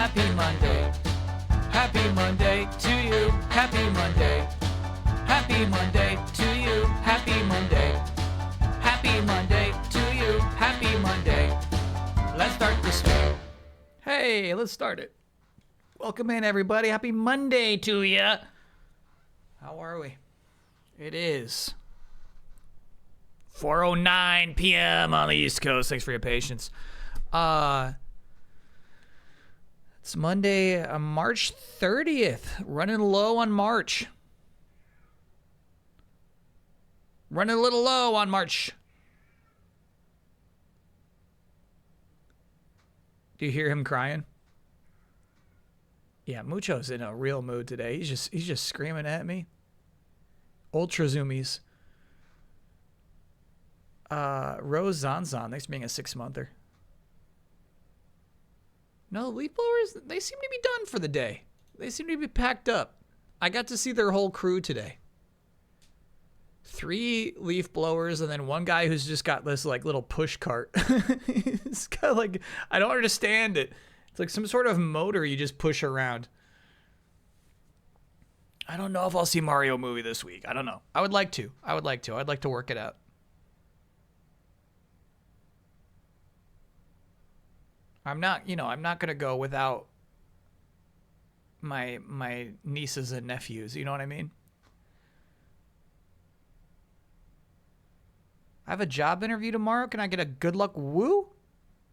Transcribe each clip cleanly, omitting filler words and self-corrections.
Happy Monday. Happy Monday to you. Happy Monday. Happy Monday to you. Happy Monday. Happy Monday to you. Happy Monday. Let's start the show. Hey, let's start it. Welcome in, everybody. Happy Monday to you. How are we? It is 4:09 p.m. on the East Coast. Thanks for your patience. It's Monday, March 30th. Running low on March. Running a little low on March. Do you hear him crying? Yeah, Mucho's in a real mood today. He's just screaming at me. Ultra zoomies. Rose Zanzan, thanks for being a 6-monther. No, leaf blowers, they seem to be done for the day. They seem to be packed up. I got to see their whole crew today. 3 leaf blowers and then one guy who's just got this like little push cart. It's kind of like, I don't understand it. It's like some sort of motor you just push around. I don't know if I'll see Mario movie this week. I don't know. I would like to. I'd like to work it out. I'm not going to go without my nieces and nephews. You know what I mean? I have a job interview tomorrow. Can I get a good luck woo?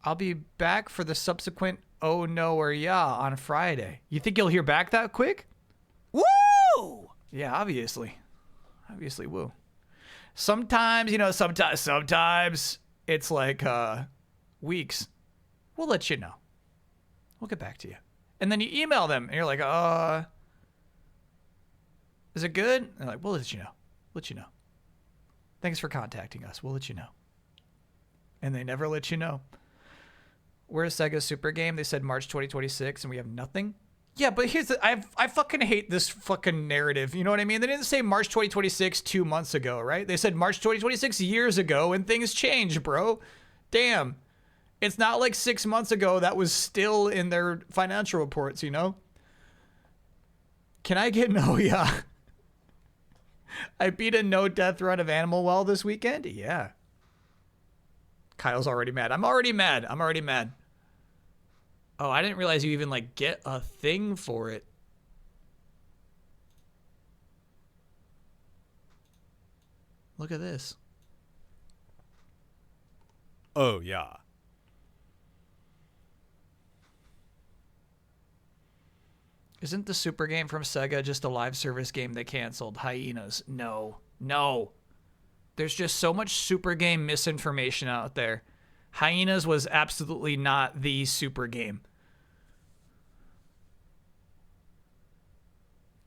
I'll be back for the subsequent oh no or yeah on Friday. You think you'll hear back that quick? Woo! Yeah, obviously. Obviously woo. Sometimes it's like weeks. We'll let you know. We'll get back to you. And then you email them and you're like, is it good? And they're like, we'll let you know. Let you know. Thanks for contacting us. We'll let you know. And they never let you know. Where's Sega's Super Game? They said March 2026 and we have nothing. Yeah, but here's the, I fucking hate this fucking narrative. You know what I mean? They didn't say March 2026 2 months ago, right? They said March 2026 years ago and things change, bro. Damn. It's not like 6 months ago that was still in their financial reports, you know? Can I get no? Yeah. I beat a no death run of Animal Well this weekend? Yeah. Kyle's already mad. I'm already mad. Oh, I didn't realize you even like get a thing for it. Look at this. Oh, yeah. Isn't the Super Game from Sega just a live service game they canceled? Hyenas. No. There's just so much Super Game misinformation out there. Hyenas was absolutely not the Super Game.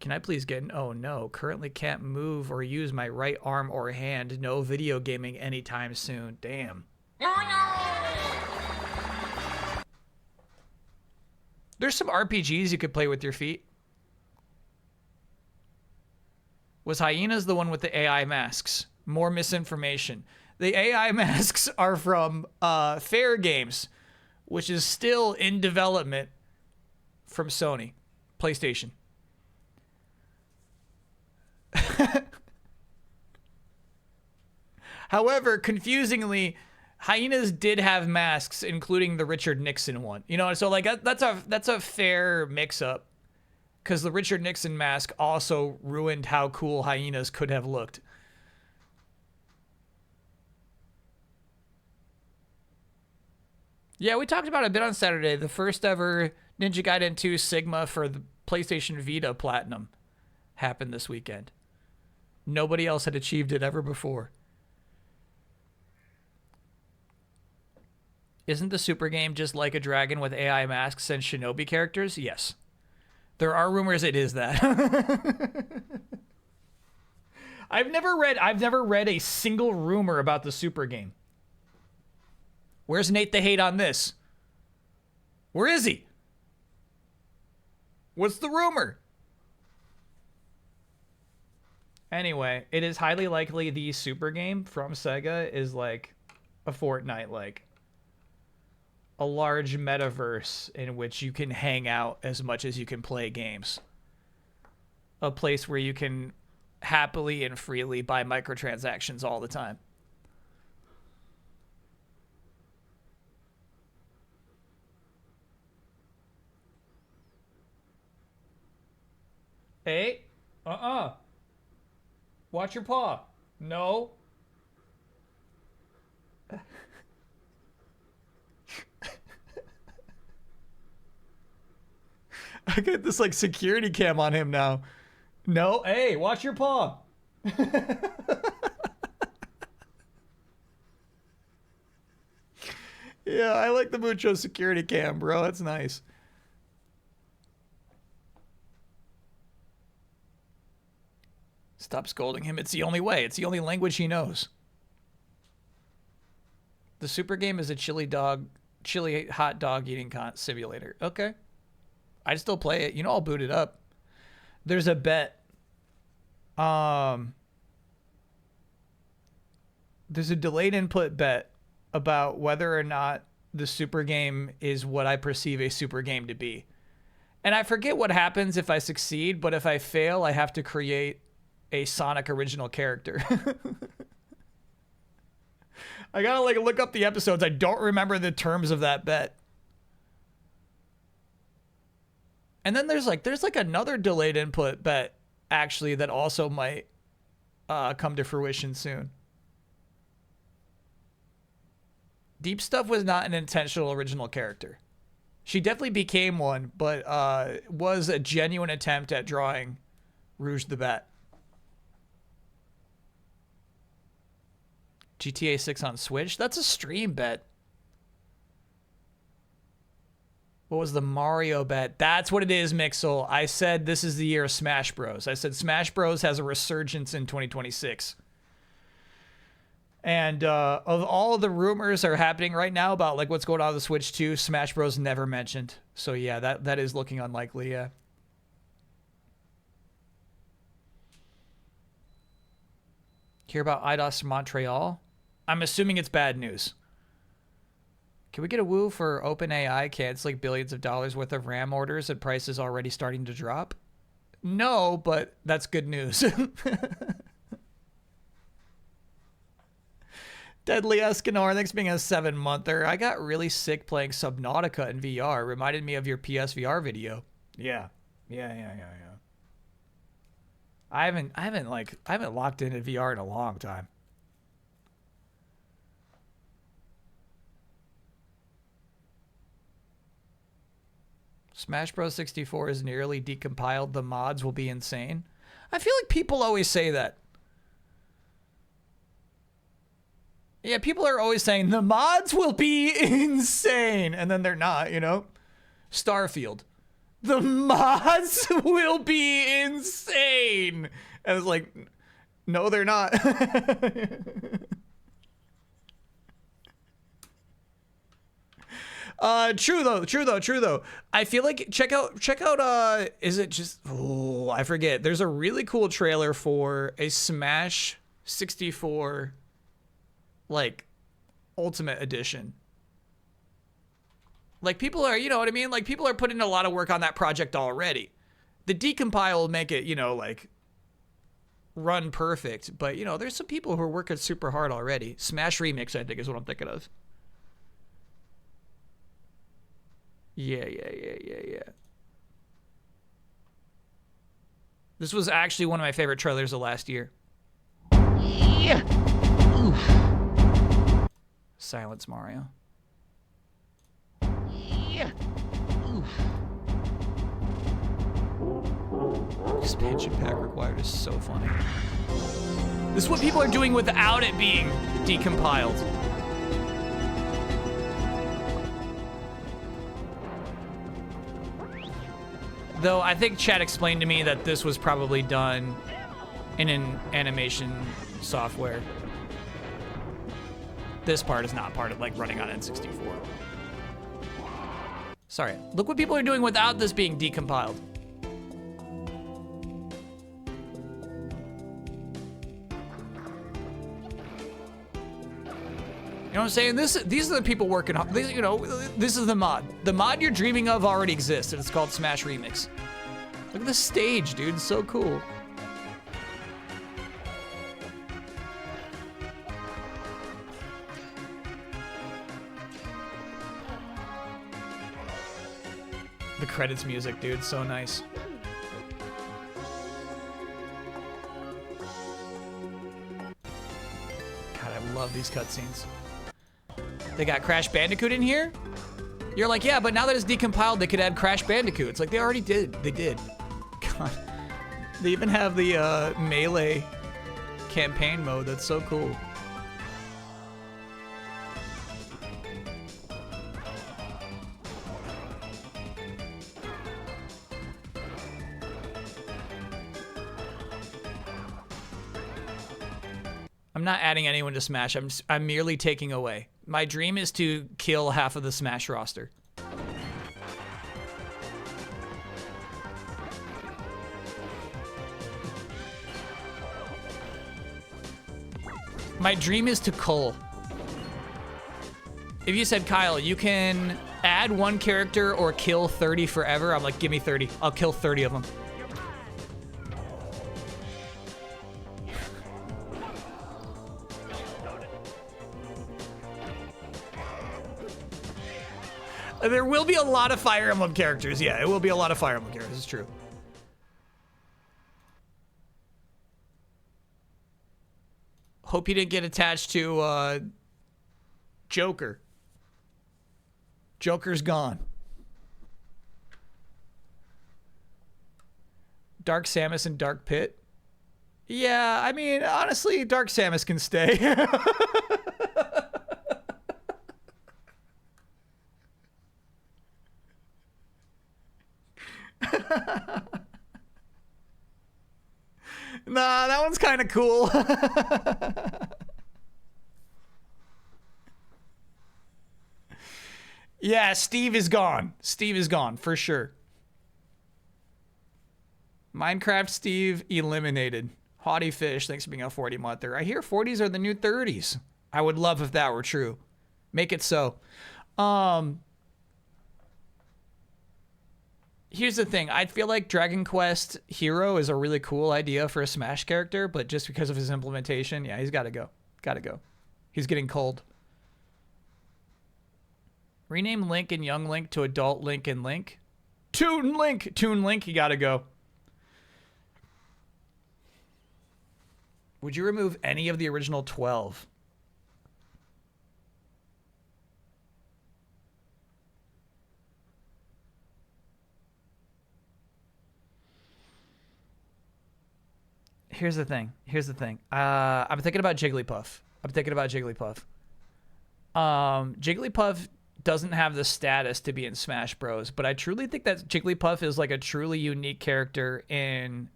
Can I please get an oh no? Currently can't move or use my right arm or hand. No video gaming anytime soon. Damn. There's some RPGs you could play with your feet. Was Hyenas the one with the AI masks? More misinformation. The AI masks are from Fair Games, which is still in development from Sony, PlayStation. However, confusingly, Hyenas did have masks, including the Richard Nixon one. You know, so like that's a fair mix-up, because the Richard Nixon mask also ruined how cool Hyenas could have looked. Yeah, we talked about it a bit on Saturday. The first ever Ninja Gaiden 2 Sigma for the PlayStation Vita Platinum happened this weekend. Nobody else had achieved it ever before. Isn't the Super Game just like a dragon with AI masks and shinobi characters? Yes. There are rumors it is that. I've never read a single rumor about the Super Game. Where's Nate the Hate on this? Where is he? What's the rumor? Anyway, it is highly likely the Super Game from Sega is like a Fortnite like. a large metaverse in which you can hang out as much as you can play games. A place where you can happily and freely buy microtransactions all the time. Hey, watch your paw. No. I get this like security cam on him now. No, hey, watch your paw. Yeah, I like the Mucho security cam, bro. That's nice. Stop scolding him. It's the only way. It's the only language he knows. The super game is a chili hot dog eating simulator. Okay. I'd still play it. You know, I'll boot it up. There's a bet. There's a delayed input bet about whether or not the super game is what I perceive a super game to be. And I forget what happens if I succeed, but if I fail, I have to create a Sonic original character. I gotta like look up the episodes. I don't remember the terms of that bet. And then there's like another delayed input bet actually that also might come to fruition soon. Deep Stuff was not an intentional original character. She definitely became one, but was a genuine attempt at drawing Rouge the Bat. GTA 6 on Switch? That's a stream bet. What was the Mario bet? That's what it is, Mixel. I said this is the year of Smash Bros. I said Smash Bros has a resurgence in 2026. And of all the rumors that are happening right now about like what's going on with the Switch 2, Smash Bros never mentioned. So yeah, that is looking unlikely, yeah. Hear about IDOS Montreal? I'm assuming it's bad news. Can we get a woo for OpenAI canceling billions of dollars worth of RAM orders and prices already starting to drop? No, but that's good news. Deadly Escanor, thanks for being a 7-monther. I got really sick playing Subnautica in VR. Reminded me of your PSVR video. Yeah. I haven't locked into VR in a long time. Smash Bros. 64 is nearly decompiled. The mods will be insane. I feel like people always say that. Yeah, people are always saying the mods will be insane. And then they're not, you know? Starfield. The mods will be insane. And it's like, no, they're not. True though. I feel like check out is it just, oh, I forget. There's a really cool trailer for a Smash 64 like Ultimate Edition. Like people are, you know what I mean? Like people are putting a lot of work on that project already. The decompile will make it, you know, like run perfect, but you know, there's some people who are working super hard already. Smash Remix, I think, is what I'm thinking of. Yeah. This was actually one of my favorite trailers of last year. Yeah. Oof. Silence Mario. Yeah. Oof. Expansion pack required is so funny. This is what people are doing without it being decompiled. Though I think Chad explained to me that this was probably done in an animation software. This part is not part of like running on N64. Sorry, look what people are doing without this being decompiled. know what I'm saying? These are the people working on, you know, this is the mod. The mod you're dreaming of already exists, and it's called Smash Remix. Look at the stage, dude. It's so cool. The credits music, dude. So nice. God, I love these cutscenes. They got Crash Bandicoot in here? You're like, yeah, but now that it's decompiled, they could add Crash Bandicoot. It's like, they already did. They did. God. They even have the Melee campaign mode. That's so cool. I'm not adding anyone to Smash. I'm merely taking away. My dream is to kill half of the Smash roster. My dream is to cull. If you said, Kyle, you can add one character or kill 30 forever, I'm like, give me 30. I'll kill 30 of them. There will be a lot of Fire Emblem characters. Yeah, it will be a lot of Fire Emblem characters. It's true. Hope you didn't get attached to Joker. Joker's gone. Dark Samus and Dark Pit. Yeah, I mean, honestly, Dark Samus can stay. Nah, that one's kind of cool. Yeah, Steve is gone. Steve is gone, for sure. Minecraft Steve eliminated. Haughty Fish, thanks for being a 40-monther. I hear 40s are the new 30s. I would love if that were true. Make it so. Here's the thing. I feel like Dragon Quest Hero is a really cool idea for a Smash character, but just because of his implementation, yeah, he's got to go. Got to go. He's getting cold. Rename Link and Young Link to Adult Link and Link. Toon Link. Toon Link, you got to go. Would you remove any of the original 12? Here's the thing. Here's the thing. I'm thinking about Jigglypuff. Jigglypuff doesn't have the status to be in Smash Bros, but I truly think that Jigglypuff is like a truly unique character in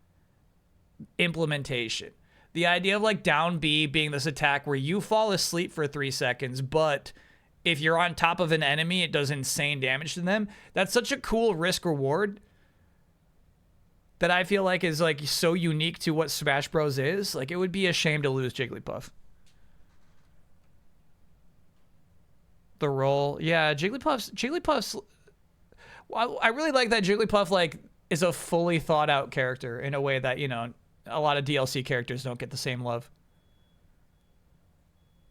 implementation. The idea of like down B being this attack where you fall asleep for 3 seconds, but if you're on top of an enemy, it does insane damage to them. That's such a cool risk reward that I feel like is like so unique to what Smash Bros is. Like, it would be a shame to lose Jigglypuff. The role, yeah, Jigglypuff's. I really like that Jigglypuff like is a fully thought out character in a way that, you know, a lot of DLC characters don't get the same love.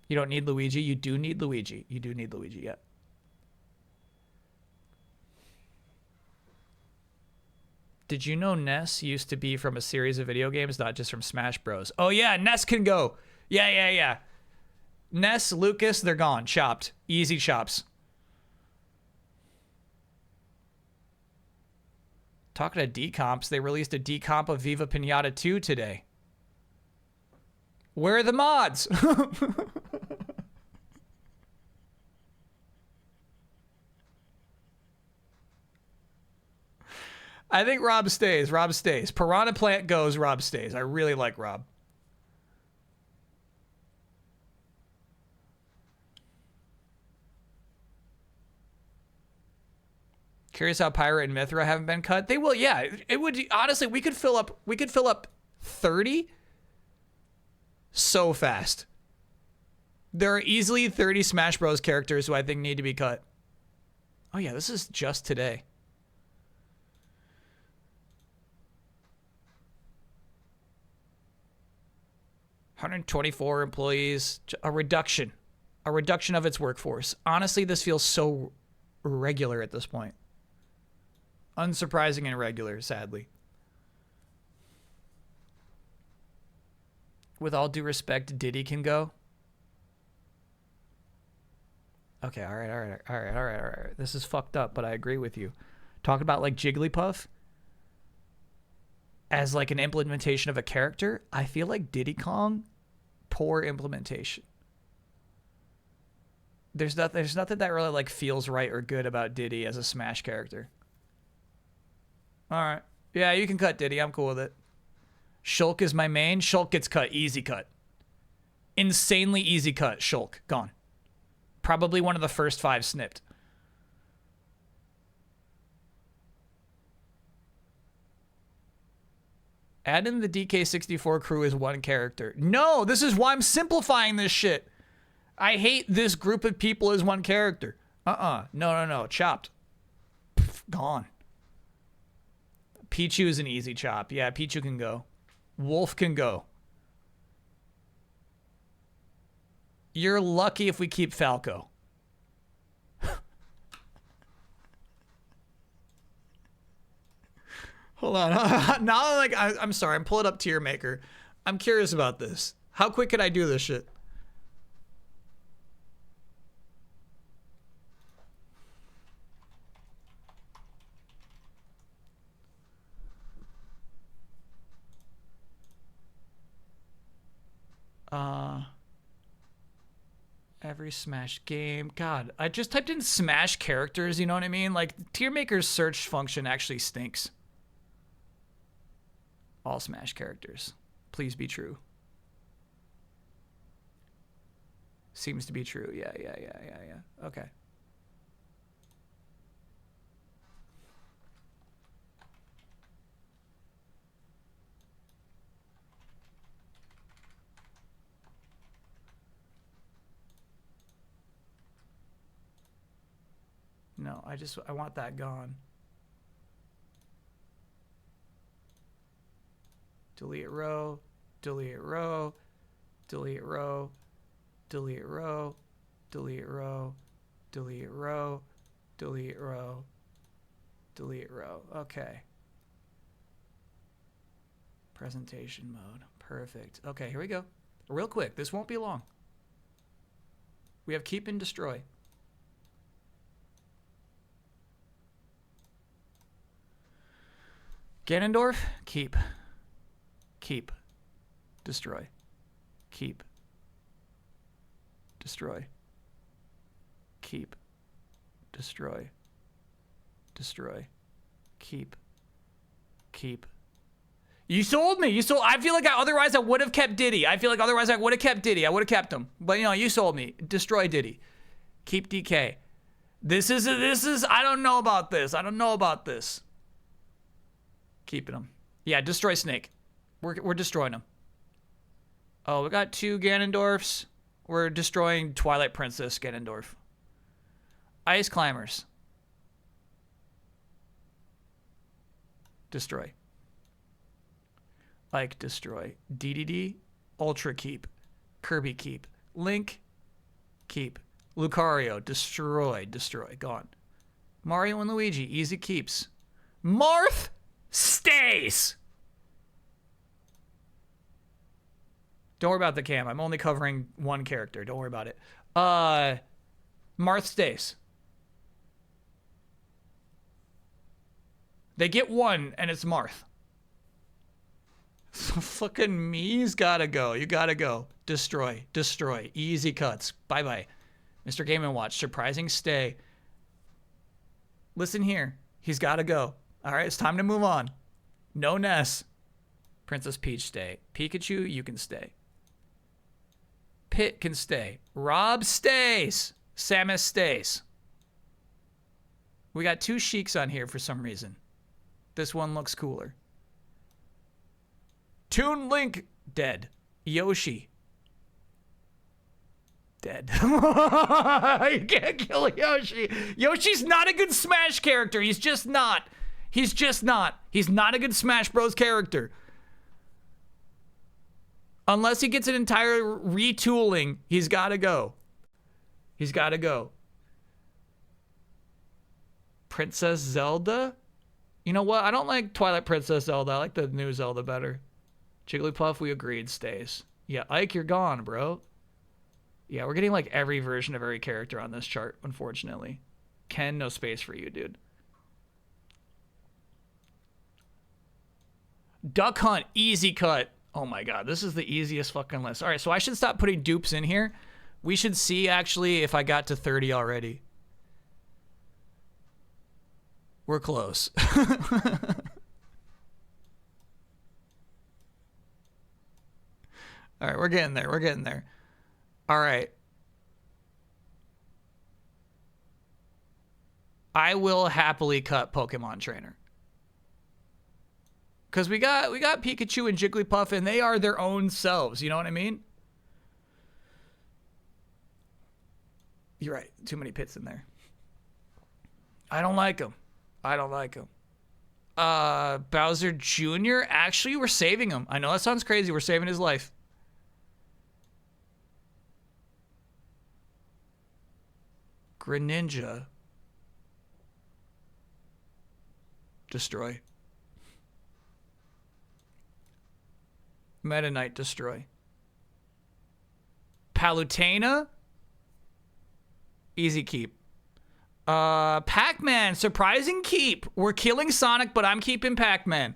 You don't need Luigi. You do need Luigi. You do need Luigi, yeah. Did you know Ness used to be from a series of video games, not just from Smash Bros? Oh yeah, Ness can go. Yeah. Ness, Lucas, they're gone. Chopped. Easy chops. Talking to decomps, they released a decomp of Viva Pinata 2 today. Where are the mods? I think Rob stays. Rob stays. Piranha Plant goes. Rob stays. I really like Rob. Curious how Pyra and Mithra haven't been cut. They will, yeah. It would, honestly, we could fill up 30 so fast. There are easily 30 Smash Bros. Characters who I think need to be cut. Oh yeah, this is just today. $124 employees, a reduction of its workforce. Honestly, this feels so regular at this point. Unsurprising and regular, sadly. With all due respect, Diddy can go. Okay, all right. This is fucked up, but I agree with you. Talk about like Jigglypuff as like an implementation of a character. I feel like Diddy Kong, poor implementation. There's nothing that really like feels right or good about Diddy as a Smash character. All right. Yeah, you can cut Diddy. I'm cool with it. Shulk is my main. Shulk gets cut. Easy cut. Insanely easy cut. Shulk. Gone. Probably one of the first 5 snipped. Add in the DK64 crew as one character. No, this is why I'm simplifying this shit. I hate this group of people as one character. No. Chopped. Pff, gone. Pichu is an easy chop. Yeah, Pichu can go. Wolf can go. You're lucky if we keep Falco. Hold on. Now, like, I'm sorry. I'm pulling up Tier Maker. I'm curious about this. How quick can I do this shit? Every Smash game. God, I just typed in Smash characters, you know what I mean? Like, Tier Maker's search function actually stinks. All Smash characters. Please be true. Seems to be true. Yeah. Okay. No, I want that gone. Delete row, delete row, delete row, delete row, delete row, delete row, delete row, delete row. Okay. Presentation mode. Perfect. Okay, here we go. Real quick, this won't be long. We have keep and destroy. Ganondorf, keep. Keep. Destroy. Keep. Destroy. Keep. Destroy. Destroy. Keep. Keep. You sold me. I feel like otherwise I would have kept Diddy. I would have kept him. But, you know, you sold me. Destroy Diddy. Keep DK. This is, I don't know about this. Keeping him. Yeah, destroy Snake. We're destroying him. Oh, we got 2 Ganondorfs. We're destroying Twilight Princess Ganondorf. Ice Climbers. Destroy. Ike, destroy. DDD, Ultra, keep. Kirby, keep. Link, keep. Lucario, destroy. Gone. Mario and Luigi, easy keeps. Marth, stays. Don't worry about the cam. I'm only covering one character. Don't worry about it. Marth stays. They get 1, and it's Marth. So fucking me's gotta go. You gotta go. Destroy. Easy cuts. Bye-bye. Mr. Game & Watch. Surprising stay. Listen here. He's gotta go. All right, it's time to move on. No Ness. Princess Peach, stay. Pikachu, you can stay. Pit can stay. Rob stays. Samus stays. We got 2 Sheiks on here for some reason. This one looks cooler. Toon Link, dead. Yoshi. Dead. You can't kill Yoshi. Yoshi's not a good Smash character. He's just not. He's just not. He's not a good Smash Bros. Character. Unless he gets an entire retooling, he's got to go. He's got to go. Princess Zelda? You know what? I don't like Twilight Princess Zelda. I like the new Zelda better. Jigglypuff, we agreed, stays. Yeah, Ike, you're gone, bro. Yeah, we're getting like every version of every character on this chart, unfortunately. Ken, no space for you, dude. Duck Hunt, easy cut. Oh my god, this is the easiest fucking list. All right, so I should stop putting dupes in here. We should see, actually, if I got to 30 already. We're close. All right, we're getting there. We're getting there. All right. I will happily cut Pokemon Trainer. Because we got Pikachu and Jigglypuff, and they are their own selves. You know what I mean? You're right. Too many pits in there. I don't like them. I don't like him. Bowser Jr. Actually, we're saving him. I know that sounds crazy. We're saving his life. Greninja. Destroy. Meta Knight, destroy. Palutena. Easy keep. Pac-Man, surprising keep. We're killing Sonic, but I'm keeping Pac-Man.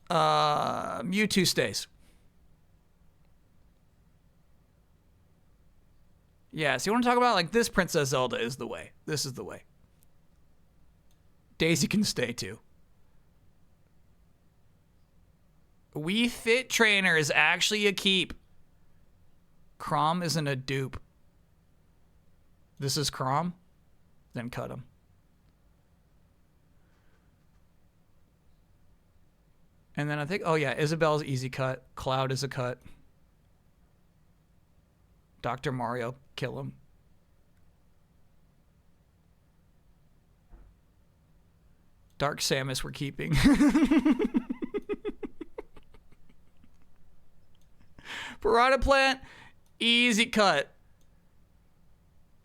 Mewtwo stays. Yeah, so you want to talk about, like, this Princess Zelda is the way. This is the way. Daisy can stay, too. Wii Fit Trainer is actually a keep. Chrom isn't a dupe. This is Chrom? Then cut him. And then I think, oh yeah, Isabelle's easy cut. Cloud is a cut. Dr. Mario, kill him. Dark Samus we're keeping. Piranha Plant, easy cut.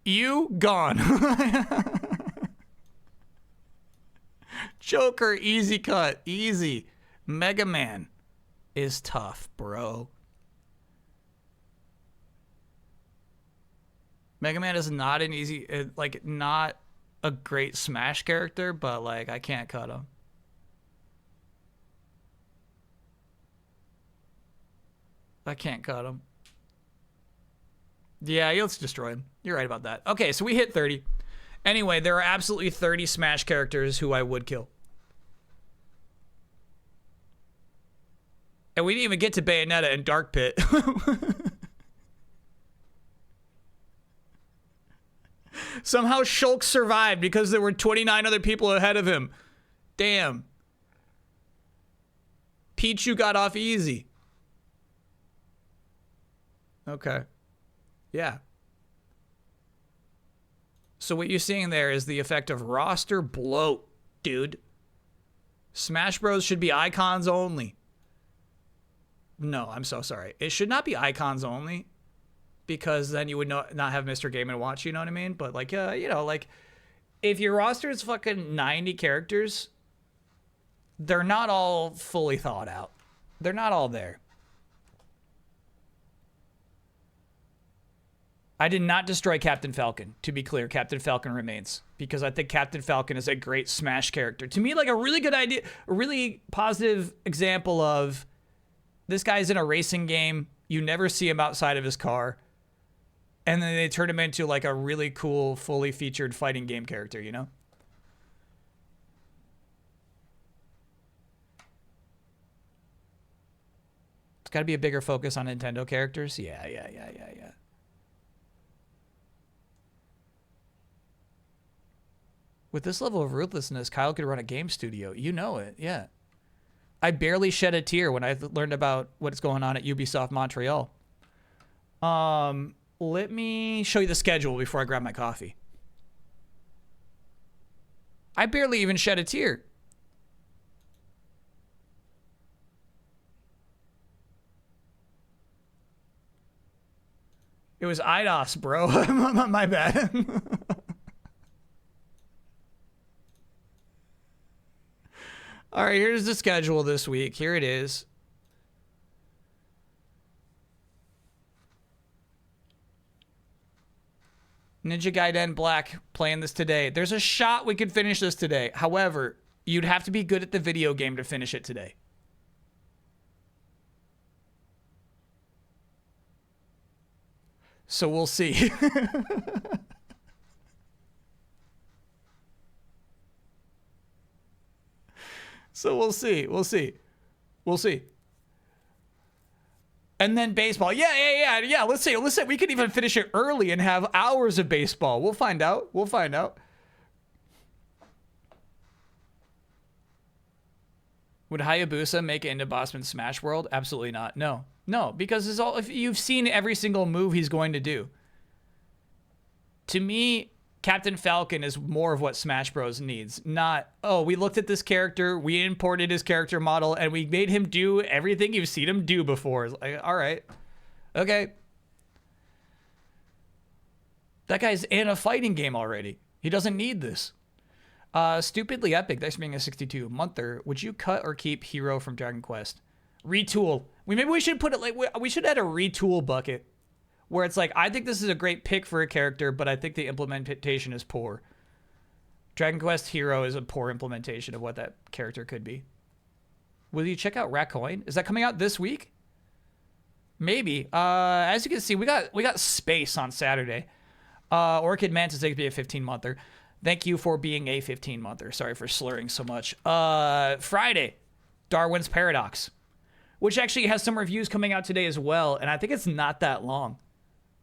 You gone. Joker, easy cut. Easy. Mega Man is tough, bro. Mega Man is not an easy, like, not a great Smash character, but, like, I can't cut him. I can't cut him. Yeah, let's destroy him. You're right about that. Okay, so we hit 30. Anyway, there are absolutely 30 Smash characters who I would kill. And we didn't even get to Bayonetta and Dark Pit. Somehow Shulk survived because there were 29 other people ahead of him. Damn. Pichu got off easy. Okay. Yeah. So what you're seeing there is the effect of roster bloat, dude. Smash Bros should be icons only. No, I'm so sorry. It should not be icons only, because then you would not have Mr. Game & Watch, you know what I mean? But, like, you know, like, if your roster is fucking 90 characters, they're not all fully thought out. They're not all there. I did not destroy Captain Falcon. To be clear, Captain Falcon remains, because I think Captain Falcon is a great Smash character. To me, like, a really good idea, a really positive example of this guy's in a racing game. You never see him outside of his car. And then they turn him into, like, a really cool, fully featured fighting game character, you know? It's got to be a bigger focus on Nintendo characters. Yeah. With this level of ruthlessness, Kyle could run a game studio. You know it, yeah. I barely shed a tear when I learned about what's going on at Ubisoft Montreal. Let me show you the schedule before I grab my coffee. I barely even shed a tear. It was IDOS, bro. My bad. All right, here's the schedule this week. Here it is. Ninja Gaiden Black playing this today. There's a shot we could finish this today. However, you'd have to be good at the video game to finish it today. So we'll see. So we'll see. We'll see. We'll see. And then baseball. Yeah. Let's see. We could even finish it early and have hours of baseball. We'll find out. We'll find out. Would Hayabusa make it into Bossman Smash World? Absolutely not. No. No, because it's all, if you've seen every single move he's going to do. To me, Captain Falcon is more of what Smash Bros. Needs. Not, oh, we looked at this character, we imported his character model, and we made him do everything you've seen him do before. It's like, all right. Okay. That guy's in a fighting game already. He doesn't need this. Stupidly Epic, thanks for being a 62. Monther, would you cut or keep Hero from Dragon Quest? Retool. Maybe we should put it like, we should add a retool bucket. Where it's like, I think this is a great pick for a character, but I think the implementation is poor. Dragon Quest Hero is a poor implementation of what that character could be. Will you check out Raccoon? Is that coming out this week? Maybe. As you can see, we got Space on Saturday. Orchid Mantis could be a 15-monther. Thank you for being a 15-monther. Sorry for slurring so much. Friday, Darwin's Paradox, which actually has some reviews coming out today as well, and I think it's not that long.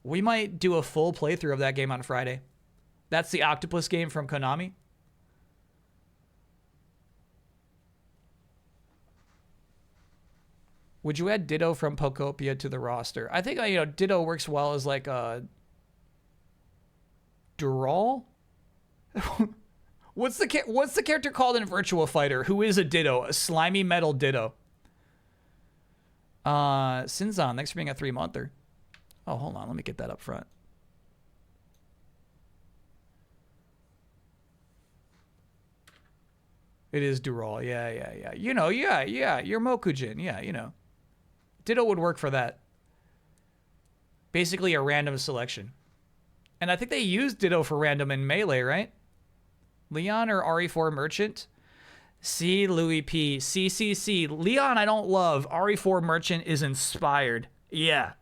We might do a full playthrough of that game on Friday. That's the octopus game from Konami. Would you add Ditto from Pokopia to the roster? I think, Ditto works well as like a Dural. What's the character called in Virtua Fighter who is a Ditto, a slimy metal Ditto? Sinzon, thanks for being a 3-monther. Oh, hold on. Let me get that up front. It is Dural. Yeah. You're Mokujin. Yeah. Ditto would work for that. Basically a random selection. And I think they used Ditto for random in Melee, right? Leon or RE4 Merchant? C, Louis P. C. Leon I don't love. RE4 Merchant is inspired. Yeah.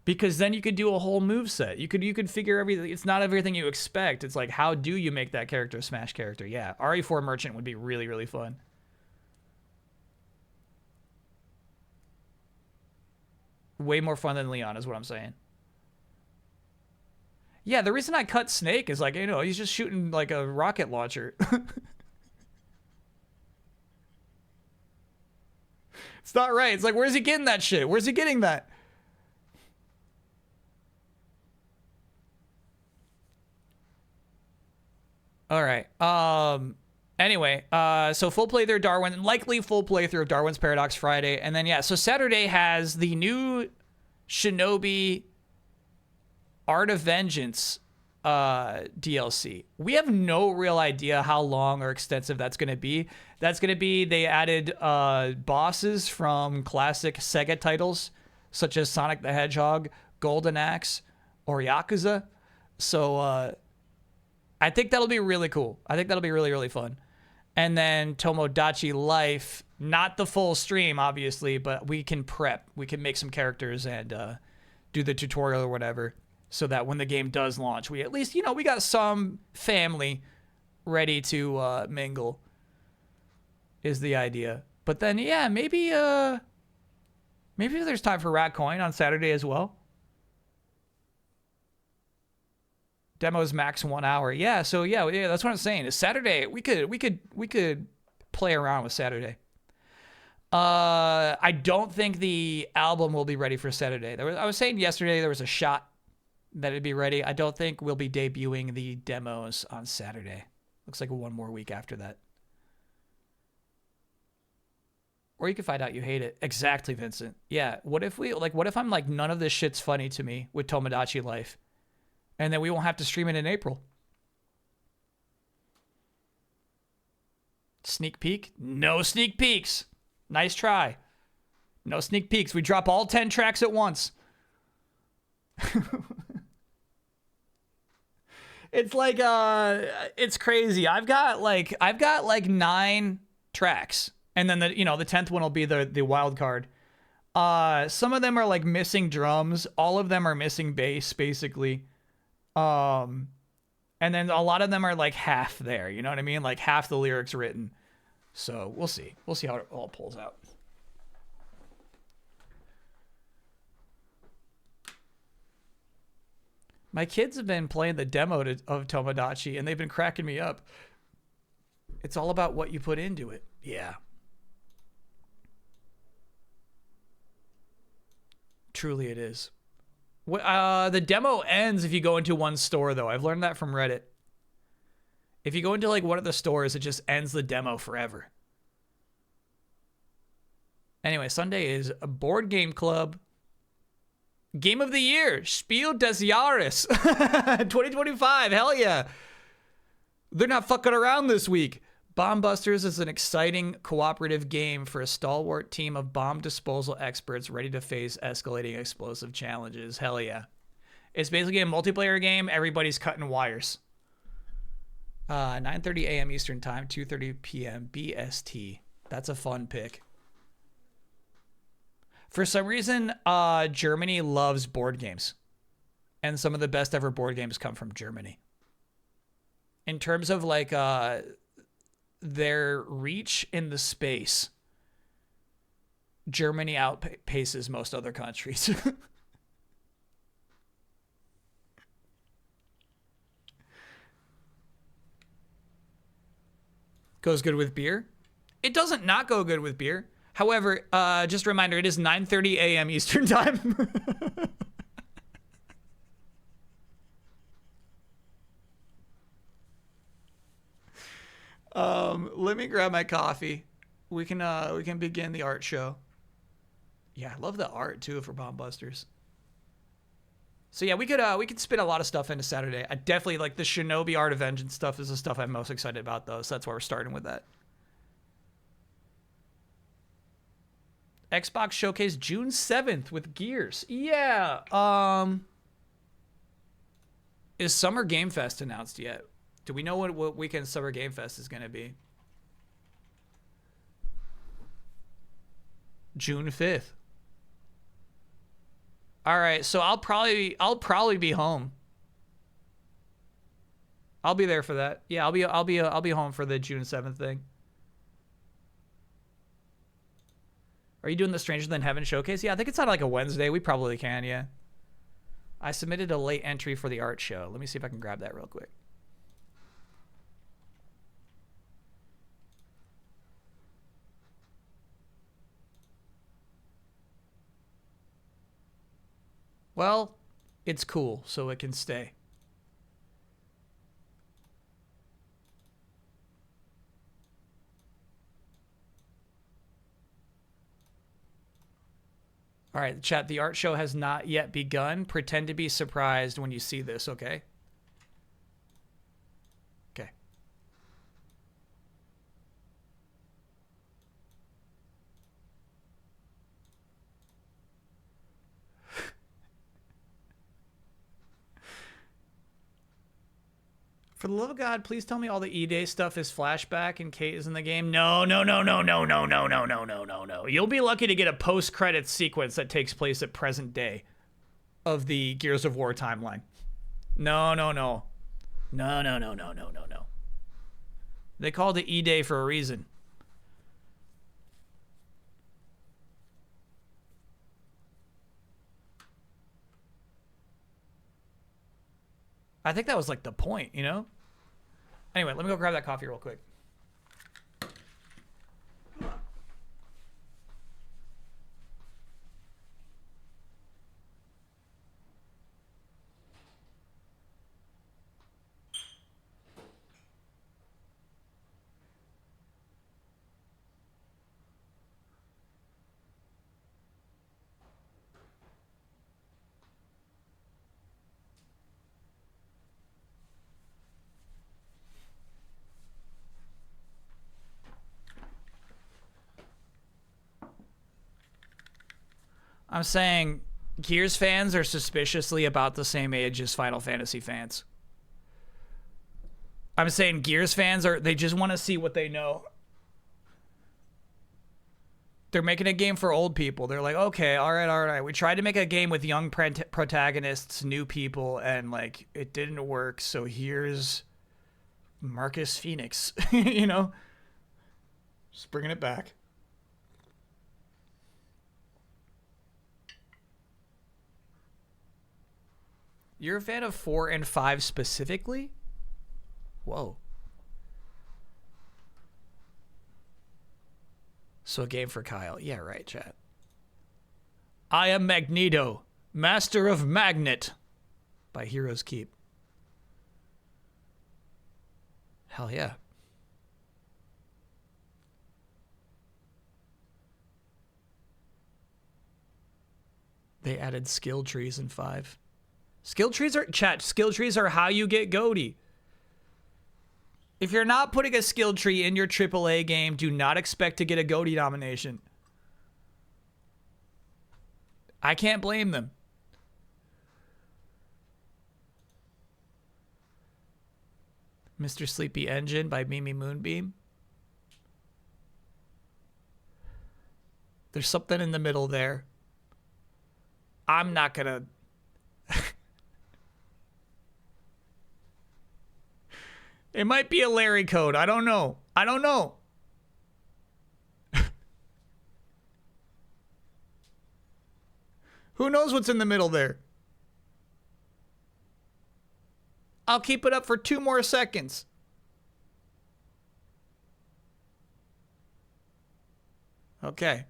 Because then you could do a whole moveset. You could figure everything. It's not everything you expect. It's like, how do you make that character a Smash character? Yeah, RE4 Merchant would be really, really fun. Way more fun than Leon is what I'm saying. Yeah, the reason I cut Snake is like, he's just shooting like a rocket launcher. It's not right. It's like, where's he getting that shit? Where's he getting that? All right. Anyway, so full playthrough of Darwin, likely full playthrough of Darwin's Paradox Friday. And then, yeah, so Saturday has the new Shinobi Art of Vengeance DLC. We have no real idea how long or extensive that's going to be. They added bosses from classic Sega titles, such as Sonic the Hedgehog, Golden Axe, or Yakuza. So, I think that'll be really cool. I think that'll be really, really fun. And then Tomodachi Life, not the full stream, obviously, but we can prep. We can make some characters and do the tutorial or whatever so that when the game does launch, we at least, we got some family ready to mingle is the idea. But then, yeah, maybe there's time for Rat Coin on Saturday as well. Demos max 1 hour. Yeah, so yeah, that's what I'm saying. Is Saturday we could play around with Saturday. I don't think the album will be ready for Saturday. I was saying yesterday there was a shot that it'd be ready. I don't think we'll be debuting the demos on Saturday. Looks like one more week after that. Or you can find out you hate it. Exactly, Vincent. Yeah. What if I'm like, none of this shit's funny to me with Tomodachi Life, and then we won't have to stream it in April? Sneak peek? No sneak peeks. Nice try. No sneak peeks. We drop all 10 tracks at once. It's like it's crazy. I've got like 9 tracks. And then the 10th one will be the wild card. Some of them are like missing drums. All of them are missing bass, basically. And then a lot of them are like half there. You know what I mean? Like half the lyrics written. So we'll see. We'll see how it all pulls out. My kids have been playing the demo of Tomodachi, and they've been cracking me up. It's all about what you put into it. Yeah. Truly it is. The demo ends if you go into one store, though. I've learned that from Reddit. If you go into like one of the stores, it just ends the demo forever. Anyway, Sunday is a board game club. Game of the year, Spiel des Jahres 2025. Hell yeah. They're not fucking around this week. Bomb Busters is an exciting cooperative game for a stalwart team of bomb disposal experts ready to face escalating explosive challenges. Hell yeah. It's basically a multiplayer game. Everybody's cutting wires. 9:30 a.m. Eastern Time, 2:30 p.m. BST. That's a fun pick. For some reason, Germany loves board games. And some of the best ever board games come from Germany. In terms of like their reach in the space, Germany outpaces most other countries. Goes good with beer? It doesn't not go good with beer. However, just a reminder, it is 9:30 a.m. Eastern Time. Let me grab my coffee. We can begin the art show. Yeah, I love the art too for Bomb Busters. So yeah, we could spin a lot of stuff into Saturday. I definitely like the Shinobi Art of Vengeance stuff is the stuff I'm most excited about though. So that's why we're starting with that. Xbox Showcase June 7th with Gears. Yeah. Is Summer Game Fest announced yet? Do we know what weekend Summer Game Fest is going to be? June 5th. All right, so I'll probably be home. I'll be there for that. Yeah, I'll be home for the June 7th thing. Are you doing the Stranger Than Heaven showcase? Yeah, I think it's on like a Wednesday. We probably can, yeah. I submitted a late entry for the art show. Let me see if I can grab that real quick. Well, it's cool, so it can stay. All right, chat, the art show has not yet begun. Pretend to be surprised when you see this, okay? Okay. For the love of God, please tell me all the E-Day stuff is flashback and Kate is in the game. No. You'll be lucky to get a post-credits sequence that takes place at present day of the Gears of War timeline. No. They called it E-Day for a reason. I think that was like the point, you know? Anyway, let me go grab that coffee real quick. I'm saying Gears fans are suspiciously about the same age as Final Fantasy fans. I'm saying Gears fans they just want to see what they know. They're making a game for old people. They're like, okay, all right. We tried to make a game with young protagonists, new people, and like it didn't work. So here's Marcus Phoenix, you know, just bringing it back. You're a fan of 4 and 5 specifically? Whoa. So a game for Kyle. Yeah, right, chat. I am Magneto, Master of Magnet by Heroes Keep. Hell yeah. They added skill trees in 5. Skill trees are how you get GOATY. If you're not putting a skill tree in your AAA game, do not expect to get a GOATY nomination. I can't blame them. Mr. Sleepy Engine by Mimi Moonbeam. There's something in the middle there. I'm not gonna... It might be a Larry code. I don't know. Who knows what's in the middle there? I'll keep it up for 2 more seconds. Okay.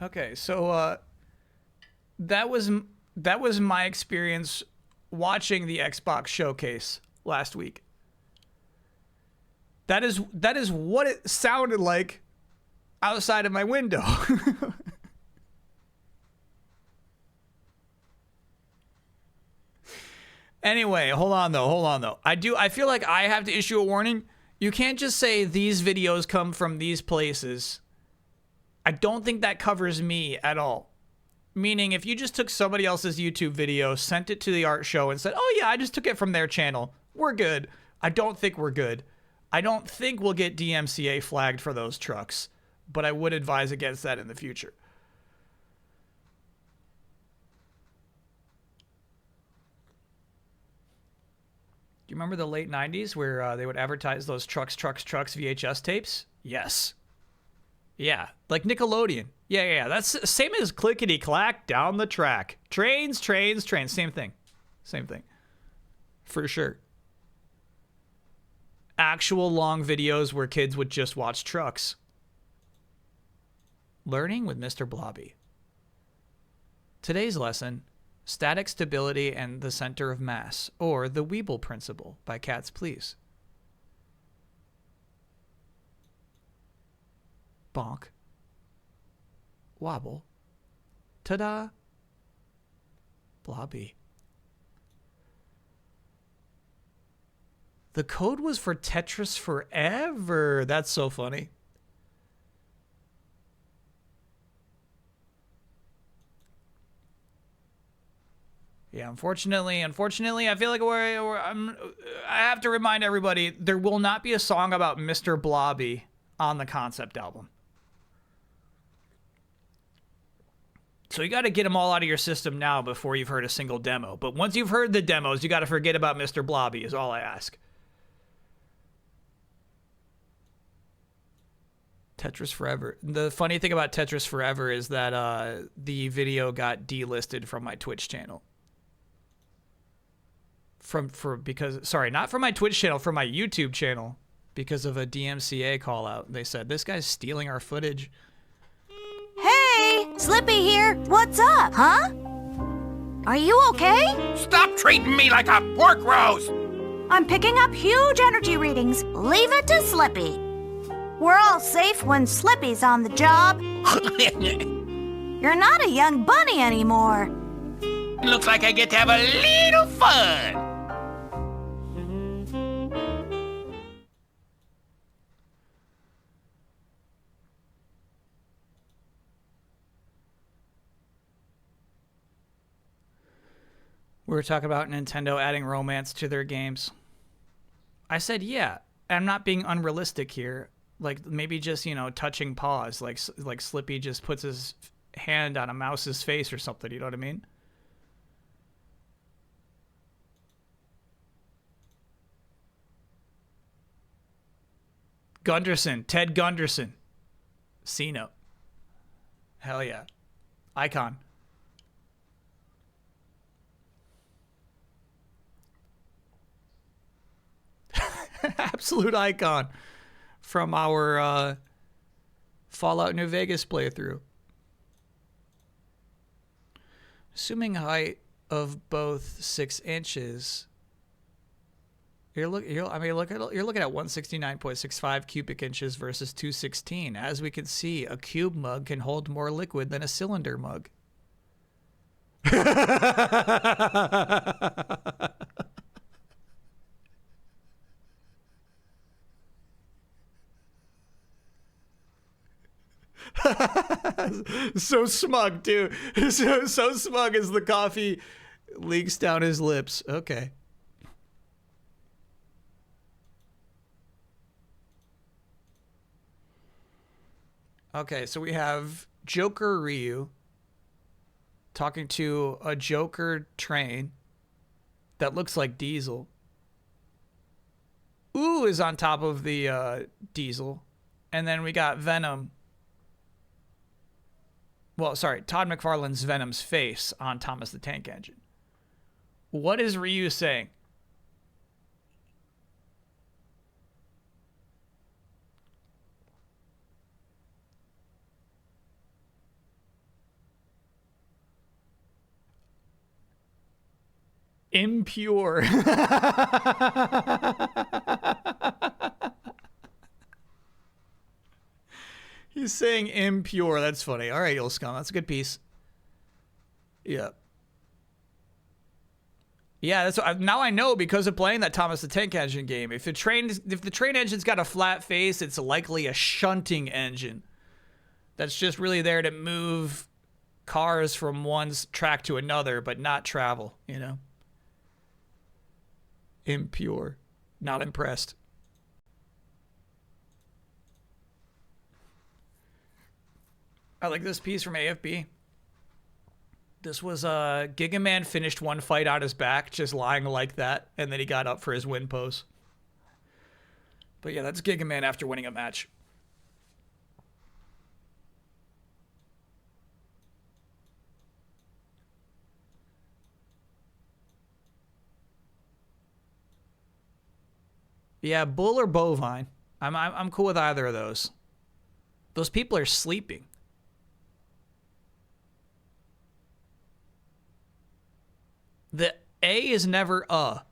Okay, so that was my experience watching the Xbox showcase last week. That is what it sounded like outside of my window. Anyway, hold on though. I feel like I have to issue a warning. You can't just say these videos come from these places. I don't think that covers me at all. Meaning, if you just took somebody else's YouTube video, sent it to the art show, and said, oh yeah, I just took it from their channel, we're good. I don't think we're good. I don't think we'll get DMCA flagged for those trucks, but I would advise against that in the future. Do you remember the late 90s where they would advertise those trucks VHS tapes? Yes. Yeah, like Nickelodeon. Yeah. That's the same as clickety clack down the track. Trains. Same thing. For sure. Actual long videos where kids would just watch trucks. Learning with Mr. Blobby. Today's lesson, static stability and the center of mass, or the Weeble principle by Cats Please. Bonk. Wobble. Ta-da. Blobby. The code was for Tetris Forever. That's so funny. Yeah, unfortunately, I feel like I have to remind everybody, there will not be a song about Mr. Blobby on the concept album. So you got to get them all out of your system now before you've heard a single demo. But once you've heard the demos, you got to forget about Mr. Blobby is all I ask. Tetris Forever. The funny thing about Tetris Forever is that the video got delisted from my Twitch channel. Sorry, not from my Twitch channel, from my YouTube channel, because of a DMCA call out. They said, this guy's stealing our footage. Hey, Slippy here. What's up, huh? Are you okay? Stop treating me like a pork roast! I'm picking up huge energy readings. Leave it to Slippy. We're all safe when Slippy's on the job. You're not a young bunny anymore. Looks like I get to have a little fun. We were talking about Nintendo adding romance to their games. I said, yeah. I'm not being unrealistic here. Like, maybe just, you know, touching paws. Like Slippy just puts his hand on a mouse's face or something. You know what I mean? Gunderson. Ted Gunderson. C-Note. Hell yeah. Icon. Absolute icon from our Fallout New Vegas playthrough. Assuming height of both 6 inches, you're looking at 169.65 cubic inches versus 216. As we can see, a cube mug can hold more liquid than a cylinder mug. So smug, too. So smug as the coffee leaks down his lips. Okay. Okay, so we have Joker Ryu talking to a Joker train that looks like Diesel. Ooh is on top of the Diesel. And then we got Venom. Well, sorry, Todd McFarlane's Venom's face on Thomas the Tank Engine. What is Ryu saying? Impure. He's saying impure. That's funny. All right, Scum. That's a good piece. Yeah. Yeah, that's what now I know because of playing that Thomas the Tank Engine game. If the train engine's got a flat face, it's likely a shunting engine. That's just really there to move cars from one track to another, but not travel, you know? Impure. Not impressed. I like this piece from AFB. This was Giga Man finished one fight on his back, just lying like that, and then he got up for his win pose. But yeah, that's Giga Man after winning a match. Yeah, bull or bovine. I'm cool with either of those. Those people are sleeping. The A is never a.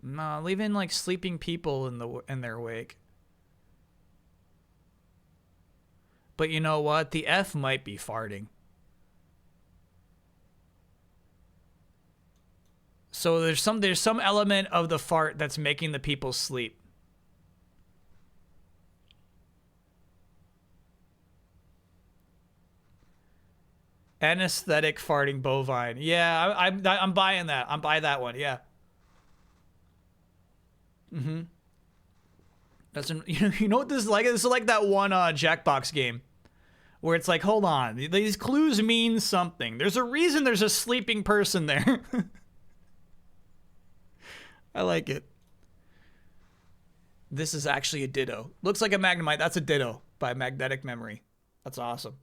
No, leaving like sleeping people in their wake. But you know what? The F might be farting. So there's some element of the fart that's making the people sleep. Anesthetic farting bovine. Yeah, I'm buying that. I'm buying that one. Yeah. Doesn't you know what this is like? This is like that one Jackbox game where it's like, hold on, these clues mean something. There's a reason there's a sleeping person there. I like it. This is actually a Ditto. Looks like a Magnemite. That's a Ditto by Magnetic Memory. That's awesome.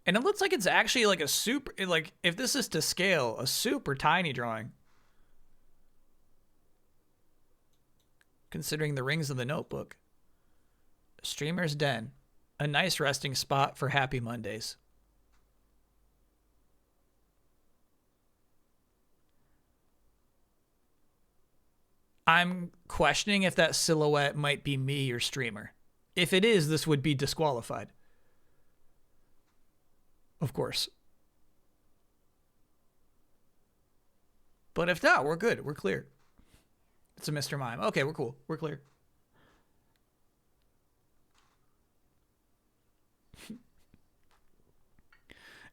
And it looks like it's actually like a super, like if this is to scale, a super tiny drawing. Considering the rings of the notebook. Streamer's Den. A nice resting spot for happy Mondays. I'm questioning if that silhouette might be me, your streamer. If it is, this would be disqualified. Of course. But if not, we're good. We're clear. It's a Mr. Mime. Okay, we're cool. We're clear.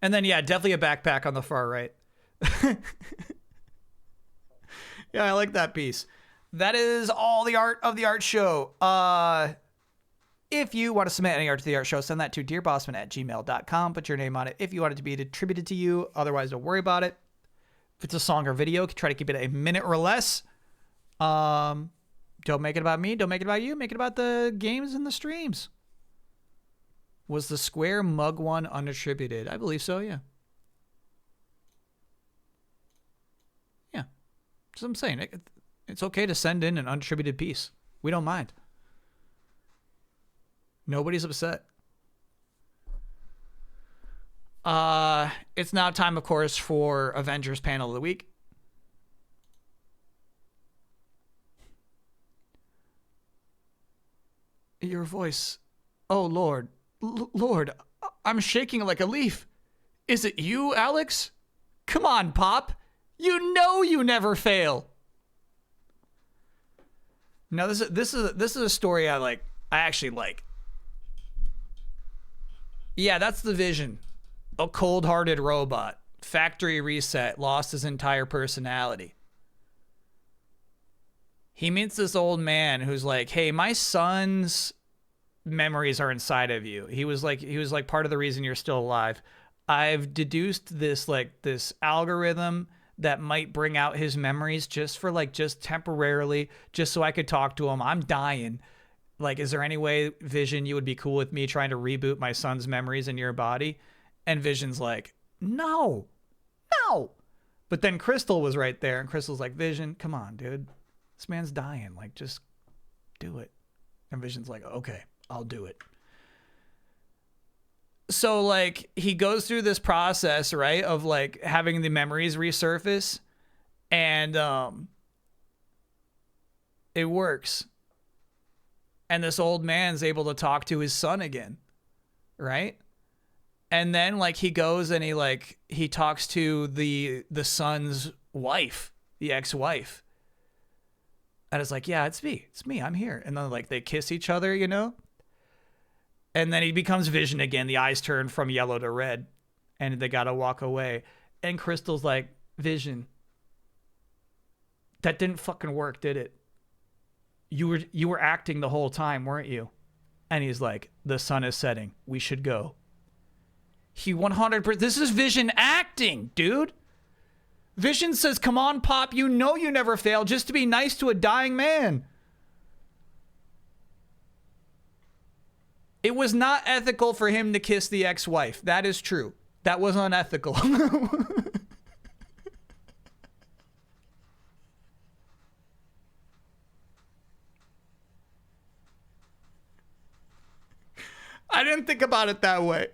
And then, yeah, definitely a backpack on the far right. Yeah, I like that piece. That is all the art of the art show. If you want to submit any art to the art show, send that to dearbossman@gmail.com. Put your name on it if you want it to be attributed to you. Otherwise, don't worry about it. If it's a song or video, try to keep it a minute or less. Don't make it about me. Don't make it about you. Make it about the games and the streams. Was the square mug one unattributed? I believe so, yeah. Yeah. That's what I'm saying. It's okay to send in an unattributed piece. We don't mind. Nobody's upset. It's now time, of course, for Avengers Panel of the Week. Your voice. Oh, Lord. Lord, I'm shaking like a leaf. Is it you, Alex? Come on, Pop. You know you never fail. Now, this is a story I actually like. Yeah, that's the Vision. A cold-hearted robot. Factory reset. Lost his entire personality. He meets this old man who's like, hey, my son's memories are inside of you. He was like part of the reason you're still alive. I've deduced this algorithm that might bring out his memories just temporarily, just so I could talk to him. I'm dying. Like, is there any way, Vision, you would be cool with me trying to reboot my son's memories in your body? And Vision's like, no. But then Crystal was right there, and Crystal's like, Vision, come on, dude. This man's dying. Like, just do it. And Vision's like, okay, I'll do it. So, like, he goes through this process, right, of, like, having the memories resurface, and it works. And this old man's able to talk to his son again, right? And then, like, he goes and he talks to the son's wife, the ex-wife. And it's like, yeah, it's me, I'm here. And then, like, they kiss each other, you know? And then he becomes Vision again. The eyes turn from yellow to red. And they gotta walk away. And Crystal's like, Vision, that didn't fucking work, did it? You were acting the whole time, weren't you? And he's like, the sun is setting. We should go. He 100%. This is Vision acting, dude. Vision says, come on, Pop. You know you never fail, just to be nice to a dying man. It was not ethical for him to kiss the ex-wife. That is true. That was unethical. I didn't think about it that way.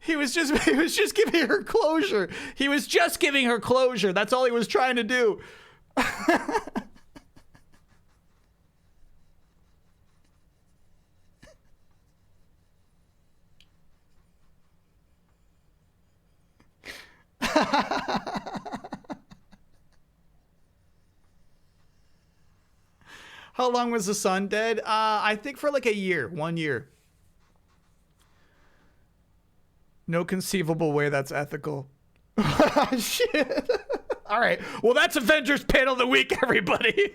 He was just giving her closure. He was just giving her closure. That's all he was trying to do. How how long was the son dead? I think for like a year, 1 year. No conceivable way that's ethical. Shit. All right. Well, that's Avengers Panel of the Week, everybody.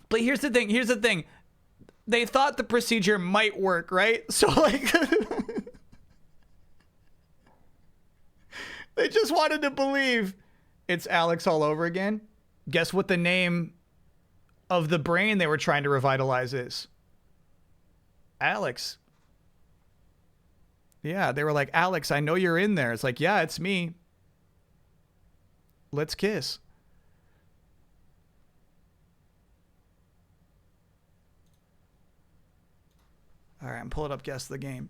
But here's the thing. They thought the procedure might work, right? So, like, they just wanted to believe it's Alex all over again. Guess what the name of the brain they were trying to revitalize is? Alex. Yeah, they were like, Alex, I know you're in there. It's like, yeah, it's me. Let's kiss. All right, I'm pulling up Guess the Game.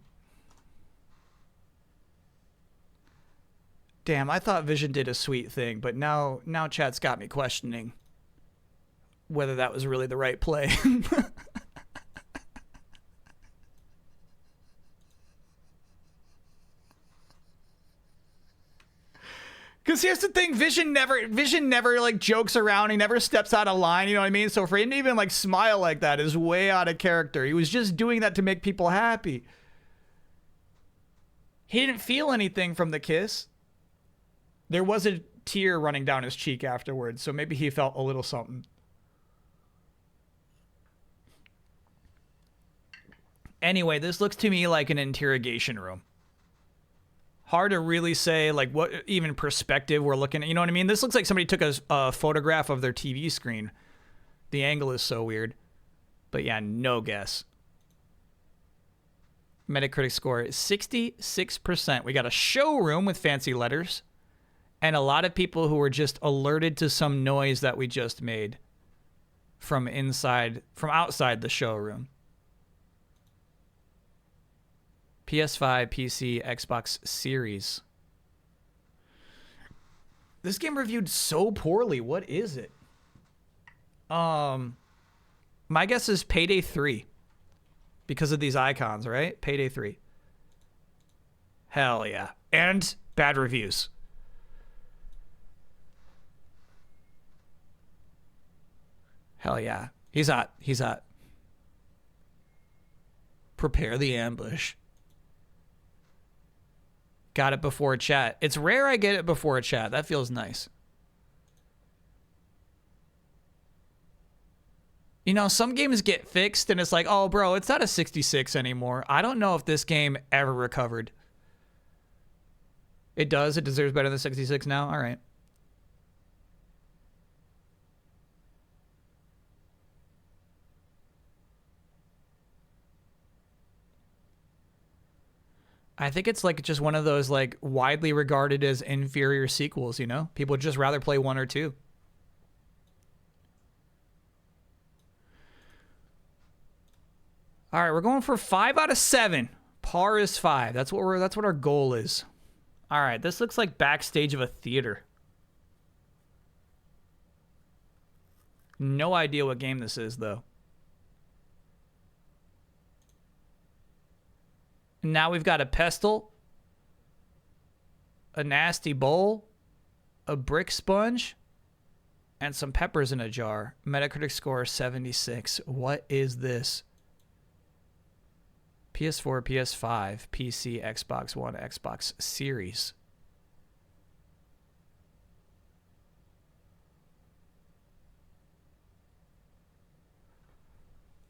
Damn, I thought Vision did a sweet thing, but now chat's got me questioning whether that was really the right play. Because here's the thing, Vision never like jokes around. He never steps out of line, you know what I mean? So for him to even like smile like that is way out of character. He was just doing that to make people happy. He didn't feel anything from the kiss. There was a tear running down his cheek afterwards, so maybe he felt a little something. Anyway, this looks to me like an interrogation room. Hard to really say like what even perspective we're looking at. You know what I mean? This looks like somebody took a photograph of their TV screen. The angle is so weird. But yeah, no guess. Metacritic score is 66%. We got a showroom with fancy letters. And a lot of people who were just alerted to some noise that we just made from outside the showroom. PS5, PC, Xbox Series. This game reviewed so poorly. What is it? My guess is Payday 3. Because of these icons, right? Payday 3. Hell yeah. And bad reviews. Hell yeah. He's hot. He's hot. Prepare the ambush. Got it before chat. It's rare I get it before a chat. That feels nice. You know, some games get fixed and it's like, oh, bro, it's not a 66 anymore. I don't know if this game ever recovered. It does? It deserves better than 66 now? All right. I think it's like just one of those like widely regarded as inferior sequels, you know? People would just rather play 1 or 2. All right, we're going for 5 out of 7. Par is 5. That's what our goal is. All right, this looks like backstage of a theater. No idea what game this is though. Now we've got a pestle, a nasty bowl, a brick sponge, and some peppers in a jar. Metacritic score 76. What is this? PS4, PS5, PC, Xbox One, Xbox Series.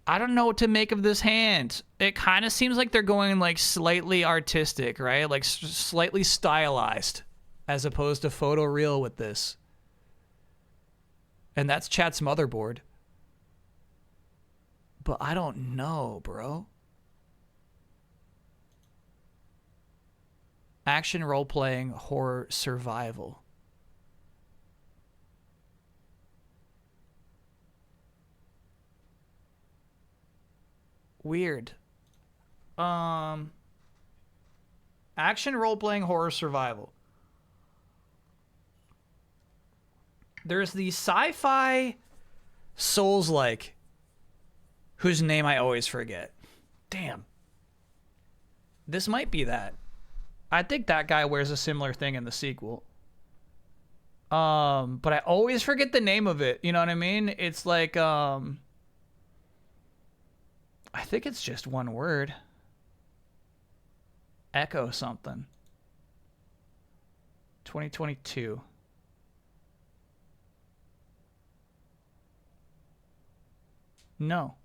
I don't know what to make of this hand. It kind of seems like they're going like slightly artistic, right? Like slightly stylized as opposed to photoreal with this. And that's chat's motherboard. But I don't know, bro. Action, role-playing, horror, survival. Weird. Action, role-playing, horror, survival. There's the sci-fi Souls-like, whose name I always forget. Damn. This might be that. I think that guy wears a similar thing in the sequel. But I always forget the name of it. You know what I mean? It's like, I think it's just one word. Echo something. 2022. No.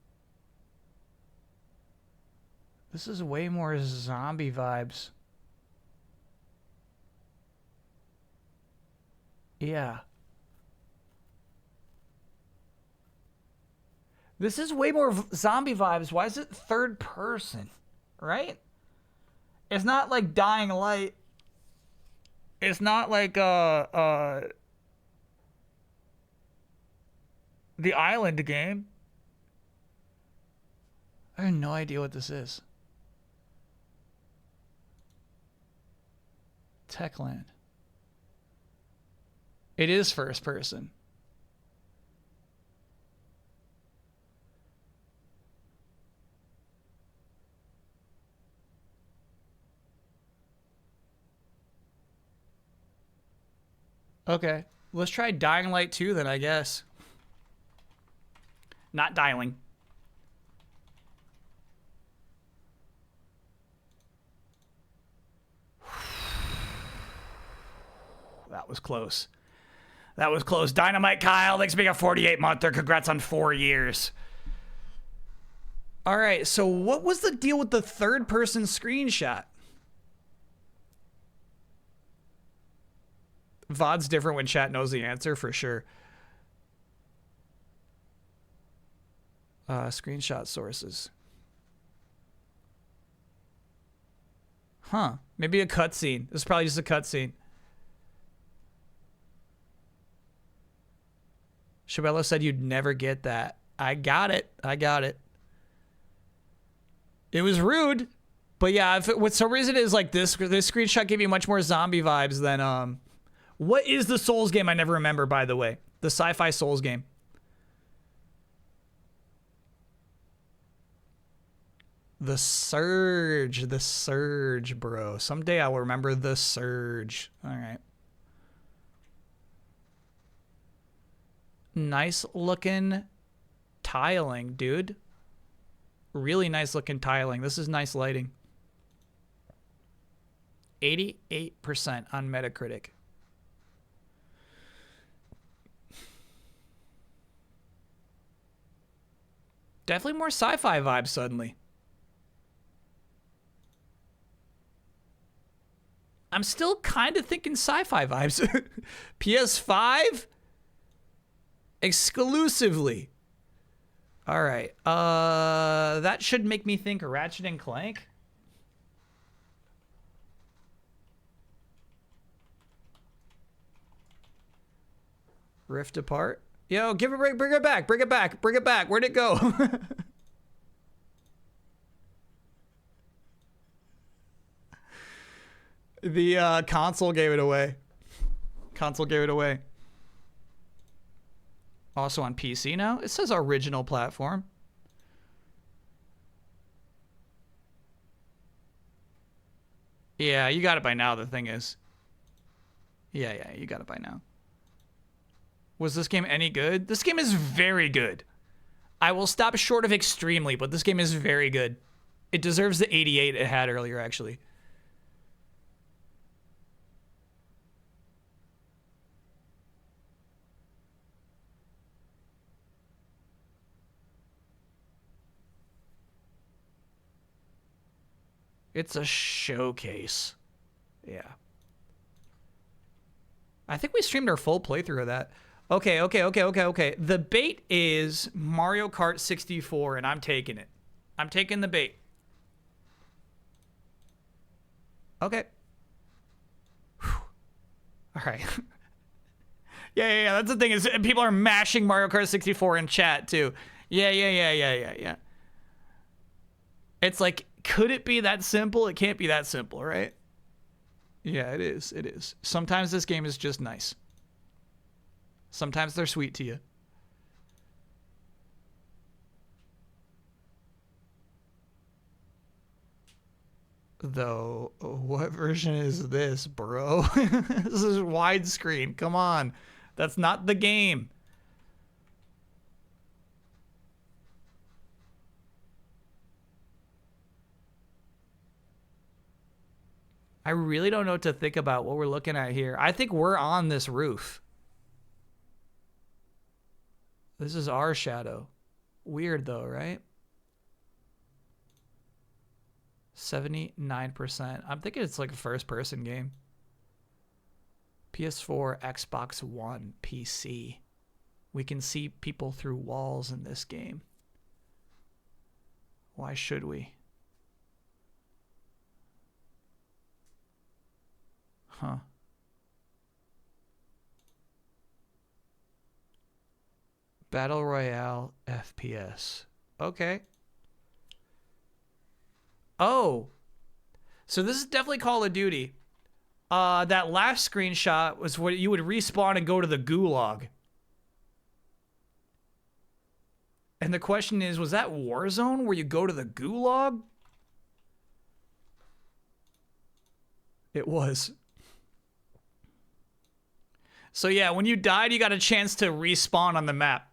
This is way more zombie vibes. Yeah. This is way more zombie vibes. Why is it third person? Right? It's not like Dying Light. It's not like the Island game. I have no idea what this is. Techland. It is first person. Okay, let's try Dying Light 2 then, I guess. Not dialing. That was close. That was close. Dynamite Kyle, thanks for being a 48-monther. Congrats on 4 years. All right, so what was the deal with the third-person screenshot? VOD's different when chat knows the answer, for sure. Screenshot sources. Huh. Maybe a cutscene. This is probably just a cutscene. Shabella said you'd never get that. I got it. I got it. It was rude. But yeah, if it, with some reason it is like this screenshot gave you much more zombie vibes than what is the Souls game I never remember, by the way? The sci-fi Souls game. The Surge, bro. Someday I will remember the Surge. All right. Nice looking tiling, dude. Really nice looking tiling. This is nice lighting. 88% on Metacritic. Definitely more sci-fi vibes suddenly. I'm still kind of thinking sci-fi vibes. PS5 exclusively. All right. That should make me think Ratchet and Clank. Rift Apart. Yo, give it a break. Bring it back. Bring it back. Bring it back. Where'd it go? The console gave it away. Console gave it away. Also on PC now. It says original platform. Yeah, you got it by now, the thing is. Yeah, you got it by now. Was this game any good? This game is very good. I will stop short of extremely, but this game is very good. It deserves the 88 it had earlier, actually. It's a showcase. Yeah. I think we streamed our full playthrough of that. Okay. The bait is Mario Kart 64, and I'm taking it. I'm taking the bait. Okay. Whew. All right. Yeah. That's the thing is people are mashing Mario Kart 64 in chat too. Yeah. It's like, could it be that simple? It can't be that simple, right? Yeah, it is. It is. Sometimes this game is just nice. Sometimes they're sweet to you. though. What version is this, bro? This is widescreen. Come on. That's not the game. I really don't know what to think about what we're looking at here. I think we're on this roof. This is our shadow. Weird though, right? 79%. I'm thinking it's like a first-person game. PS4, Xbox One, PC. We can see people through walls in this game. Why should we? Huh. Battle Royale FPS. Okay. Oh. So this is definitely Call of Duty. That last screenshot was what you would respawn and go to the gulag. And the question is, was that Warzone where you go to the gulag? It was. So yeah, when you died, you got a chance to respawn on the map.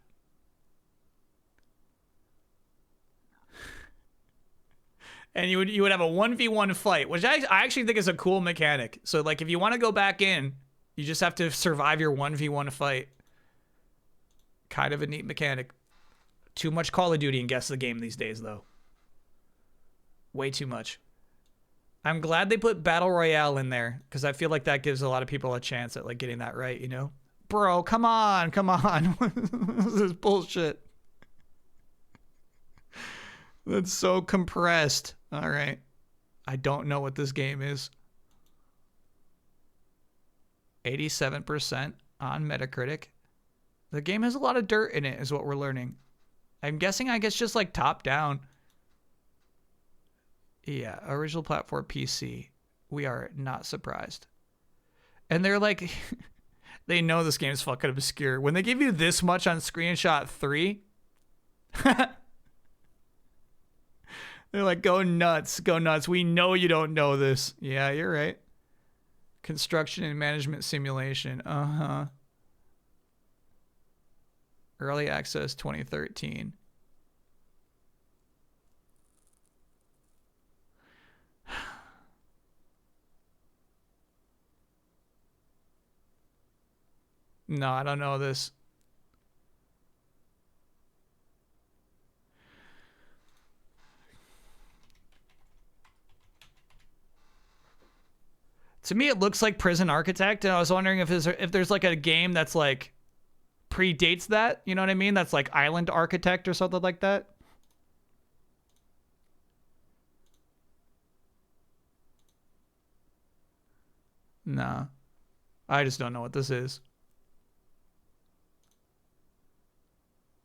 And you would have a 1v1 fight, which I actually think is a cool mechanic. So like if you want to go back in, you just have to survive your 1v1 fight. Kind of a neat mechanic. Too much Call of Duty in Guess the Game these days though. Way too much. I'm glad they put Battle Royale in there because I feel like that gives a lot of people a chance at like getting that right, you know? Bro, come on, come on. This is bullshit. That's so compressed. All right. I don't know what this game is. 87% on Metacritic. The game has a lot of dirt in it is what we're learning. I'm guessing I guess just like top down. Yeah, original platform PC. We are not surprised. And they're like, they know this game is fucking obscure. When they give you this much on screenshot 3, they're like, go nuts, go nuts. We know you don't know this. Yeah, you're right. Construction and management simulation. Uh-huh. Early access 2013. No, I don't know this. To me, it looks like Prison Architect, and I was wondering if there's like a game that's like predates that. You know what I mean? That's like Island Architect or something like that. Nah, I just don't know what this is.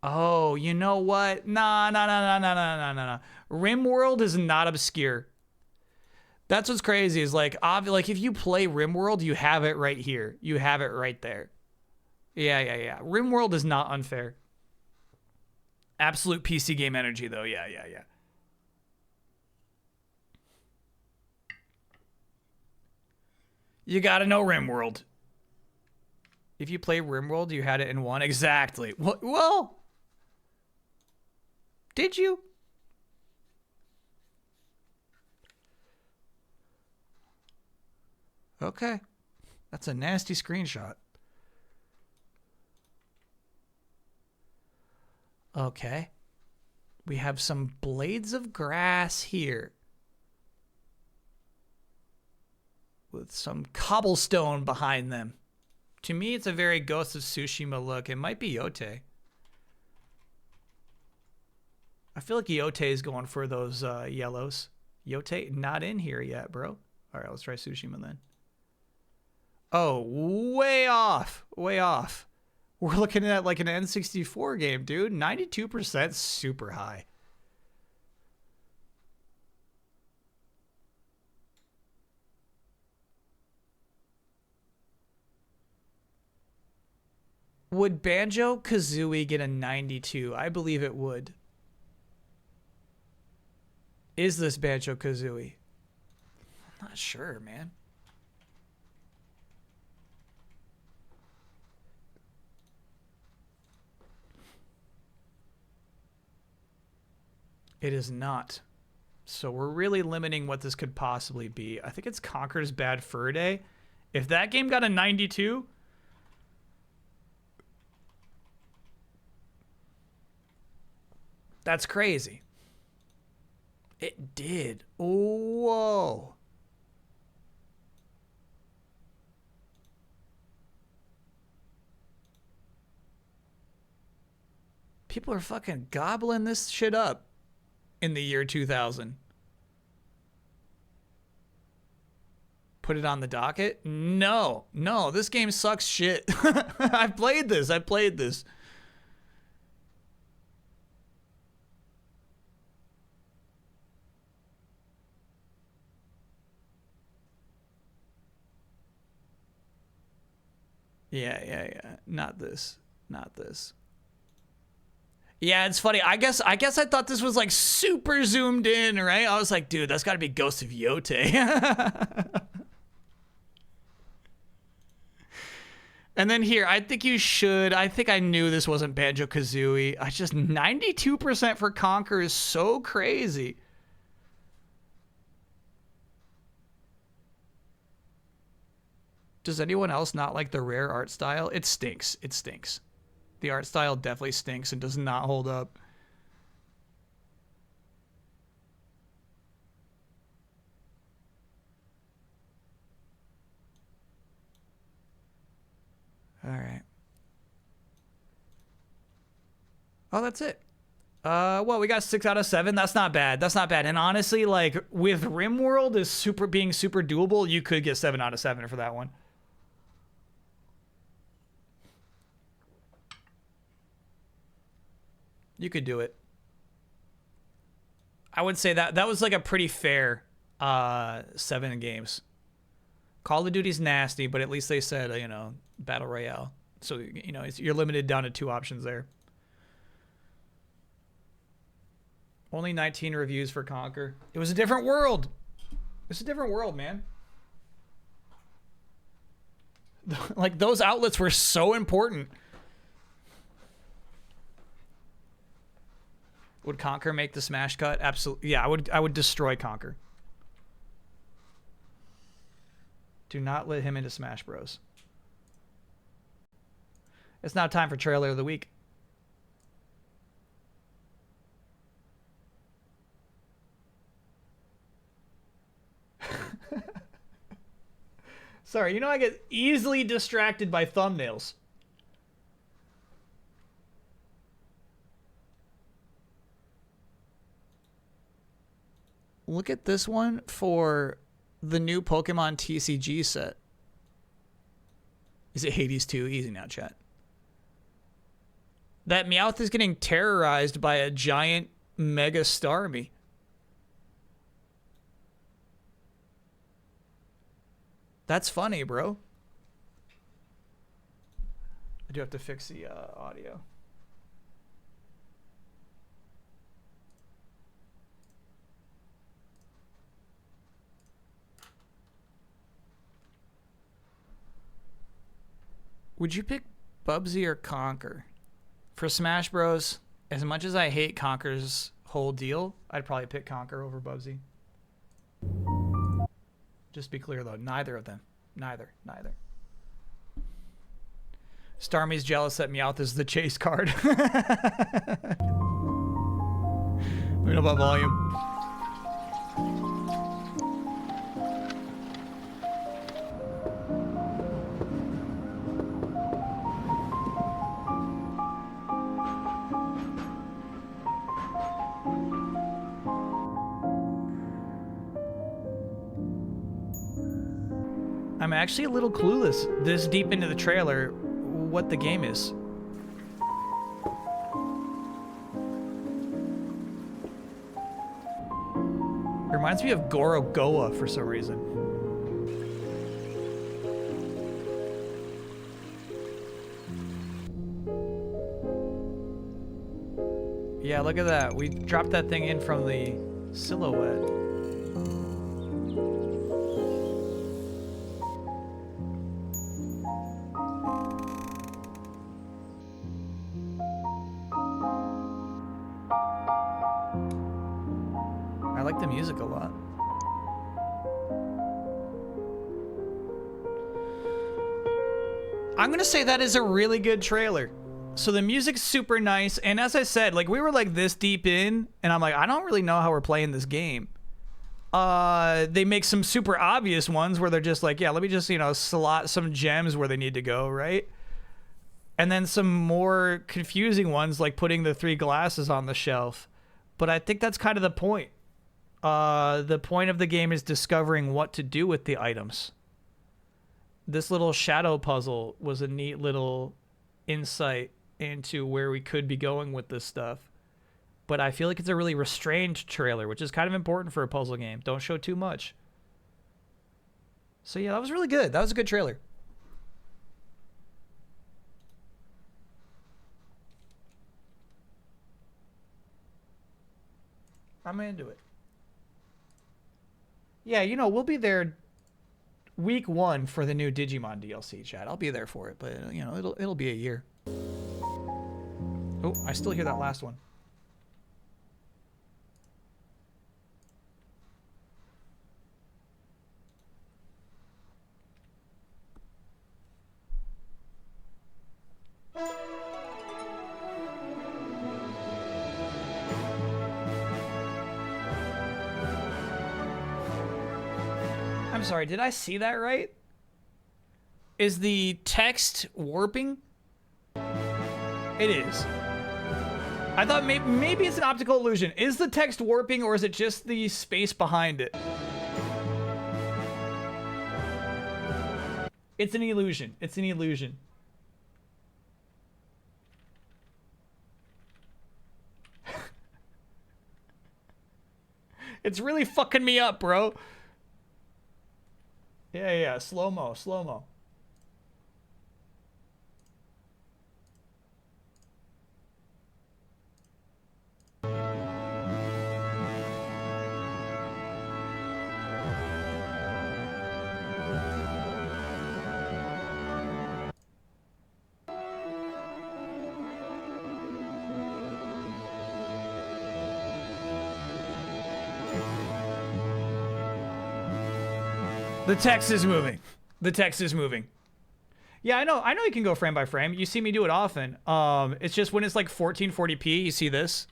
Oh, you know what? Nah. RimWorld is not obscure. That's what's crazy is like if you play RimWorld, you have it right here. You have it right there. Yeah. RimWorld is not unfair. Absolute PC game energy though. Yeah. You gotta know RimWorld. If you play RimWorld, you had it in one. Exactly. Well, did you? Okay. That's a nasty screenshot. Okay. We have some blades of grass here. With some cobblestone behind them. To me, it's a very Ghost of Tsushima look. It might be Yote. I feel like Yote is going for those yellows. Yote not in here yet, bro. All right, let's try Tsushima then. Oh, way off. Way off. We're looking at like an N64 game, dude. 92%, super high. Would Banjo-Kazooie get a 92? I believe it would. Is this Banjo-Kazooie? Not sure, man. It is not. So we're really limiting what this could possibly be. I think it's Conker's Bad Fur Day. If that game got a 92... That's crazy. It did. Whoa. People are fucking gobbling this shit up in the year 2000. Put it on the docket? No. No, this game sucks shit. I've played this. Yeah. Not this. Yeah, it's funny. I guess I thought this was like super zoomed in, right? I was like, dude, that's got to be Ghost of Yote. And then here, I think I knew this wasn't Banjo-Kazooie. 92% for Conker is so crazy. Does anyone else not like the rare art style? It stinks. The art style definitely stinks and does not hold up. All right. Oh, that's it. Well, we got 6 out of 7. That's not bad. And honestly, like with RimWorld is being super doable, you could get 7 out of 7 for that one. You could do it. I would say that was like a pretty fair 7 games. Call of Duty's nasty, but at least they said, Battle Royale. So, you're limited down to 2 options there. Only 19 reviews for Conker. It was a different world. It's a different world, man. Like, those outlets were so important. Would Conker make the smash cut? Absolutely. Yeah, I would destroy Conker. Do not let him into Smash Bros. It's now time for trailer of the week. Sorry, I get easily distracted by thumbnails. Look at this one for the new Pokemon TCG set. Is it Hades 2? Easy now, chat. That Meowth is getting terrorized by a giant Mega Starmie. That's funny, bro. I do have to fix the audio. Would you pick Bubsy or Conker? For Smash Bros, as much as I hate Conker's whole deal, I'd probably pick Conker over Bubsy. Just be clear though, neither of them. Neither. Starmie's jealous that Meowth is the chase card. Let me know about volume. I'm actually a little clueless this deep into the trailer what the game is. It reminds me of Gorogoa for some reason. Yeah, look at that. We dropped that thing in from the silhouette. like the music a lot. I'm gonna say that is a really good trailer. So the music's super nice, and as I said, like we were like this deep in, and I'm like, I don't really know how we're playing this game. They make some super obvious ones where they're just like, yeah, let me just, you know, slot some gems where they need to go, right? And then some more confusing ones like putting the 3 glasses on the shelf. But I think that's kind of the point. The point of the game is discovering what to do with the items. This little shadow puzzle was a neat little insight into where we could be going with this stuff. But I feel like it's a really restrained trailer, which is kind of important for a puzzle game. Don't show too much. So yeah, that was really good. That was a good trailer. I'm into it. Yeah, you know, we'll be there week 1 for the new Digimon DLC, chat. I'll be there for it, but you know, it'll be a year. Oh, I still hear that last one. I'm sorry, did I see that right? Is the text warping? It is. I thought maybe it's an optical illusion. Is the text warping, or is it just the space behind it? It's an illusion. It's an illusion. It's really fucking me up, bro. Yeah, slow-mo, slow-mo. The text is moving. The text is moving. Yeah, I know you can go frame by frame. You see me do it often. It's just when it's like 1440p, you see this.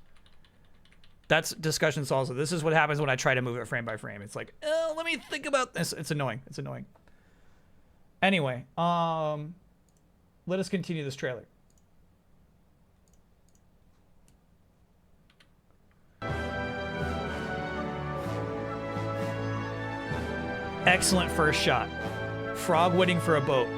That's discussion salsa. This is what happens when I try to move it frame by frame. It's like, oh, let me think about this. It's annoying. It's annoying. Anyway, let us continue this trailer. Excellent first shot. Frog waiting for a boat.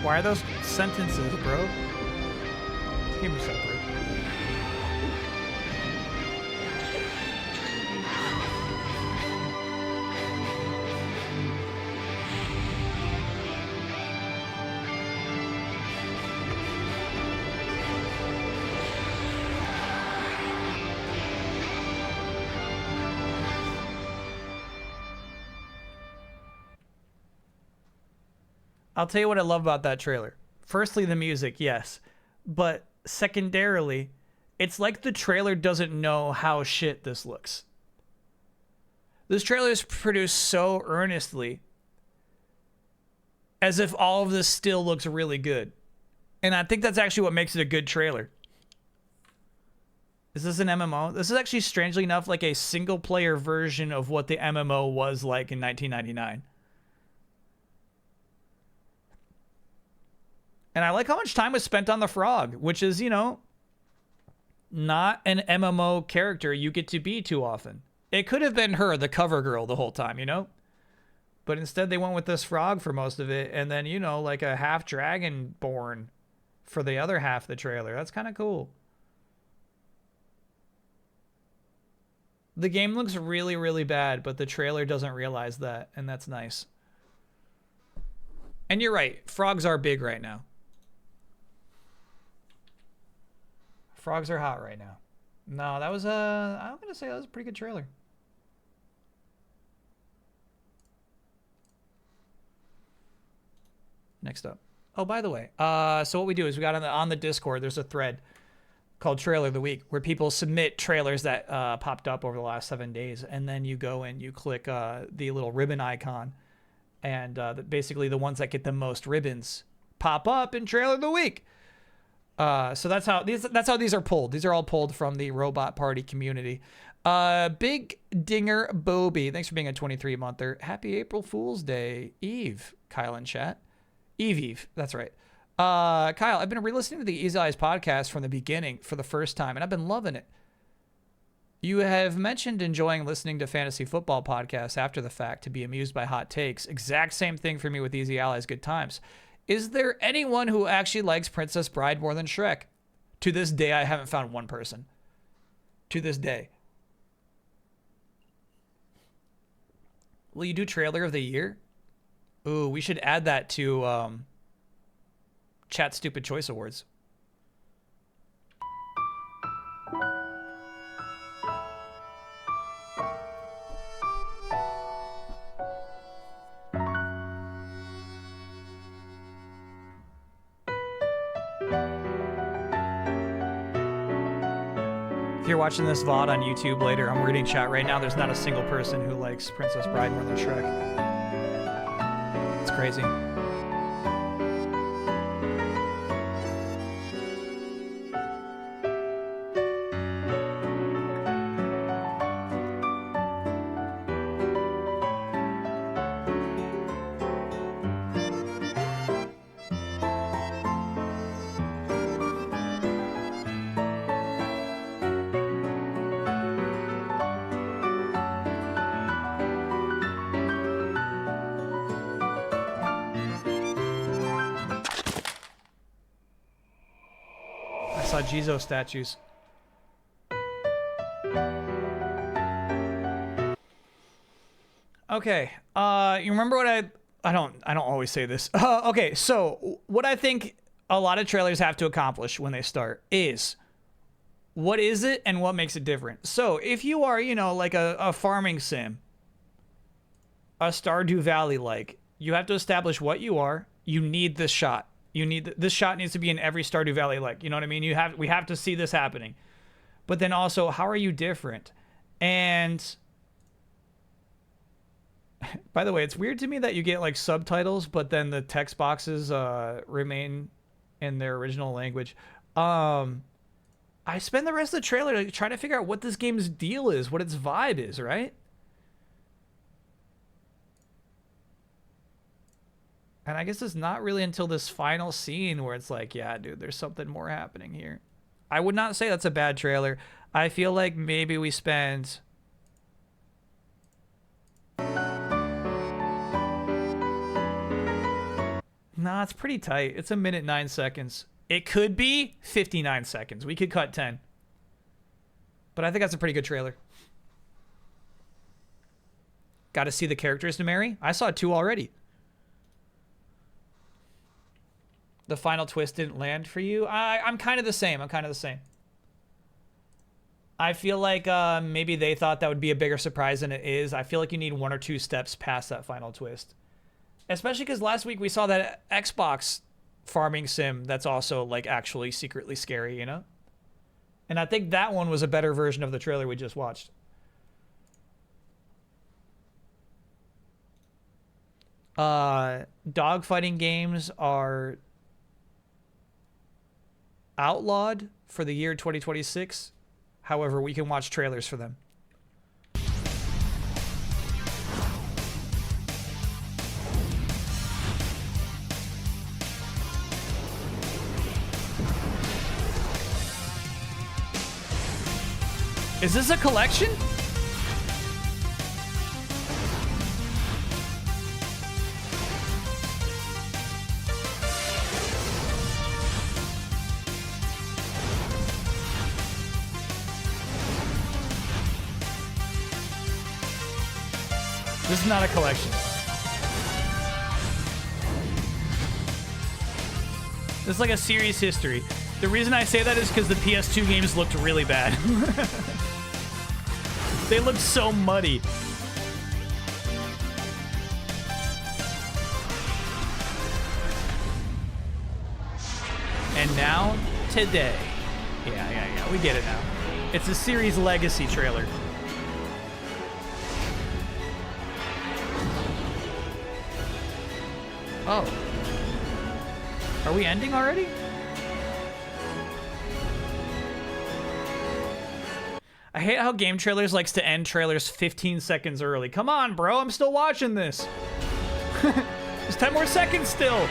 Why are those sentences, bro? Keep them separate. I'll tell you what I love about that trailer. Firstly, the music, yes. But secondarily, it's like the trailer doesn't know how shit this looks. This trailer is produced so earnestly, as if all of this still looks really good. And I think that's actually what makes it a good trailer. Is this an MMO? This is actually, strangely enough, like a single-player version of what the MMO was like in 1999. And I like how much time was spent on the frog, which is, you know, not an MMO character you get to be too often. It could have been her, the cover girl, the whole time, you know? But instead they went with this frog for most of it, and then, you know, like a half dragon born for the other half of the trailer. That's kind of cool. The game looks really, really bad, but the trailer doesn't realize that, and that's nice. And you're right, frogs are big right now. Frogs are hot right now. No, that was I'm gonna say that was a pretty good trailer. Next up. Oh, by the way, so what we do is we got on the Discord, there's a thread called Trailer of the Week where people submit trailers that popped up over the last 7 days, and then you go and you click the little ribbon icon, and basically the ones that get the most ribbons pop up in Trailer of the Week. So that's how these are pulled. These are all pulled from the Robot Party community. Big Dinger Bobby, thanks for being a 23-monther. Happy April Fool's Day, Eve. Kyle in chat. Eve, that's right. Kyle, I've been re-listening to the Easy Eyes podcast from the beginning for the first time, and I've been loving it. You have mentioned enjoying listening to fantasy football podcasts after the fact to be amused by hot takes. Exact same thing for me with Easy Allies Good Times. Is there anyone who actually likes Princess Bride more than Shrek? To this day, I haven't found one person. To this day. Will you do trailer of the year? Ooh, we should add that to Chat Stupid Choice Awards. If you're watching this VOD on YouTube later, I'm reading chat right now. There's not a single person who likes Princess Bride more than Shrek. It's crazy. Jizo statues. Okay. You remember what I don't always say this. Okay, so what I think a lot of trailers have to accomplish when they start is what is it and what makes it different. So if you are, like a farming sim, a Stardew Valley like, you have to establish what you are. You need this shot. This shot needs to be in every Stardew Valley like, you know what I mean? We have to see this happening. But then also, how are you different? And by the way, it's weird to me that you get like subtitles, but then the text boxes remain in their original language. I spend the rest of the trailer trying to figure out what this game's deal is, what its vibe is, right? And I guess it's not really until this final scene where it's like, yeah, dude, there's something more happening here. I would not say that's a bad trailer. I feel like maybe we spend... Nah, it's pretty tight. It's 1 minute 9 seconds. It could be 59 seconds. We could cut 10. But I think that's a pretty good trailer. Got to see the characters to marry? I saw 2 already. The final twist didn't land for you? I'm kind of the same. I feel like maybe they thought that would be a bigger surprise than it is. I feel like you need 1 or 2 steps past that final twist. Especially because last week we saw that Xbox farming sim that's also like actually secretly scary, you know? And I think that one was a better version of the trailer we just watched. Dogfighting games are outlawed for the year 2026. However, we can watch trailers for them. Is this a collection? This is not a collection. This is like a series history. The reason I say that is because the PS2 games looked really bad. They looked so muddy. And now, today. Yeah, we get it now. It's a series legacy trailer. Oh. Are we ending already? I hate how game trailers likes to end trailers 15 seconds early. Come on, bro, I'm still watching this. There's 10 more seconds still.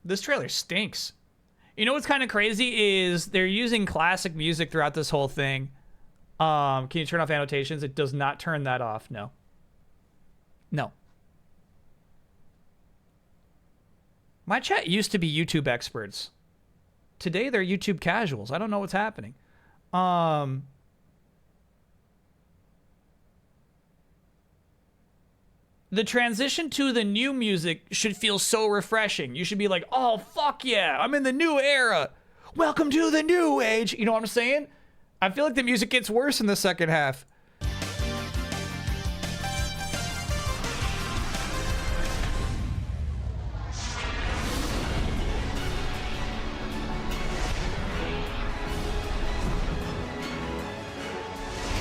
This trailer stinks. You know what's kind of crazy is they're using classic music throughout this whole thing. Can you turn off annotations? It does not turn that off. No. No. My chat used to be YouTube experts. Today they're YouTube casuals. I don't know what's happening. The transition to the new music should feel so refreshing. You should be like, oh, fuck yeah, I'm in the new era. Welcome to the new age. You know what I'm saying? I feel like the music gets worse in the second half.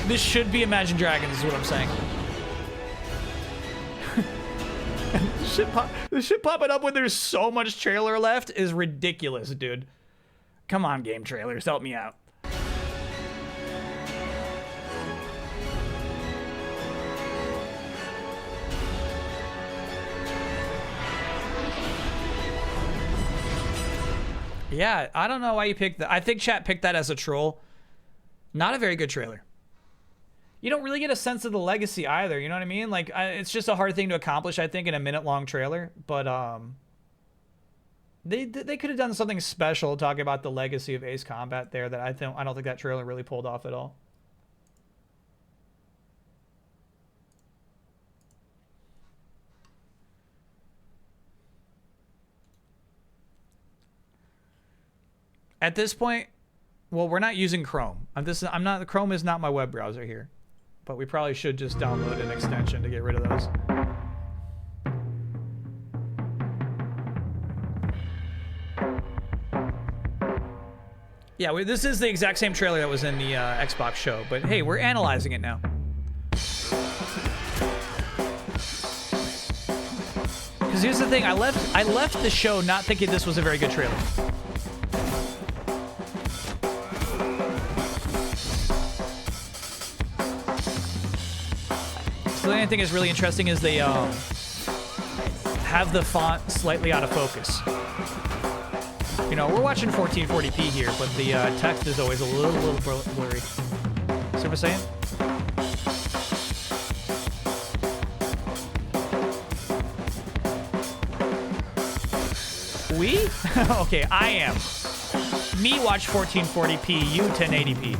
This should be Imagine Dragons is what I'm saying. This shit popping up when there's so much trailer left is ridiculous, dude. Come on, game trailers, help me out. Yeah, I don't know why you picked that. I think chat picked that as a troll. Not a very good trailer. You don't really get a sense of the legacy either, you know what I mean? Like, it's just a hard thing to accomplish, I think, in a minute-long trailer. But, they could have done something special talking about the legacy of Ace Combat there that I don't think that trailer really pulled off at all. At this point, well, we're not using Chrome. Chrome is not my web browser here. But we probably should just download an extension to get rid of those. Yeah, this is the exact same trailer that was in the Xbox show. But hey, we're analyzing it now. Because here's the thing, I left the show not thinking this was a very good trailer. The only thing that's really interesting is they have the font slightly out of focus. You know, we're watching 1440p here, but the text is always a little blurry. See what I'm saying? We? Okay, I am. Me watch 1440p, you 1080p.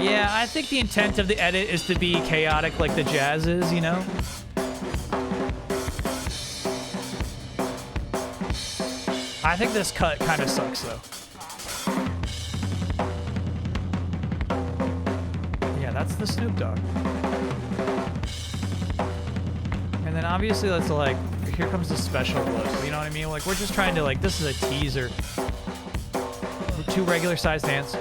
Yeah, I think the intent of the edit is to be chaotic like the jazz is, you know? I think this cut kind of sucks, though. Yeah, that's the Snoop Dogg. And then obviously that's like, here comes the special look, you know what I mean? Like, we're just trying to, like, this is a teaser. 2 regular-sized hands.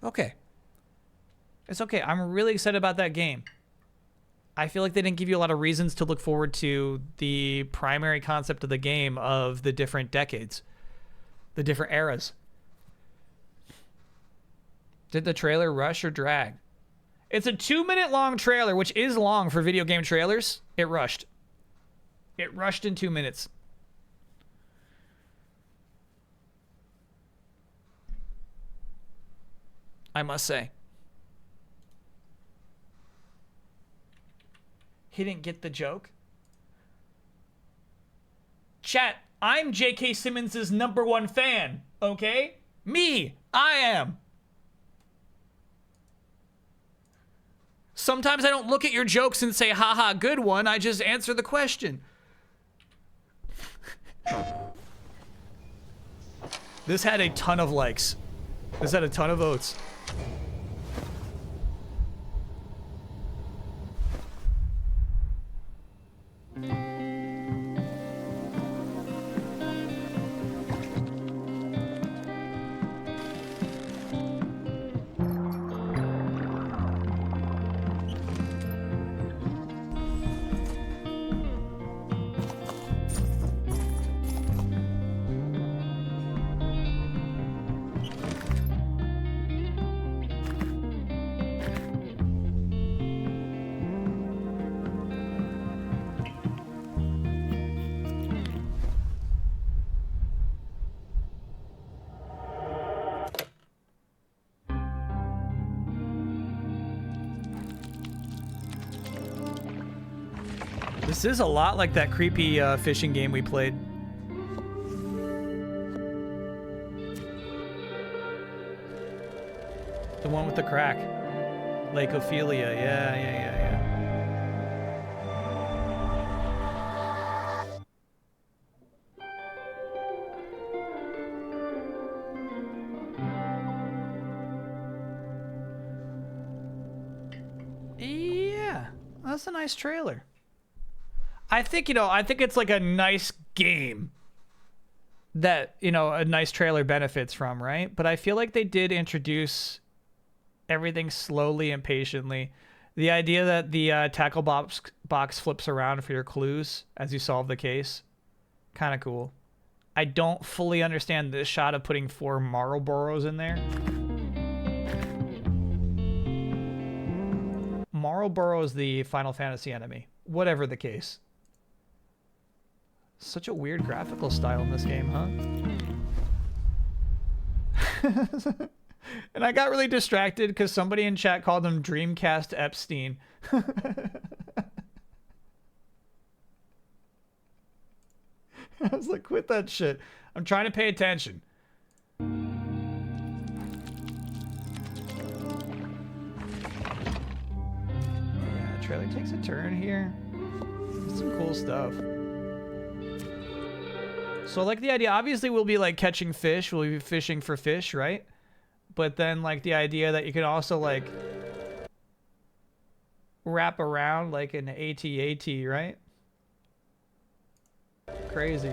Okay. It's okay. I'm really excited about that game. I feel like they didn't give you a lot of reasons to look forward to the primary concept of the game of the different decades, the different eras. Did the trailer rush or drag? It's a 2-minute long trailer, which is long for video game trailers. It rushed. It rushed in 2 minutes. I must say. He didn't get the joke. Chat, I'm J.K. Simmons' #1 fan, okay? Me, I am. Sometimes I don't look at your jokes and say, haha, good one. I just answer the question. This had a ton of likes. This had a ton of votes. This is a lot like that creepy fishing game we played. The one with the crack. Lake Ophelia. Yeah. Yeah, that's a nice trailer. I think, I think it's like a nice game that, a nice trailer benefits from, right? But I feel like they did introduce everything slowly and patiently. The idea that the tackle box flips around for your clues as you solve the case, kind of cool. I don't fully understand this shot of putting 4 Marlboros in there. Marlboro is the Final Fantasy enemy, whatever the case. Such a weird graphical style in this game, huh? And I got really distracted because somebody in chat called him Dreamcast Epstein. I was like, quit that shit. I'm trying to pay attention. Yeah, the trailer takes a turn here. There's some cool stuff. So like the idea, obviously we'll be like catching fish, we'll be fishing for fish, right? But then like the idea that you can also like wrap around like an AT-AT, right? Crazy.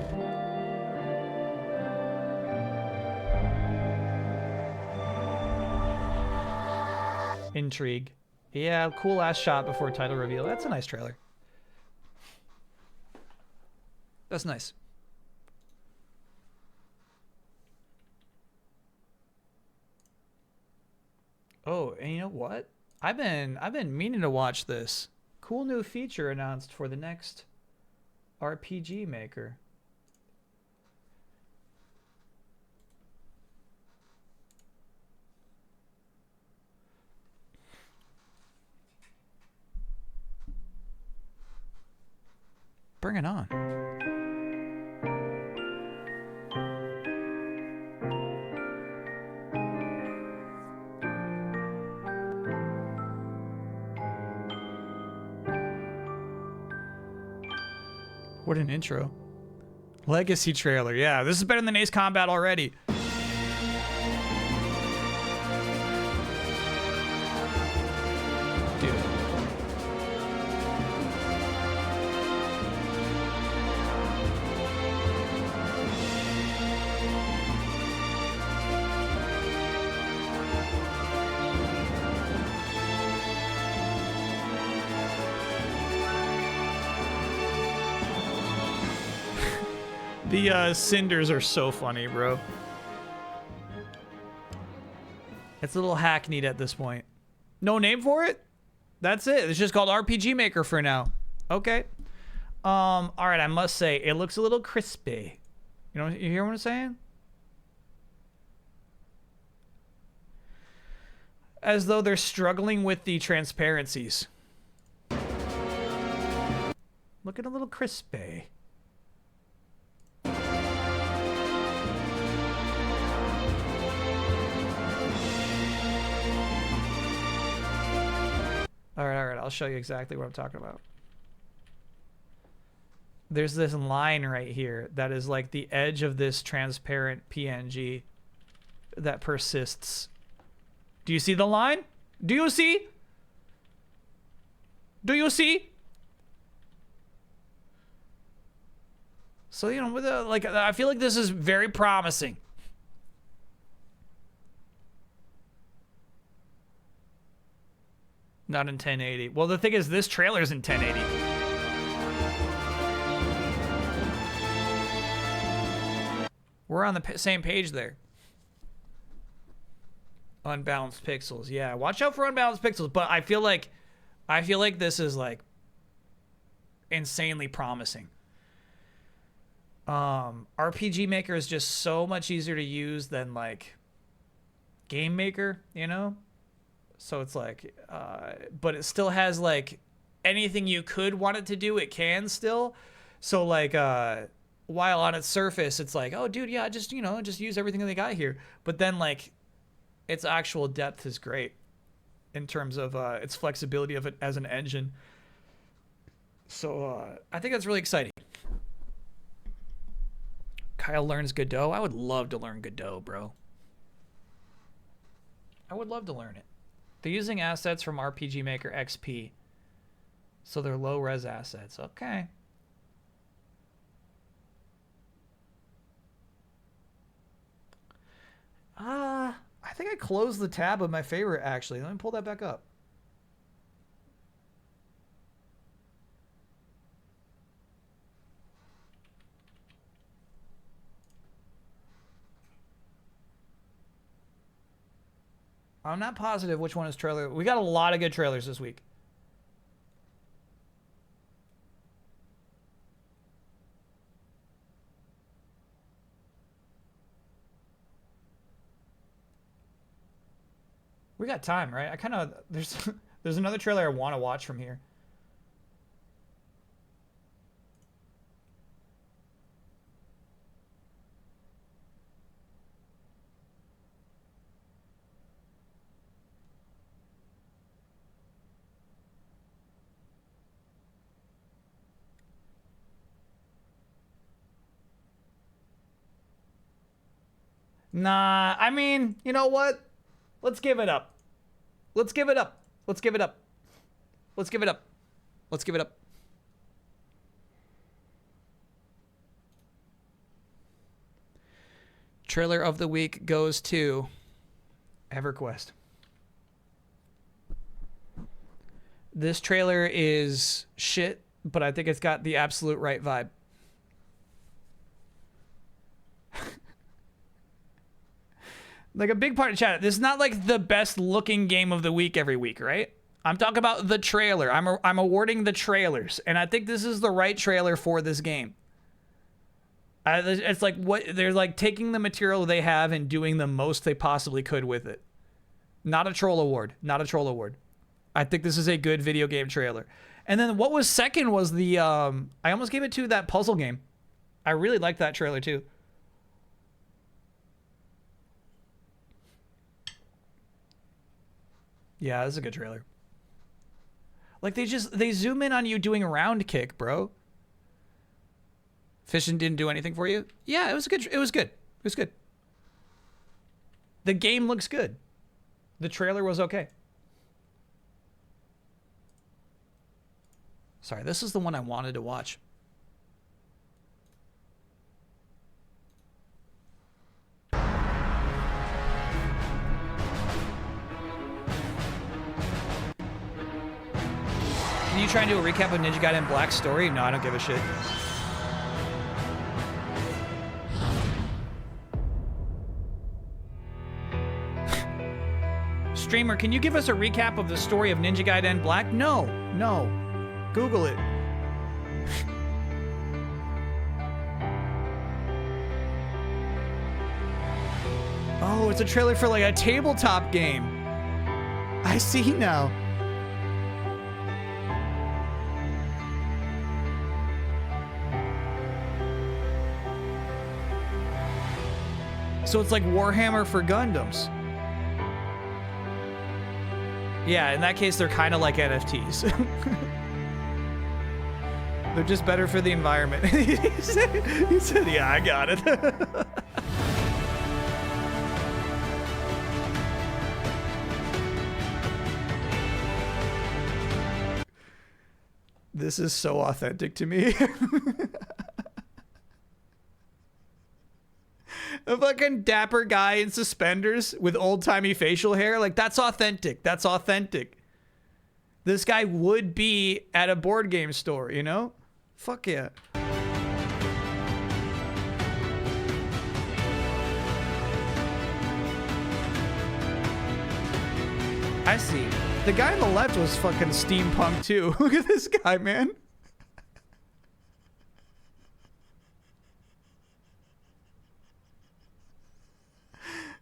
Intrigue. Yeah, cool ass shot before title reveal. That's a nice trailer. That's nice. Oh, and you know what? I've been meaning to watch this. Cool new feature announced for the next RPG maker. Bring it on. What an intro. Legacy trailer. Yeah, this is better than Ace Combat already. Dude. The cinders are so funny, bro. It's a little hackneyed at this point. No name for it? That's it. It's just called RPG Maker for now. Okay. All right, I must say, it looks a little crispy. You hear what I'm saying? As though they're struggling with the transparencies. Looking a little crispy. All right, I'll show you exactly what I'm talking about. There's this line right here that is like the edge of this transparent PNG that persists. Do you see the line? Do you see? Do you see? So, you know, with like, I feel like this is very promising. Not in 1080. Well, the thing is, this trailer's in 1080. We're on the same page there. Unbalanced pixels. Yeah, watch out for unbalanced pixels. But I feel like this is like insanely promising. RPG Maker is just so much easier to use than like Game Maker, you know? So it's like, but it still has like anything you could want it to do, it can still. So like, while on its surface, it's like, oh dude, yeah, just use everything that they got here. But then like, its actual depth is great in terms of its flexibility of it as an engine. So I think that's really exciting. Kyle learns Godot. I would love to learn Godot, bro. I would love to learn it. They're using assets from RPG Maker XP. So they're low-res assets. Okay. I think I closed the tab of my favorite, actually. Let me pull that back up. I'm not positive which one is trailer. We got a lot of good trailers this week. We got time, right? I kind of there's another trailer I want to watch from here. Nah, I mean, you know what? Let's give it up. Let's give it up. Let's give it up. Let's give it up. Let's give it up. Trailer of the week goes to EverQuest. This trailer is shit, but I think it's got the absolute right vibe. Like a big part of chat, this is not like the best looking game of the week every week, right? I'm talking about the trailer. I'm awarding the trailers, and I think this is the right trailer for this game. It's like what they're like taking the material they have and doing the most they possibly could with it. Not a troll award. Not a troll award. I think this is a good video game trailer. And then what was second was the I almost gave it to that puzzle game. I really liked that trailer too. Yeah, this is a good trailer. Like they zoom in on you doing a round kick, bro. Fishing didn't do anything for you? Yeah, it was good. It was good. It was good. The game looks good. The trailer was okay. Sorry, this is the one I wanted to watch. Can you try and do a recap of Ninja Gaiden Black's story? No, I don't give a shit. Streamer, can you give us a recap of the story of Ninja Gaiden Black? No. Google it. Oh, it's a trailer for like a tabletop game. I see now. So it's like Warhammer for Gundams. Yeah, in that case, they're kind of like NFTs. They're just better for the environment. he said, yeah, I got it. This is so authentic to me. A fucking dapper guy in suspenders with old-timey facial hair. Like, that's authentic. That's authentic. This guy would be at a board game store, you know? Fuck yeah. I see. The guy on the left was fucking steampunk too. Look at this guy, man.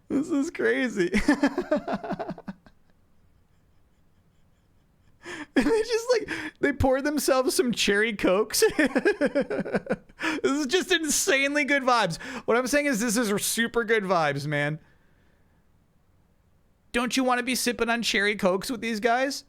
This is crazy. And they just like, they poured themselves some cherry cokes. This is just insanely good vibes. What I'm saying is this is super good vibes, man. Don't you want to be sipping on cherry cokes with these guys?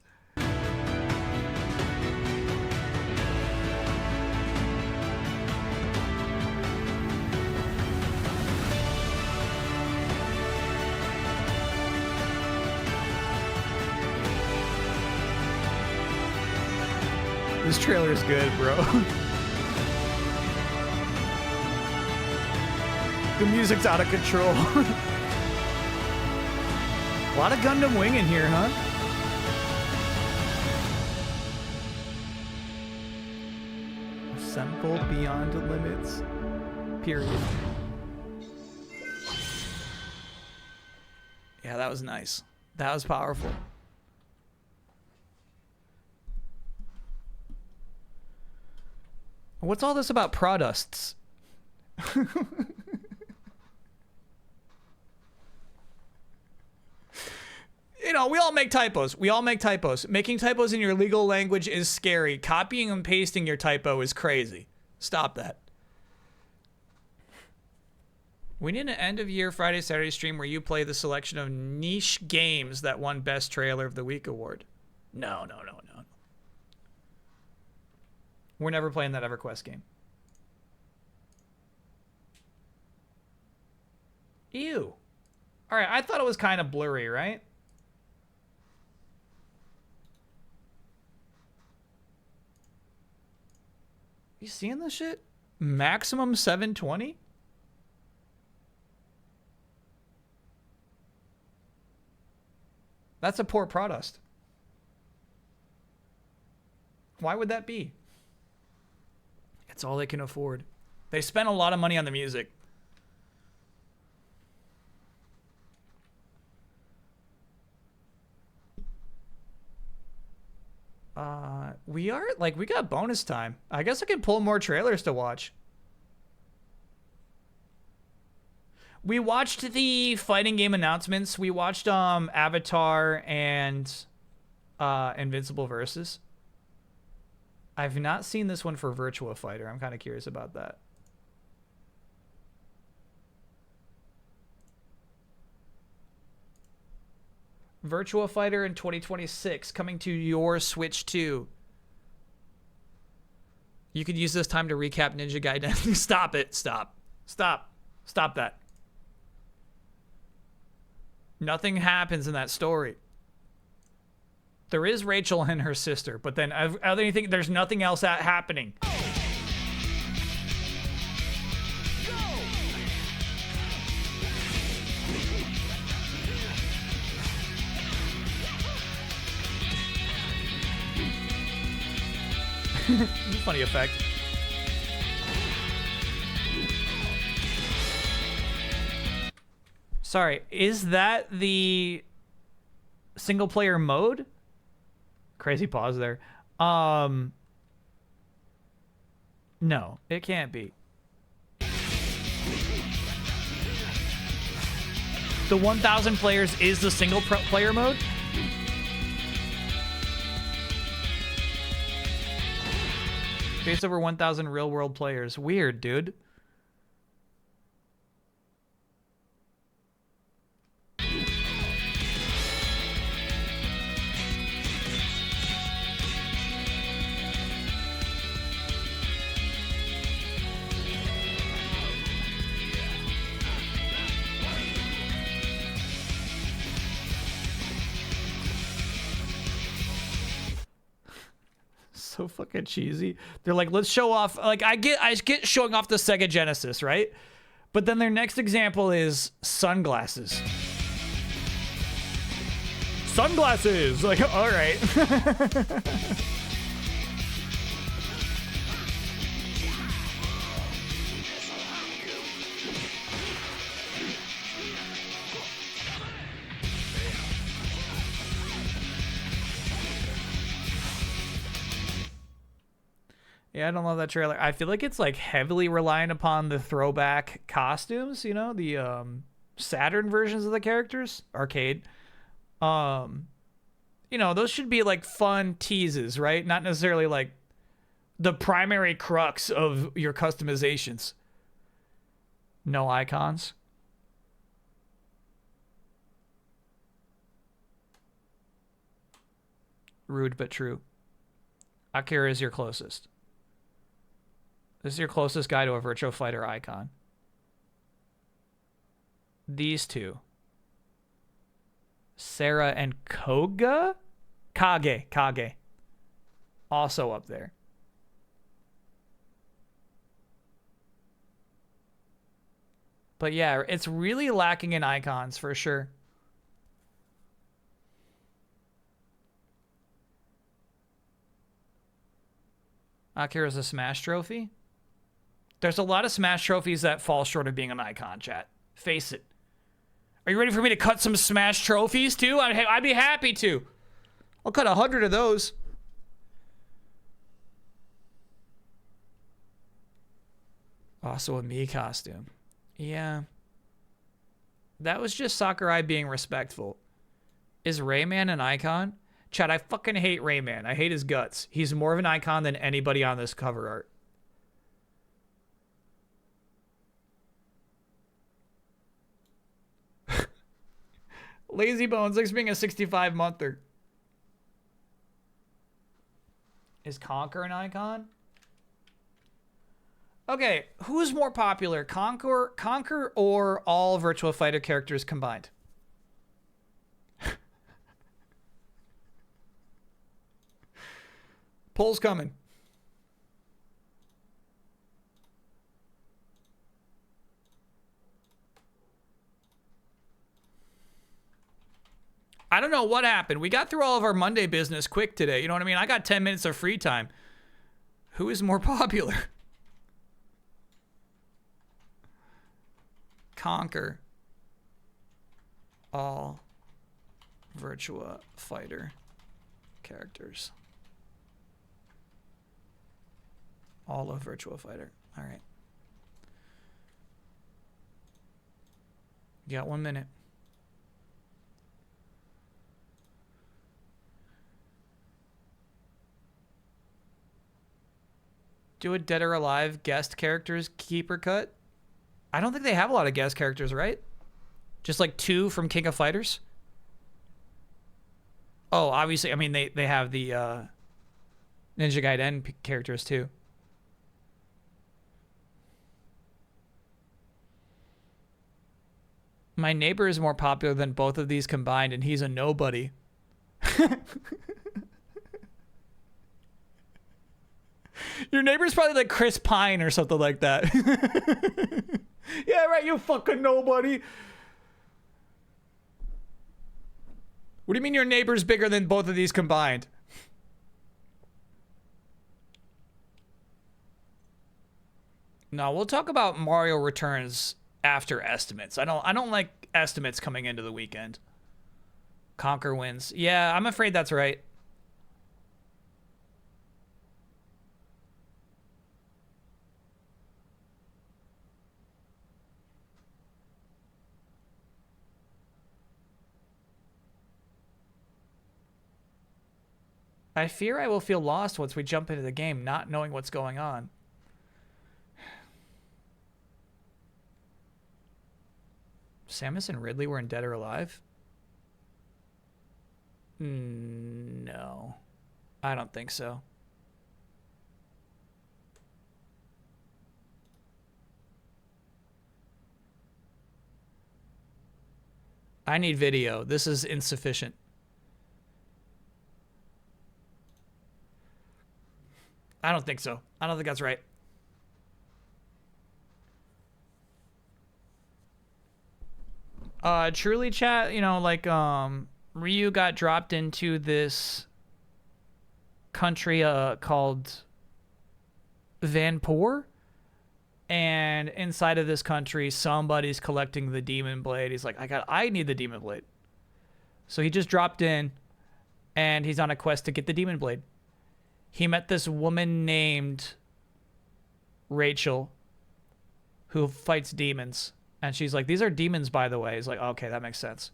This trailer is good, bro. The music's out of control. A lot of Gundam Wing in here, huh? Assemble beyond limits. Period. Yeah, that was nice. That was powerful. What's all this about products? You know, we all make typos. We all make typos. Making typos in your legal language is scary. Copying and pasting your typo is crazy. Stop that. We need an end-of-year Friday, Saturday stream where you play the selection of niche games that won Best Trailer of the Week award. No. We're never playing that EverQuest game. Ew. All right, I thought it was kind of blurry, right? You seeing this shit? Maximum 720? That's a poor product. Why would that be? It's all they can afford. They spent a lot of money on the music. We got bonus time. I guess I can pull more trailers to watch. We watched the fighting game announcements. We watched Avatar and Invincible Versus. I've not seen this one for Virtua Fighter. I'm kind of curious about that. Virtua Fighter in 2026, coming to your Switch 2. You could use this time to recap Ninja Gaiden. Stop it. Stop that. Nothing happens in that story. There is Rachel and her sister, but then there's nothing else happening. Funny effect. Sorry, is that the single player mode? Crazy pause there. No, it can't be. The 1,000 players is the single player mode? Face over 1,000 real world players. Weird, dude. So fucking cheesy. They're like, let's show off. Like, I get showing off the Sega Genesis, right? But then their next example is sunglasses. Sunglasses. Like, all right. Yeah, I don't love that trailer. I feel like it's like heavily reliant upon the throwback costumes, you know, the Saturn versions of the characters, arcade. You know, those should be like fun teases, right? Not necessarily like the primary crux of your customizations. No icons. Rude but true. Akira is your closest. This is your closest guy to a Virtua Fighter icon. These two. Sarah and Koga? Kage. Also up there. But yeah, it's really lacking in icons for sure. Akira's a Smash trophy? There's a lot of Smash trophies that fall short of being an icon, chat. Face it. Are you ready for me to cut some Smash trophies, too? I'd be happy to. I'll cut 100 of those. Also a Mii costume. Yeah. That was just Sakurai being respectful. Is Rayman an icon? Chat, I fucking hate Rayman. I hate his guts. He's more of an icon than anybody on this cover art. Lazy Bones likes being a 65-monther. Is Conquer an icon? Okay, who's more popular, Conquer or all Virtua Fighter characters combined? Poll's coming. I don't know what happened. We got through all of our Monday business quick today. You know what I mean? I got 10 minutes of free time. Who is more popular? Conquer all Virtua Fighter characters. All of Virtua Fighter. All right. You got 1 minute. Do a Dead or Alive guest characters keeper cut? I don't think they have a lot of guest characters, right? Just like 2 from King of Fighters? Oh, obviously, I mean, they have the Ninja Gaiden characters too. My neighbor is more popular than both of these combined, and he's a nobody. Your neighbor's probably like Chris Pine or something like that. Yeah, right, you fucking nobody. What do you mean your neighbor's bigger than both of these combined? No, we'll talk about Mario Returns after estimates. I don't like estimates coming into the weekend. Conquer wins. Yeah, I'm afraid that's right. I fear I will feel lost once we jump into the game, not knowing what's going on. Samus and Ridley were in Dead or Alive? No. I don't think so. I need video. This is insufficient. I don't think so. I don't think that's right. Truly, chat, you know, like, Ryu got dropped into this country, called Vanpur. And inside of this country, somebody's collecting the Demon Blade. He's like, I need the Demon Blade. So he just dropped in, and he's on a quest to get the Demon Blade. He met this woman named Rachel, who fights demons. And she's like, these are demons, by the way. He's like, okay, that makes sense.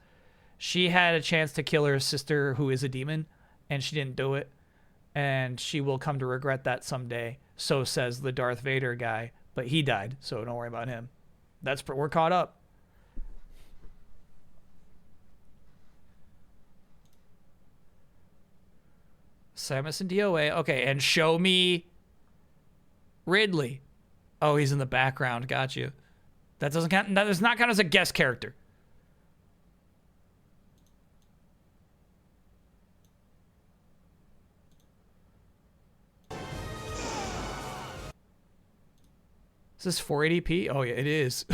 She had a chance to kill her sister, who is a demon, and she didn't do it. And she will come to regret that someday. So says the Darth Vader guy. But he died, so don't worry about him. We're caught up. Samus and DOA. Okay, and show me Ridley. Oh, he's in the background. Got you. That doesn't count. That does not count as a guest character. Is this 480p? Oh, yeah, it is.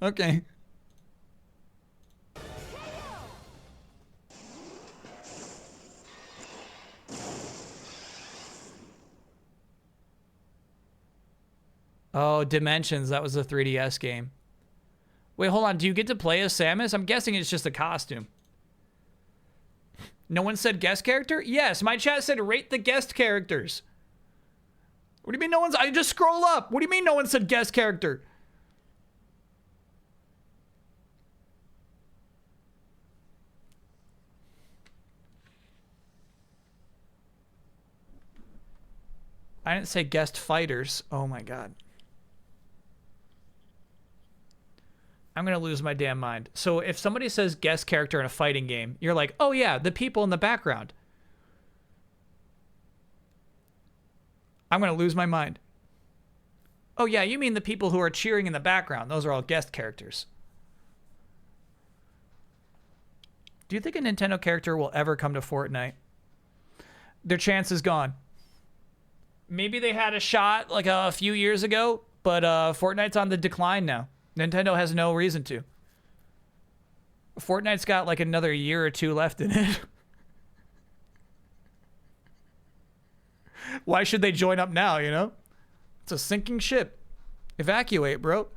Okay. Oh, Dimensions. That was a 3DS game. Wait, hold on. Do you get to play as Samus? I'm guessing it's just a costume. No one said guest character? Yes, my chat said rate the guest characters. What do you mean no one's... I just scroll up. What do you mean no one said guest character? I didn't say guest fighters. Oh my god. I'm going to lose my damn mind. So if somebody says guest character in a fighting game, you're like, oh yeah, the people in the background. I'm going to lose my mind. Oh yeah, you mean the people who are cheering in the background. Those are all guest characters. Do you think a Nintendo character will ever come to Fortnite? Their chance is gone. Maybe they had a shot like a few years ago, but Fortnite's on the decline now. Nintendo has no reason to. Fortnite's got like another year or two left in it. Why should they join up now, you know? It's a sinking ship. Evacuate, bro.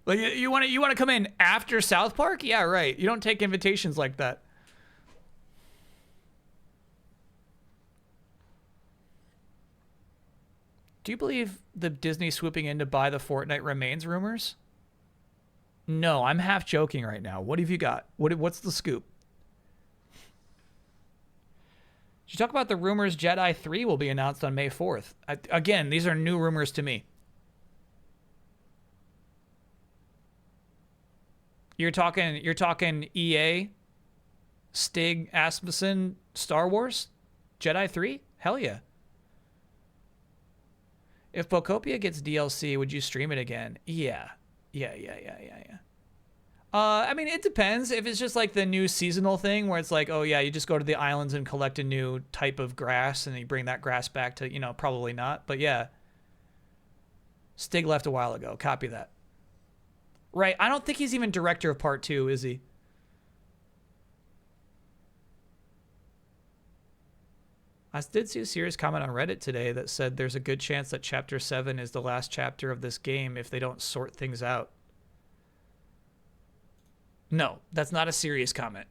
Like you want to come in after South Park? Yeah, right. You don't take invitations like that. Do you believe the Disney swooping in to buy the Fortnite remains rumors? No, I'm half joking right now. What have you got? What's the scoop? Did you talk about the rumors Jedi 3 will be announced on May 4th? Again, these are new rumors to me. You're talking EA, Stig Asmussen, Star Wars, Jedi 3? Hell yeah. If Bokopia gets DLC, would you stream it again? Yeah. Yeah. I mean, it depends. If it's just like the new seasonal thing where it's like, oh yeah, you just go to the islands and collect a new type of grass and you bring that grass back to, you know, probably not. But yeah. Stig left a while ago. Copy that. Right. I don't think he's even director of part 2, is he? I did see a serious comment on Reddit today that said there's a good chance that Chapter 7 is the last chapter of this game if they don't sort things out. No, that's not a serious comment.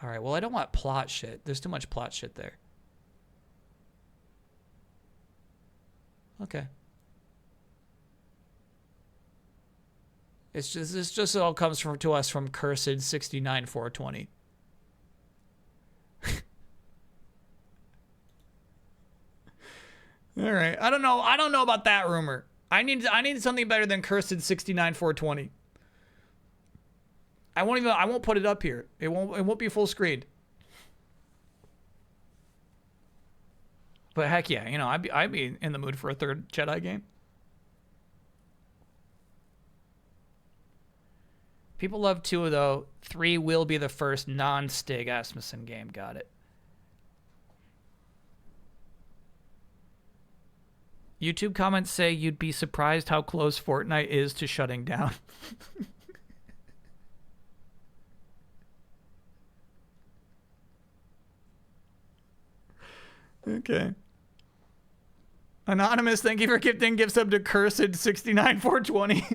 All right, well, I don't want plot shit. There's too much plot shit there. Okay. This just all comes to us from cursed 69420. All right. I don't know about that rumor. I need something better than cursed 69420. I won't put it up here. It won't be full screen. But heck yeah, you know, I'd be in the mood for a third Jedi game. People love 2 though. 3 will be the first non-Stig Asmussen game. Got it. YouTube comments say you'd be surprised how close Fortnite is to shutting down. Okay. Anonymous, thank you for gifting gift sub to cursed 69420.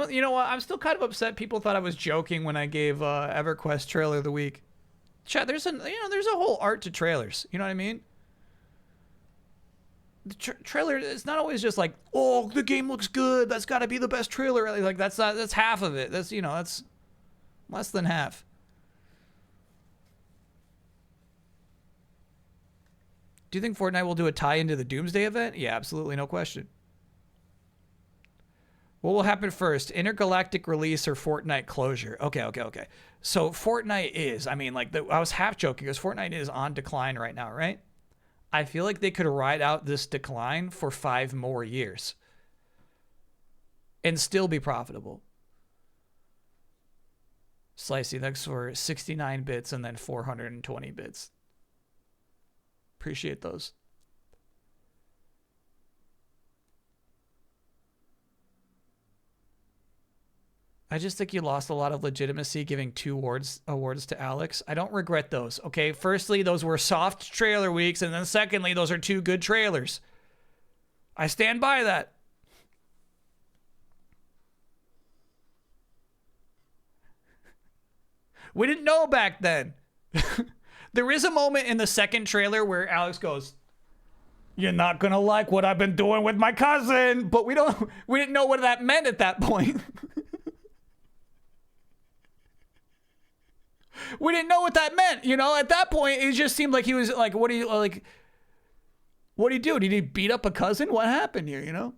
You know what? I'm still kind of upset. People thought I was joking when I gave EverQuest trailer of the week. Chat, there's a whole art to trailers. You know what I mean? The trailer, it's not always just like, oh, the game looks good. That's got to be the best trailer. Like that's half of it. That's less than half. Do you think Fortnite will do a tie into the Doomsday event? Yeah, absolutely, no question. What will happen first? Intergalactic release or Fortnite closure? Okay. So Fortnite is, I was half joking because Fortnite is on decline right now, right? I feel like they could ride out this decline for 5 more years and still be profitable. Slicey, thanks for 69 bits and then 420 bits. Appreciate those. I just think you lost a lot of legitimacy giving 2 awards to Alex. I don't regret those. Okay, firstly, those were soft trailer weeks, and then secondly, those are 2 good trailers. I stand by that. We didn't know back then. There is a moment in the second trailer where Alex goes, "You're not gonna like what I've been doing with my cousin," but we didn't know what that meant at that point. We didn't know what that meant, you know. At that point, it just seemed like he was like, "What do you do? Did he beat up a cousin? What happened here?" You know.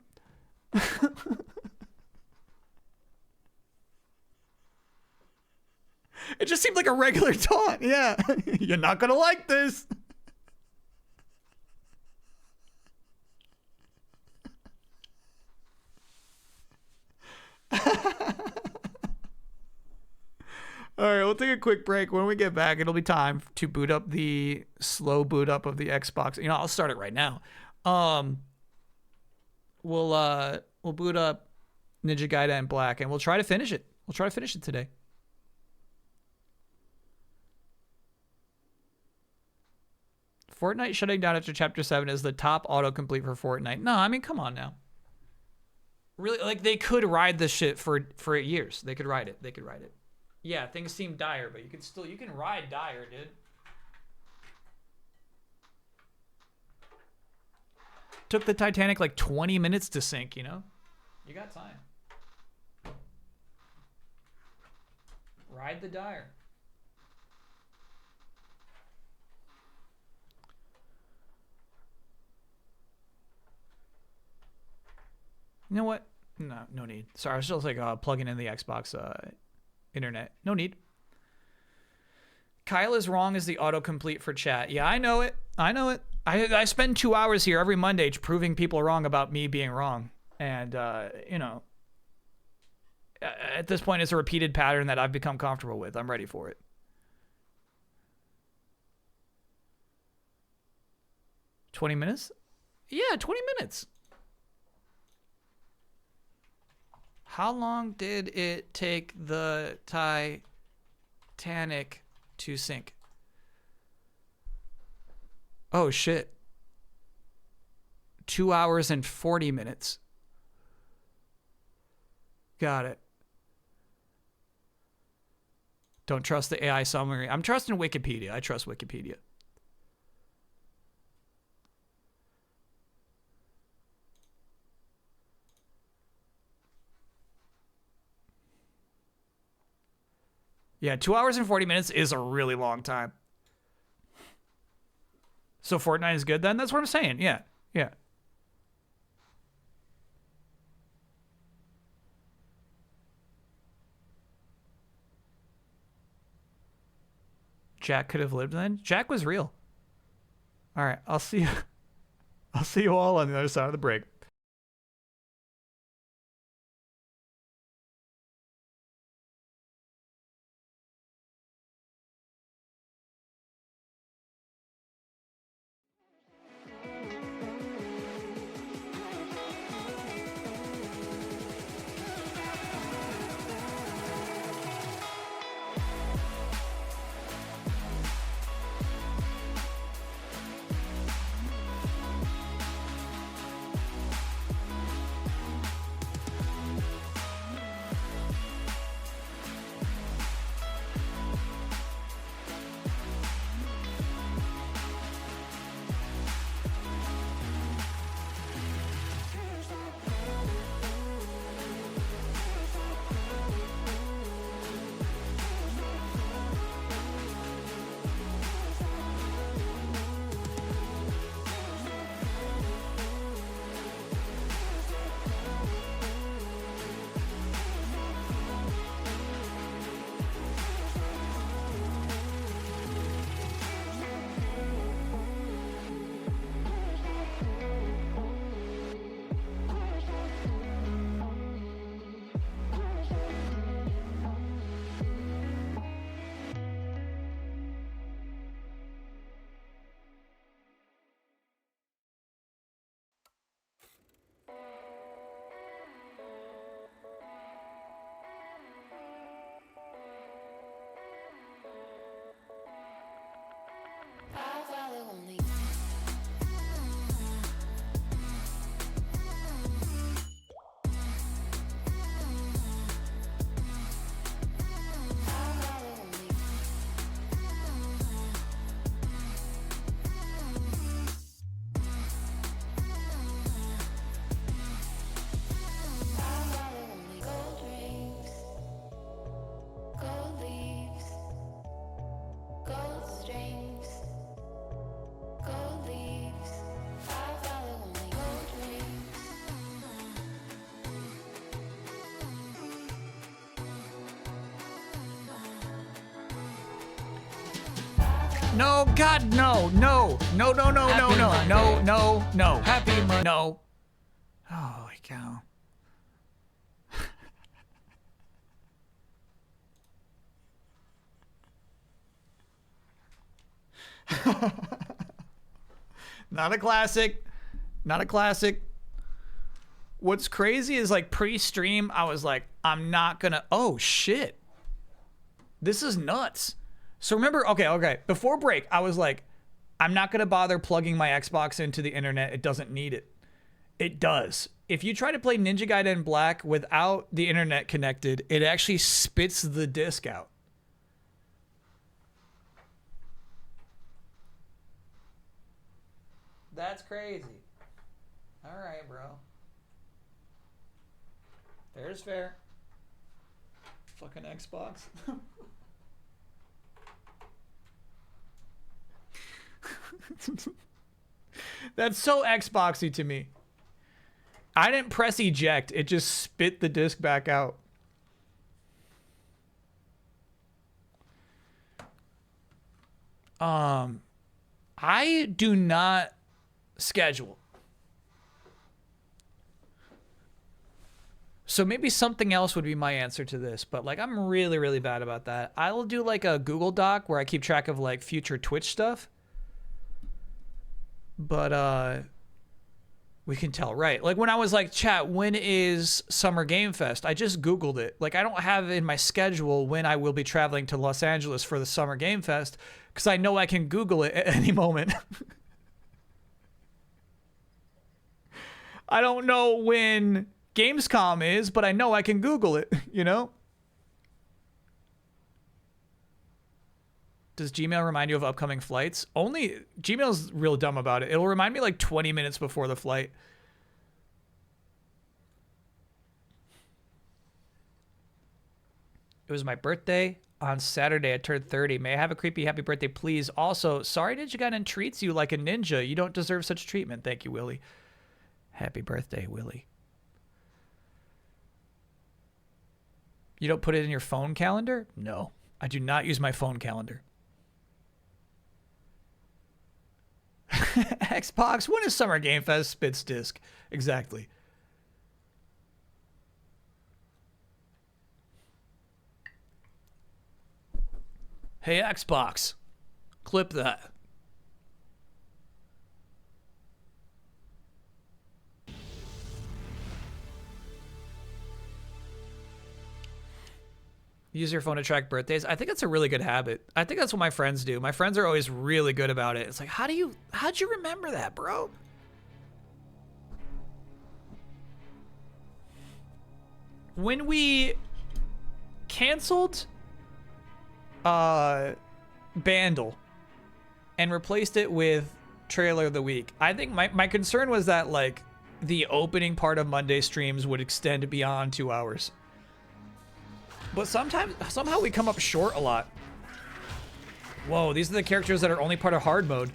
It just seemed like a regular taunt. Yeah, you're not gonna like this. All right, we'll take a quick break. When we get back, it'll be time to boot up the slow boot up of the Xbox. You know, I'll start it right now. We'll boot up Ninja Gaiden Black, and we'll try to finish it. We'll try to finish it today. Fortnite shutting down after Chapter 7 is the top autocomplete for Fortnite. No, I mean, come on now. Really, like, they could ride this shit for years. They could ride it. Yeah, things seem dire, but you can ride dire, dude. Took the Titanic like 20 minutes to sink, you know? You got time. Ride the dire. You know what? No need. Sorry, I was just like plugging in the Xbox internet. No need. Kyle is wrong as the autocomplete for chat. Yeah, I know it. I spend 2 hours here every Monday proving people wrong about me being wrong. And, you know, at this point, it's a repeated pattern that I've become comfortable with. I'm ready for it. 20 minutes? Yeah, 20 minutes. How long did it take the Titanic to sink? Oh, shit. 2 hours and 40 minutes. Got it. Don't trust the AI summary. I'm trusting Wikipedia. I trust Wikipedia. Yeah, 2 hours and 40 minutes is a really long time. So Fortnite is good then? That's what I'm saying. Yeah. Yeah. Jack could have lived then? Jack was real. All right, I'll see you. I'll see you all on the other side of the break. No, God, no, no, no, no, no, no, no, no, no, no. Happy Monday. No. Holy cow. Not a classic. Not a classic. What's crazy is like pre-stream, I was like, I'm not gonna. Oh shit. This is nuts. So remember, okay. Before break, I was like, I'm not gonna bother plugging my Xbox into the internet. It doesn't need it. It does. If you try to play Ninja Gaiden Black without the internet connected, it actually spits the disc out. That's crazy. All right, bro. Fair's fair. Fucking Xbox. That's so Xboxy to me. I didn't press eject. It just spit the disc back out. I do not schedule. So maybe something else would be my answer to this, but like I'm really, really bad about that. I will do like a Google Doc where I keep track of like future Twitch stuff. But we can tell, right? Like when I was like, chat, when is Summer Game Fest? I just Googled it. Like I don't have in my schedule when I will be traveling to Los Angeles for the Summer Game Fest because I know I can Google it at any moment. I don't know when Gamescom is, but I know I can Google it, you know? Does Gmail remind you of upcoming flights? Only Gmail's real dumb about it. It'll remind me like 20 minutes before the flight. It was my birthday on Saturday. I turned 30. May I have a creepy happy birthday, please? Also, sorry Ninja Gaiden treats you like a ninja. You don't deserve such treatment. Thank you, Willie. Happy birthday, Willie. You don't put it in your phone calendar? No, I do not use my phone calendar. Xbox, when is Summer Game Fest? Spits disc. Exactly. Hey, Xbox, clip that. Use your phone to track birthdays. I think that's a really good habit. I think that's what my friends do. My friends are always really good about it. It's like, how'd you remember that, bro? When we canceled Bandle and replaced it with Trailer of the Week, I think my concern was that like the opening part of Monday streams would extend beyond 2 hours. But somehow we come up short a lot. Whoa, these are the characters that are only part of hard mode.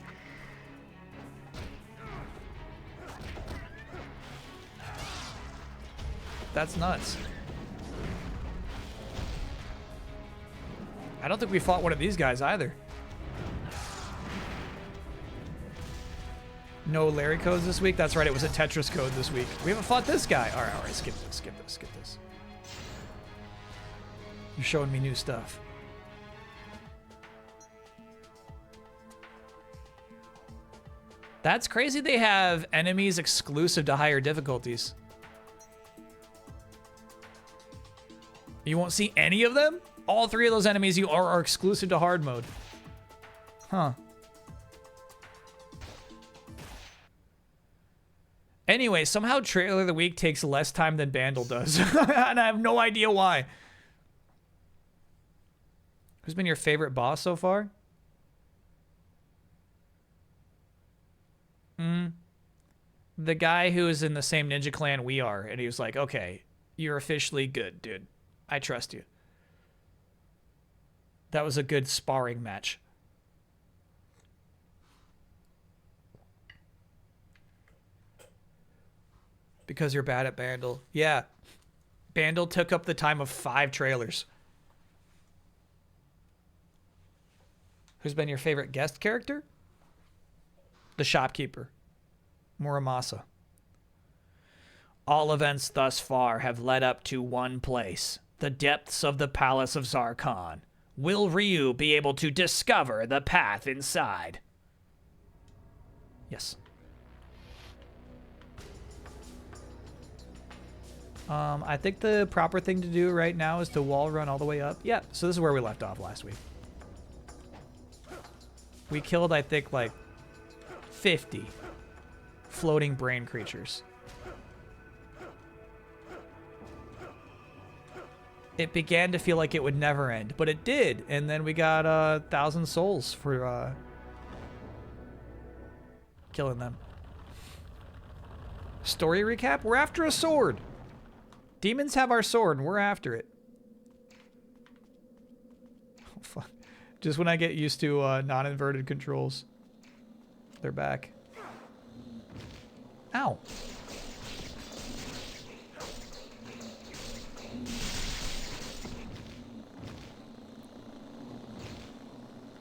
That's nuts. I don't think we fought one of these guys either. No Larry codes this week? That's right, it was a Tetris code this week. We haven't fought this guy. All right, skip this. You're showing me new stuff. That's crazy they have enemies exclusive to higher difficulties. You won't see any of them? All 3 of those enemies are exclusive to hard mode. Huh. Anyway, somehow Trailer of the Week takes less time than Bandle does. And I have no idea why. Who's been your favorite boss so far? The guy who is in the same ninja clan we are. And he was like, okay, you're officially good, dude. I trust you. That was a good sparring match. Because you're bad at Bandle. Yeah. Bandle took up the time of 5 trailers. Who's been your favorite guest character? The shopkeeper. Muramasa. All events thus far have led up to one place. The depths of the Palace of Zarkon. Will Ryu be able to discover the path inside? Yes. I think the proper thing to do right now is to wall run all the way up. Yeah, so this is where we left off last week. We killed, I think, like 50 floating brain creatures. It began to feel like it would never end, but it did. And then we got 1,000 souls for killing them. Story recap? We're after a sword. Demons have our sword, and we're after it. Oh, fuck. Just when I get used to non-inverted controls. They're back. Ow.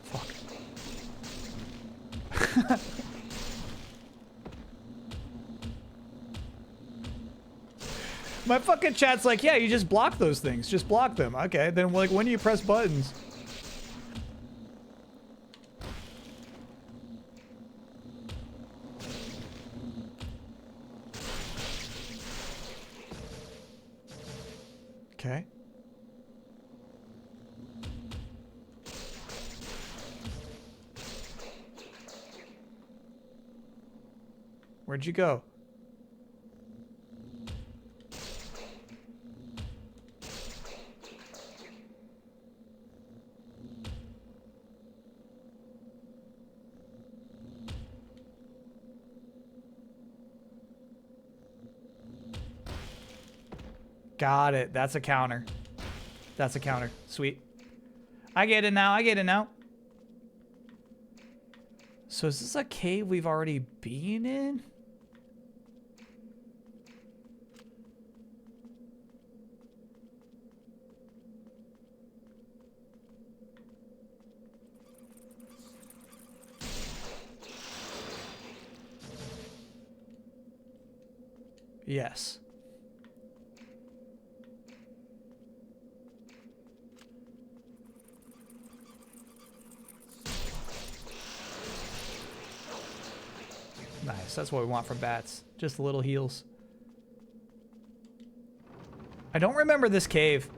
Fuck. My fucking chat's like, yeah, you just block those things. Just block them. Okay, then like, when do you press buttons? Okay. Where'd you go? Got it. That's a counter. That's a counter. Sweet. I get it now. I get it now. So is this a cave we've already been in? Yes. Nice. That's what we want from bats. Just little heals. I don't remember this cave.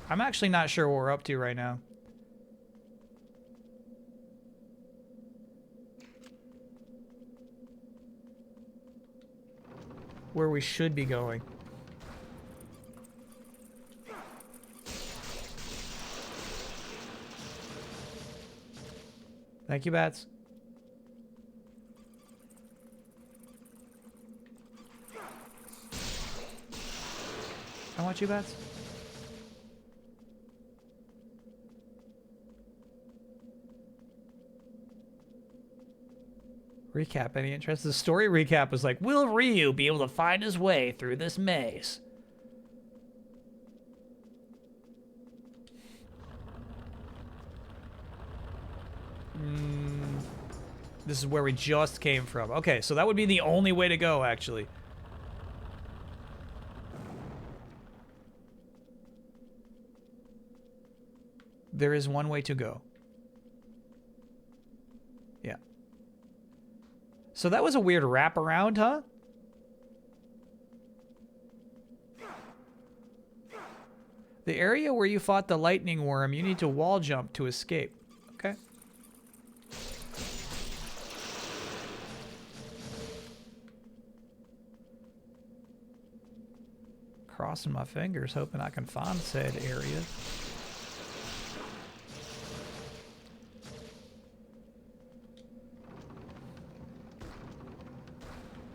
I'm actually not sure what we're up to right now. Where we should be going. Thank you, bats. I want you, bats. Recap, any interest? The story recap was like, will Ryu be able to find his way through this maze? This is where we just came from. Okay, so that would be the only way to go, actually. There is one way to go. Yeah. So that was a weird wraparound, huh? The area where you fought the lightning worm, you need to wall jump to escape. Okay. Crossing my fingers, hoping I can find said area.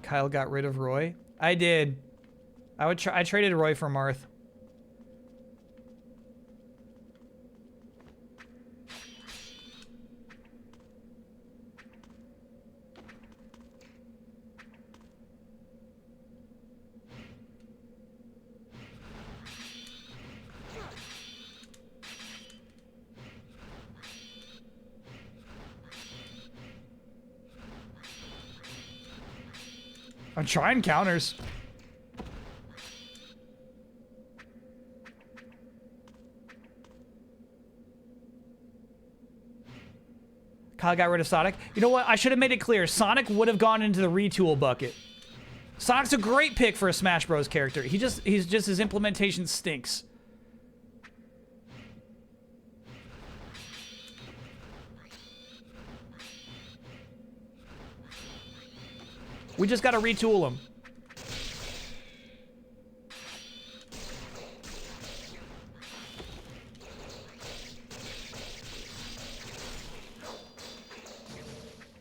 Kyle got rid of Roy. I did. I traded Roy for Marth. I'm trying counters. Kyle got rid of Sonic. You know what? I should have made it clear. Sonic would have gone into the retool bucket. Sonic's a great pick for a Smash Bros. Character. His implementation stinks. We just gotta retool him.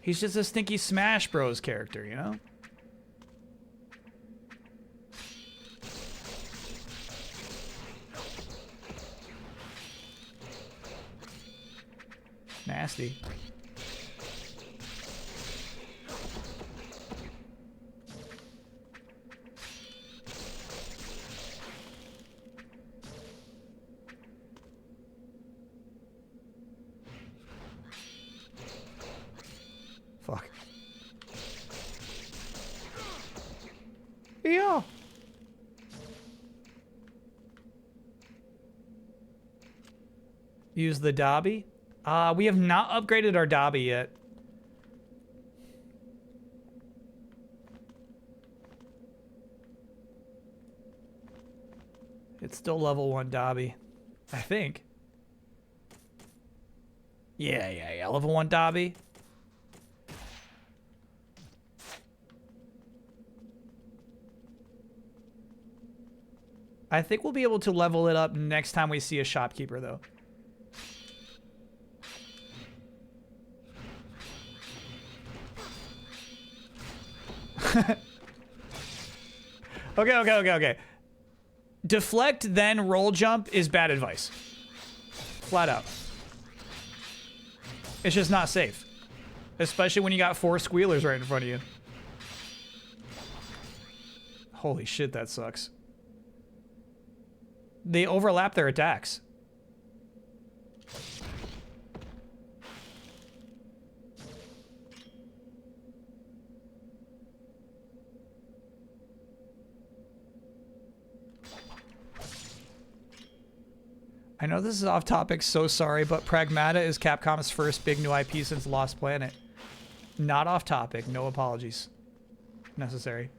He's just a stinky Smash Bros. Character, you know? Nasty. Fuck. Yeah. Use the Dobby. We have not upgraded our Dobby yet. It's still level 1 Dobby. I think. Yeah. Level 1 Dobby. I think we'll be able to level it up next time we see a shopkeeper, though. Okay. Deflect, then roll jump is bad advice. Flat out. It's just not safe. Especially when you got 4 squealers right in front of you. Holy shit, that sucks. They overlap their attacks. I know this is off topic, so sorry, but Pragmata is Capcom's first big new IP since Lost Planet. Not off topic, no apologies necessary.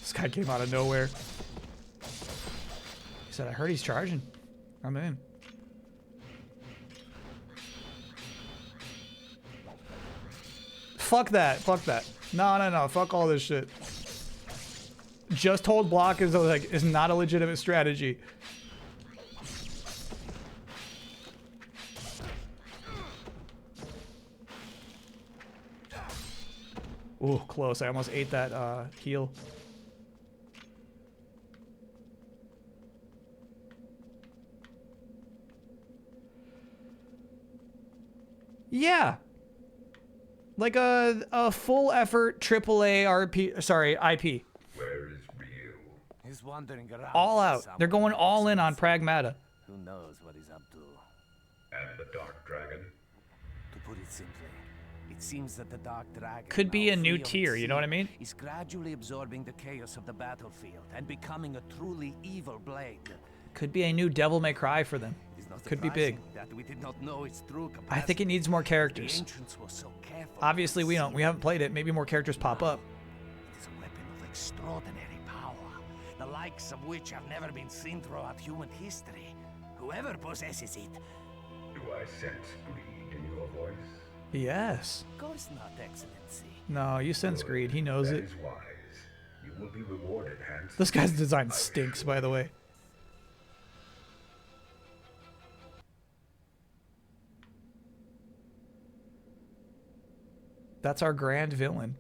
This guy came out of nowhere. He said, I heard he's charging. I'm in. Fuck that. No. Fuck all this shit. Just hold block is not a legitimate strategy. Ooh, close. I almost ate that heal. Yeah. Like a full effort AAA RP, sorry, IP. Where is Ryu? He's wandering around. All out. They're going all in on Pragmata. Who knows what he's up to? And the Dark Dragon? To put it simply, it seems that the Dark Dragon Could be now a new free of tier, its you know what I mean? is gradually absorbing the chaos of the battlefield and becoming a truly evil blade. Could be a new Devil May Cry for them. It is not Could be big. surprising that we did not know its true capacity. I think it needs more The characters. ancients were so careful. Obviously, we haven't played it. Maybe more characters pop up. It is a weapon of extraordinary power, the likes of which have never been seen throughout human history. Whoever possesses it. Do I sense greed in your voice? Yes. Of course not, Excellency. No, you sense greed. He knows That it. is wise. You will be rewarded handsomely. This guy's design stinks, by the way. That's our grand villain.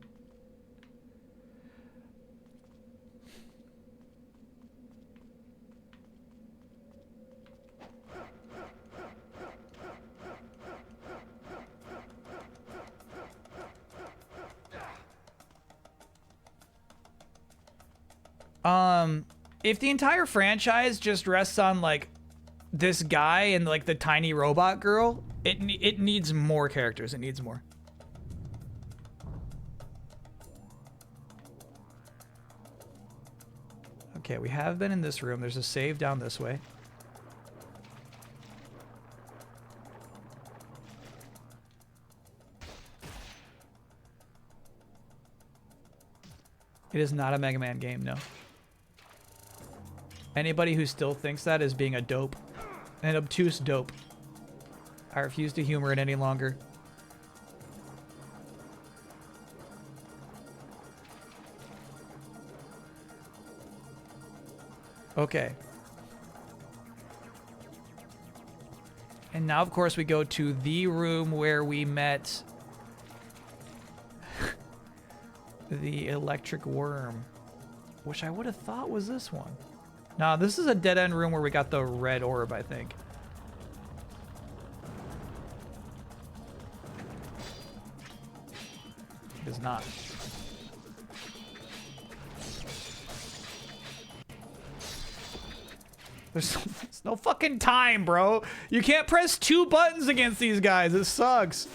If the entire franchise just rests on like this guy and like the tiny robot girl, it needs more characters. It needs more. Okay, we have been in this room. There's a save down this way. It is not a Mega Man game, no. Anybody who still thinks that is being a dope. An obtuse dope. I refuse to humor it any longer. Okay. And now, of course, we go to the room where we met the electric worm, which I would have thought was this one. Nah, this is a dead-end room where we got the red orb, I think. It is not. There's no fucking time, bro. You can't press 2 buttons against these guys. It sucks.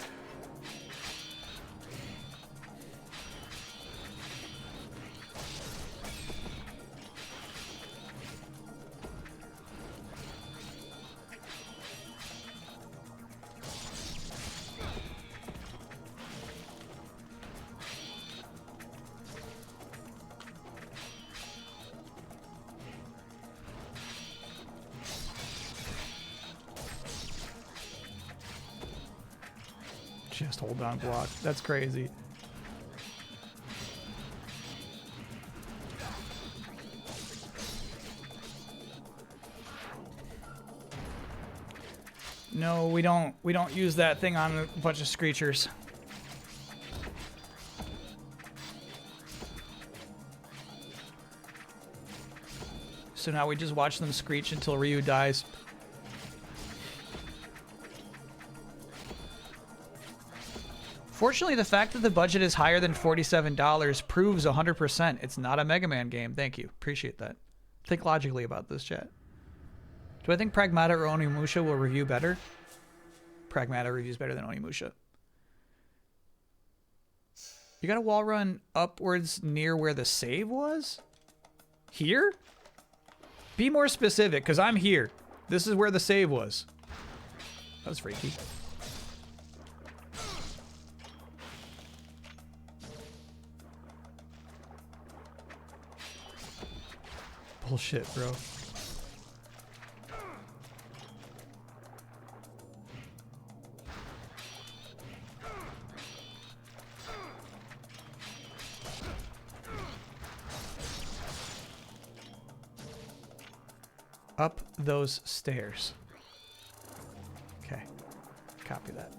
Just hold on block. That's crazy. No, we don't use that thing on a bunch of screechers. So now we just watch them screech until Ryu dies. Fortunately, the fact that the budget is higher than $47 proves 100% it's not a Mega Man game. Thank you. Appreciate that. Think logically about this, chat. Do I think Pragmata or Onimusha will review better? Pragmata reviews better than Onimusha. You got a wall run upwards near where the save was? Here? Be more specific, because I'm here. This is where the save was. That was freaky. Bullshit, bro. Up those stairs. Okay. Copy that.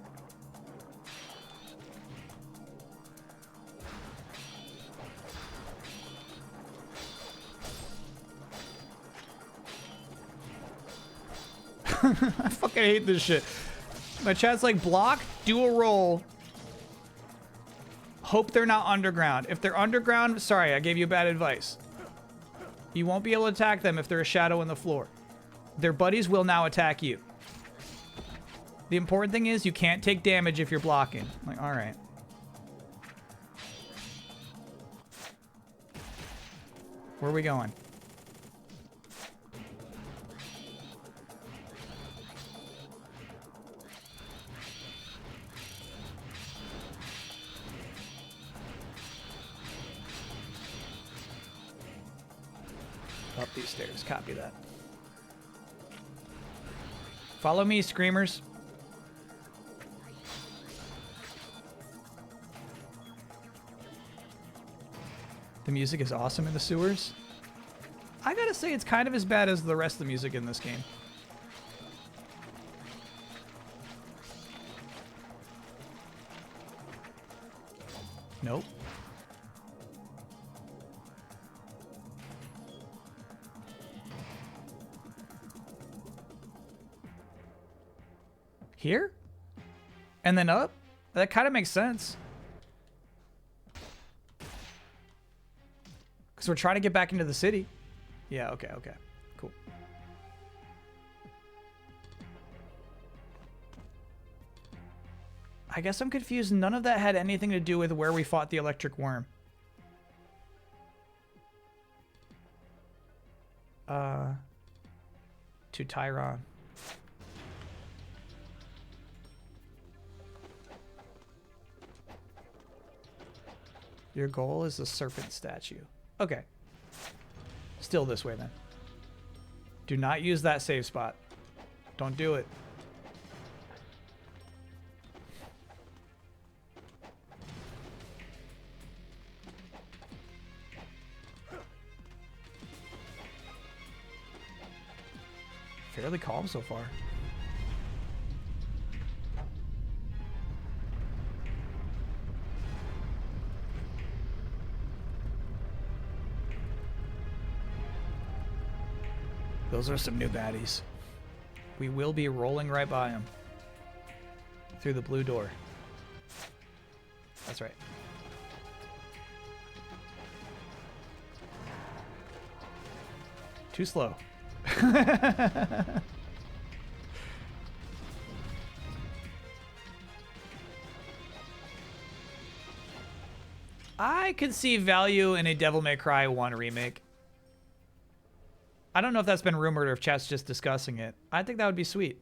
I fucking hate this shit. My chat's like, block, do a roll. Hope they're not underground. If they're underground, sorry, I gave you bad advice. You won't be able to attack them if they're a shadow in the floor. Their buddies will now attack you. The important thing is you can't take damage if you're blocking. Like, all right. Where are we going? Up these stairs. Copy that. Follow me, screamers. The music is awesome in the sewers. I gotta say, it's kind of as bad as the rest of the music in this game. Nope. Here? And then up? That kind of makes sense. Because we're trying to get back into the city. Yeah, okay, okay. Cool. I guess I'm confused. None of that had anything to do with where we fought the electric worm. To Tyron. Your goal is the serpent statue. Okay. Still this way then. Do not use that save spot. Don't do it. Fairly calm so far. Those are some new baddies. We will be rolling right by them. Through the blue door. That's right. Too slow. I could see value in a Devil May Cry 1 remake. I don't know if that's been rumored or if chat's just discussing it. I think that would be sweet.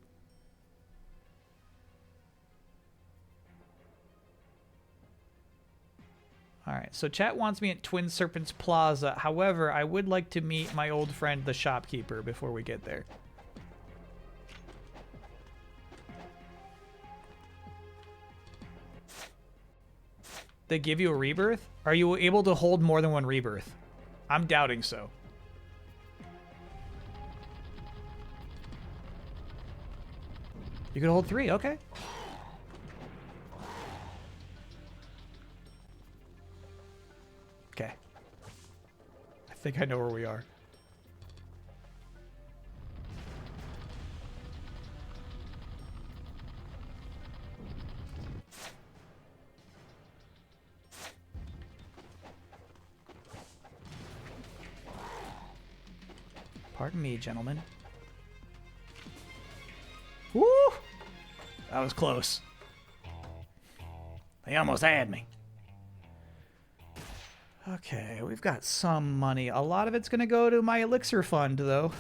Alright, so chat wants me at Twin Serpents Plaza. However, I would like to meet my old friend, the shopkeeper, before we get there. They give you a rebirth? Are you able to hold more than one rebirth? I'm doubting so. You can hold 3, okay. Okay. I think I know where we are. Pardon me, gentlemen. Woo! That was close. They almost had me. Okay, we've got some money. A lot of it's going to go to my elixir fund, though.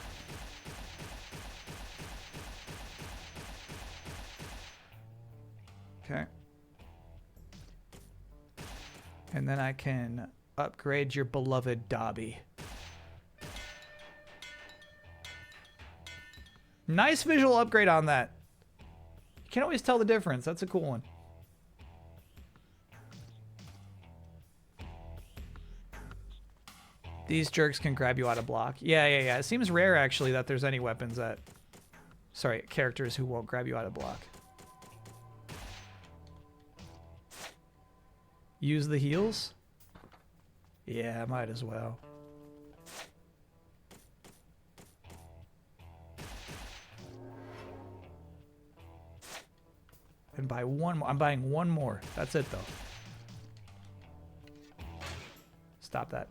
Okay. And then I can upgrade your beloved Dobby. Nice visual upgrade on that. You can't always tell the difference. That's a cool one. These jerks can grab you out of block. Yeah. It seems rare, actually, that there's any weapons that... Sorry, characters who won't grab you out of block. Use the heals? Yeah, might as well. And buy one more. I'm buying one more. That's it, though. Stop that.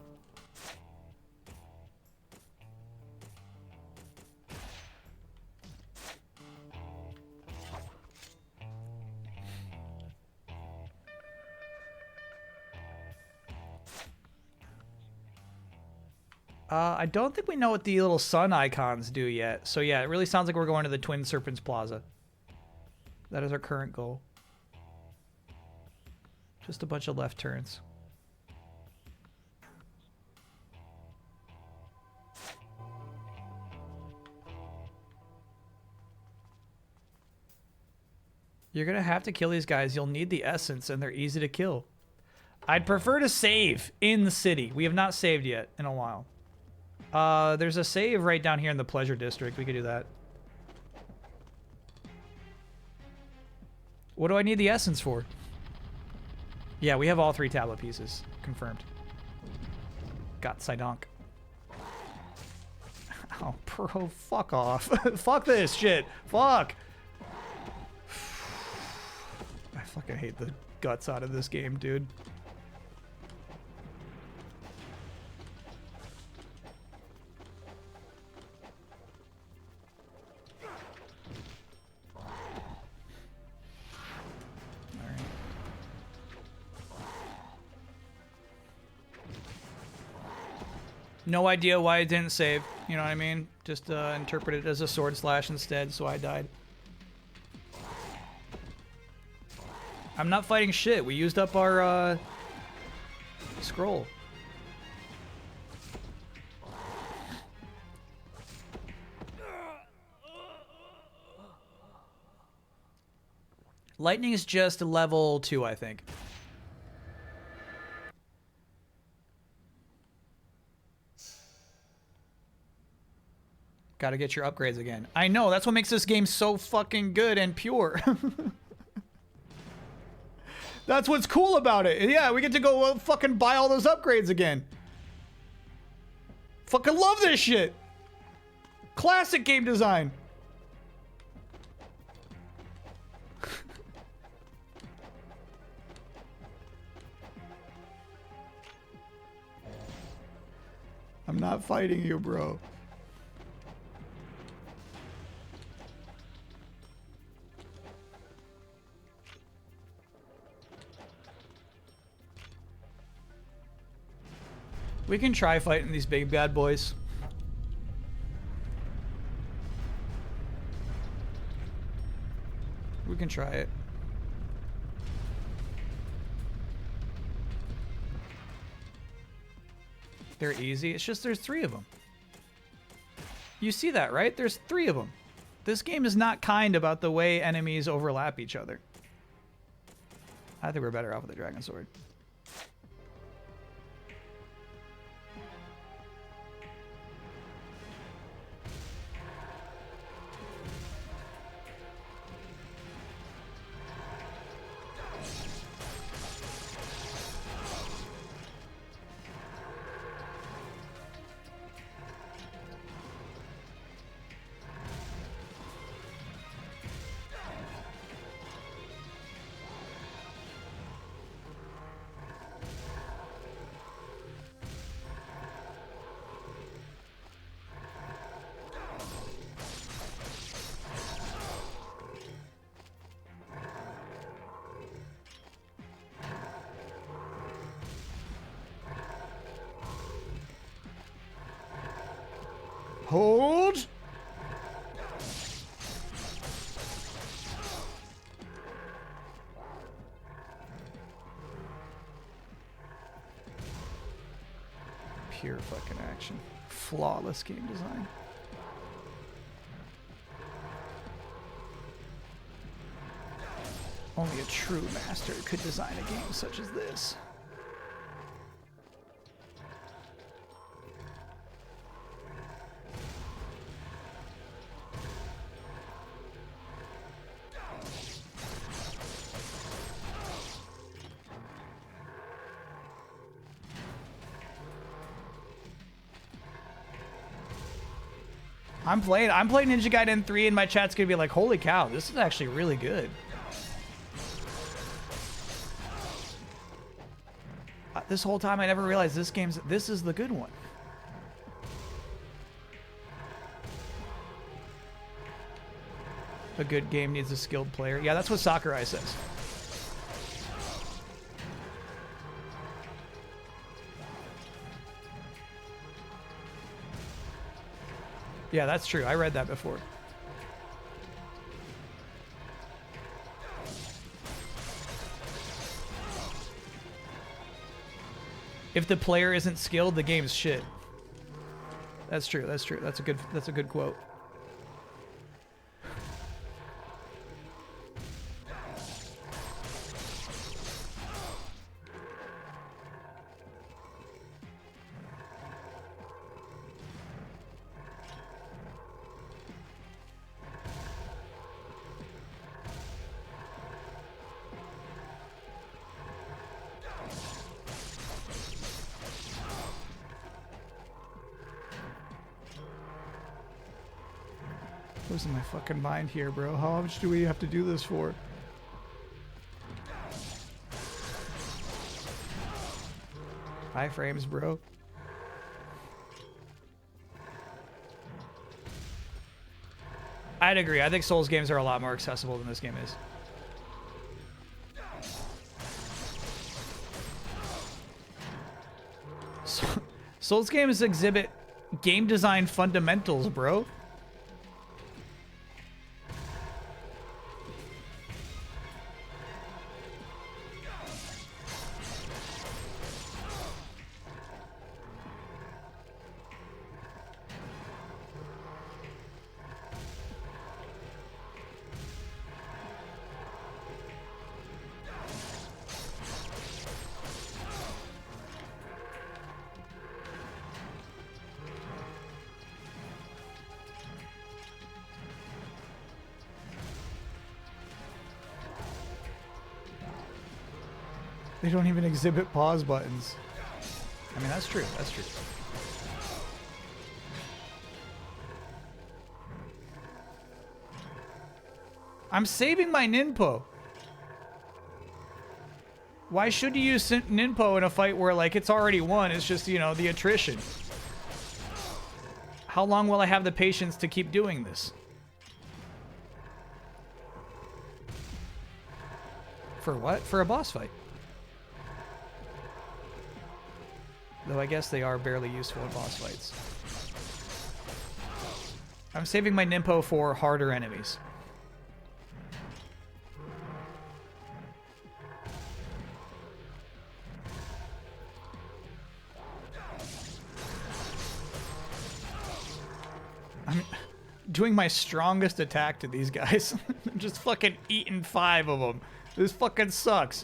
I don't think we know what the little sun icons do yet. So yeah, it really sounds like we're going to the Twin Serpents Plaza. That is our current goal. Just a bunch of left turns. You're going to have to kill these guys. You'll need the essence, and they're easy to kill. I'd prefer to save in the city. We have not saved yet in a while. There's a save right down here in the Pleasure District. We could do that. What do I need the essence for? Yeah, we have all 3 tablet pieces. Confirmed. Got Sidonk. Oh, bro, fuck off. Fuck this shit. Fuck. I fucking hate the guts out of this game, dude. No idea why it didn't save. You know what I mean? Just interpret it as a sword slash instead, so I died. I'm not fighting shit. We used up our scroll. Lightning is just level 2, I think. Gotta get your upgrades again. I know, that's what makes this game so fucking good and pure. That's what's cool about it. Yeah, we get to go fucking buy all those upgrades again. Fucking love this shit. Classic game design. I'm not fighting you, bro. We can try fighting these big bad boys. We can try it. They're easy. It's just there's 3 of them. You see that, right? There's 3 of them. This game is not kind about the way enemies overlap each other. I think we're better off with the Dragon Sword. Hold. Pure fucking action. Flawless game design. Only a true master could design a game such as this. I'm playing Ninja Gaiden 3 and my chat's gonna be like, holy cow, this is actually really good. This whole time I never realized this is the good one. A good game needs a skilled player. Yeah, that's what Sakurai says. Yeah, that's true. I read that before. If the player isn't skilled, the game's shit. That's true. That's true. That's a good quote. Losing my fucking mind here, bro. How much do we have to do this for? High frames, bro. I'd agree. I think Souls games are a lot more accessible than this game is. Souls games exhibit game design fundamentals, bro. They don't even exhibit pause buttons. I mean, that's true. That's true. I'm saving my Ninpo. Why should you use Ninpo in a fight where, like, it's already won? It's just, you know, the attrition. How long will I have the patience to keep doing this? For what? For a boss fight. Though I guess they are barely useful in boss fights. I'm saving my Ninpo for harder enemies. I'm doing my strongest attack to these guys. I'm just fucking eating 5 of them. This fucking sucks.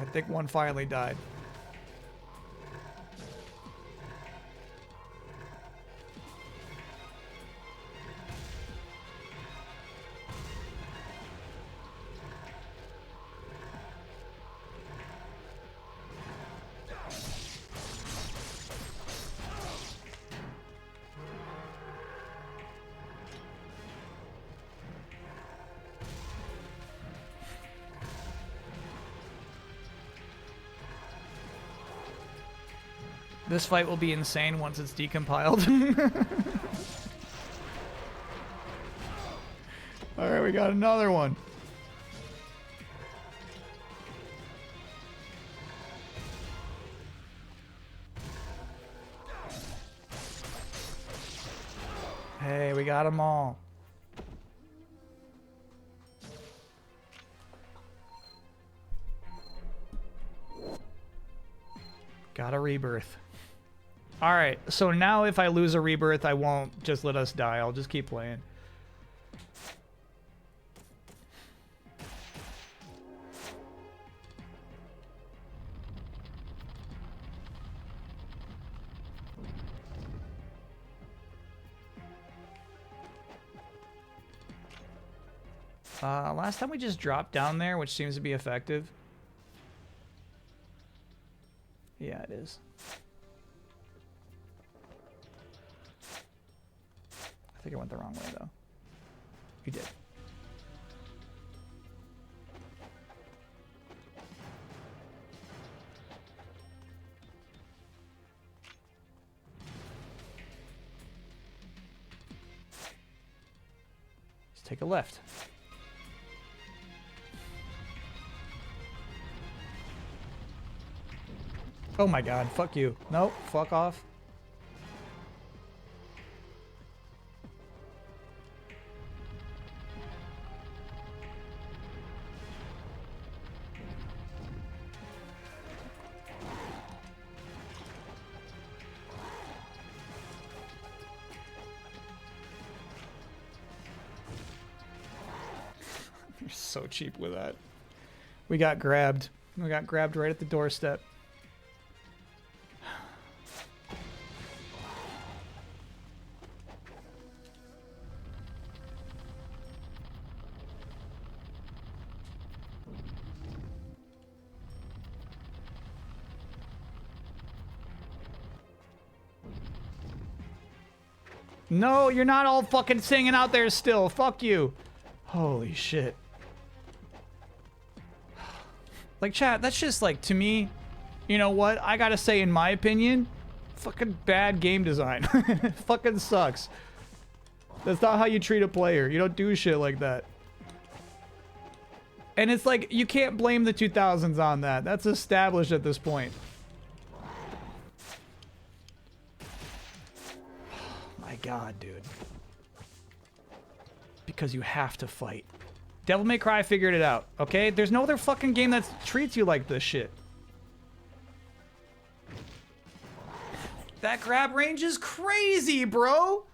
I think one finally died. This fight will be insane once it's decompiled. Alright, we got another one. got them all. Got a rebirth. Alright, so now if I lose a rebirth, I won't just let us die. I'll just keep playing. Last time we just dropped down there, which seems to be effective. Yeah, it is. I think I went the wrong way, though. You did. Let's take a left. Oh my god, fuck you. Nope, fuck off. You're so cheap with that. We got grabbed. We got grabbed right at the doorstep. No, you're not all fucking singing out there still. Fuck you. Holy shit. Like, chat, that's just like, to me, you know what? I gotta say, in my opinion, fucking bad game design. Fucking sucks. That's not how you treat a player. You don't do shit like that. And it's like, you can't blame the 2000s on that. That's established at this point. My god, dude. Because you have to fight. Devil May Cry figured it out, okay? There's no other fucking game that treats you like this shit. That grab range is crazy, bro!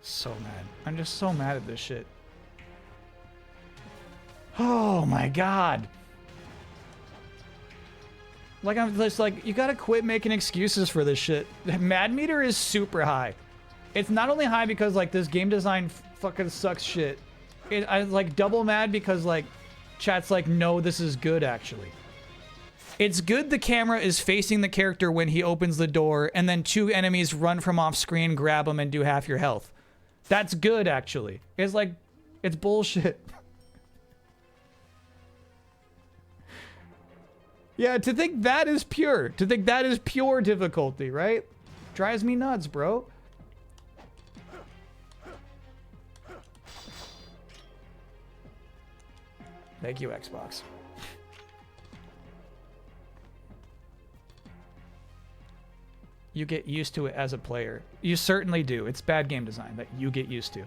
So mad. I'm just so mad at this shit. Oh my god. Like, I'm just like, you gotta quit making excuses for this shit. The mad meter is super high. It's not only high because, like, this game design fucking sucks shit. I'm, like, double mad because, like, chat's like, no, this is good, actually. It's good the camera is facing the character when he opens the door, and then two enemies run from off screen, grab him, and do half your health. That's good, actually. It's like, it's bullshit. Yeah, to think that is pure. To think that is pure difficulty, right? Drives me nuts, bro. Thank you, Xbox. You get used to it as a player. You certainly do. It's bad game design that you get used to.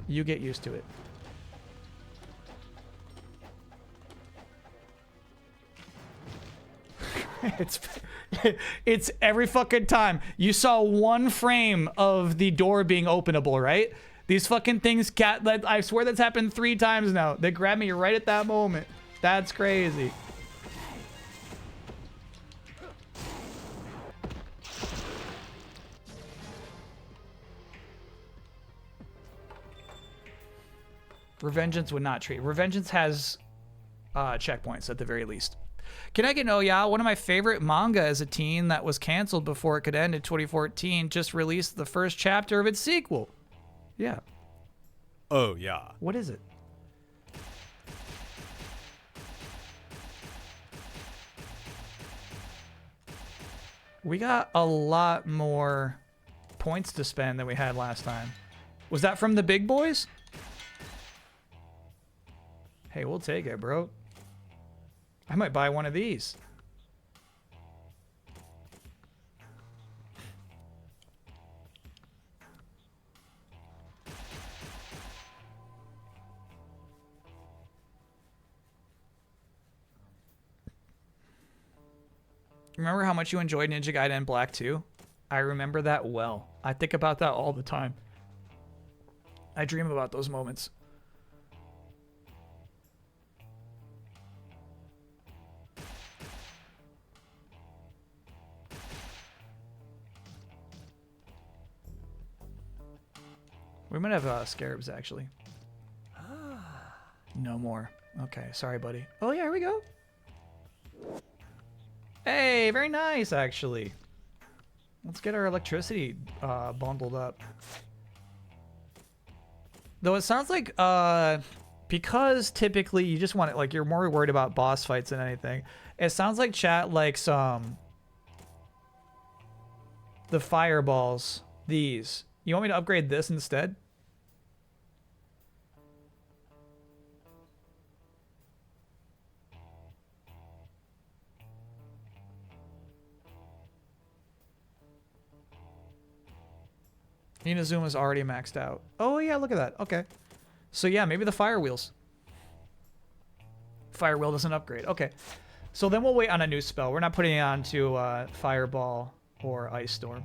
You get used to it. It's every fucking time. You saw one frame of the door being openable, right? These fucking things, I swear that's happened 3 times now. They grab me right at that moment. That's crazy. Revengeance would not treat. Revengeance has checkpoints at the very least. Can I get no? Yeah, one of my favorite manga as a teen that was canceled before it could end in 2014 just released the first chapter of its sequel. Yeah. Oh, yeah. What is it? We got a lot more points to spend than we had last time. Was that from the big boys? Hey, we'll take it, bro. I might buy one of these. Remember how much you enjoyed Ninja Gaiden Black 2? I remember that well. I think about that all the time. I dream about those moments. We might have scarabs, actually. No more. Okay, sorry, buddy. Oh, yeah, here we go. Hey, very nice, actually. Let's get our electricity bundled up. Though it sounds like, because typically you just want it, like, you're more worried about boss fights than anything. It sounds like chat likes, the fireballs, these. You want me to upgrade this instead? Inazuma's already maxed out. Oh, yeah, look at that. Okay. So, yeah, maybe the fire wheels. Fire wheel doesn't upgrade. Okay. So then we'll wait on a new spell. We're not putting it on to Fireball or Ice Storm.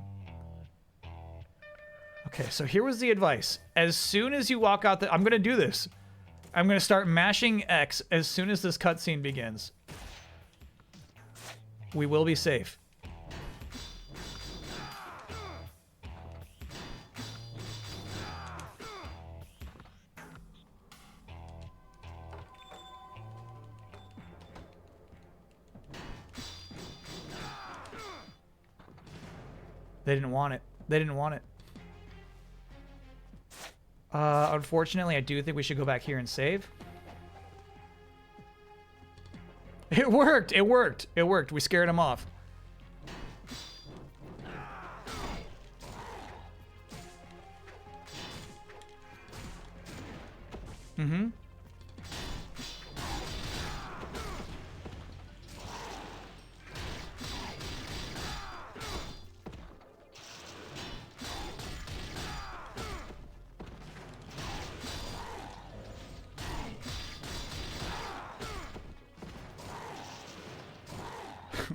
Okay, so here was the advice. As soon as you walk out I'm going to do this. I'm going to start mashing X as soon as this cutscene begins. We will be safe. They didn't want it. They didn't want it. Unfortunately, I do think we should go back here and save. It worked. It worked. It worked. We scared him off. Mm-hmm.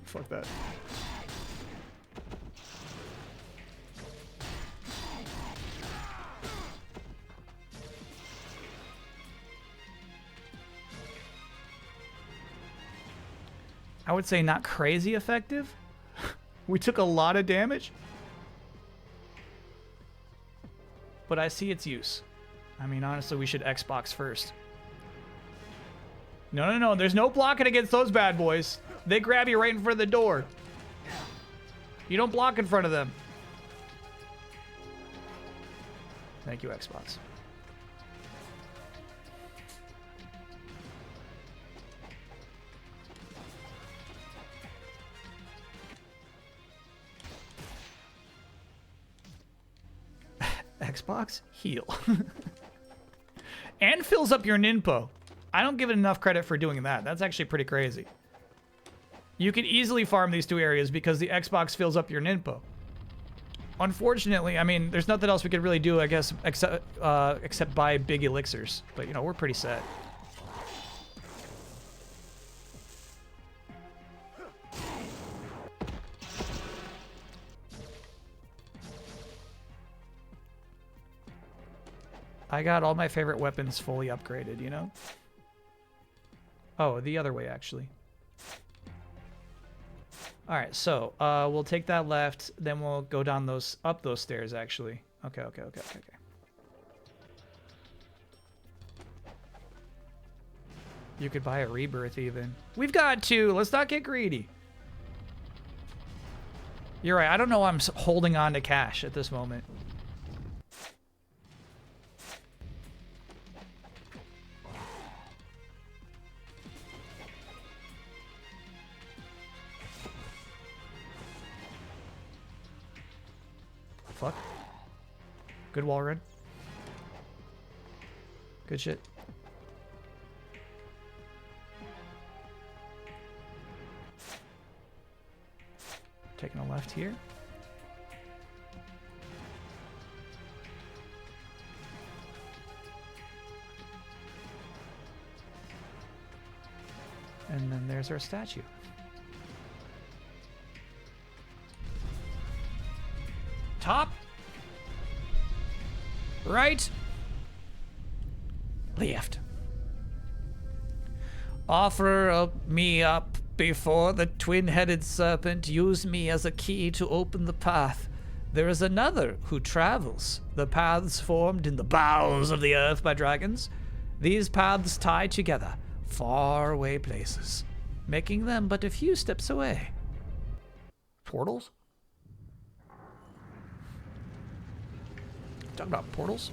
Fuck that. I would say not crazy effective. We took a lot of damage. But I see its use. I mean, honestly, we should Xbox first. No, no, no. There's no blocking against those bad boys. They grab you right in front of the door. You don't block in front of them. Thank you, Xbox. Xbox? Heal. And fills up your ninpo. I don't give it enough credit for doing that. That's actually pretty crazy. You can easily farm these two areas because the Xbox fills up your ninpo. Unfortunately, I mean, there's nothing else we could really do, I guess, except buy big elixirs. But, you know, we're pretty set. I got all my favorite weapons fully upgraded, you know? Oh, the other way, actually. Alright, so, we'll take that left, then we'll go down up those stairs, actually. Okay. You could buy a rebirth even. We've got two. Let's not get greedy. You're right. I don't know why I'm holding on to cash at this moment. Fuck. Good wall run. Good shit. Taking a left here. And then there's our statue. Top. Right. Left. Offer me up before the twin-headed serpent. Use me as a key to open the path. There is another who travels. The paths formed in the bowels of the earth by dragons. These paths tie together, far away places, making them but a few steps away. Portals? Talking about portals?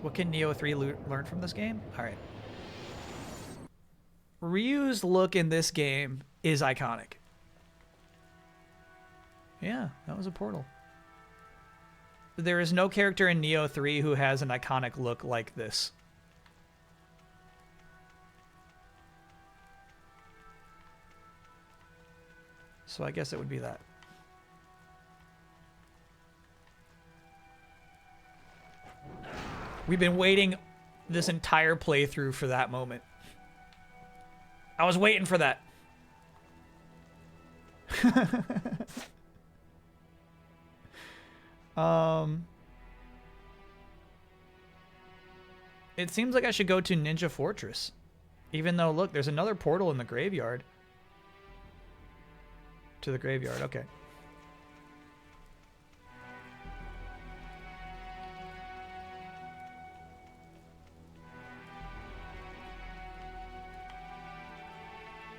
What can Neo 3 learn from this game? All right. Ryu's look in this game is iconic. Yeah, that was a portal. There is no character in Neo 3 who has an iconic look like this. So I guess it would be that. We've been waiting this entire playthrough for that moment. I was waiting for that. It seems like I should go to Ninja Fortress. Even though, look, there's another portal in the graveyard. To the graveyard, okay.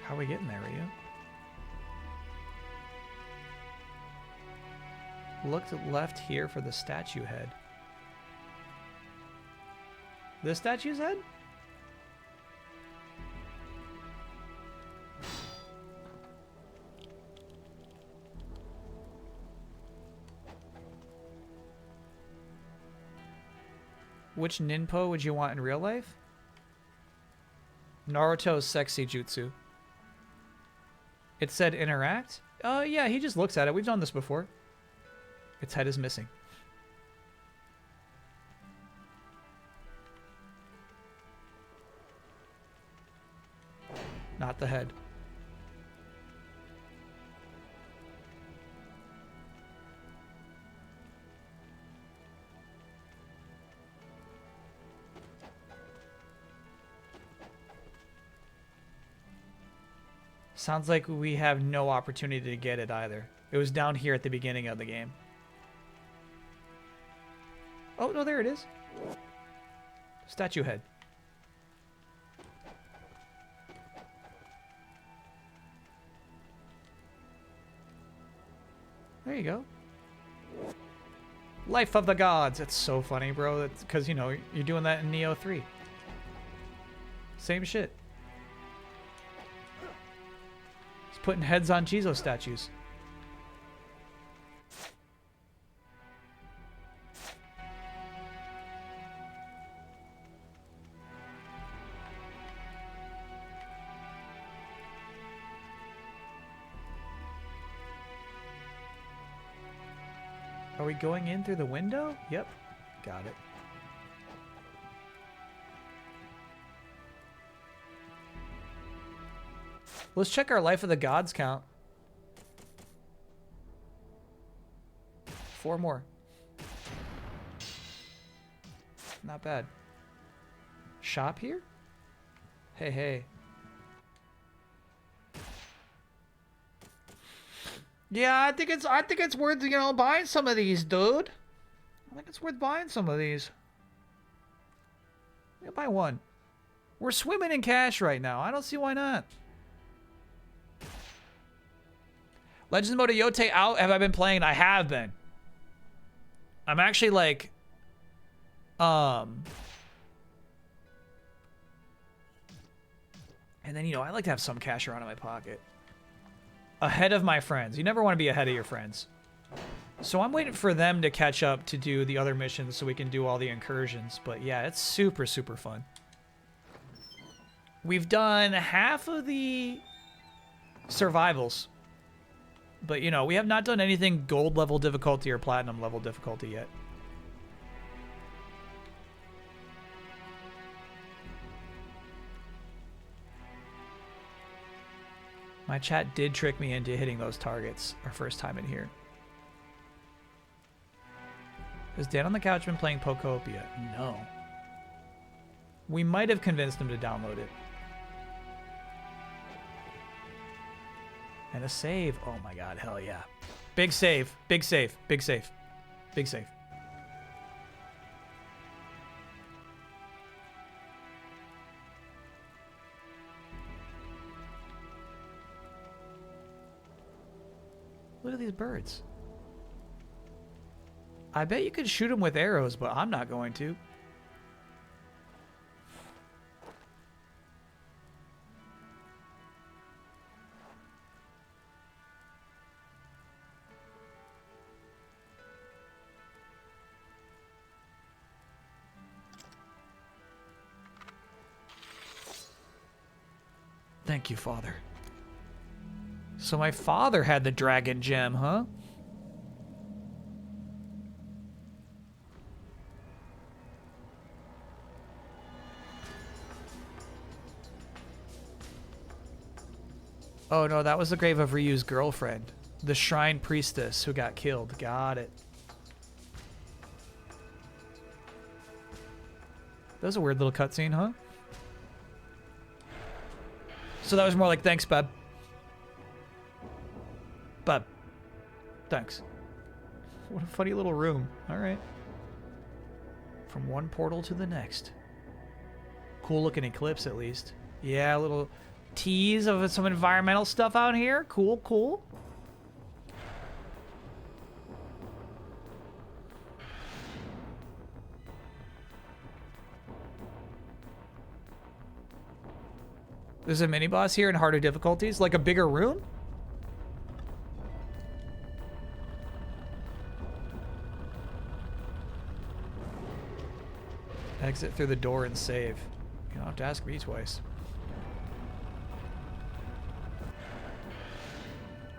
How are we getting there, Ryu? Look to the left here for the statue head. This statue's head? Which ninpo would you want in real life? Naruto's sexy jutsu. It said interact? Oh yeah, he just looks at it. We've done this before. Its head is missing. Not the head. Sounds like we have no opportunity to get it either. It was down here at the beginning of the game. Oh, no, there it is. Statue head. There you go. Life of the Gods. That's so funny, bro. That's because, you know, you're doing that in Neo 3. Same shit. Just putting heads on Jizo statues. Are we going in through the window? Yep. Got it. Let's check our Life of the Gods count. 4 more. Not bad. Shop here? Hey, hey. Yeah, I think it's worth, you know, buying some of these, dude. I think it's worth buying some of these. I'll buy one. We're swimming in cash right now. I don't see why not. Legends Mode Yote out. Have I been playing? I have been. I'm actually like, and then, you know, I like to have some cash around in my pocket. Ahead of my friends. You never want to be ahead of your friends. So I'm waiting for them to catch up to do the other missions so we can do all the incursions. But yeah, it's super, super fun. We've done half of the survivals. But, you know, we have not done anything gold level difficulty or platinum level difficulty yet. My chat did trick me into hitting those targets our first time in here. Has Dan on the couch been playing Pokopia? No. We might have convinced him to download it. And a save. Oh my god, hell yeah. Big save, big save, big save, big save. Look at these birds. I bet you could shoot them with arrows, but I'm not going to. Thank you, Father. So my father had the dragon gem, huh? Oh no, that was the grave of Ryu's girlfriend. The shrine priestess who got killed. Got it. That was a weird little cutscene, huh? So that was more like, thanks, bub. Bub. Thanks. What a funny little room. Alright. From one portal to the next. Cool looking eclipse, at least. Yeah, a little tease of some environmental stuff out here. Cool, cool. There's a mini boss here in harder difficulties, like a bigger room. Exit through the door and save. You don't have to ask me twice.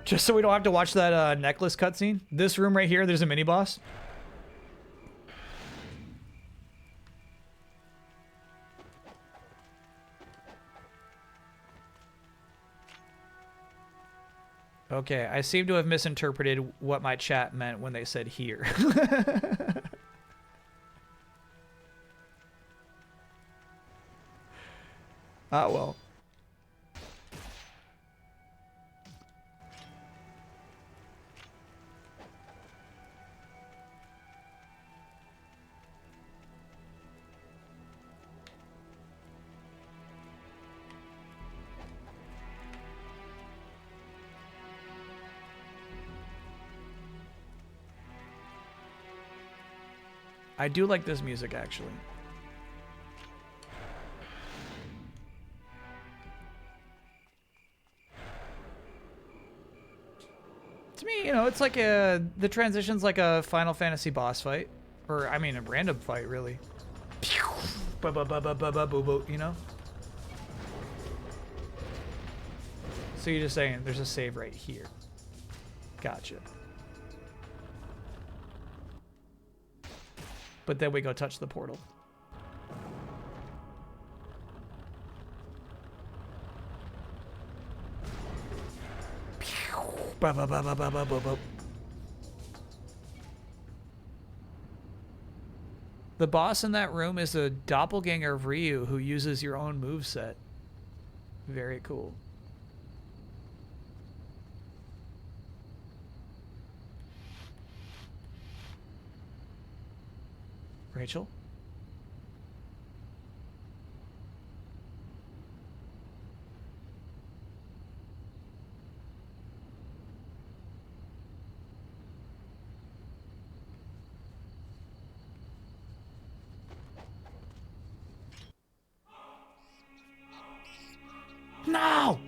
Just so we don't have to watch that necklace cutscene. This room right here, there's a mini boss. Okay, I seem to have misinterpreted what my chat meant when they said here. Ah, well. I do like this music, actually. To me, you know, it's like the transition's like a Final Fantasy boss fight. Or, I mean, a random fight, really. You know? So you're just saying there's a save right here. Gotcha. But then we go touch the portal. The boss in that room is a doppelganger of Ryu who uses your own moveset. Very cool. Rachel? No!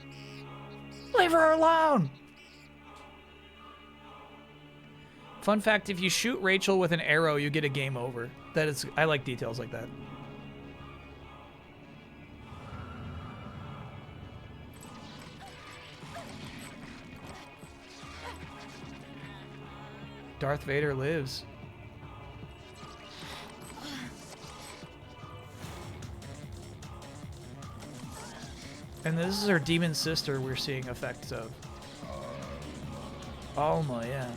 Leave her alone! Fun fact, if you shoot Rachel with an arrow, you get a game over. That is, I like details like that. Darth Vader lives. And this is her demon sister we're seeing effects of. Alma, yeah.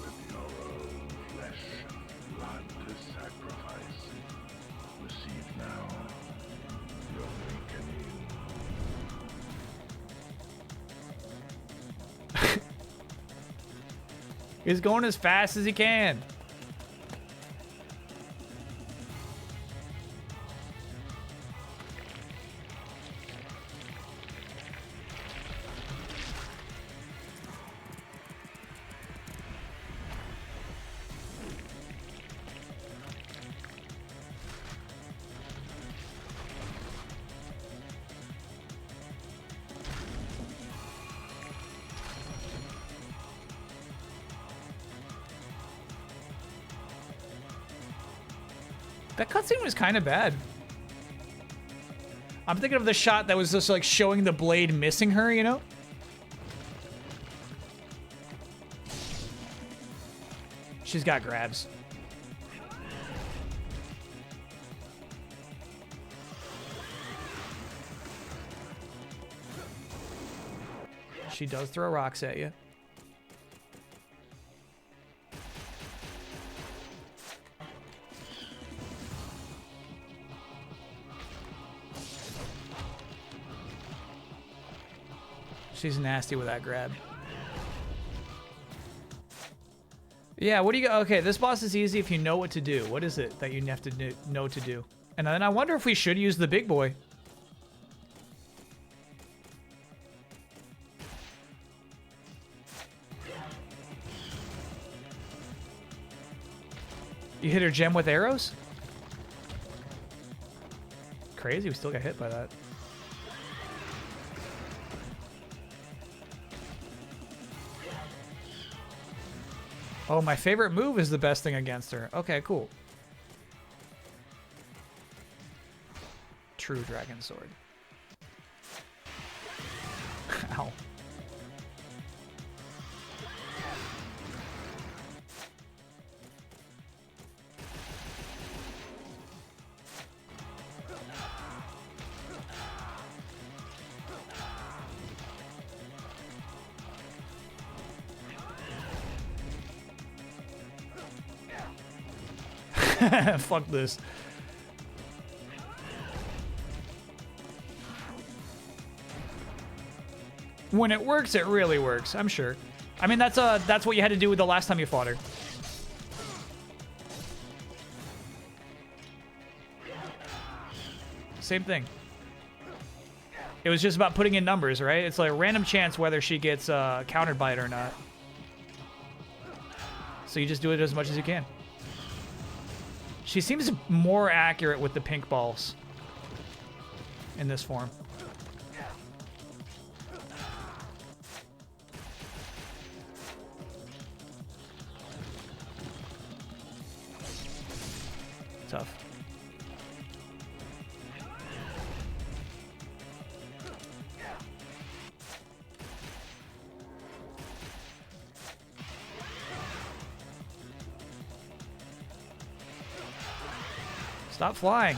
With your own flesh and blood to sacrifice, receive now your awakening. He's going as fast as he can. That cutscene was kind of bad. I'm thinking of the shot that was just like showing the blade missing her, you know? She's got grabs. She does throw rocks at you. She's nasty with that grab. Yeah, what do you... Okay, this boss is easy if you know what to do. What is it that you have to know to do? And then I wonder if we should use the big boy. You hit her gem with arrows? Crazy, we still got hit by that. Oh, my favorite move is the best thing against her. Okay, cool. True dragon sword. Ow. Fuck this. When it works, it really works, I'm sure. I mean, that's what you had to do with the last time you fought her. Same thing. It was just about putting in numbers, right? It's like a random chance whether she gets countered by it or not. So you just do it as much as you can. She seems more accurate with the pink balls in this form. Tough. Stop flying.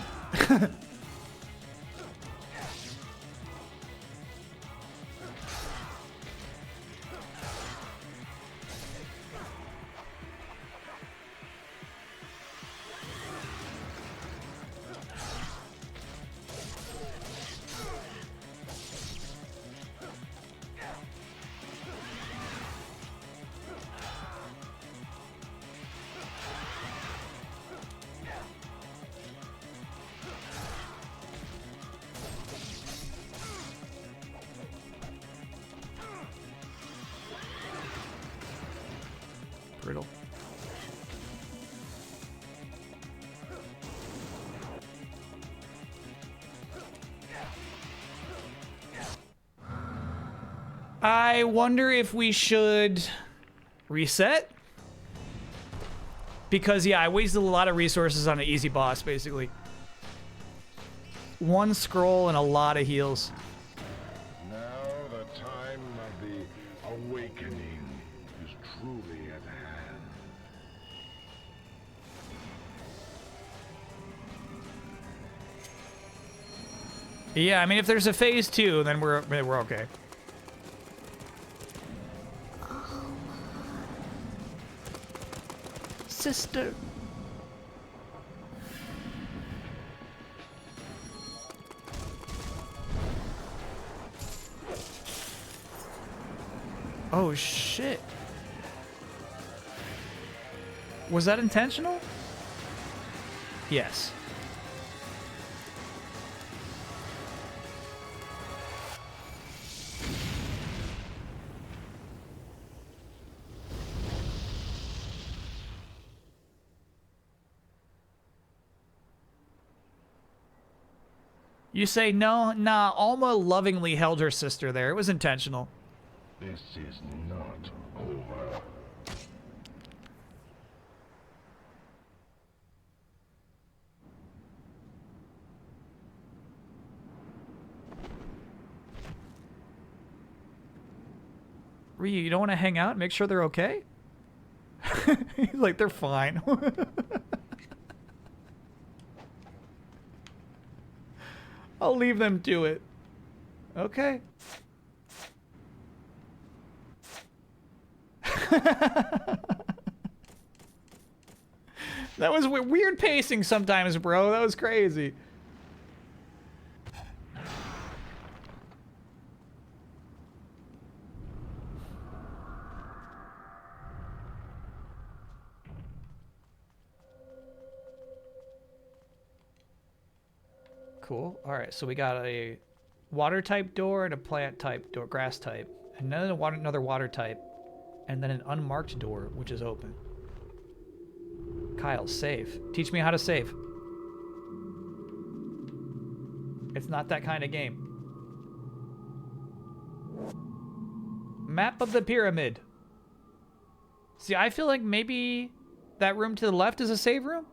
I wonder if we should reset. Because, yeah, I wasted a lot of resources on an easy boss, basically. One scroll and a lot of heals. Now the time of the awakening is truly at hand. Yeah, I mean, if there's a phase 2, then we're okay. Sister. Oh shit. Was that intentional? Yes. You say no? Nah, Alma lovingly held her sister there. It was intentional. This is not over. Ryu, you don't want to hang out and make sure they're okay? He's like, they're fine. I'll leave them to it. Okay. That was weird pacing sometimes, bro. That was crazy. Cool. All right, so we got a water type door and a plant type door, grass type, and then another water type, and then an unmarked door, which is open. Kyle, save. Teach me how to save. It's not that kind of game. Map of the pyramid. See, I feel like maybe that room to the left is a save room.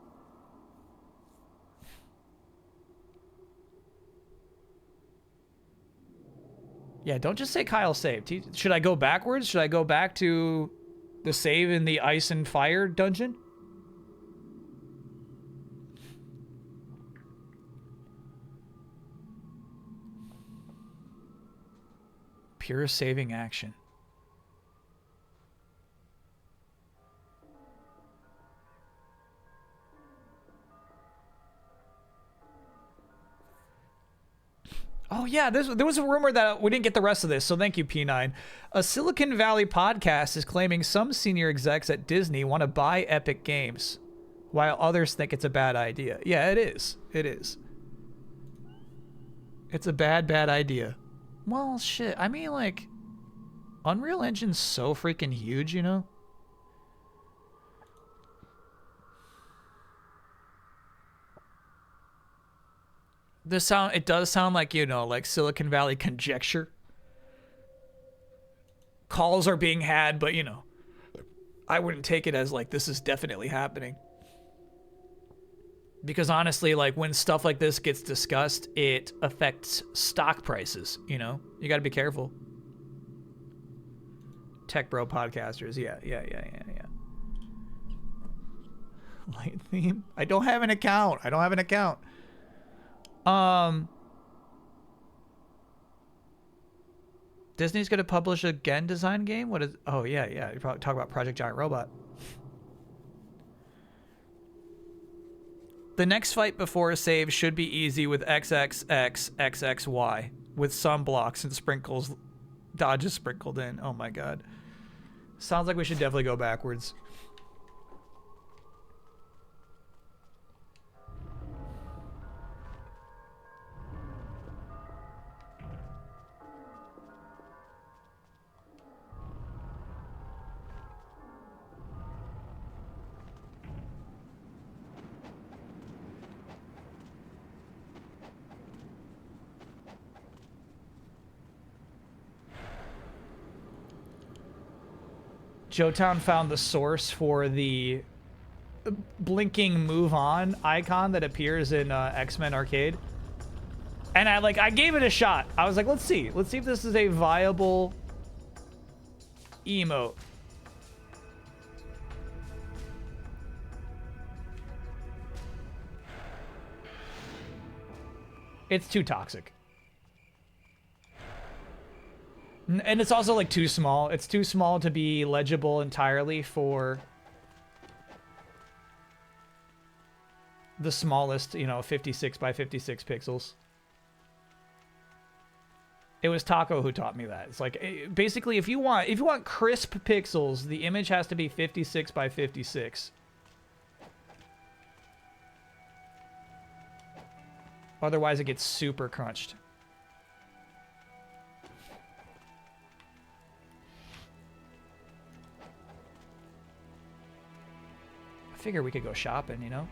Yeah, don't just say Kyle saved. Should I go backwards? Should I go back to the save in the ice and fire dungeon? Pure saving action. Oh yeah, there was a rumor that we didn't get the rest of this, so thank you, P9. A Silicon Valley podcast is claiming some senior execs at Disney want to buy Epic Games, while others think it's a bad idea. Yeah, it is. It is. It's a bad idea. Well, shit. I mean, like, Unreal Engine's so freaking huge, you know? It does sound like, you know, like Silicon Valley conjecture. Calls are being had, but, you know, I wouldn't take it as, like, this is definitely happening. Because honestly, like, when stuff like this gets discussed, it affects stock prices, you know? You gotta be careful. Tech bro podcasters, yeah. Light theme? I don't have an account. Disney's gonna publish a Gen design game? What is... Oh, yeah. You probably talk about Project Giant Robot. The next fight before a save should be easy with XXXXXY with some blocks and sprinkles, dodges sprinkled in. Oh my god. Sounds like we should definitely go backwards. Joetown found the source for the blinking move on icon that appears in X-Men Arcade. And I gave it a shot. I was like, let's see if this is a viable emote. It's too toxic. And it's also like too small. It's too small to be legible entirely for the smallest, you know, 56 by 56 pixels. It was Taco who taught me that. It's like basically if you want crisp pixels, the image has to be 56 by 56. Otherwise it gets super crunched. I figure we could go shopping, you know?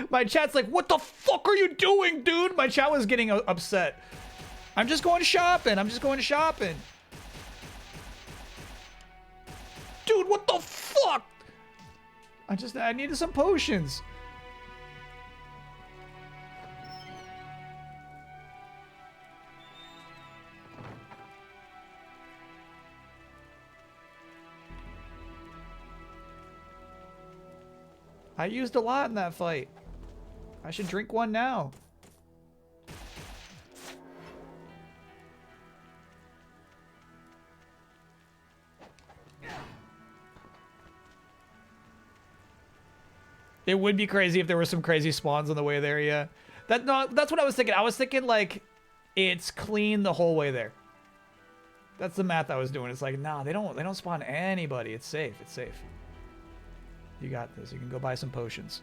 My chat's like, what the fuck are you doing, dude? My chat was getting upset. I'm just going shopping. I'm just going shopping. Dude, what the fuck? I needed some potions. I used a lot in that fight. I should drink one now. It would be crazy if there were some crazy spawns on the way there, yeah. That's what I was thinking. I was thinking like it's clean the whole way there. That's the math I was doing. It's like, nah, they don't spawn anybody. It's safe. It's safe. You got this. You can go buy some potions.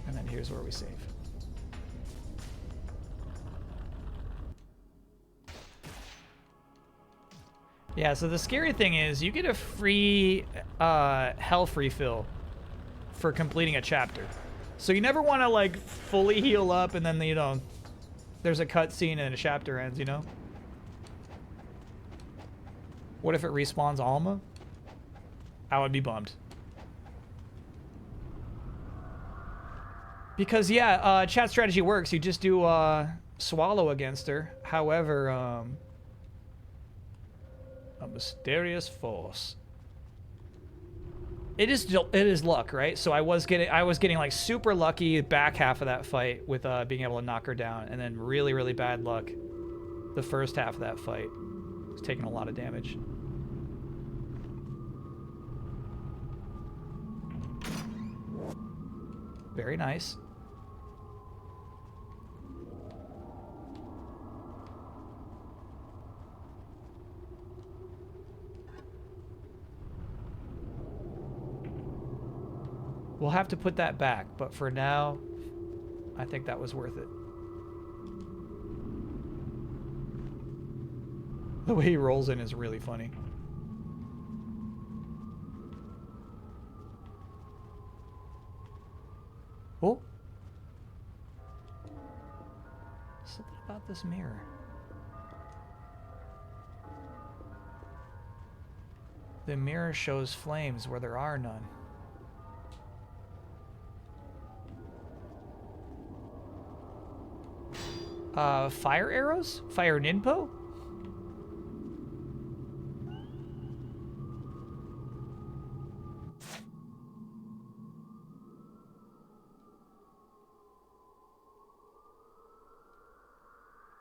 And then here's where we save. Yeah, so the scary thing is you get a free health refill for completing a chapter. So you never want to like fully heal up and then, you know, there's a cutscene and a chapter ends, you know? What if it respawns Alma? I would be bummed. Because yeah, chat strategy works. You just do swallow against her. However, a mysterious force. It is luck, right? So I was getting like super lucky back half of that fight with being able to knock her down, and then really, really bad luck the first half of that fight. I was taking a lot of damage. Very nice. We'll have to put that back, but for now, I think that was worth it. The way he rolls in is really funny. Oh. Something about this mirror. The mirror shows flames where there are none. Fire arrows? Fire ninpo?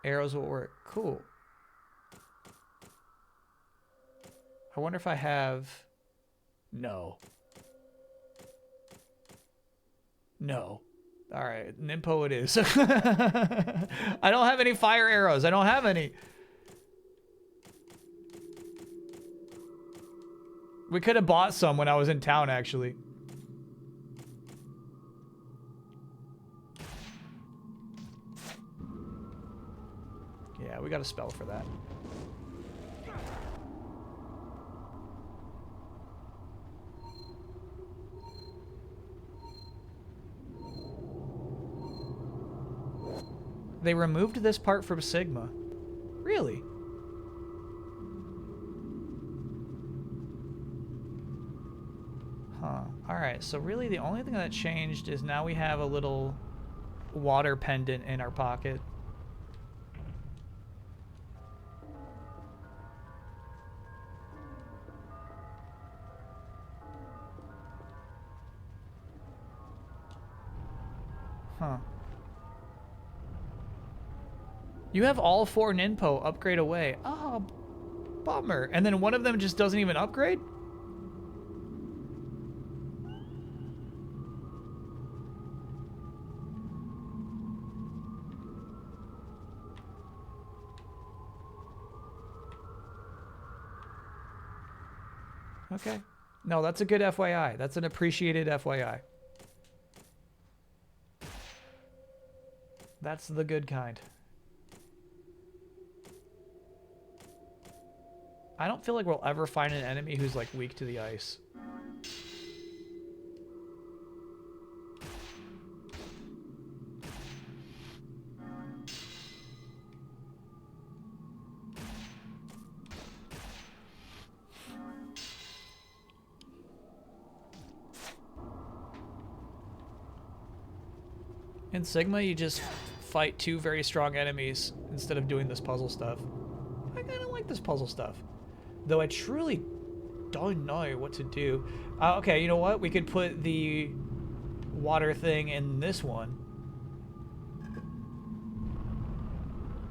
Arrows will work. Cool. I wonder if I have... No. No. All right, Nimpo it is. I don't have any fire arrows. I don't have any. We could have bought some when I was in town, actually. Yeah, we got a spell for that. They removed this part from Sigma. Really? Huh. Alright, so really the only thing that changed is now we have a little water pendant in our pocket. Huh. You have all 4 Ninpo upgrade away. Oh, bummer. And then one of them just doesn't even upgrade? Okay. No, that's a good FYI. That's an appreciated FYI. That's the good kind. I don't feel like we'll ever find an enemy who's like weak to the ice. In Sigma, you just fight 2 very strong enemies instead of doing this puzzle stuff. I kind of like this puzzle stuff. Though I truly don't know what to do. Okay, you know what? We could put the water thing in this one.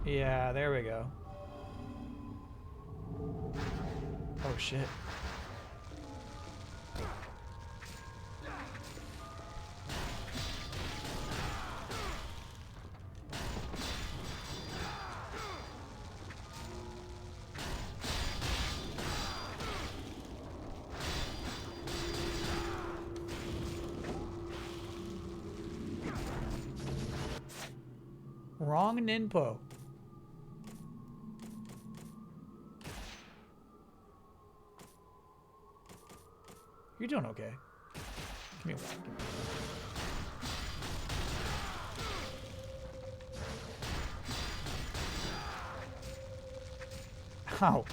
Yeah, there we go. Oh, shit. Wrong Ninpo. You're doing okay. Give me one. Ow.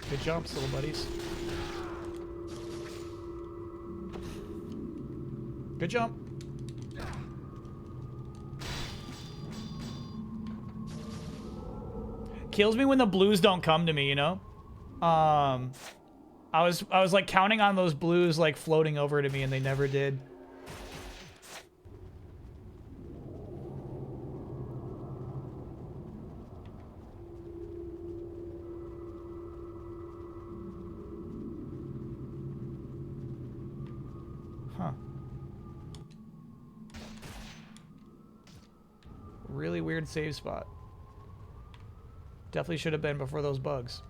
Good jumps, little buddies. Good jump. Kills me when the blues don't come to me, you know? I was like counting on those blues like floating over to me and they never did. Huh. Really weird save spot. Definitely should have been before those bugs.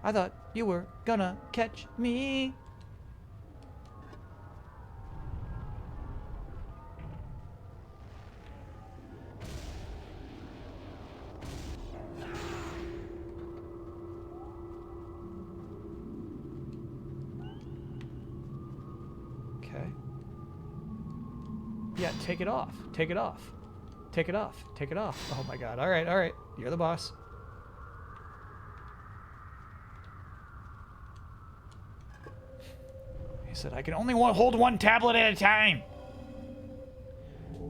I thought you were gonna catch me. Okay. Yeah, take it off. Take it off. Take it off. Take it off. Oh my god. All right, all right. You're the boss. He said, I can only hold one tablet at a time.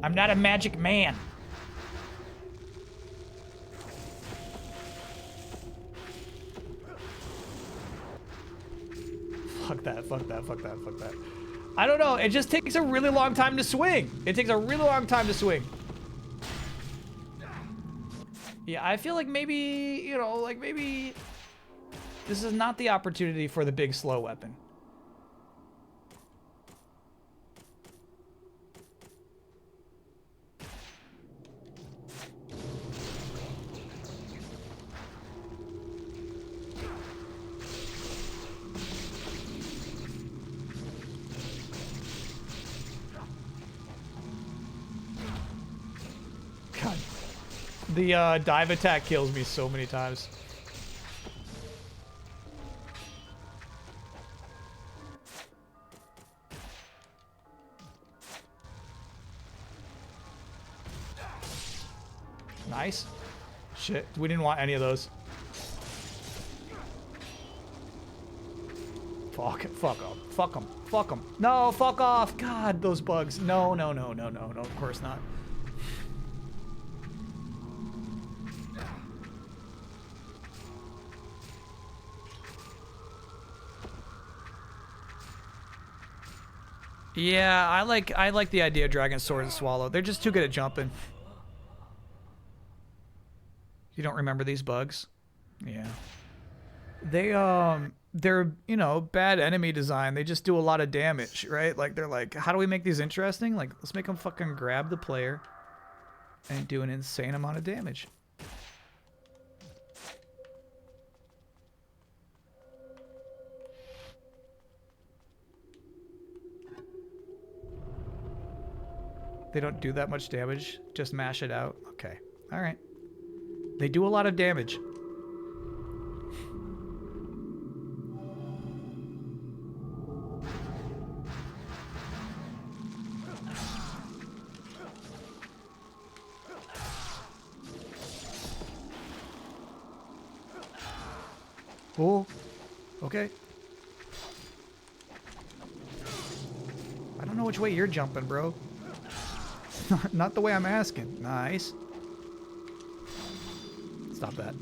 I'm not a magic man. Fuck that, fuck that, fuck that, fuck that. I don't know. It just takes a really long time to swing. It takes a really long time to swing. Yeah, I feel like maybe, you know, like maybe this is not the opportunity for the big slow weapon. The dive attack kills me so many times. Nice. Shit, we didn't want any of those. Fuck, fuck them, fuck them, fuck them. No, fuck off. God, those bugs. No, no, no, no, no, no, of course not. Yeah, I like the idea of Dragon Sword and Swallow. They're just too good at jumping. You don't remember these bugs? Yeah. They're, you know, bad enemy design. They just do a lot of damage, right? Like, they're like, how do we make these interesting? Like, let's make them fucking grab the player and do an insane amount of damage. They don't do that much damage. Just mash it out. Okay. All right. They do a lot of damage. Cool. Okay. I don't know which way you're jumping, bro. Not the way I'm asking. Nice. Stop that.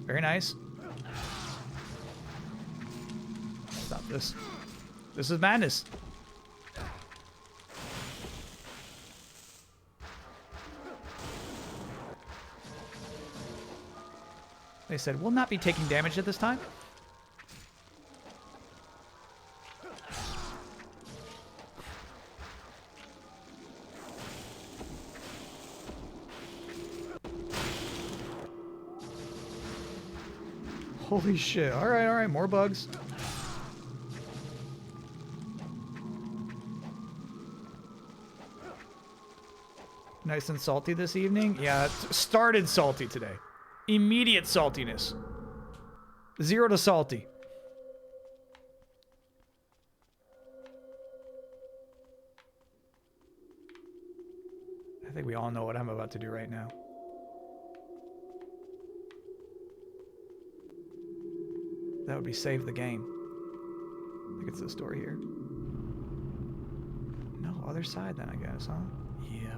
Very nice. Stop this. This is madness. They said, we'll not be taking damage at this time. Holy shit. All right, more bugs. Nice and salty this evening? Yeah, it started salty today. Immediate saltiness. 0 to salty. I think we all know what I'm about to do right now. That would be save the game. I think it's this door here. No, other side then, I guess, huh? Yeah.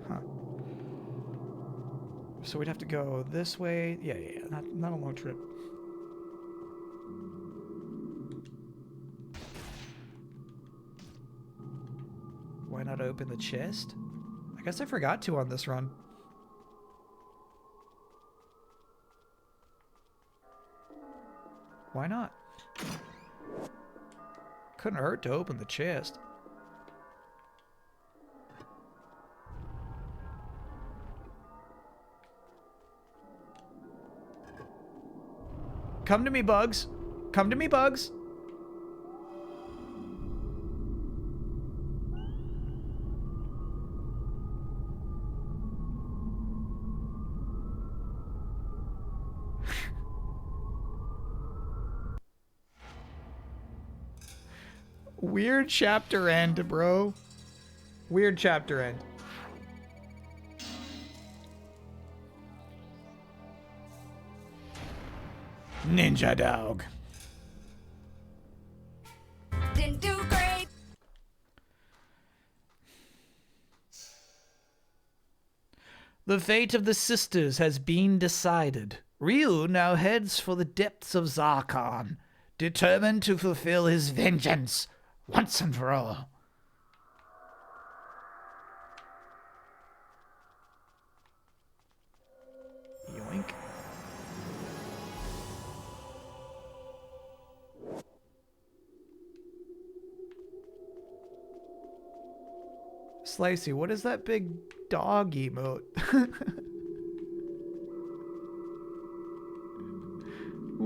Huh. So we'd have to go this way. Yeah. Not a long trip. Why not open the chest? I guess I forgot to on this run. Why not? Couldn't hurt to open the chest. Come to me, bugs. Come to me, bugs. Weird chapter end, bro. Weird chapter end. Ninja dog. Didn't do great. The fate of the sisters has been decided. Ryu now heads for the depths of Zarkon, determined to fulfill his vengeance once and for all. Yoink. Slicey, what is that big dog emote?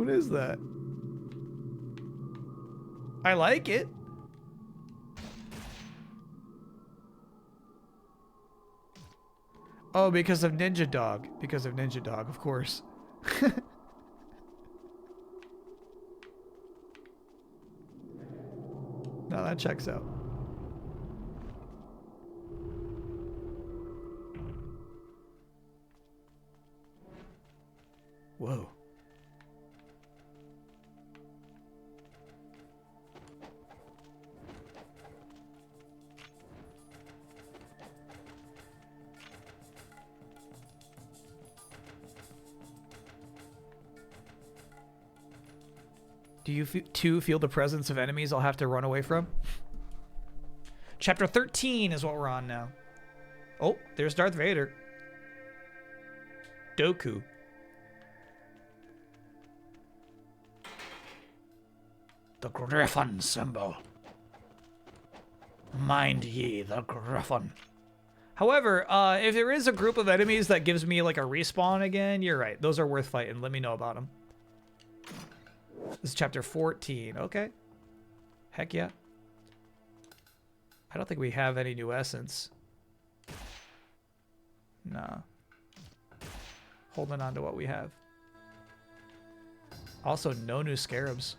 What is that? I like it. Oh, because of Ninja Dog. Because of Ninja Dog, of course. No, that checks out. Whoa. Do you too feel the presence of enemies I'll have to run away from? Chapter 13 is what we're on now. Oh, there's Darth Vader. Doku. The Griffin symbol. Mind ye the Griffin. However, if there is a group of enemies that gives me like a respawn again, you're right. Those are worth fighting. Let me know about them. This is chapter 14. Okay. Heck yeah. I don't think we have any new essence. Nah. Holding on to what we have. Also, no new scarabs.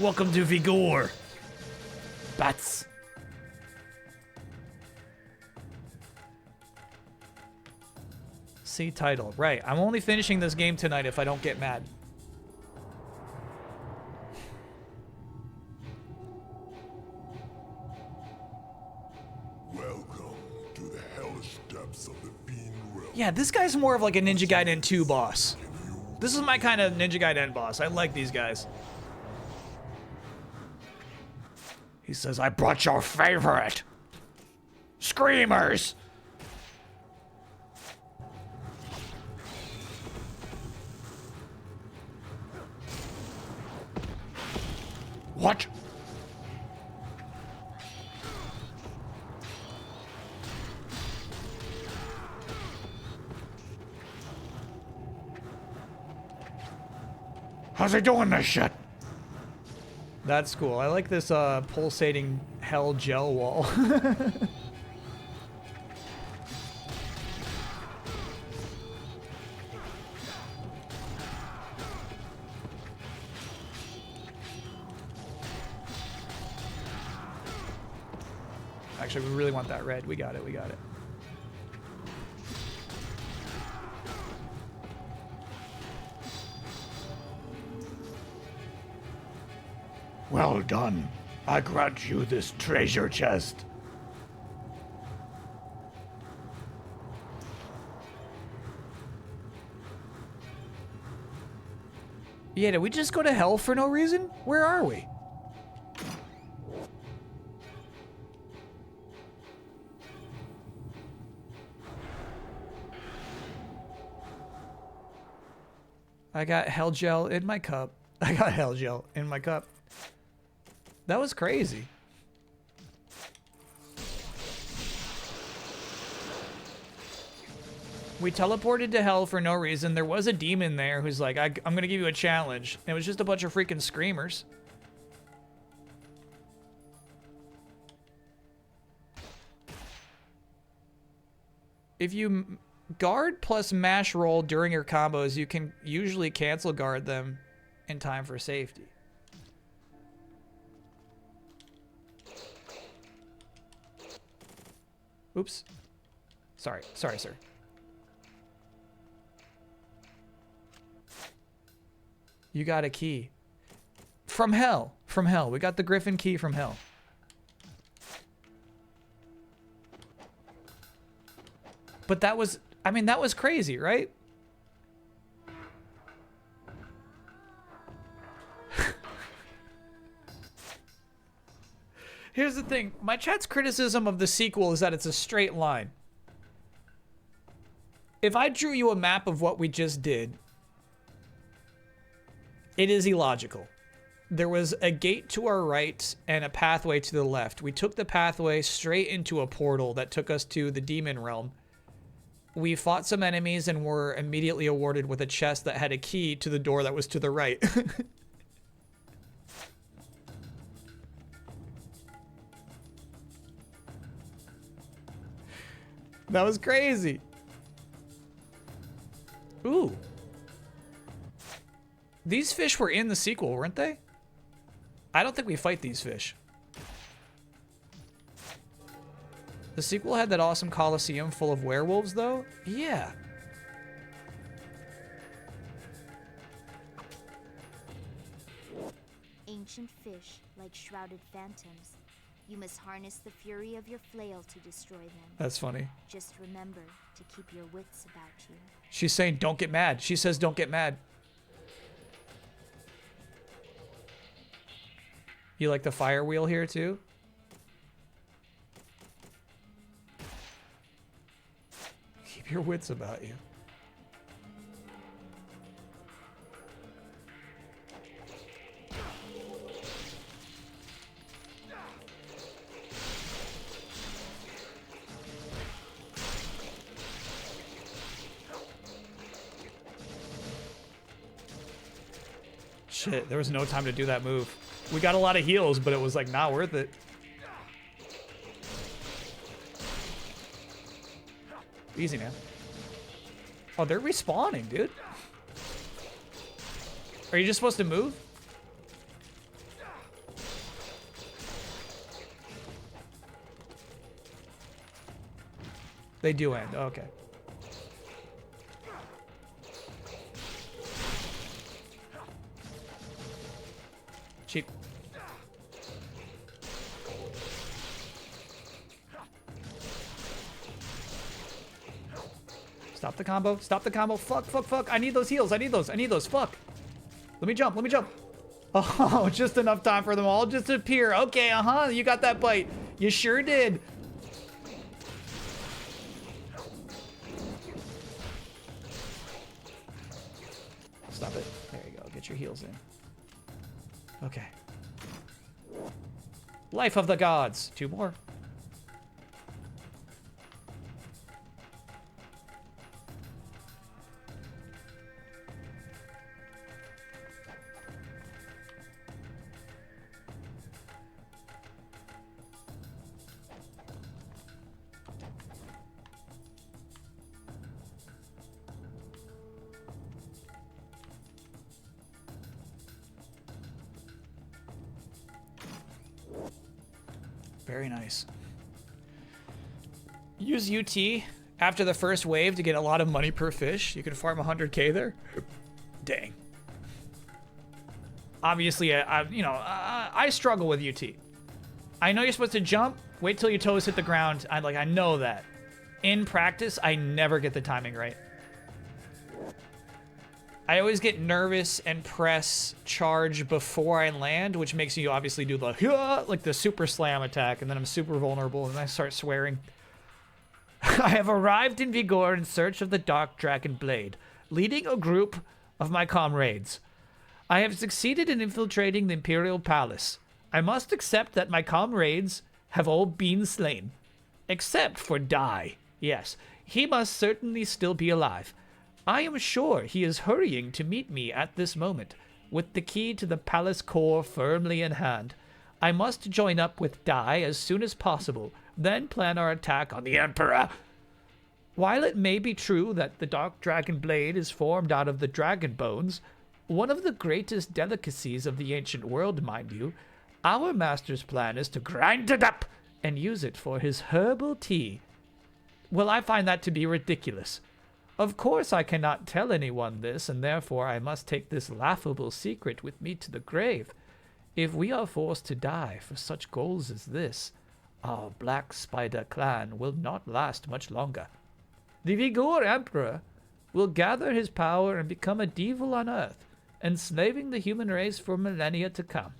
Welcome to Vigor. Bats. See title. Right. I'm only finishing this game tonight if I don't get mad. Welcome to the hellish depths of the fiend realm. Yeah, this guy's more of like a Ninja Gaiden 2 boss. This is my kind of Ninja Gaiden boss. I like these guys. He says, I brought your favorite. Screamers. What? How's he doing this shit? That's cool. I like this pulsating hell gel wall. Actually, we really want that red. We got it. We got it. Well done. I grant you this treasure chest. Yeah, did we just go to hell for no reason? Where are we? I got hell gel in my cup. I got hell gel in my cup. That was crazy. We teleported to hell for no reason. There was a demon there who's like, I'm going to give you a challenge. And it was just a bunch of freaking screamers. If you guard plus mash roll during your combos, you can usually cancel guard them in time for safety. Oops. Sorry, sir. You got a key. From hell. From hell. We got the Griffin key from hell. But that was, I mean, that was crazy, right? Here's the thing. My chat's criticism of the sequel is that it's a straight line. If I drew you a map of what we just did, it is illogical. There was a gate to our right and a pathway to the left. We took the pathway straight into a portal that took us to the demon realm. We fought some enemies and were immediately awarded with a chest that had a key to the door that was to the right. That was crazy. Ooh. These fish were in the sequel, weren't they? I don't think we fight these fish. The sequel had that awesome coliseum full of werewolves, though? Yeah. Ancient fish, like shrouded phantoms. You must harness the fury of your flail to destroy them. That's funny. Just remember to keep your wits about you. She's saying, don't get mad. She says, don't get mad. You like the fire wheel here, too? Keep your wits about you. Shit, there was no time to do that move. We got a lot of heals, but it was like not worth it. Easy, man. Oh, they're respawning, dude. Are you just supposed to move? They do end. Oh, okay. Cheap. Stop the combo. Stop the combo. Fuck, fuck, fuck. I need those heals. I need those. I need those. Fuck. Let me jump. Let me jump. Oh, just enough time for them all just to appear. Okay, uh-huh. You got that bite. You sure did. Stop it. There you go. Get your heals in. Okay. Life of the gods. 2 more. Very nice. Use UT after the first wave to get a lot of money per fish. You can farm 100k there. Dang. Obviously, I struggle with UT. I know you're supposed to jump. Wait till your toes hit the ground. I know that. In practice, I never get the timing right. I always get nervous and press charge before I land, which makes you obviously do the super slam attack, and then I'm super vulnerable, and I start swearing. I have arrived in Vigor in search of the Dark Dragon Blade, leading a group of my comrades. I have succeeded in infiltrating the Imperial Palace. I must accept that my comrades have all been slain. Except for Dai. Yes, he must certainly still be alive. I am sure he is hurrying to meet me at this moment, with the key to the palace core firmly in hand. I must join up with Dai as soon as possible, then plan our attack on the Emperor. While it may be true that the Dark Dragon Blade is formed out of the dragon bones, one of the greatest delicacies of the ancient world, mind you, our master's plan is to grind it up and use it for his herbal tea. Well, I find that to be ridiculous. Of course I cannot tell anyone this, and therefore I must take this laughable secret with me to the grave. If we are forced to die for such goals as this, our Black Spider clan will not last much longer. The Vigor Emperor will gather his power and become a devil on Earth, enslaving the human race for millennia to come.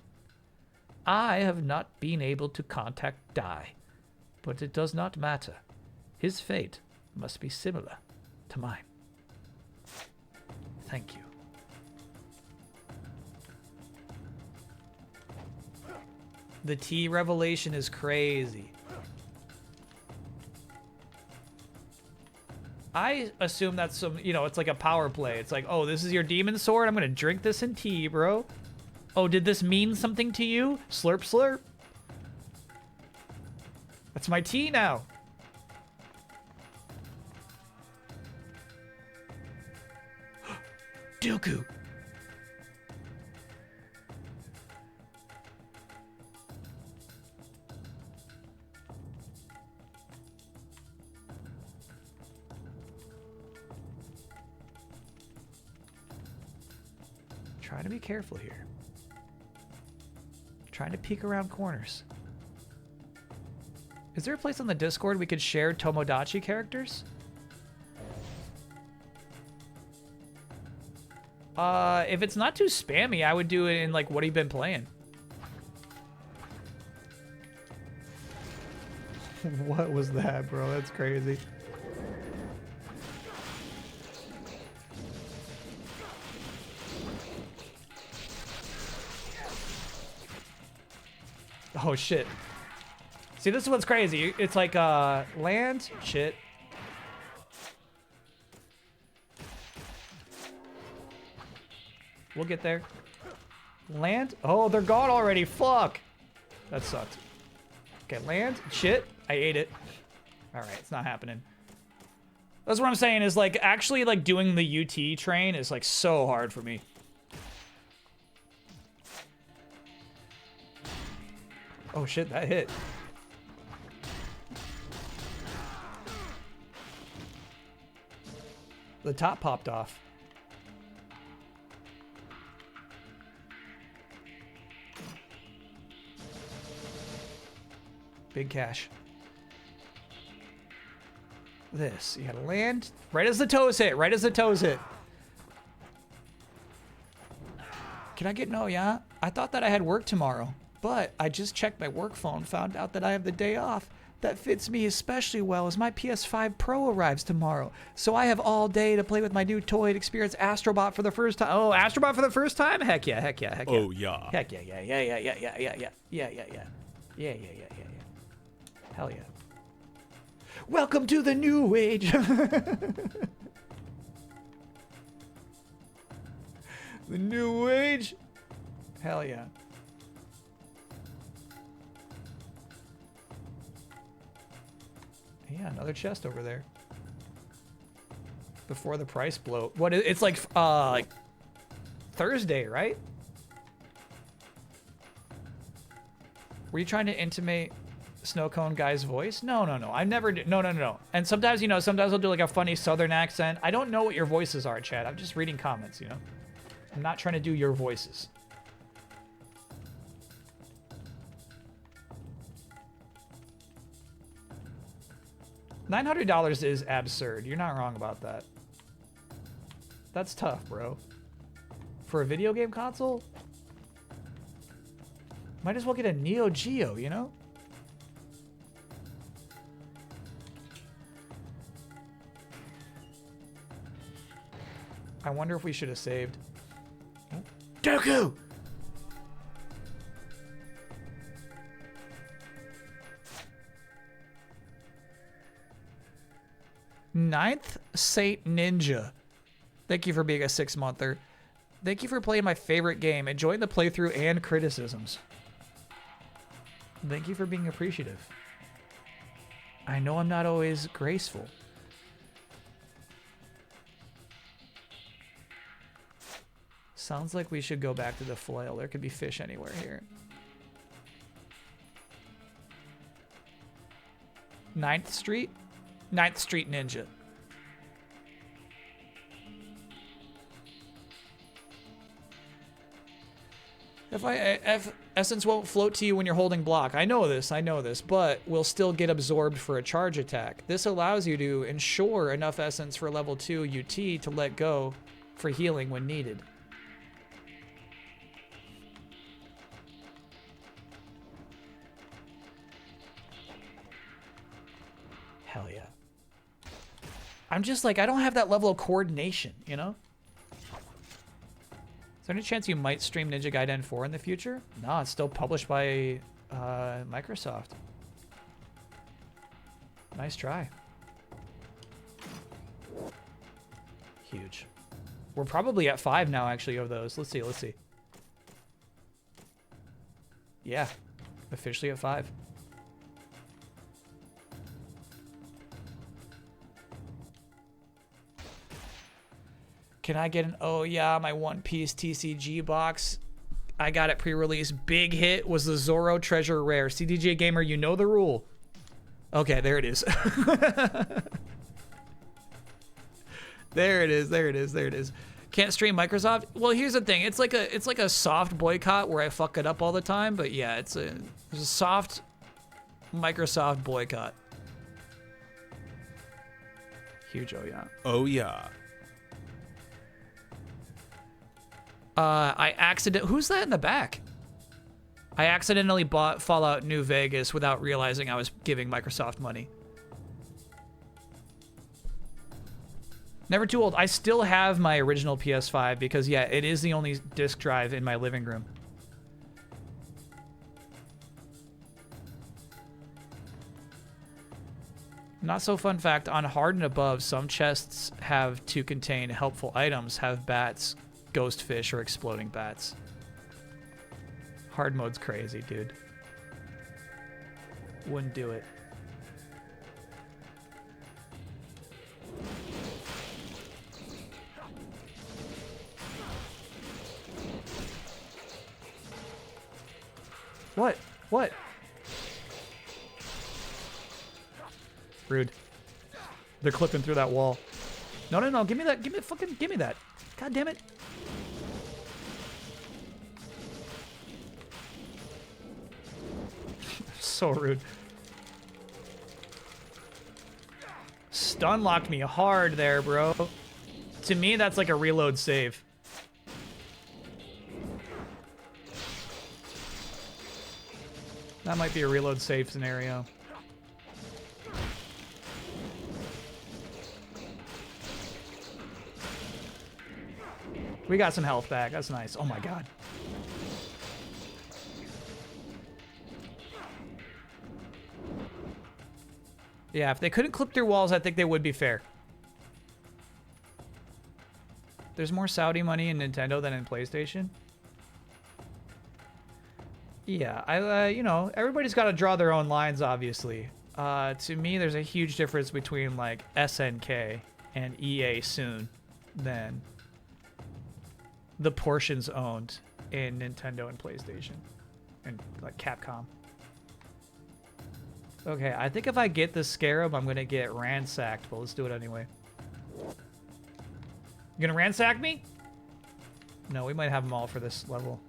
I have not been able to contact Dai, but it does not matter. His fate must be similar to mine. Thank you. The T revelation is crazy. I assume that's some, you know, it's like a power play. It's like, oh, this is your demon sword. I'm going to drink this in tea, bro. Oh, did this mean something to you? Slurp, slurp. That's my tea now. Dooku. Trying to be careful here. Trying to peek around corners. Is there a place on the Discord we could share Tomodachi characters? If it's not too spammy, I would do it in, like, what have you been playing? What was that, bro? That's crazy. Oh, shit. See, this is what's crazy. It's like, land, shit. We'll get there. Land. Oh, they're gone already. Fuck. That sucked. Okay, land. Shit. I ate it. All right, it's not happening. That's what I'm saying is, like, actually, like, doing the UT train is, like, so hard for me. Oh, shit, that hit. The top popped off. Big cash. This. You gotta land right as the toes hit. Right as the toes hit. Can I get no, yeah? I thought that I had work tomorrow, but I just checked my work phone, found out that I have the day off. That fits me especially well as my PS5 Pro arrives tomorrow. So I have all day to play with my new toy and experience Astrobot for the first time. Oh, Astrobot for the first time? Heck yeah, heck yeah, heck yeah. Oh, yeah. Heck yeah, yeah, yeah, yeah, yeah, yeah, yeah, yeah, yeah, yeah, yeah. Yeah, yeah, yeah, yeah, yeah. Hell yeah. Welcome to the new age. The new age. Hell yeah. Yeah, another chest over there. Before the price blow. What is, it's like Thursday, right? Were you trying to intimate Snow Cone Guy's voice? No, no, no. I never did. No, no, no, no. And sometimes, you know, sometimes I'll do like a funny southern accent. I don't know what your voices are, Chad. I'm just reading comments, you know? I'm not trying to do your voices. $900 is absurd. You're not wrong about that. That's tough, bro. For a video game console? Might as well get a Neo Geo, you know? I wonder if we should have saved. Oh. Dooku! Ninth Saint Ninja. Thank you for being a 6-monther. Thank you for playing my favorite game, enjoying the playthrough and criticisms. Thank you for being appreciative. I know I'm not always graceful. Sounds like we should go back to the flail. There could be fish anywhere here. 9th Street? 9th Street Ninja. If essence won't float to you when you're holding block. I know this, but will still get absorbed for a charge attack. This allows you to ensure enough essence for level 2 UT to let go for healing when needed. Hell yeah. I'm just like, I don't have that level of coordination, you know? Is there any chance you might stream Ninja Gaiden 4 in the future? No, it's still published by Microsoft. Nice try. Huge. We're probably at 5 now, actually, of those. Let's see, let's see. Yeah, officially at 5. Can I get an, oh yeah, my One Piece TCG box? I got it pre-release. Big hit was the Zoro Treasure Rare. CDJ Gamer, you know the rule. Okay, there it is. There it is, there it is, there it is. Can't stream Microsoft? Well, here's the thing. It's like a soft boycott where I fuck it up all the time, but yeah, it's a soft Microsoft boycott. Huge, oh yeah. Oh yeah. Who's that in the back? I accidentally bought Fallout New Vegas without realizing I was giving Microsoft money. Never too old. I still have my original PS5 because, yeah, it is the only disc drive in my living room. Not so fun fact, on hard and above, some chests have to contain helpful items, have bats, ghost fish, or exploding bats. Hard mode's crazy, dude. Wouldn't do it. What? What? Rude. They're clipping through that wall. No, no, no. Give me that. Give me fucking. Give me that. God damn it. So rude. Stun locked me hard there, bro. To me, that's like a reload save. That might be a reload save scenario. We got some health back. That's nice. Oh my god. Yeah, if they couldn't clip through walls, I think they would be fair. There's more Saudi money in Nintendo than in PlayStation. Yeah, you know, everybody's got to draw their own lines, obviously. To me, there's a huge difference between, like, SNK and EA soon than the portions owned in Nintendo and PlayStation and, like, Capcom. Okay, I think if I get the Scarab, I'm going to get ransacked, but let's do it anyway. You gonna ransack me? No, we might have them all for this level.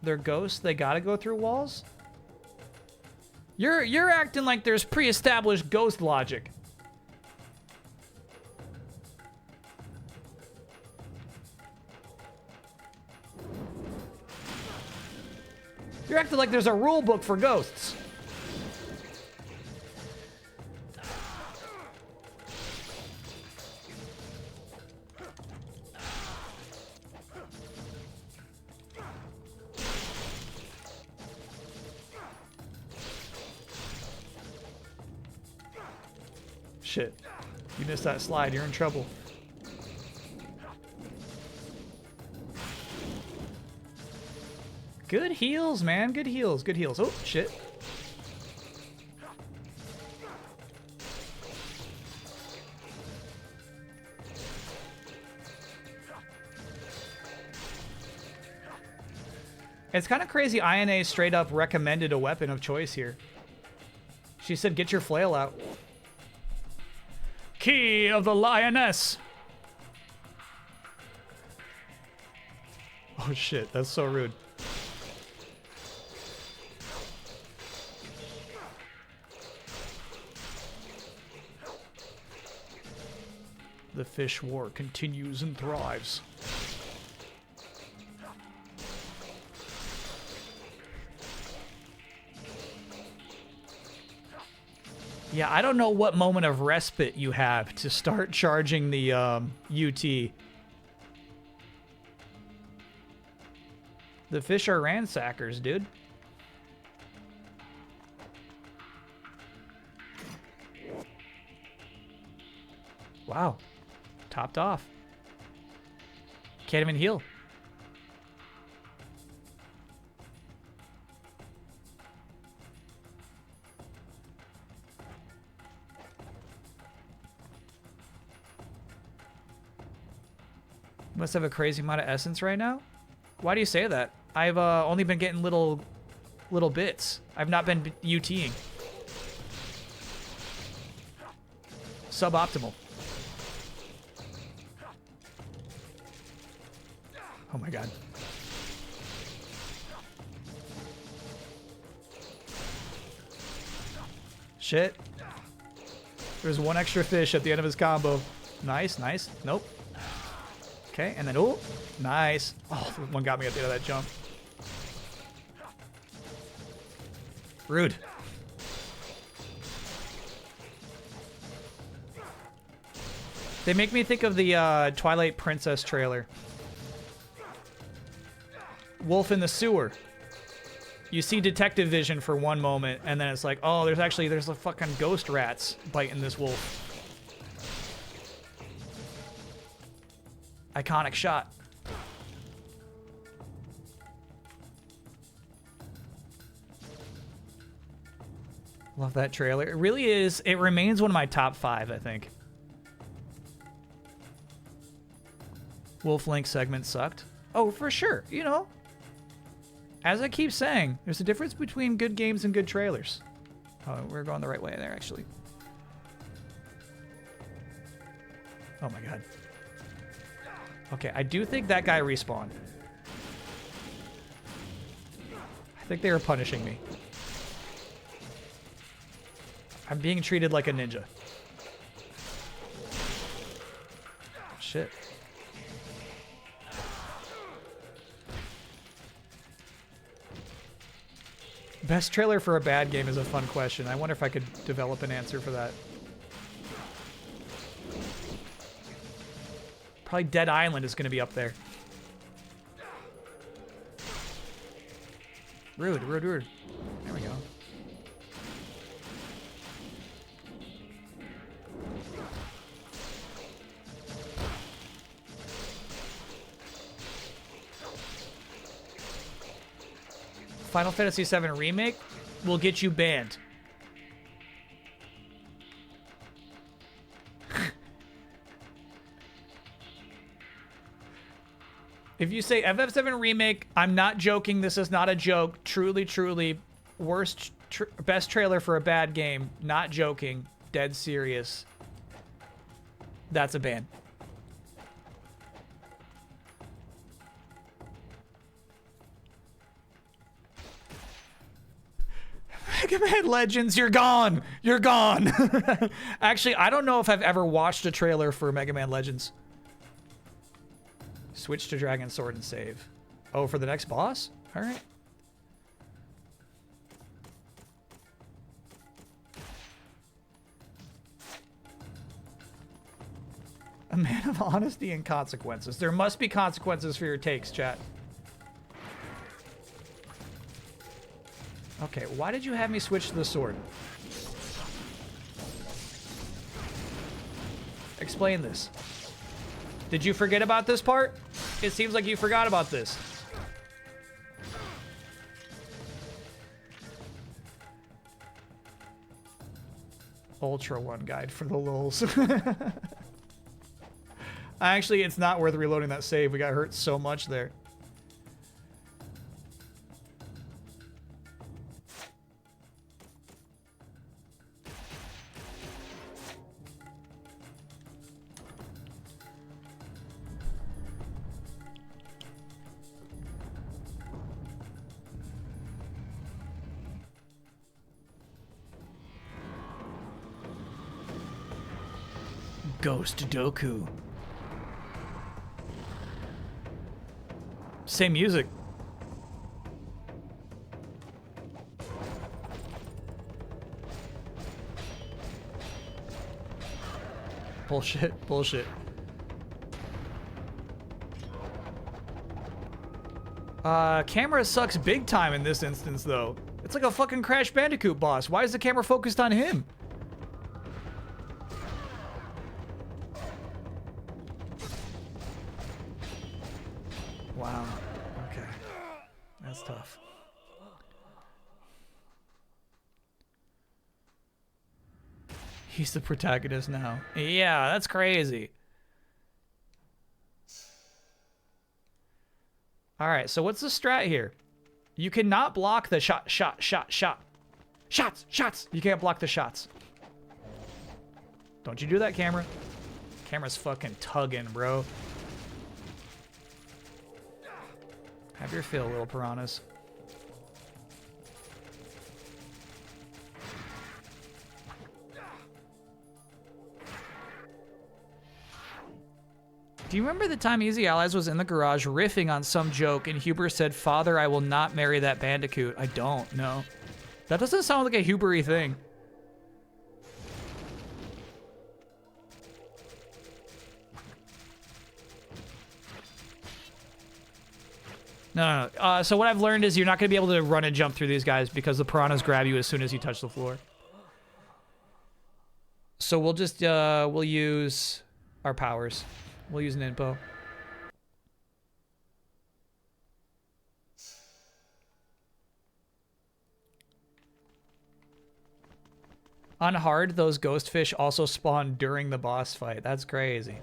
They're ghosts, they gotta go through walls? You're acting like there's pre-established ghost logic. You're acting like there's a rule book for ghosts. Shit. You missed that slide, you're in trouble. Good heals, man. Good heals. Good heals. Oh, shit. It's kind of crazy. INA straight up recommended a weapon of choice here. She said, get your flail out. Key of the Lioness. Oh, shit. That's so rude. The fish war continues and thrives. Yeah, I don't know what moment of respite you have to start charging the UT. The fish are ransackers, dude. Wow. Topped off. Can't even heal. Must have a crazy amount of essence right now. Why do you say that? I've only been getting little bits. I've not been UTing. Suboptimal. Oh my god. Shit. There's one extra fish at the end of his combo. Nice, nice. Nope. Okay, and then, oh, nice. Oh, one got me at the end of that jump. Rude. They make me think of the Twilight Princess trailer. Wolf in the sewer. You see detective vision for one moment, and then it's like, oh, there's a fucking ghost rats biting this wolf. Iconic shot. Love that trailer. It really is. It remains one of my top 5, I think. Wolf Link segment sucked. Oh, for sure. You know, as I keep saying, there's a difference between good games and good trailers. Oh, we're going the right way there, actually. Oh my god. Okay, I do think that guy respawned. I think they were punishing me. I'm being treated like a ninja. Shit. Best trailer for a bad game is a fun question. I wonder if I could develop an answer for that. Probably Dead Island is going to be up there. Rude, rude, rude. There we go. Final Fantasy VII Remake will get you banned. If you say FF7 Remake, I'm not joking. This is not a joke. Truly, truly, best trailer for a bad game. Not joking. Dead serious. That's a ban. Mega Man Legends, you're gone. You're gone. Actually, I don't know if I've ever watched a trailer for Mega Man Legends. Switch to Dragon Sword and save. Oh, for the next boss? All right. A man of honesty and consequences. There must be consequences for your takes, chat. Okay, why did you have me switch to the sword? Explain this. Did you forget about this part? It seems like you forgot about this. Ultra 1 guide for the lulz. Actually, it's not worth reloading that save. We got hurt so much there. Ghost Doku. Same music. Bullshit, bullshit. Camera sucks big time in this instance, though. It's like a fucking Crash Bandicoot boss. Why is the camera focused on him? Wow. Okay. That's tough. He's the protagonist now. Yeah, that's crazy. All right, so what's the strat here? You cannot block the shot. Shots! You can't block the shots. Don't you do that, camera. Camera's fucking tugging, bro. Have your fill, little piranhas. Do you remember the time Easy Allies was in the garage riffing on some joke and Huber said, "Father, I will not marry that bandicoot"? I don't know. That doesn't sound like a Huber-y thing. No. So what I've learned is you're not going to be able to run and jump through these guys because the piranhas grab you as soon as you touch the floor. So we'll just, we'll use our powers. We'll use an info. On hard, those ghost fish also spawn during the boss fight. That's crazy.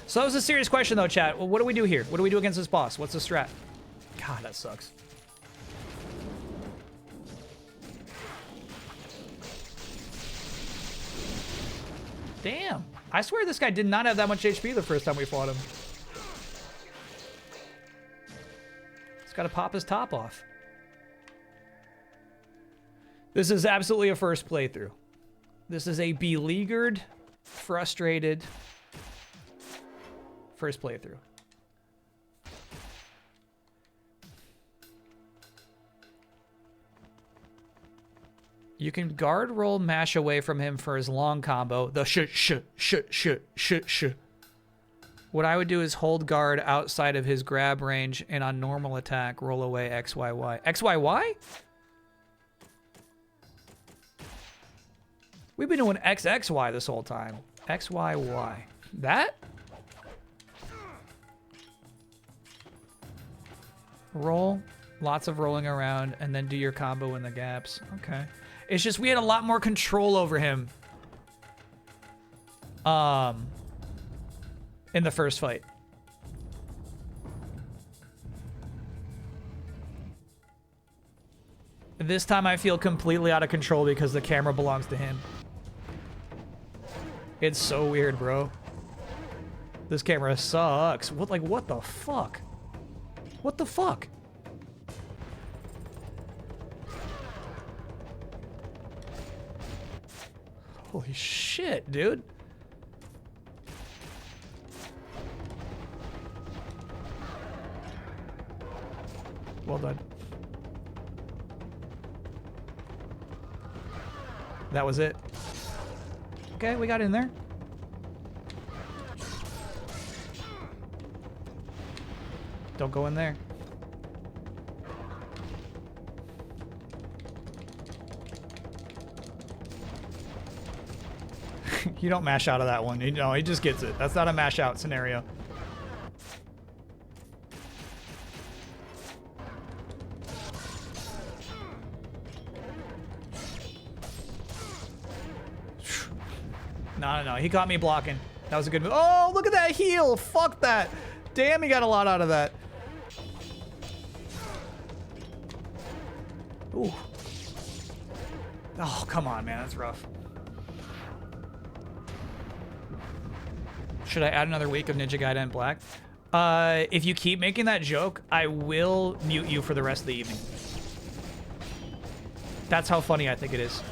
So that was a serious question, though, chat. Well, what do we do here? What do we do against this boss? What's the strat? God, that sucks. Damn. I swear this guy did not have that much HP the first time we fought him. He's got to pop his top off. This is absolutely a first playthrough. This is a beleaguered, frustrated first playthrough. You can guard roll mash away from him for his long combo. The sh. What I would do is hold guard outside of his grab range and on normal attack, roll away XYY. XYY? We've been doing XXY this whole time. XYY. That? Roll. Lots of rolling around and then do your combo in the gaps. Okay. It's just we had a lot more control over him in the first fight. This time I feel completely out of control because the camera belongs to him. It's so weird, bro. This camera sucks. What the fuck? What the fuck? Holy shit, dude. Well done. That was it. Okay, we got in there. Don't go in there. You don't mash out of that one. No, he just gets it. That's not a mash out scenario. No. He caught me blocking. That was a good move. Oh, look at that heal. Fuck that. Damn, he got a lot out of that. Ooh. Oh, come on, man. That's rough. Should I add another week of Ninja Gaiden Black? If you keep making that joke, I will mute you for the rest of the evening. That's how funny I think it is.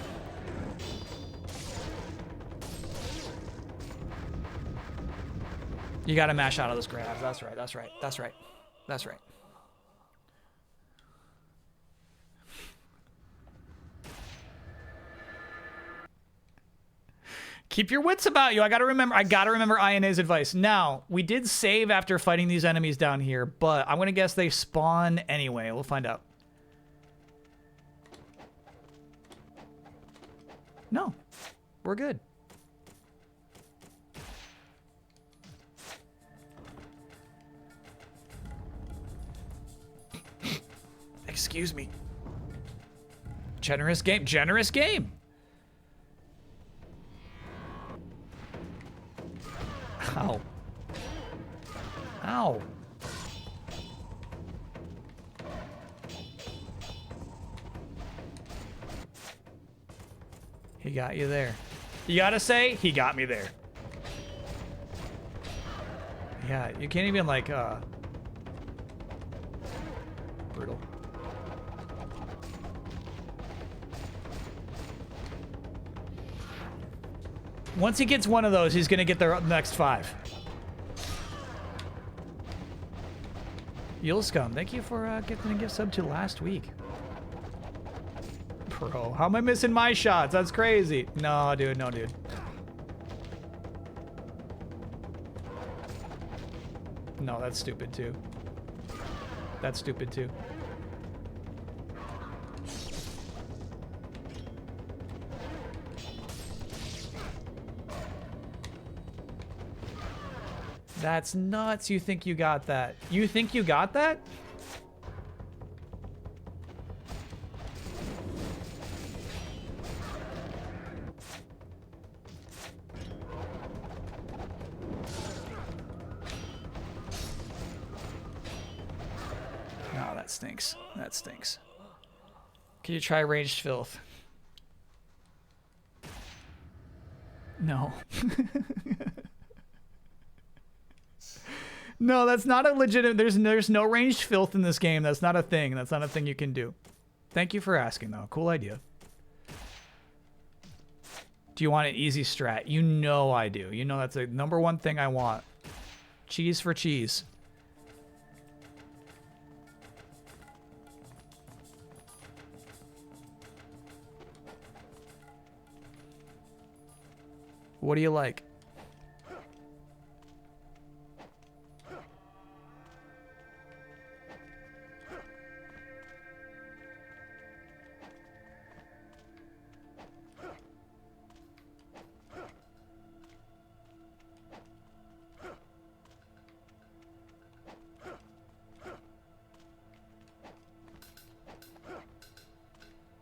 You gotta mash out of those grabs. That's right, that's right, that's right, that's right. Keep your wits about you. I gotta remember INA's advice. Now, we did save after fighting these enemies down here, but I'm gonna guess they spawn anyway. We'll find out. No, we're good. Excuse me. Generous game. Generous game. Ow. Ow. He got you there. You gotta say, he got me there. Yeah, you can't even like, brutal. Once he gets one of those, he's gonna get the next 5. Yule Scum, thank you for gifting a gift sub to last week. Bro, how am I missing my shots? That's crazy. No, dude, no, dude. No, that's stupid too. That's stupid too. That's nuts. You think you got that? You think you got that? No, that stinks. That stinks. Can you try ranged filth? No. No, that's not a legitimate. There's no ranged filth in this game. That's not a thing. That's not a thing you can do. Thank you for asking, though. Cool idea. Do you want an easy strat? You know I do. You know that's the #1 thing I want. Cheese for cheese. What do you like?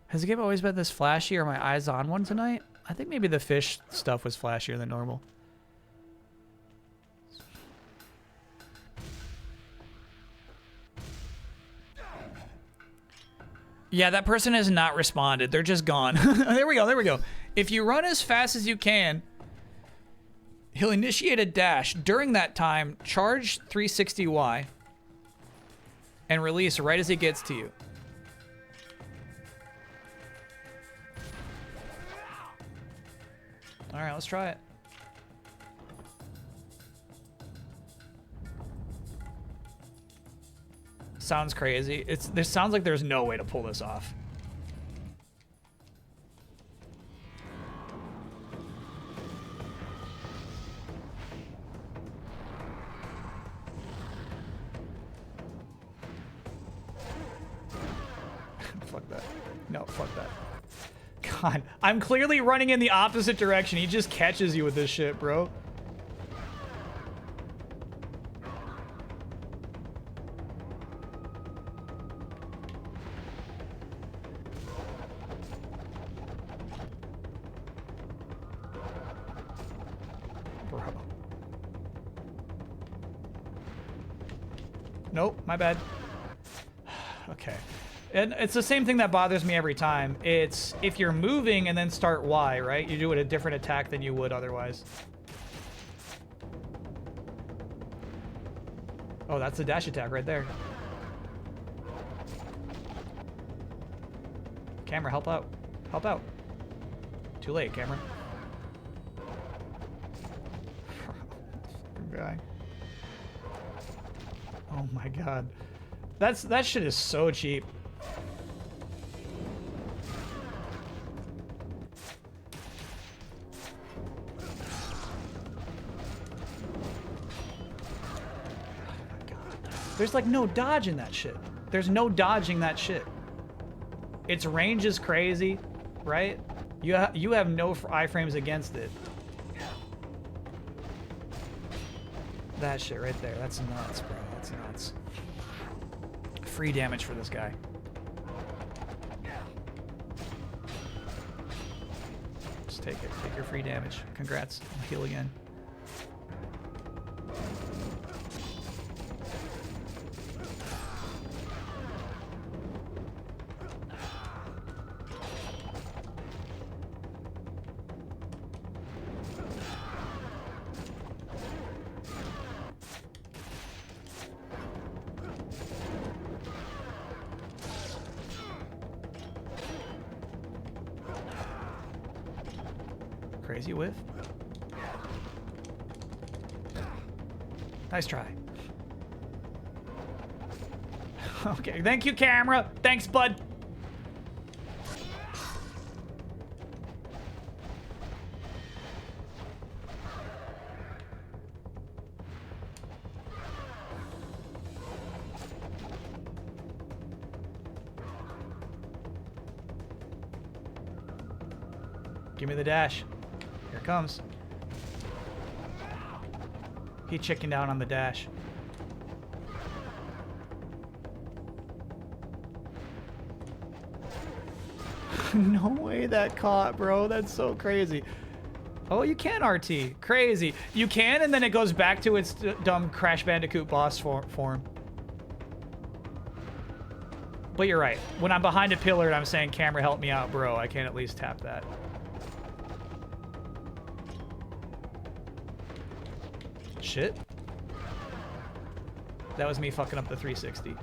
Has the game always been this flashy, or my eyes on one tonight? I think maybe the fish stuff was flashier than normal. Yeah, that person has not responded. They're just gone. There we go, there we go. If you run as fast as you can, he'll initiate a dash. During that time, charge 360Y and release right as he gets to you. All right, let's try it. Sounds crazy. This sounds like there's no way to pull this off. Fuck that. No, fuck that. God, I'm clearly running in the opposite direction. He just catches you with this shit, bro. Bro. Nope, my bad. Okay. And it's the same thing that bothers me every time. It's if you're moving and then start Y, right? You do it a different attack than you would otherwise. Oh, that's the dash attack right there. Camera, help out. Help out. Too late, camera. Guy. Oh my god. That shit is so cheap. There's like no dodge in that shit. There's no dodging that shit. Its range is crazy, right? You have no iframes against it. That shit right there. That's nuts, bro. That's nuts. Free damage for this guy. Just take it. Take your free damage. Congrats. I'll heal again. Crazy whiff. Nice try. Okay, thank you, camera. Thanks, bud. Give me the dash. Here it comes. He chickened out on the dash. No way that caught, bro. That's so crazy. Oh, you can RT. Crazy. You can, and then it goes back to its dumb Crash Bandicoot boss form. But you're right. When I'm behind a pillar and I'm saying, camera, help me out, bro, I can at least tap that. Shit. That was me fucking up the 360.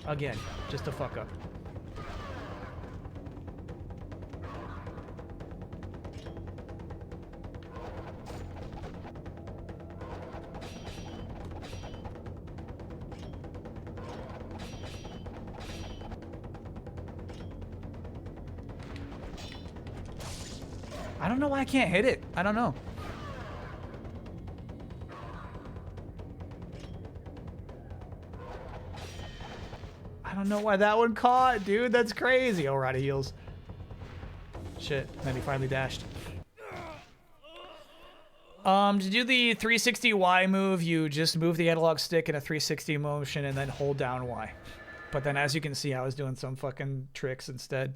Again, just a fuck up. I don't know why I can't hit it. I don't know. I don't know why that one caught, dude. That's crazy. Oh, we're out of heals. Shit. Then he finally dashed. To do the 360Y move, you just move the analog stick in a 360 motion and then hold down Y. But then as you can see, I was doing some fucking tricks instead.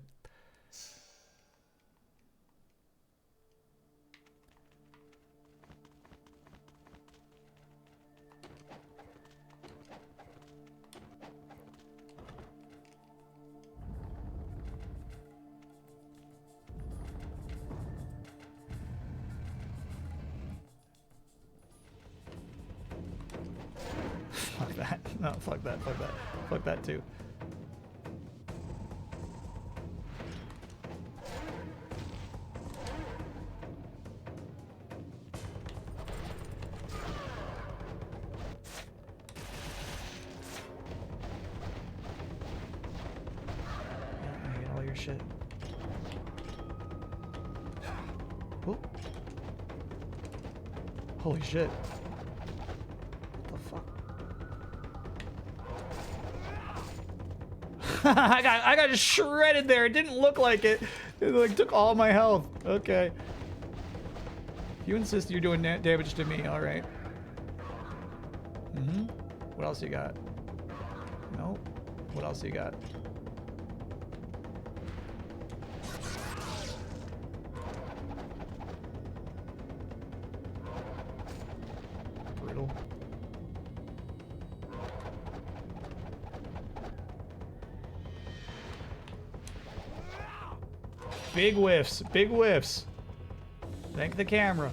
Fuck that. No, fuck that, fuck that. Fuck that too. Yeah, I hate all your shit. Oop. Holy shit. What the fuck? I got shredded there. It didn't look like it. It like took all my health. Okay. You insist you're doing damage to me. All right. Mm-hmm. What else you got? Nope. What else you got? Brutal. Big whiffs. Big whiffs. Thank the camera.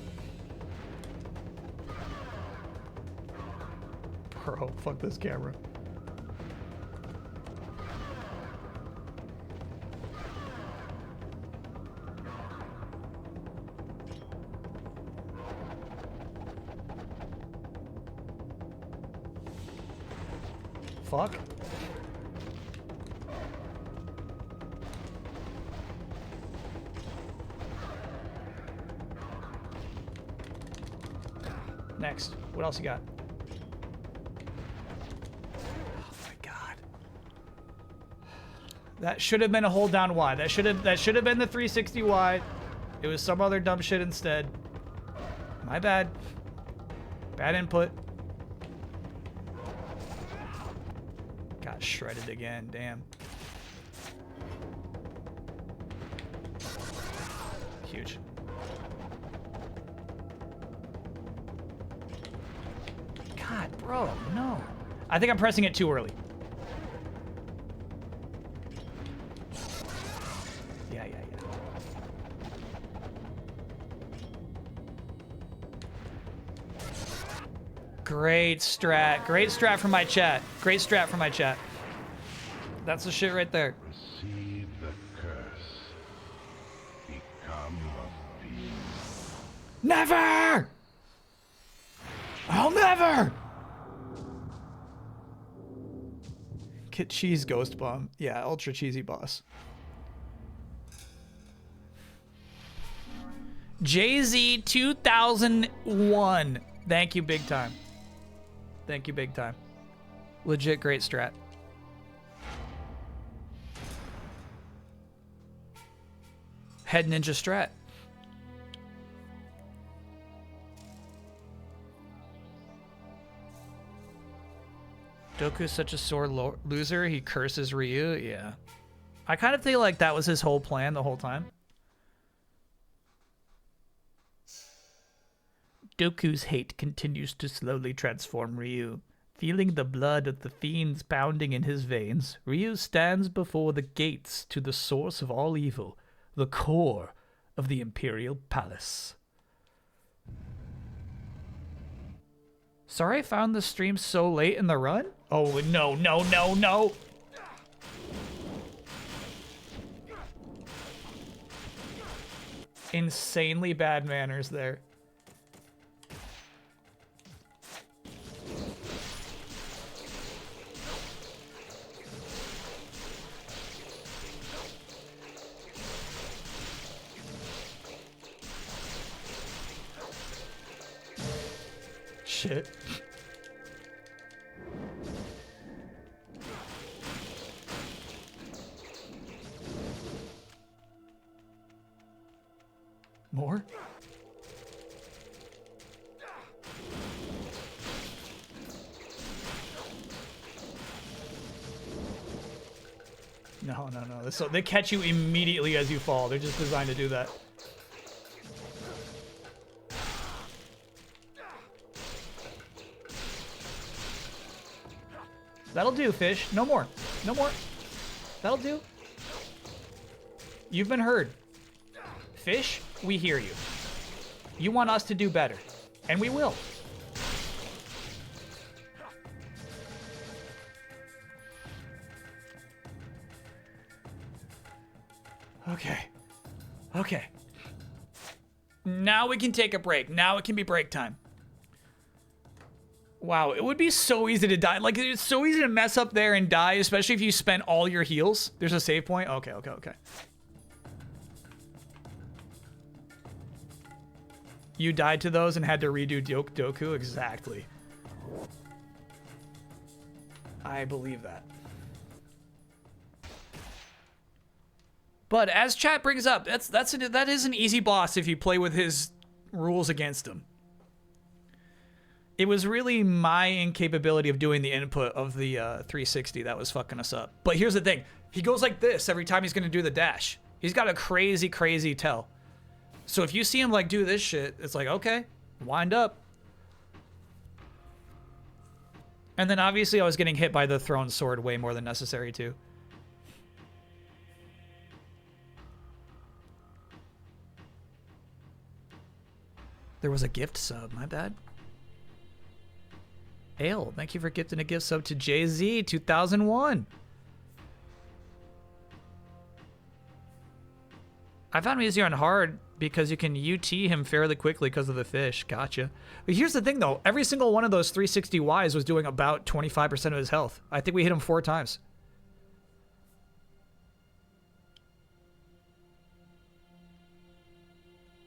Bro, fuck this camera. Fuck. Nice. next? What else you got? Oh my god. That should have been a hold down Y. That should have been the 360 Y. It was some other dumb shit instead. My bad. Bad input. Got shredded again, damn. Huge. God, bro, no. I think I'm pressing it too early. Yeah. Great strat. Great strat from my chat. Great strat from my chat. That's the shit right there. Receive the curse. Become a fiend. Never! I'll never! Get cheese ghost bomb. Yeah, ultra cheesy boss. Jay-Z 2001. Thank you big time. Thank you big time. Legit great strat. Head ninja strat. Doku's such a sore loser, he curses Ryu. Yeah. I kind of feel like that was his whole plan the whole time. Doku's hate continues to slowly transform Ryu. Feeling the blood of the fiends pounding in his veins, Ryu stands before the gates to the source of all evil, the core of the Imperial Palace. Sorry I found the stream so late in the run? Oh, no. Insanely bad manners there. Shit. More? No. So they catch you immediately as you fall. They're just designed to do that. That'll do, fish. No more. That'll do. You've been heard. Fish, we hear you. You want us to do better. And we will. Okay. Now we can take a break. Now it can be break time. Wow, it would be so easy to die. Like, it's so easy to mess up there and die, especially if you spend all your heals. There's a save point. Okay. You died to those and had to redo Doku? Exactly. I believe that. But as chat brings up, that is an easy boss if you play with his rules against him. It was really my incapability of doing the input of the 360 that was fucking us up. But here's the thing. He goes like this every time he's going to do the dash. He's got a crazy tell. So if you see him like do this shit, it's like, okay, wind up. And then obviously I was getting hit by the thrown sword way more than necessary too. There was a gift sub, my bad. Ale, thank you for gifting a gift sub to Jay-Z 2001. I found him easier on hard because you can UT him fairly quickly because of the fish. Gotcha. But here's the thing though, every single one of those 360 Ys was doing about 25% of his health. I think we hit him 4 times.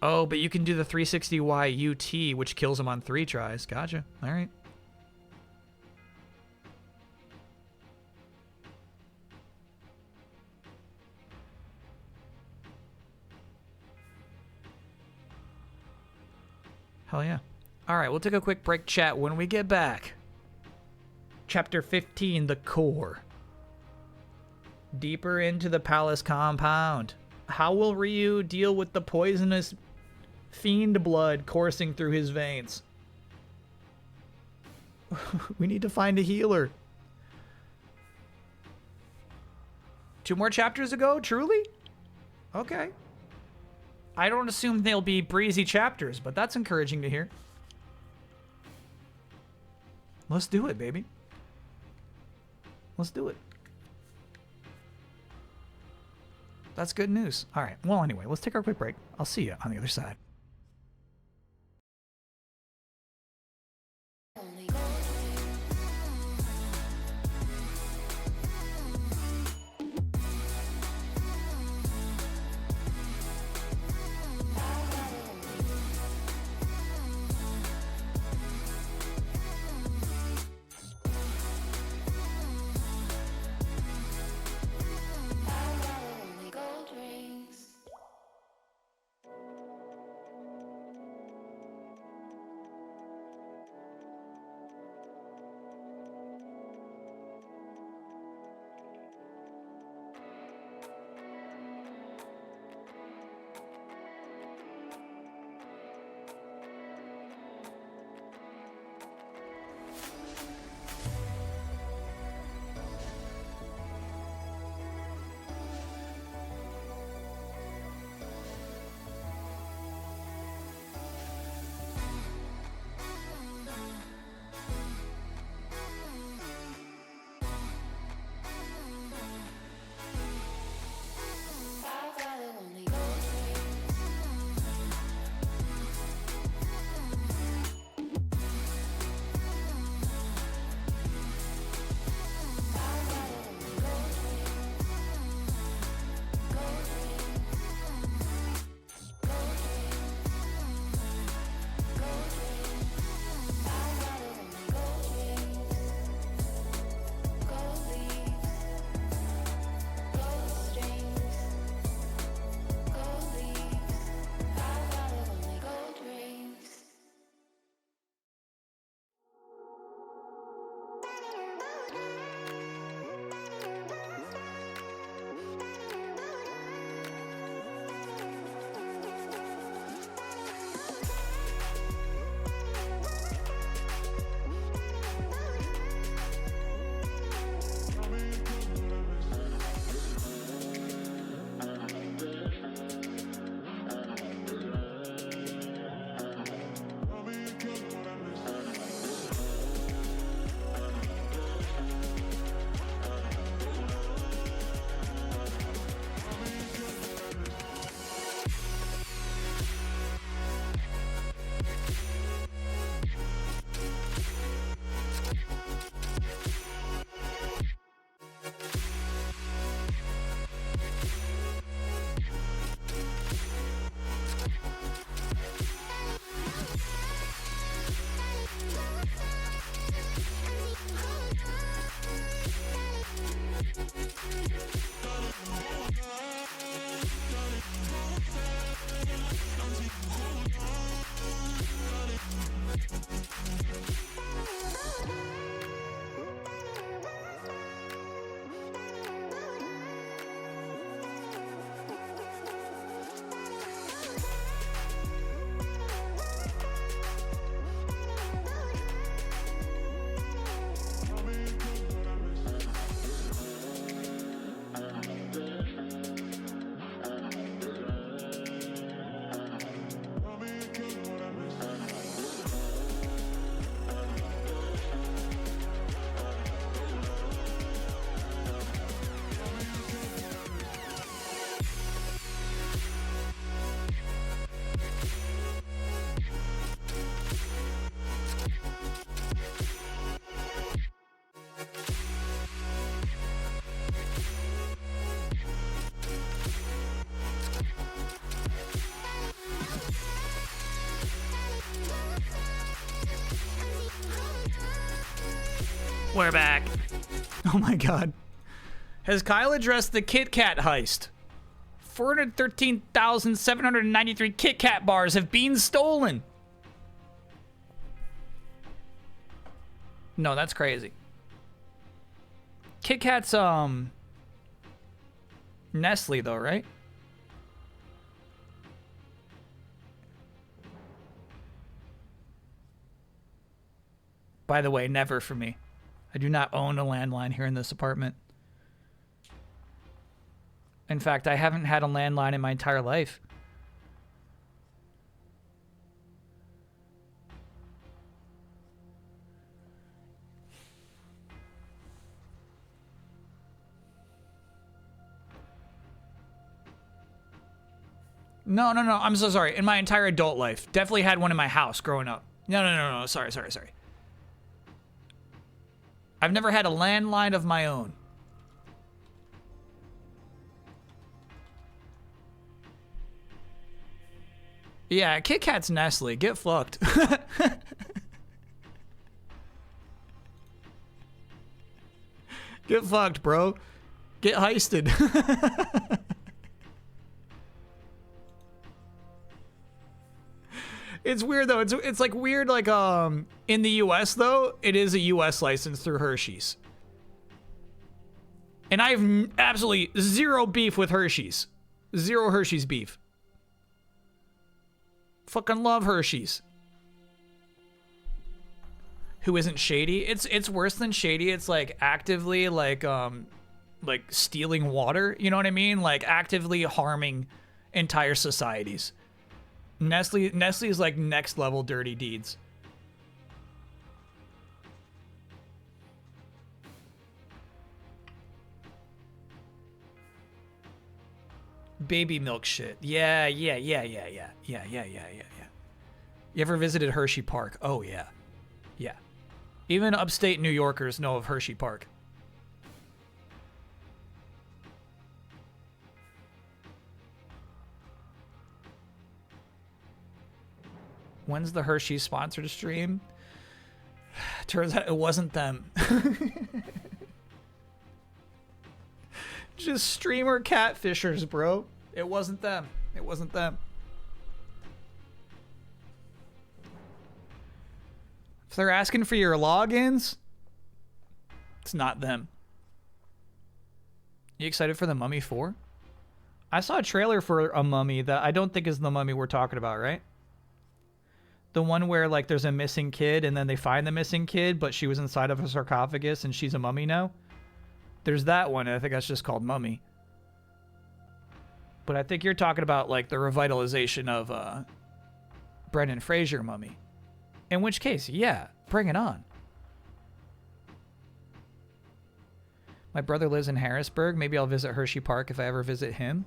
Oh, but you can do the 360Y UT, which kills him on 3 tries. Gotcha. All right. Hell yeah. All right, we'll take a quick break, chat. When we get back, Chapter 15, The Core. Deeper into the palace compound. How will Ryu deal with the poisonous fiend blood coursing through his veins? We need to find a healer. 2 more chapters ago, truly? Okay. I don't assume they'll be breezy chapters, but that's encouraging to hear. Let's do it, baby. Let's do it. That's good news. All right. Well, anyway, let's take our quick break. I'll see you on the other side. We're back. Oh my god. Has Kyle addressed the Kit Kat heist? 413,793 Kit Kat bars have been stolen. No, that's crazy. Kit Kat's, Nestle, though, right? By the way, never for me. I do not own a landline here in this apartment. In fact, I haven't had a landline in my entire life. No, I'm so sorry. In my entire adult life. Definitely had one in my house growing up. No. Sorry. I've never had a landline of my own. Yeah, Kit Kat's Nestle. Get fucked. Get fucked, bro. Get heisted. It's weird though. It's like weird like in the US though, it is a US license through Hershey's. And I have absolutely zero beef with Hershey's. Zero Hershey's beef. Fucking love Hershey's. Who isn't shady? It's worse than shady. It's like actively like stealing water, you know what I mean? Like actively harming entire societies. Nestle is like next level dirty deeds. Baby milk shit. Yeah. You ever visited Hershey Park? Oh yeah. Yeah. Even upstate New Yorkers know of Hershey Park. When's the Hershey sponsored stream? Turns out it wasn't them. Just streamer catfishers, bro. It wasn't them. It wasn't them. If they're asking for your logins, it's not them. You excited for The Mummy 4? I saw a trailer for a Mummy that I don't think is the Mummy we're talking about, right? The one where like there's a missing kid and then they find the missing kid, but she was inside of a sarcophagus and she's a mummy now. There's that one. I think that's just called Mummy. But I think you're talking about like the revitalization of Brendan Fraser Mummy. In which case, yeah, bring it on. My brother lives in Harrisburg. Maybe I'll visit Hershey Park if I ever visit him.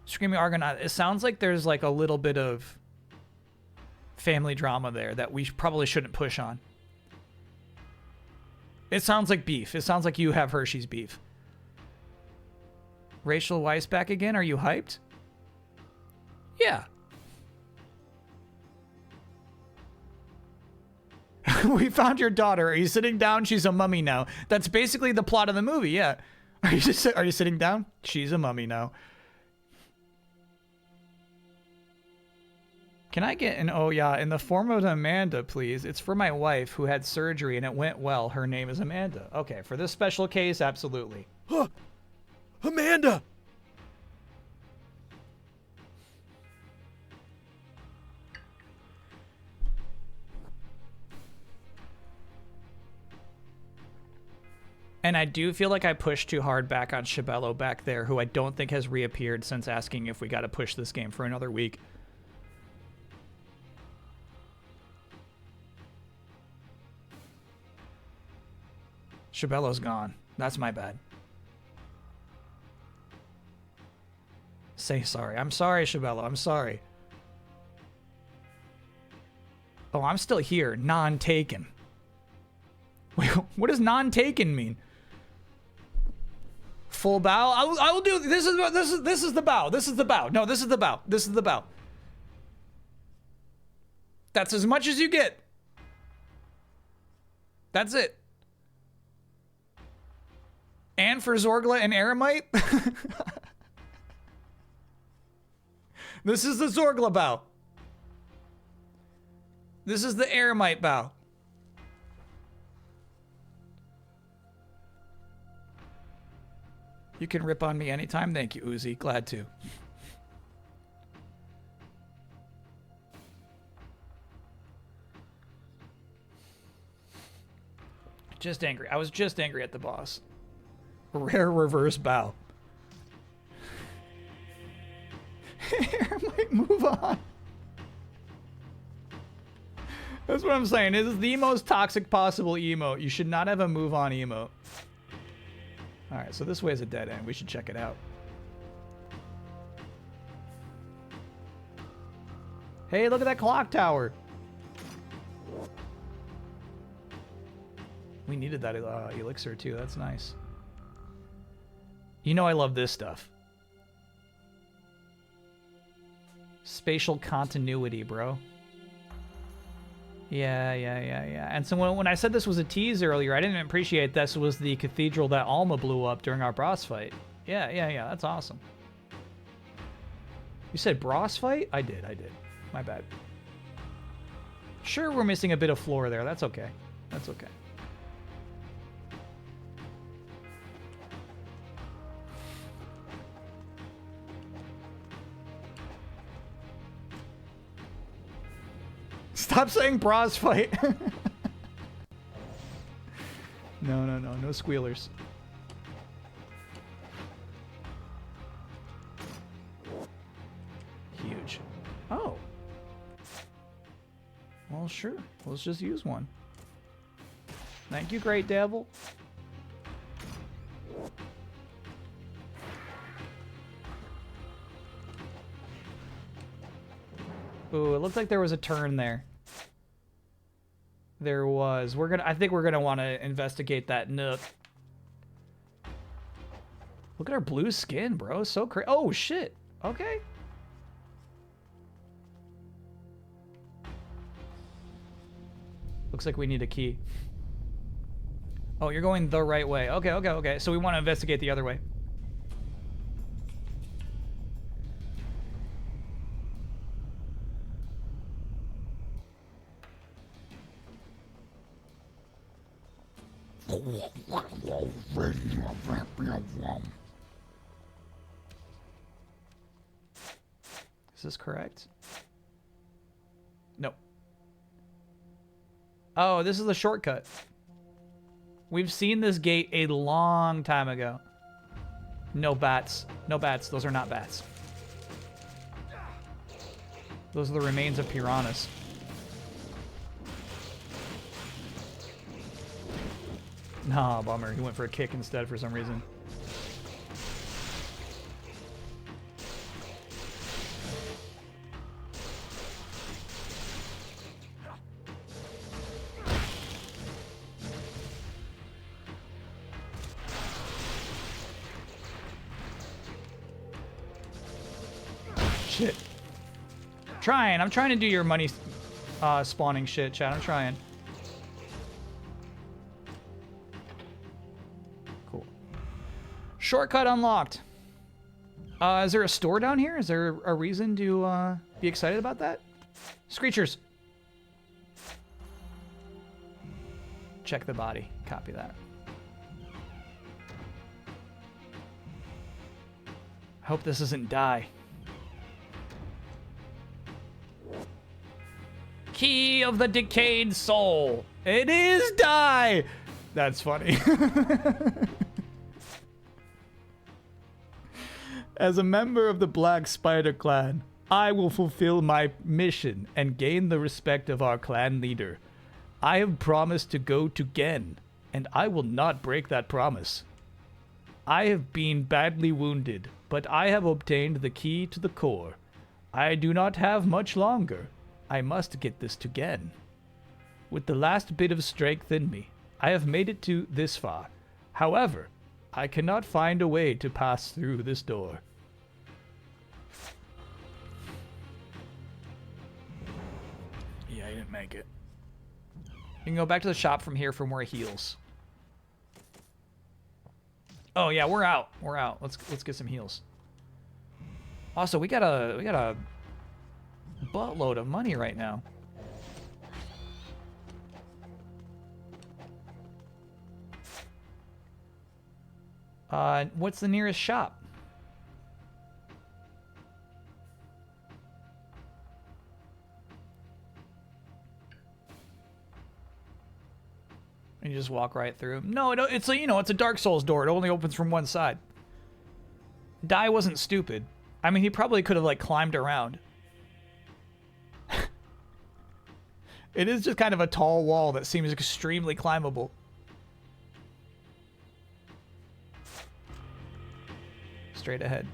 Screaming Argonaut. It sounds like there's like a little bit of family drama there that we probably shouldn't push on. It sounds like beef. It sounds like you have Hershey's beef. Rachel Weisz back again? Are you hyped? Yeah. We found your daughter. Are you sitting down? She's a mummy now. That's basically the plot of the movie. Yeah. Are you sitting down? She's a mummy now. Can I get an oh yeah in the form of Amanda, please? It's for my wife who had surgery and it went well. Her name is Amanda. Okay, for this special case, absolutely. Huh. Amanda! And I do feel like I pushed too hard back on Shabello back there, who I don't think has reappeared since asking if we got to push this game for another week. Shabello's gone. That's my bad. Say sorry. I'm sorry, Shabello. I'm sorry. Oh, I'm still here. Non-taken. Wait, what does non-taken mean? Full bow? I will do. This is the bow. This is the bow. No, this is the bow. This is the bow. That's as much as you get. That's it. And for Zorgla and Eremite? This is the Zorgla bow. This is the Eremite bow. You can rip on me anytime. Thank you, Uzi. Glad to. Just angry. I was just angry at the boss. Rare reverse bow. Might move on. That's what I'm saying. This is the most toxic possible emote. You should not have a move on emote. Alright, so this way is a dead end. We should check it out. Hey, look at that clock tower. We needed that elixir too. That's nice. You know I love this stuff. Spatial continuity, bro. Yeah. And so when I said this was a tease earlier, I didn't appreciate this was the cathedral that Alma blew up during our boss fight. Yeah. That's awesome. You said boss fight? I did. My bad. Sure, we're missing a bit of floor there. That's okay. That's okay. Stop saying bras fight. No squealers. Huge. Oh. Well, sure. Let's just use one. Thank you, Great Devil. Ooh, it looked like there was a turn there. There was. I think we're gonna want to investigate that nook. Look at our blue skin, bro. So crazy. Oh shit. Okay. Looks like we need a key. Oh, you're going the right way. Okay. So we want to investigate the other way. Is this correct? No. Oh, this is the shortcut. We've seen this gate a long time ago. No bats. No bats. Those are not bats. Those are the remains of piranhas. Nah, bummer. He went for a kick instead for some reason. Shit. I'm trying to do your money spawning shit, chat. I'm trying. Cool. Shortcut unlocked. Is there a store down here? Is there a reason to be excited about that? Screechers. Check the body. Copy that. I hope this isn't die. Key of the decayed soul. It is die. That's funny. As a member of the Black Spider clan, I will fulfill my mission and gain the respect of our clan leader. I have promised to go to Gen, and I will not break that promise. I have been badly wounded, but I have obtained the key to the core. I do not have much longer. I must get this to Gen. With the last bit of strength in me, I have made it to this far. However, I cannot find a way to pass through this door. Yeah, he didn't make it. You can go back to the shop from here for more heals. Oh yeah, we're out. We're out. Let's get some heals. Also, we got a buttload of money right now. What's the nearest shop? And you just walk right through. No, it's a, it's a Dark Souls door. It only opens from one side. Dai wasn't stupid. I mean, he probably could have like climbed around. It is just kind of a tall wall that seems extremely climbable. Straight ahead.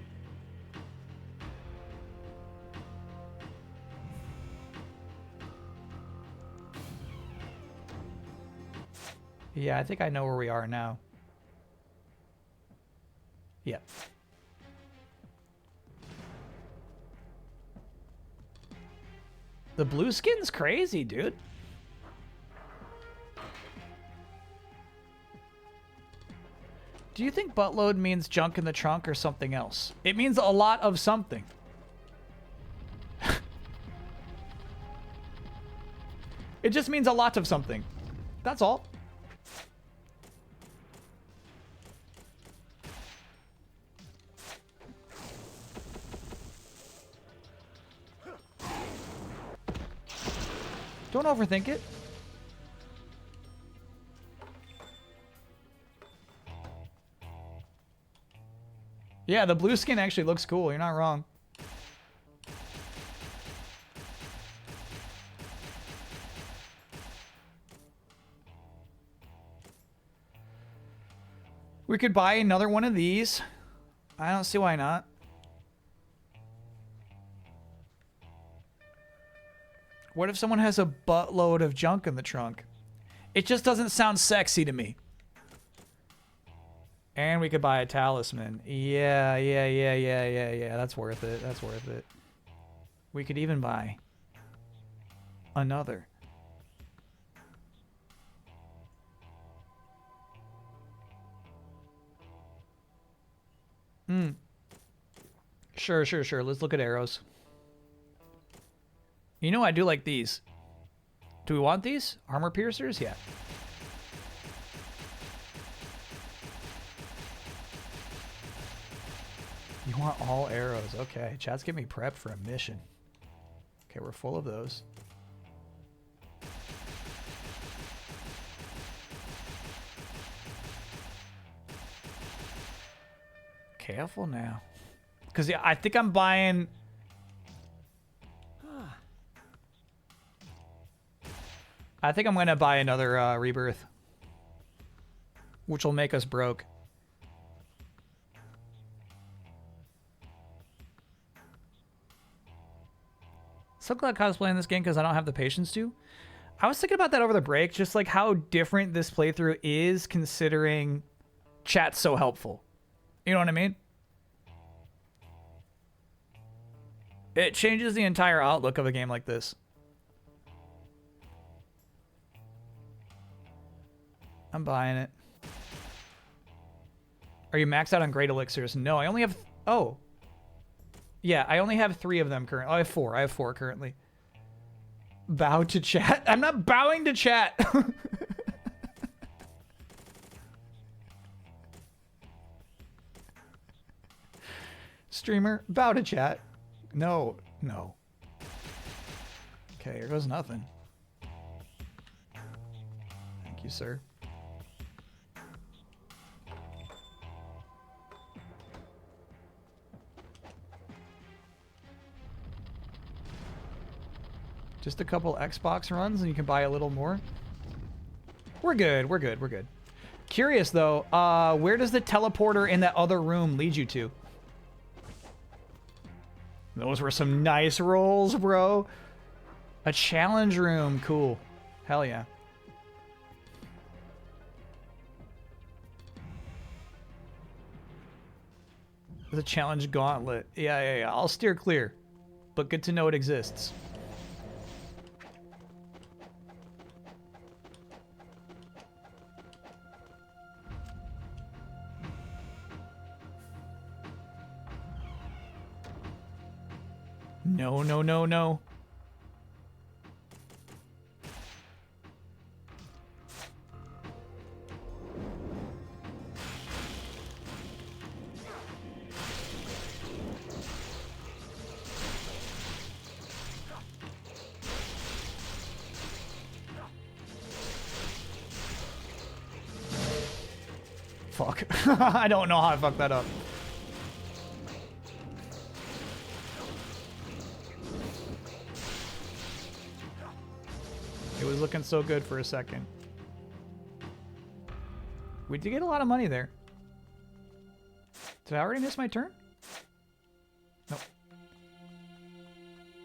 Yeah, I think I know where we are now. Yeah. The blue skin's crazy, dude. Do you think buttload means junk in the trunk or something else? It means a lot of something. It just means a lot of something. That's all. Don't overthink it. Yeah, the blue skin actually looks cool. You're not wrong. We could buy another one of these. I don't see why not. What if someone has a buttload of junk in the trunk? It just doesn't sound sexy to me. And we could buy a talisman. Yeah. That's worth it. That's worth it. We could even buy another. Sure. Let's look at arrows. You know, I do like these. Do we want these? Armor piercers? Yeah. You want all arrows. Okay. Chat's getting me prepped for a mission. Okay, we're full of those. Careful now. Because yeah, I think I'm buying... I think I'm going to buy another rebirth. Which will make us broke. So glad cosplaying this game because I don't have the patience to. I was thinking about that over the break. Just like how different this playthrough is considering chat's so helpful. You know what I mean? It changes the entire outlook of a game like this. I'm buying it. Are you maxed out on great elixirs? No, I only have... Oh. Yeah, I only have 3 of them currently. Oh, I have 4. I have 4 currently. Bow to chat? I'm not bowing to chat. Streamer, bow to chat. No. Okay, here goes nothing. Thank you, sir. Just a couple Xbox runs and you can buy a little more. We're good. Curious though, where does the teleporter in that other room lead you to? Those were some nice rolls, bro. A challenge room, cool. Hell yeah. The challenge gauntlet. Yeah. I'll steer clear. But good to know it exists. No, no, no, no. Fuck. I don't know how I fucked that up. It was looking so good for a second. We did get a lot of money there. Did I already miss my turn? Nope.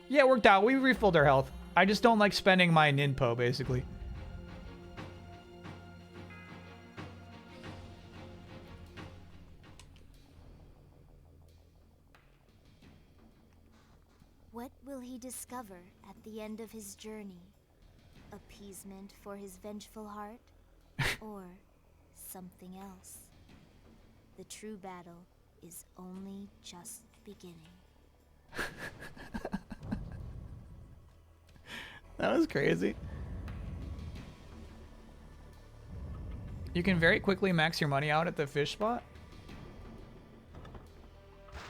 Yeah, it worked out. We refilled our health. I just don't like spending my ninpo, basically. What will he discover at the end of his journey? Appeasement for his vengeful heart? Or something else? The true battle is only just beginning. That was crazy. You can very quickly max your money out at the fish spot.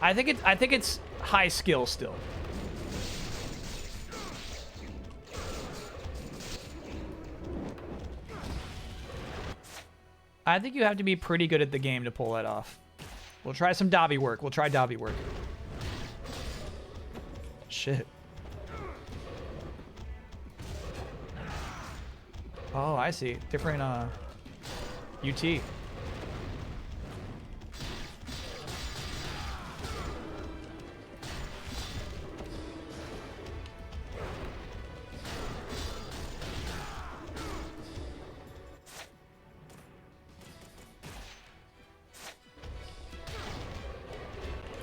I think it's high skill still. I think you have to be pretty good at the game to pull that off. We'll try some Dobby work. We'll try Dobby work. Shit. Oh, I see. Different, UT.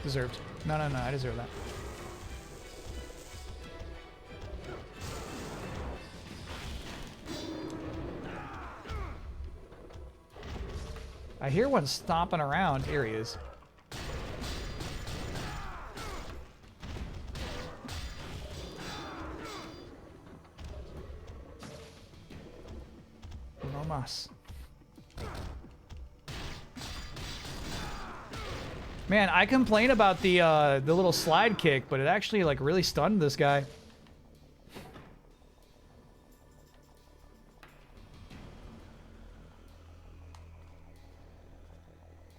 Deserved. No, no, no, I deserve that. I hear one stomping around. Here he is. No mas. Man, I complain about the little slide kick, but it actually like really stunned this guy.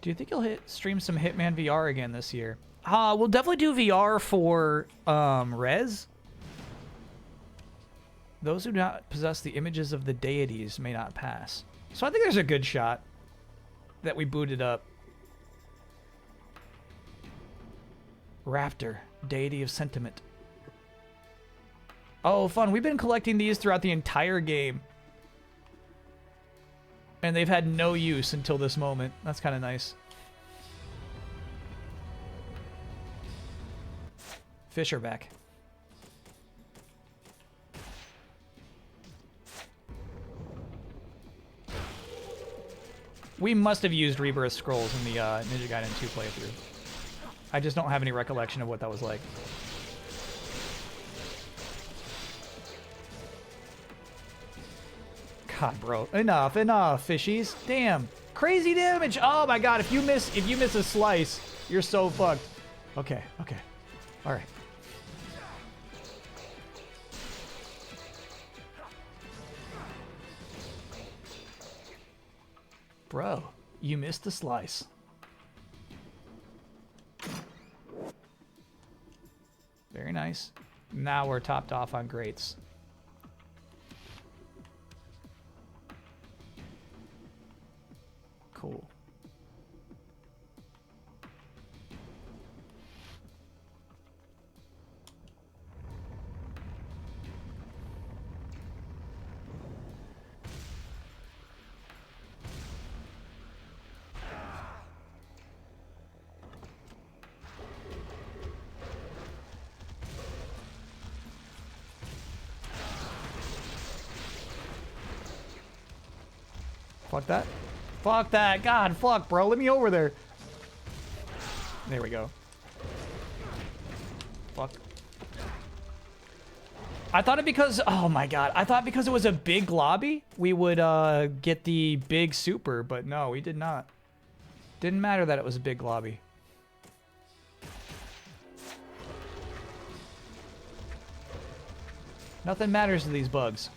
Do you think he'll stream some Hitman VR again this year? We'll definitely do VR for Rez. Those who do not possess the images of the deities may not pass. So I think there's a good shot that we booted up. Raptor, deity of sentiment. Oh, fun. We've been collecting these throughout the entire game. And they've had no use until this moment. That's kind of nice. Fish are back. We must have used Rebirth Scrolls in the Ninja Gaiden 2 playthrough. I just don't have any recollection of what that was like. God, bro. Enough, enough, fishies. Damn. Crazy damage. Oh my god, if you miss a slice, you're so fucked. Okay, okay. Alright. Bro, you missed a slice. Very nice. Now we're topped off on greats. Cool. Fuck that. Fuck that. God, fuck, bro. Let me over there. There we go. Fuck. I thought it because, oh my god, I thought because it was a big lobby, we would get the big super, but no, we did not. Didn't matter that it was a big lobby. Nothing matters to these bugs.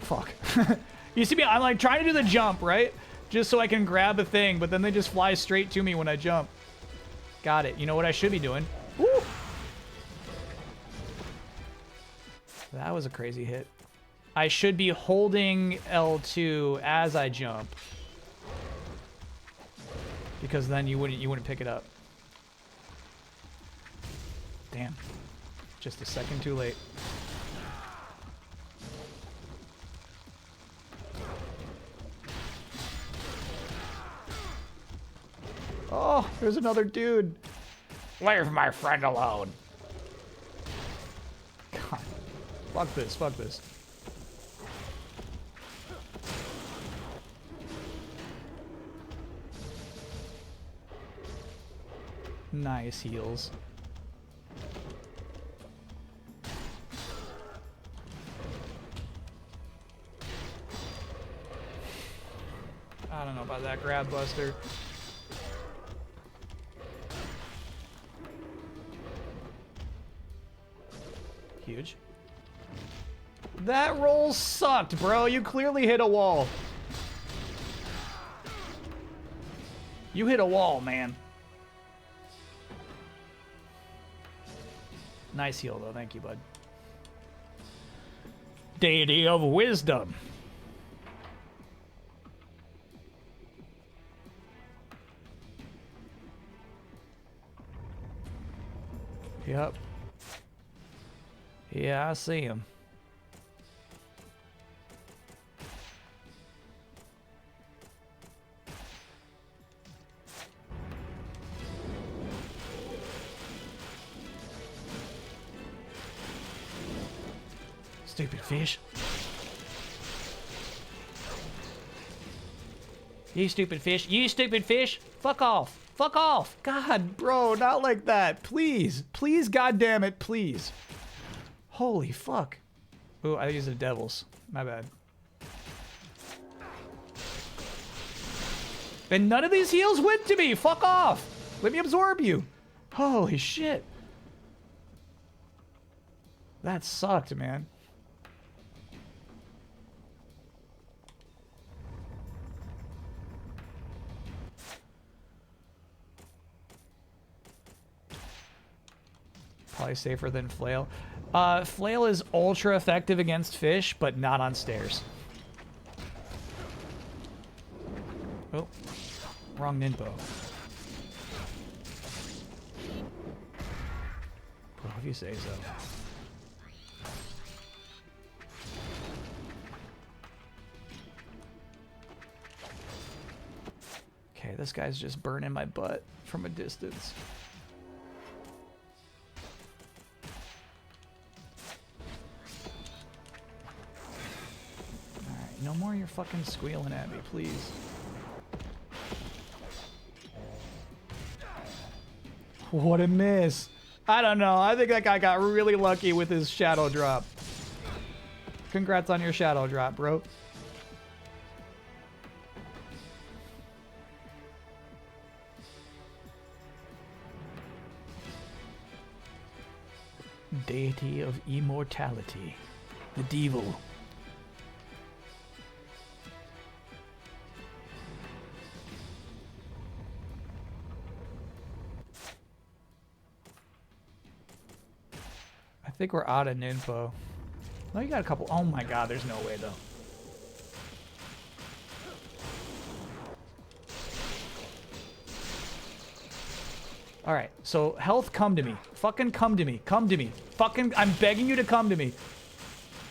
Fuck. You see me, I'm like trying to do the jump, right? Just so I can grab a thing, but then they just fly straight to me when I jump. Got it. You know what I should be doing? Woo! That was a crazy hit. I should be holding L2 as I jump. Because then you wouldn't pick it up. Damn. Just a second too late. Oh, there's another dude. Leave my friend alone. God. Fuck this, fuck this. Nice heals. I don't know about that grab buster. Huge. That roll sucked, bro. You clearly hit a wall. You hit a wall, man. Nice heal, though. Thank you, bud. Deity of Wisdom. Yep. Yeah, I see him. Stupid fish. You stupid fish. You stupid fish. Fuck off. Fuck off. God, bro, not like that. Please. Please, goddamn it, please. Holy fuck. Ooh, I used the devils. My bad. And none of these heals went to me. Fuck off. Let me absorb you. Holy shit. That sucked, man. Probably safer than flail. Flail is ultra effective against fish, but not on stairs. Oh, wrong ninpo. Well, if you say so. Okay, this guy's just burning my butt from a distance. No more you're fucking squealing at me, please. What a miss. I don't know. I think that guy got really lucky with his shadow drop. Congrats on your shadow drop, bro. Deity of immortality. The devil. I think we're out of ninfo. No, you got a couple. Oh my god, there's no way though. Alright, so health, come to me. Fucking come to me. Come to me. Fucking, I'm begging you to come to me.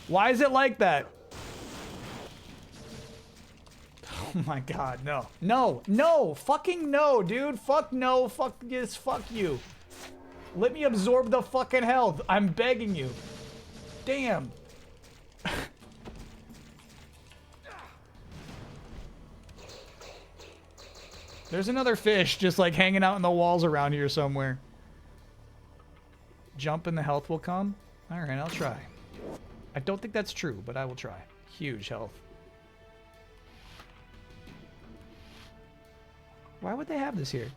Why is it like that? Oh my god, no. No, no, fucking no, dude. Fuck no, fuck yes, fuck you. Let me absorb the fucking health. I'm begging you. Damn. There's another fish just like hanging out in the walls around here somewhere. Jump and the health will come? Alright, I'll try. I don't think that's true, but I will try. Huge health. Why would they have this here?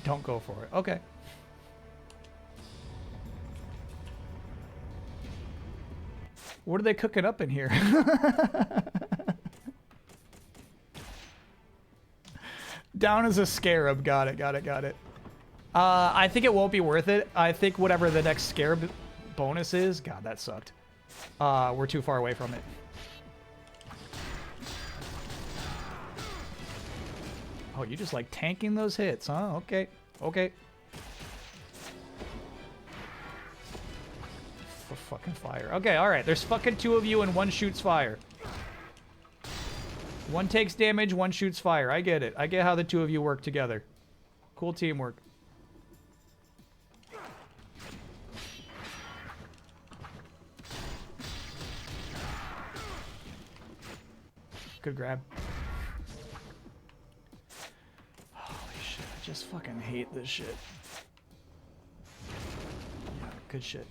Don't go for it. Okay. What are they cooking up in here? Down as a scarab. Got it, got it, got it. I think it won't be worth it. I think whatever the next scarab bonus is... God, that sucked. We're too far away from it. Oh, you just like tanking those hits, huh? Okay. Okay. For fucking fire. Okay, alright. There's fucking 2 of you and 1 shoots fire. 1 takes damage, 1 shoots fire. I get it. I get how the 2 of you work together. Cool teamwork. Good grab. Holy shit, I just fucking hate this shit. Yeah, good shit.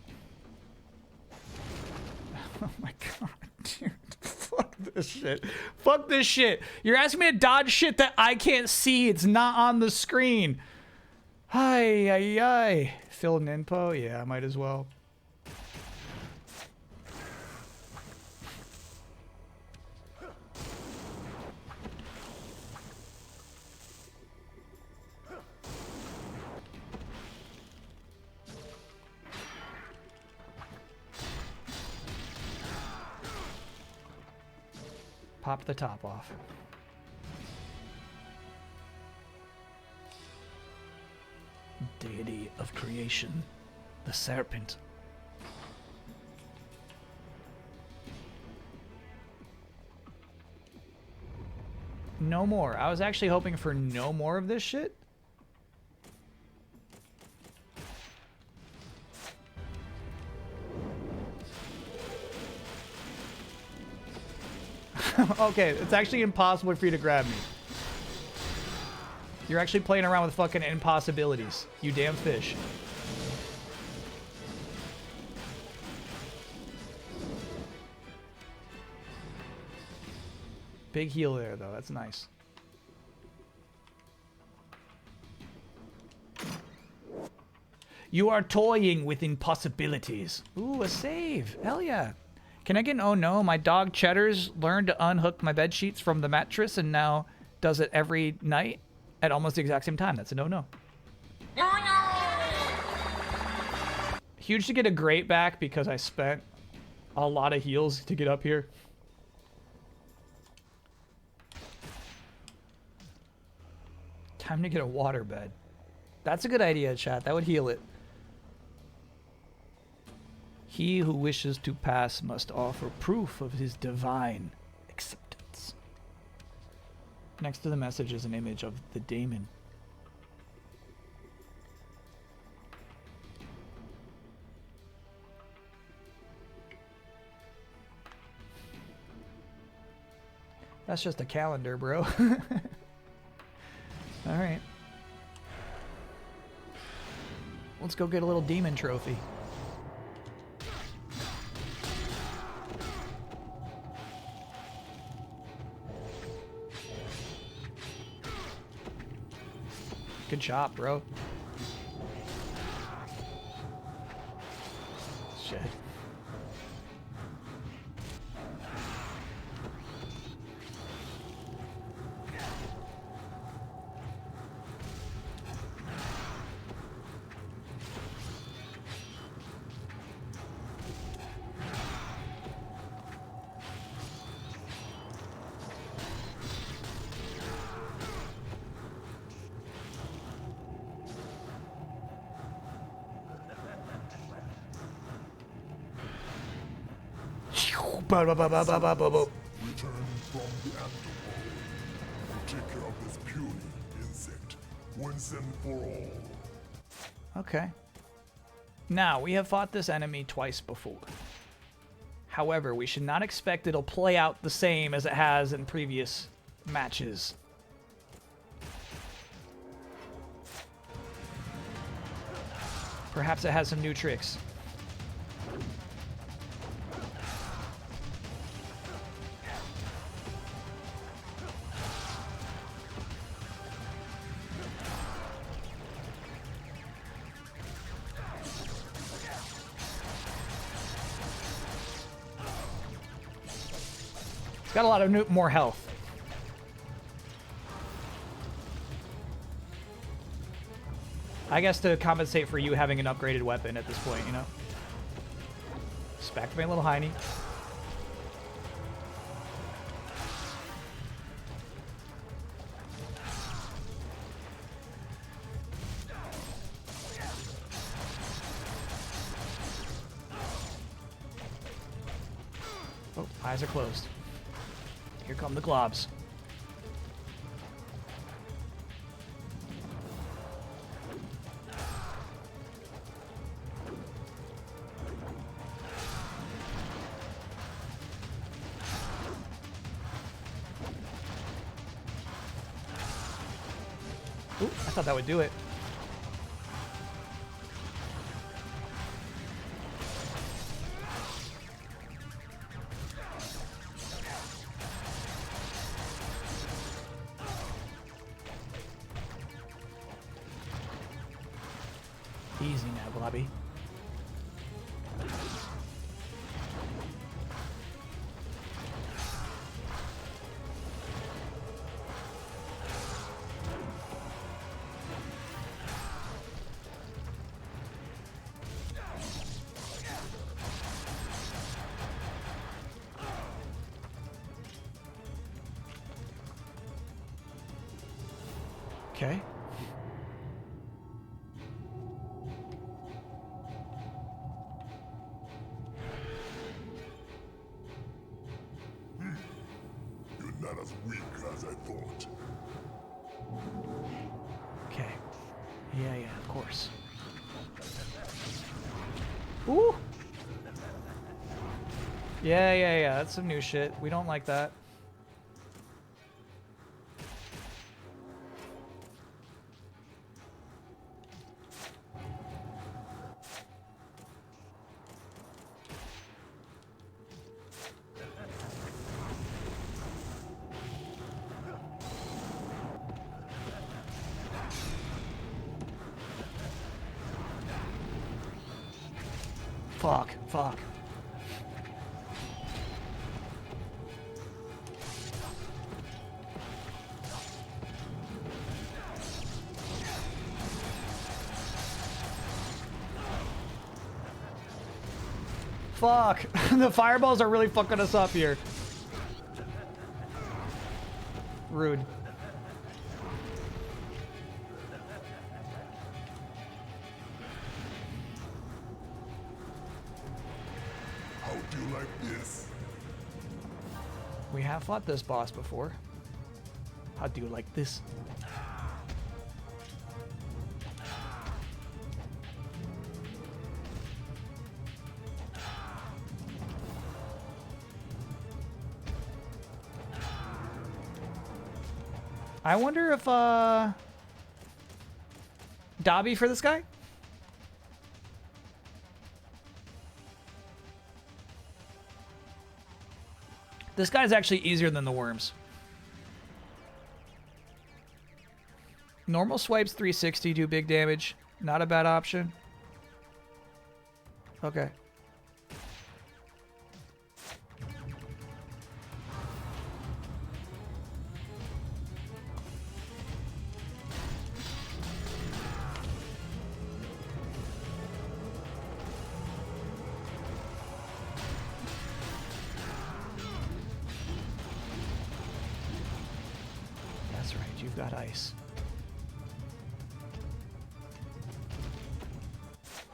Oh my god, dude. Fuck this shit. Fuck this shit. You're asking me to dodge shit that I can't see. It's not on the screen. Hi, ay, ay. Fill an info? Yeah, I might as well. Pop the top off. Deity of creation, the serpent. No more. I was actually hoping for no more of this shit. Okay, it's actually impossible for you to grab me. You're actually playing around with fucking impossibilities. You damn fish. Big heal there, though. That's nice. You are toying with impossibilities. Ooh, a save. Hell yeah. Can I get an oh no? My dog Cheddar's learned to unhook my bed sheets from the mattress and now does it every night at almost the exact same time. That's a no-no. Huge to get a grate back because I spent a lot of heals to get up here. Time to get a water bed. That's a good idea, chat. That would heal it. He who wishes to pass must offer proof of his divine acceptance. Next to the message is an image of the daemon. That's just a calendar, bro. Alright. Let's go get a little demon trophy. Good job, bro. Shit. Return from the underworld. once and for all. Okay. Now, we have fought this enemy twice before. However, we should not expect it'll play out the same as it has in previous matches. Perhaps it has some new tricks. It's got a lot of more health. I guess to compensate for you having an upgraded weapon at this point, you know? Just back to my little hiney. Oh, eyes are closed. Here come the globs. Ooh, I thought that would do it. Easy now, Globby. Okay. You're not as weak as I thought. Okay. Yeah, of course. Ooh! Yeah. That's some new shit. We don't like that. Fuck. Fuck. The fireballs are really fucking us up here. Rude. How do you like this? We have fought this boss before. How do you like this? I wonder if Dobby for this guy? This guy's actually easier than the worms. Normal swipes 360 do big damage. Not a bad option. Okay. That's right, you've got ice.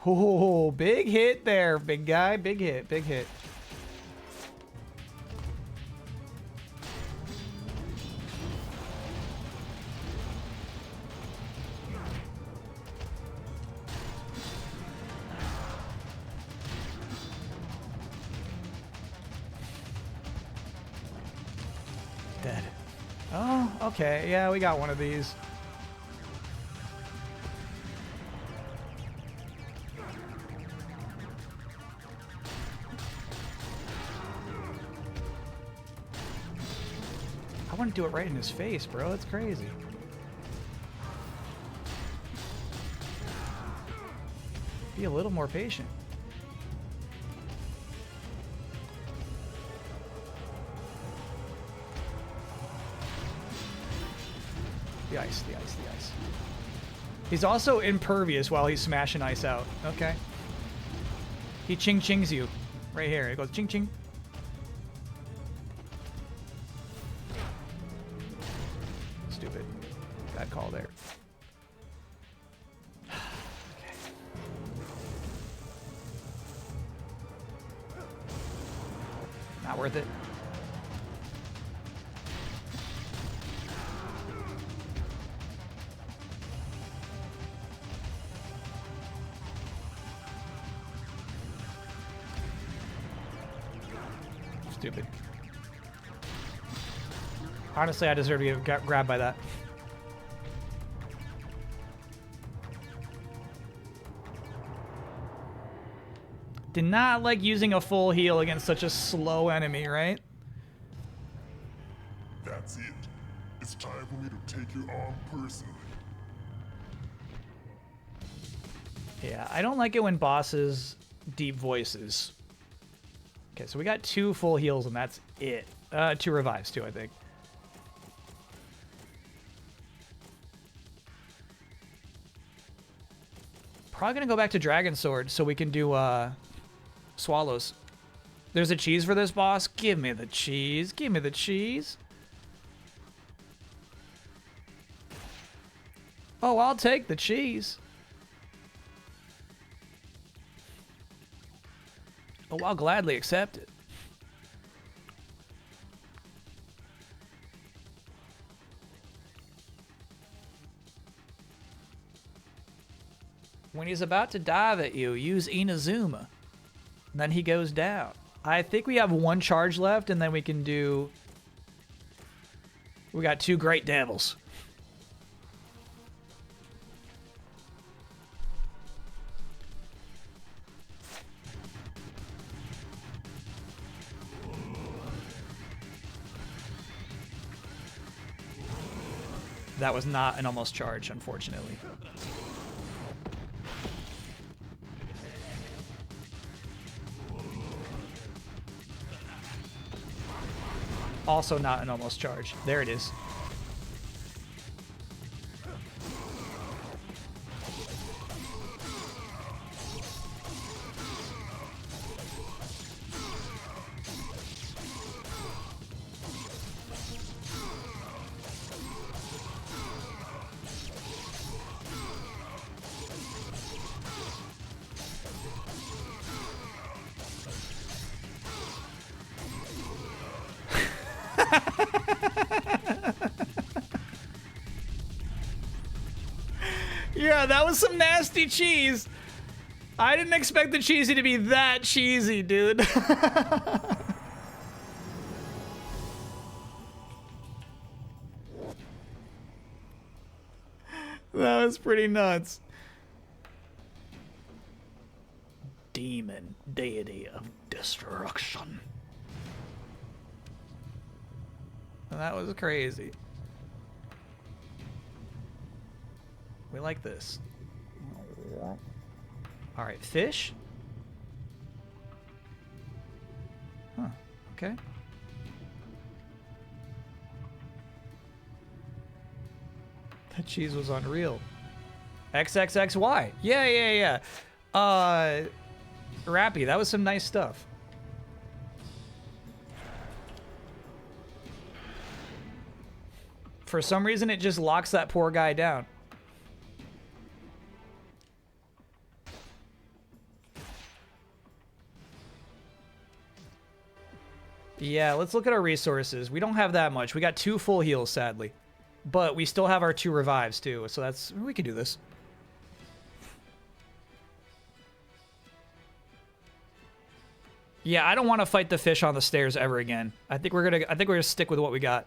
Oh, big hit there, big guy. Big hit, big hit. Okay, yeah, we got one of these. I want to do it right in his face, bro. That's crazy. Be a little more patient. The ice, the ice, the ice. He's also impervious while he's smashing ice out. Okay. He ching-chings you. Right here. It goes ching-ching. Stupid. Bad call there. Okay. Not worth it. Stupid. Honestly, I deserve to get grabbed by that. Did not like using a full heal against such a slow enemy, right? That's it. It's time for me to take you on personally. Yeah, I don't like it when bosses deep voices. Okay, so we got 2 full heals and that's it. 2 revives too, I think. Probably gonna go back to Dragon Sword so we can do swallows. There's a cheese for this boss. Give me the cheese. Give me the cheese. Oh, I'll take the cheese. Oh, I'll gladly accept it. When he's about to dive at you, use Inazuma. Then he goes down. I think we have 1 charge left, and then we can do... We got 2 Great Devils. That was not an almost charge, unfortunately. Also not an almost charge. There it is. Yeah, that was some nasty cheese. I didn't expect the cheesy to be that cheesy, dude. That was pretty nuts. Demon, deity of destruction. That was crazy. We like this. All right, fish. Huh, okay. That cheese was unreal. XXXY. Yeah. Rappy, that was some nice stuff. For some reason, it just locks that poor guy down. Yeah, let's look at our resources. We don't have that much. We got 2 full heals, sadly. But we still have our 2 revives, too. So that's... We can do this. Yeah, I don't want to fight the fish on the stairs ever again. I think we're gonna stick with what we got.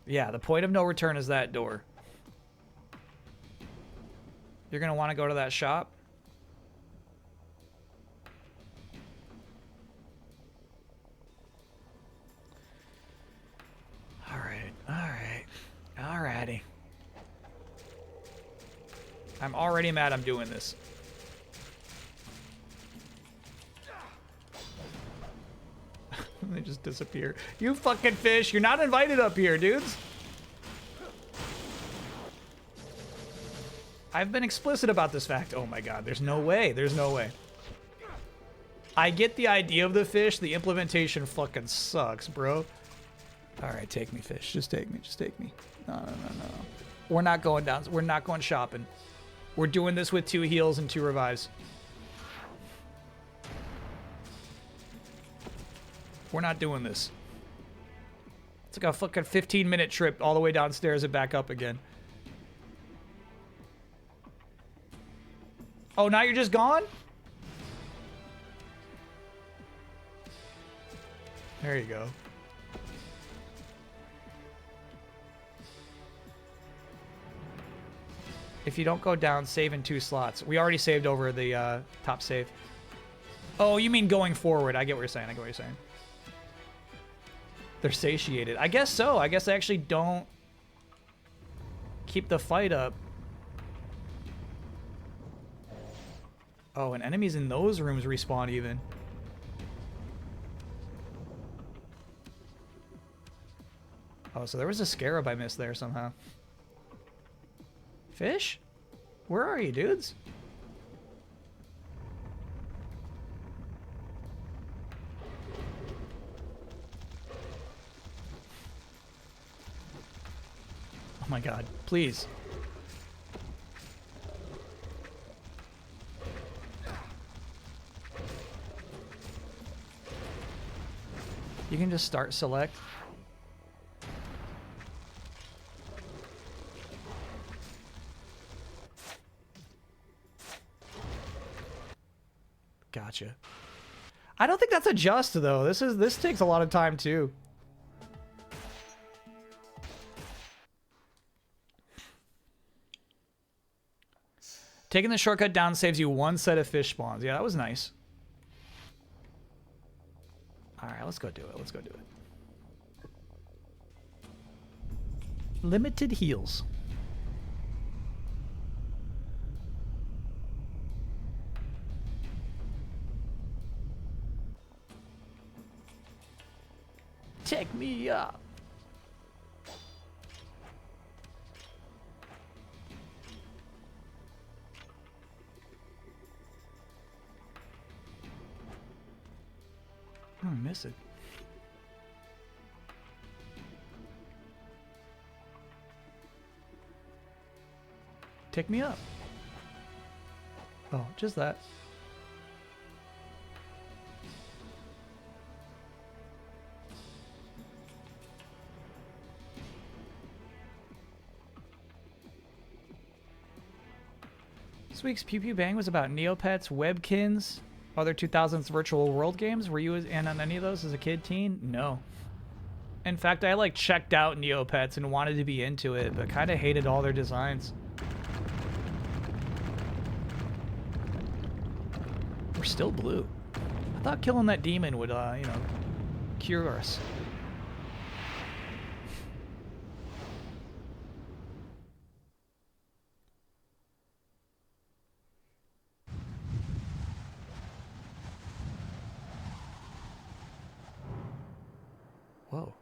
Yeah, the point of no return is that door. You're gonna want to go to that shop. Alrighty. I'm already mad I'm doing this. They just disappear. You fucking fish, you're not invited up here, dudes. I've been explicit about this fact. Oh my god, there's no way. There's no way. I get the idea of the fish. The implementation fucking sucks, bro. Alright, take me, fish. Just take me. Just take me. No. We're not going down. We're not going shopping. We're doing this with 2 heals and 2 revives. We're not doing this. It's like a fucking 15-minute trip all the way downstairs and back up again. Oh, now you're just gone? There you go. If you don't go down, save in 2 slots. We already saved over the top save. Oh, you mean going forward. I get what you're saying. They're satiated. I guess so. I guess I actually don't keep the fight up. Oh, and enemies in those rooms respawn even. Oh, so there was a scarab I missed there somehow. Fish? Where are you, dudes? Oh my god, please. You can just start select. Gotcha. I don't think that's a just though. This takes a lot of time too. Taking the shortcut down saves you 1 set of fish spawns. Yeah, that was nice. Alright, let's go do it. Let's go do it. Limited heals. Take me up. Miss it. Take me up. Oh, just that. This week's Pew Pew Bang was about Neopets, Webkins, other 2000s virtual world games. Were you in on any of those as a kid, teen? No. In fact, I like checked out Neopets and wanted to be into it, but kind of hated all their designs. We're still blue. I thought killing that demon would, you know, cure us. Whoa.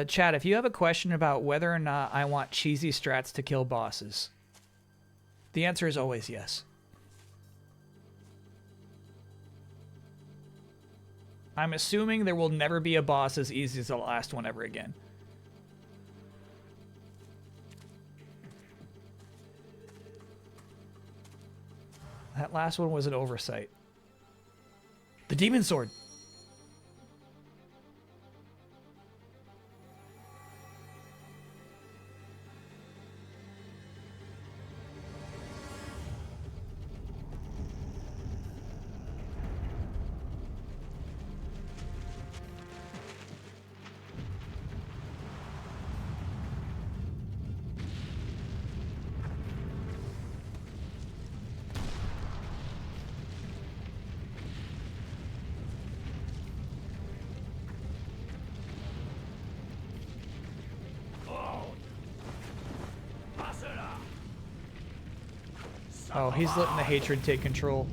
Chad, if you have a question about whether or not I want cheesy strats to kill bosses, the answer is always yes. I'm assuming there will never be a boss as easy as the last one ever again. That last one was an oversight. The demon sword. Oh, he's letting the hatred take control.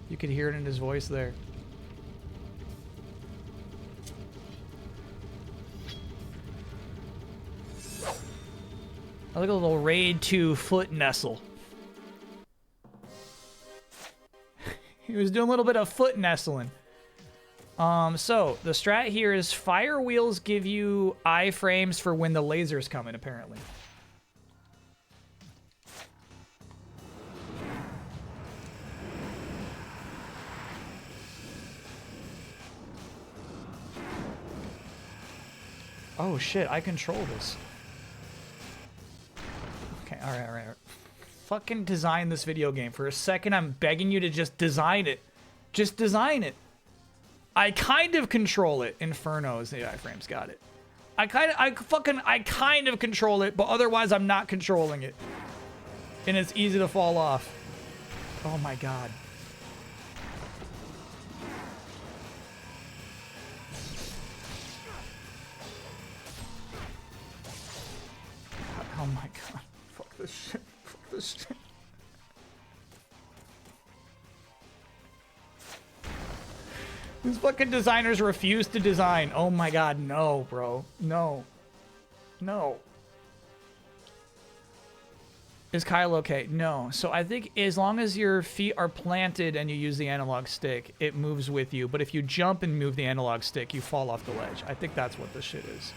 You could hear it in his voice there. I like a little Raid 2 foot nestle. He was doing a little bit of foot nestling. So the strat here is fire wheels give you iframes for when the laser's coming, apparently. Oh shit, I control this. Okay, alright. Fucking design this video game. For a second, I'm begging you to just design it. Just design it. I kind of control it. Inferno's the iframes, got it. I kind of control it, but otherwise I'm not controlling it. And it's easy to fall off. Oh my god. Oh my god. Fuck this shit. Fuck this shit. These fucking designers refuse to design. Oh my god, no, bro. No. No. Is Kyle okay? No. So I think as long as your feet are planted and you use the analog stick, it moves with you. But if you jump and move the analog stick, you fall off the ledge. I think that's what this shit is.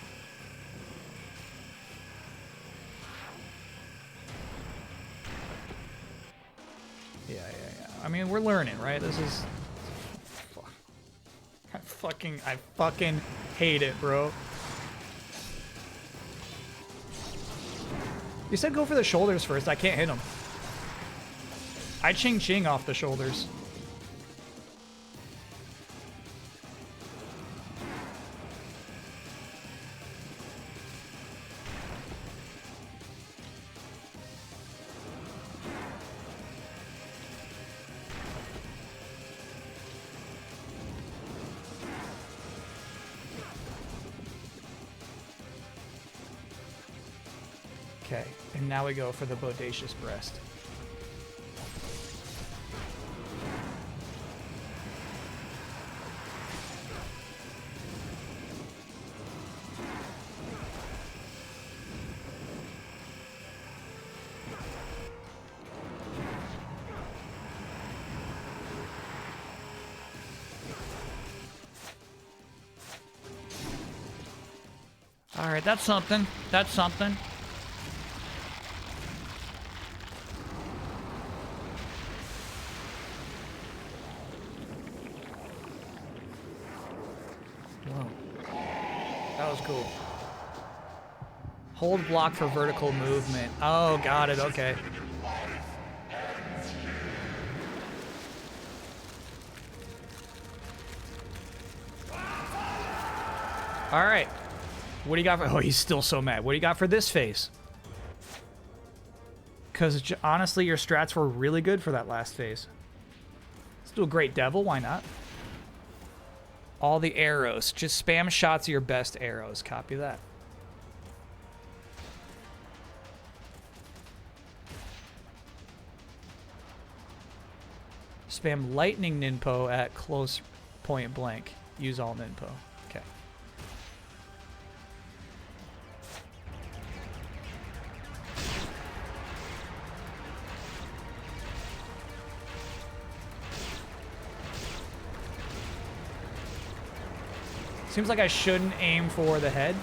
Yeah. I mean, we're learning, right? This is... I fucking hate it, bro. You said go for the shoulders first. I can't hit him. I ching off the shoulders. Okay, and now we go for the bodacious breast. All right, that's something. That's something. Cool. Hold block for vertical movement. Oh, got it. Okay. All right. What do you got for... Oh, he's still so mad. What do you got for this phase? Because honestly, your strats were really good for that last phase. Let's do a Great Devil. Why not? All the arrows. Just spam shots of your best arrows. Copy that. Spam lightning ninpo at close point blank. Use all ninpo. Okay. Seems like I shouldn't aim for the head.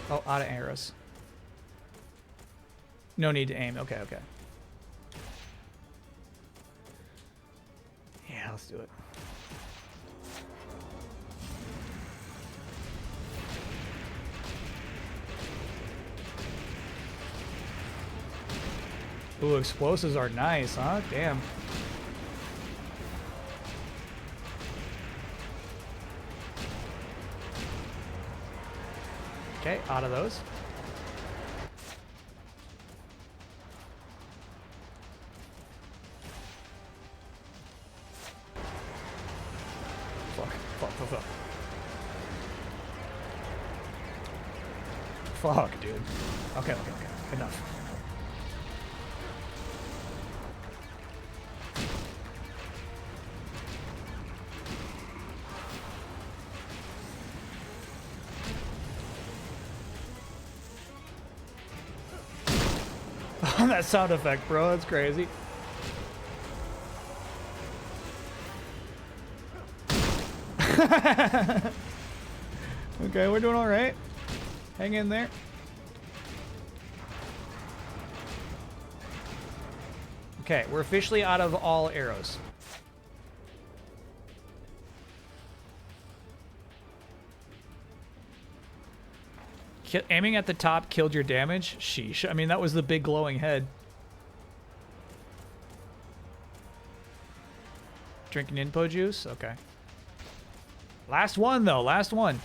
Oh, out of arrows. No need to aim. Okay, okay. Yeah, let's do it. Ooh, explosives are nice, huh? Damn. Okay, out of those. fuck. Fuck, fuck, fuck. Fuck, dude. Okay, okay, okay. Enough. That sound effect, bro. That's crazy. Okay, we're doing all right. Hang in there. Okay, we're officially out of all arrows. Aiming at the top killed your damage? Sheesh. I mean, that was the big glowing head. Drinking Inpo juice? Okay. Last one, though. Last one.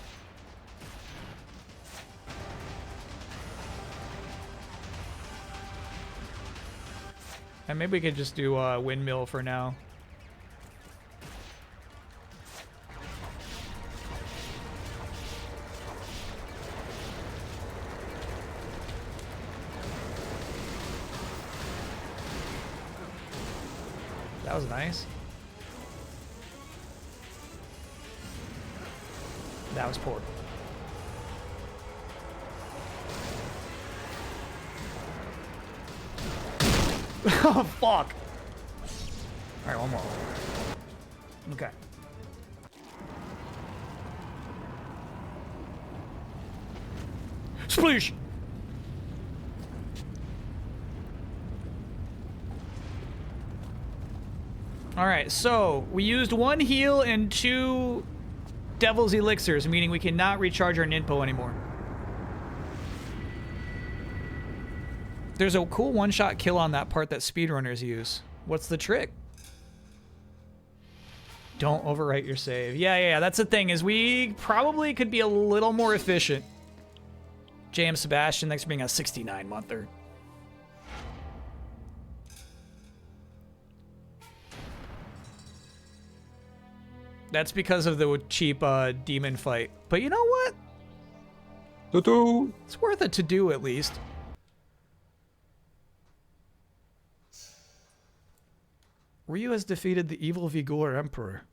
And maybe we could just do windmill for now. That was nice. That was poor. Oh, fuck. Alright, one more. Okay. Splish! Alright, so we used 1 heal and 2 Devil's Elixirs, meaning we cannot recharge our Ninpo anymore. There's a cool one-shot kill on that part that speedrunners use. What's the trick? Don't overwrite your save. Yeah, that's the thing, is we probably could be a little more efficient. JM Sebastian, thanks for being a 69-monther. That's because of the cheap demon fight. But you know what? It's worth it to do, at least. Ryu has defeated the evil Vigor Emperor.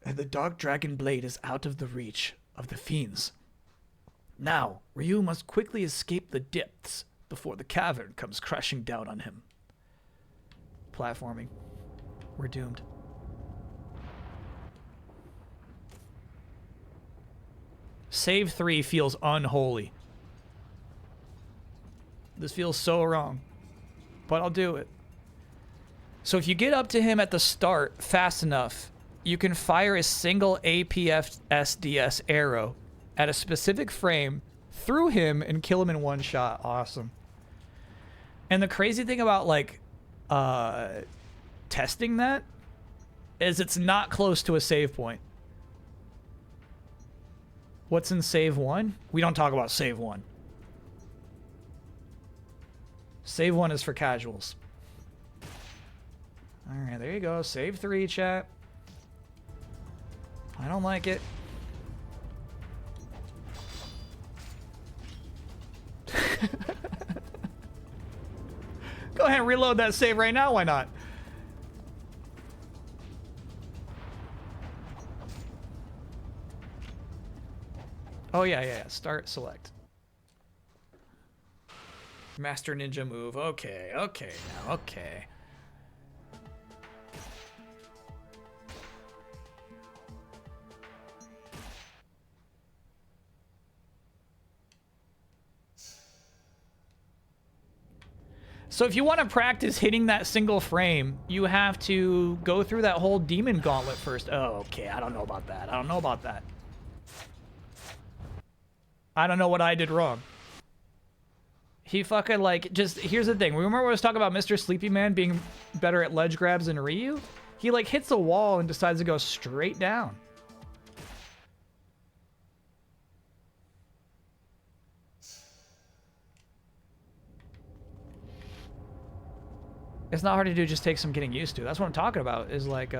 And the Dark Dragon Blade is out of the reach of the fiends. Now, Ryu must quickly escape the depths before the cavern comes crashing down on him. Platforming. We're doomed. Save 3 feels unholy. This feels so wrong. But I'll do it. So if you get up to him at the start fast enough, you can fire a single APFSDS arrow at a specific frame through him and kill him in one shot. Awesome. And the crazy thing about, like, testing that is it's not close to a save point. What's in save 1? We don't talk about save 1. Save 1 is for casuals. Alright, there you go. Save 3, chat. I don't like it. Go ahead and reload that save right now. Why not? Oh, yeah. Start, select. Master Ninja move. Okay, now, okay. So if you want to practice hitting that single frame, you have to go through that whole demon gauntlet first. Oh, okay. I don't know about that. I don't know what I did wrong. He fucking, like, just... Here's the thing. Remember when I was talking about Mr. Sleepy Man being better at ledge grabs than Ryu? He, like, hits a wall and decides to go straight down. It's not hard to do, just takes some getting used to. That's what I'm talking about, is like,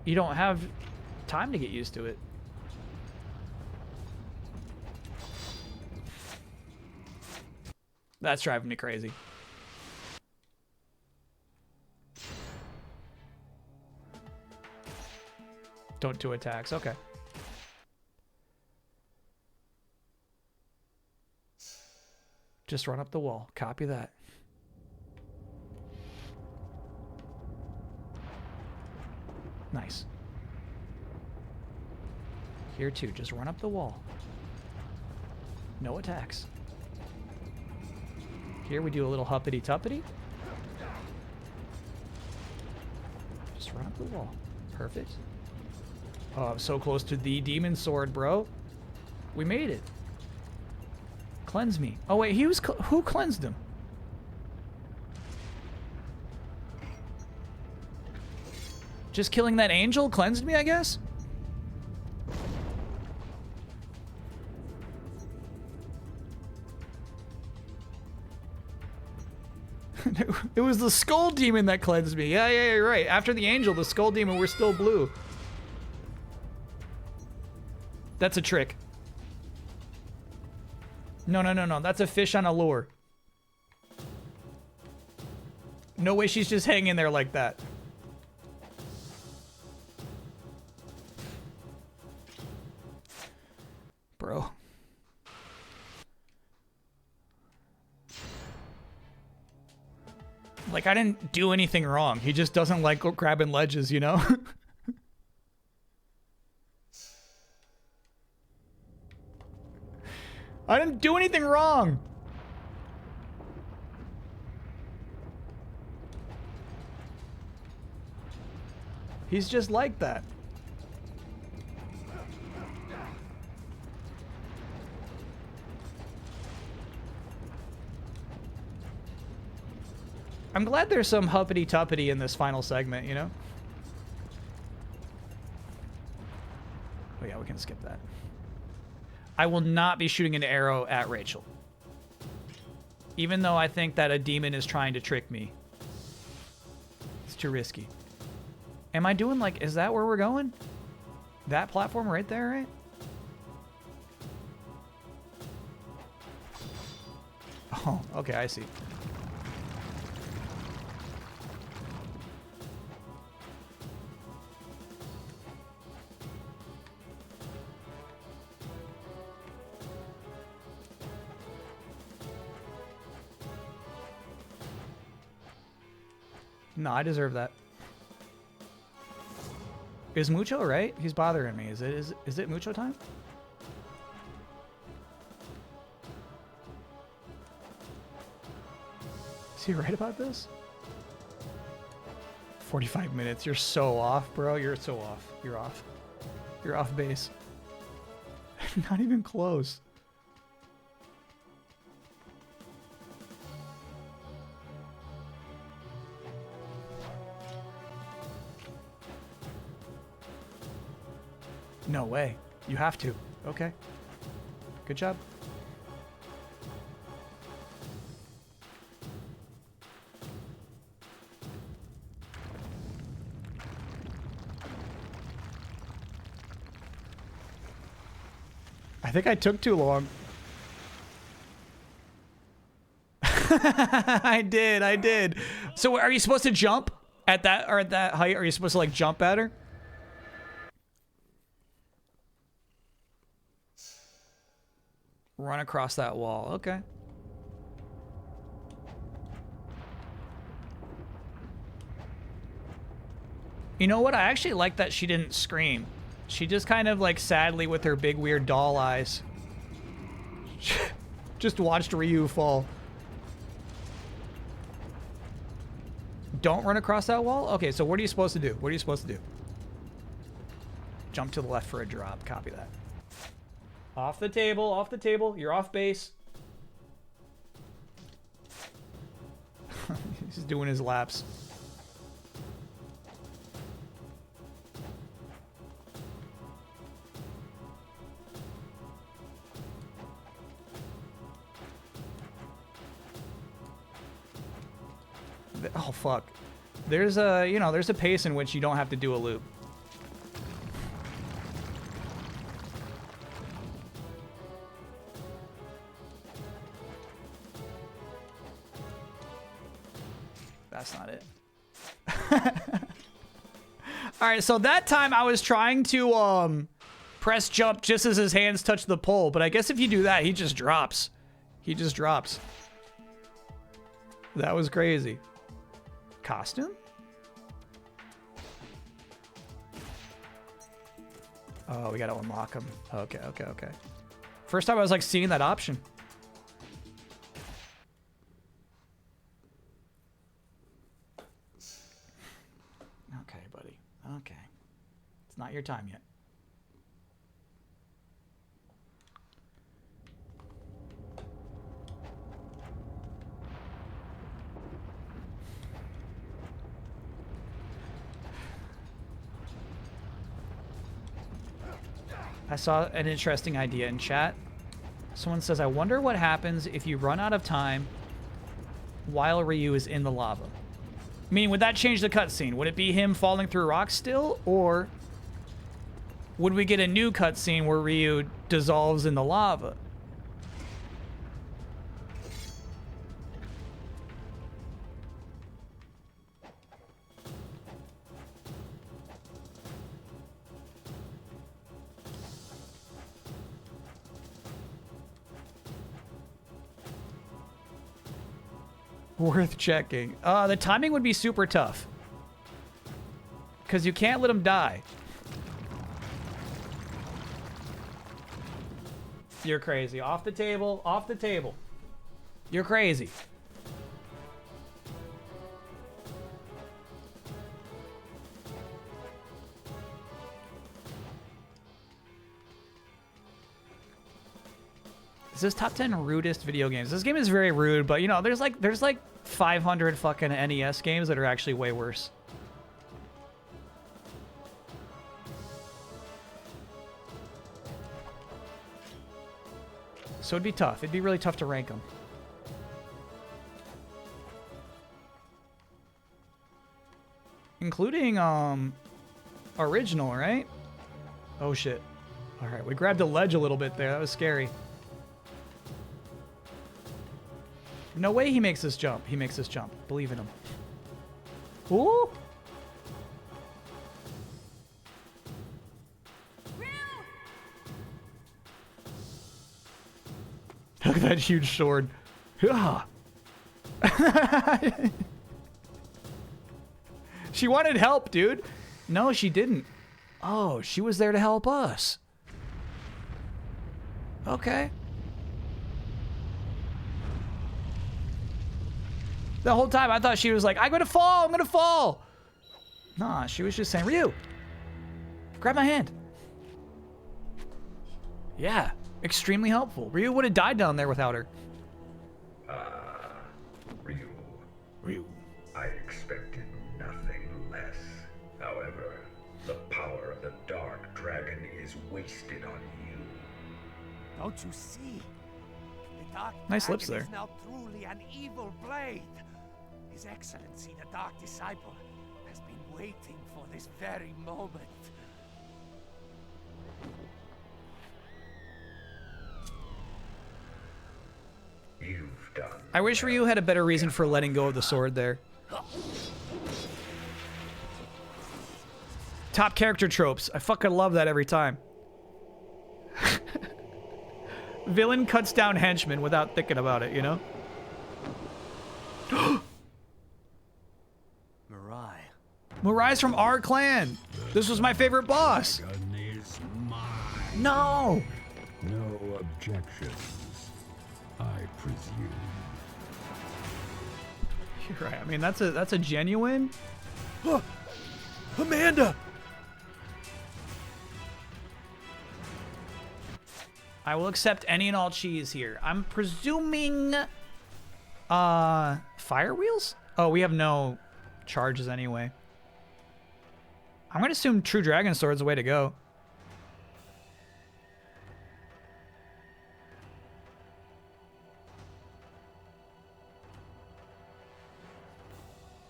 you don't have time to get used to it. That's driving me crazy. Don't do attacks. Okay. Just run up the wall. Copy that. Nice. Here too. Just run up the wall. No attacks. Here we do a little huppity-tuppity. Just run up the wall. Perfect. Oh, I'm so close to the demon sword, bro. We made it. Cleanse me. Oh, wait. He was... Who cleansed him? Just killing that angel cleansed me, I guess? It was the skull demon that cleansed me. Yeah, you're right. After the angel, the skull demon, we're still blue. That's a trick. No. That's a fish on a lure. No way she's just hanging there like that. Bro. Like, I didn't do anything wrong. He just doesn't like grabbing ledges, you know? I didn't do anything wrong. He's just like that. I'm glad there's some huppity-tuppity in this final segment, you know? Oh yeah, we can skip that. I will not be shooting an arrow at Rachel. Even though I think that a demon is trying to trick me. It's too risky. Am I doing like, is that where we're going? That platform right there, right? Oh, okay, I see. No, I deserve that. Is Mucho right? He's bothering me. Is it Mucho time? Is he right about this? 45 minutes. You're so off, bro. You're so off. You're off. You're off base. Not even close. No way. You have to. Okay. Good job. I think I took too long. I did. So are you supposed to jump at that, or at that height? Are you supposed to like jump at her? Run across that wall. Okay. You know what? I actually like that she didn't scream. She just kind of like sadly with her big weird doll eyes just watched Ryu fall. Don't run across that wall? Okay, so what are you supposed to do? What are you supposed to do? Jump to the left for a drop. Copy that. Off the table, off the table. You're off base. He's doing his laps. Oh, fuck. There's a, you know, there's a pace in which you don't have to do a loop. that's not it. All right, so that time I was trying to press jump just as his hands touch the pole, but I guess if you do that, he just drops. He just drops. That was crazy. Costume? Oh, we gotta unlock him. Okay, okay, okay. First time I was like seeing that option. Okay, buddy. Okay. It's not your time yet. I saw an interesting idea in chat. Someone says, I wonder what happens if you run out of time while Ryu is in the lava. Meaning, would that change the cutscene? Would it be him falling through rocks still? Or would we get a new cutscene where Ryu dissolves in the lava? Worth checking. The timing would be super tough. Because you can't let him die. You're crazy. Off the table. Off the table. You're crazy. This is top 10 rudest video games. This game is very rude, but you know, there's like 500 fucking NES games that are actually way worse. So it'd be tough. It'd be really tough to rank them. Including original, right? Oh shit. All right, we grabbed a ledge a little bit there. That was scary. No way he makes this jump. He makes this jump. Believe in him. Ooh. Look at that huge sword. She wanted help, dude. No, she didn't. Oh, she was there to help us. Okay. The whole time I thought she was like, I'm gonna fall, I'm gonna fall. Nah, she was just saying, Ryu, grab my hand. Yeah, extremely helpful. Ryu would have died down there without her. Ryu. Ryu. I expected nothing less. However, the power of the Dark Dragon is wasted on you. Don't you see? The Dark Nice lips Dragon there. is now truly an evil blade. His Excellency, the Dark Disciple, has been waiting for this very moment. You've done. I wish Ryu had a better reason for letting go of the sword there. Top character tropes. I fucking love that every time. Villain cuts down henchman without thinking about it, you know? Mirai. Mirai's from our clan. This was my favorite boss. Gun is mine. No. No objections, I presume. You're right. I mean, that's a genuine. Amanda! I will accept any and all cheese here. I'm presuming fire wheels? Oh, we have no charges anyway. I'm gonna assume True Dragon Sword's the way to go.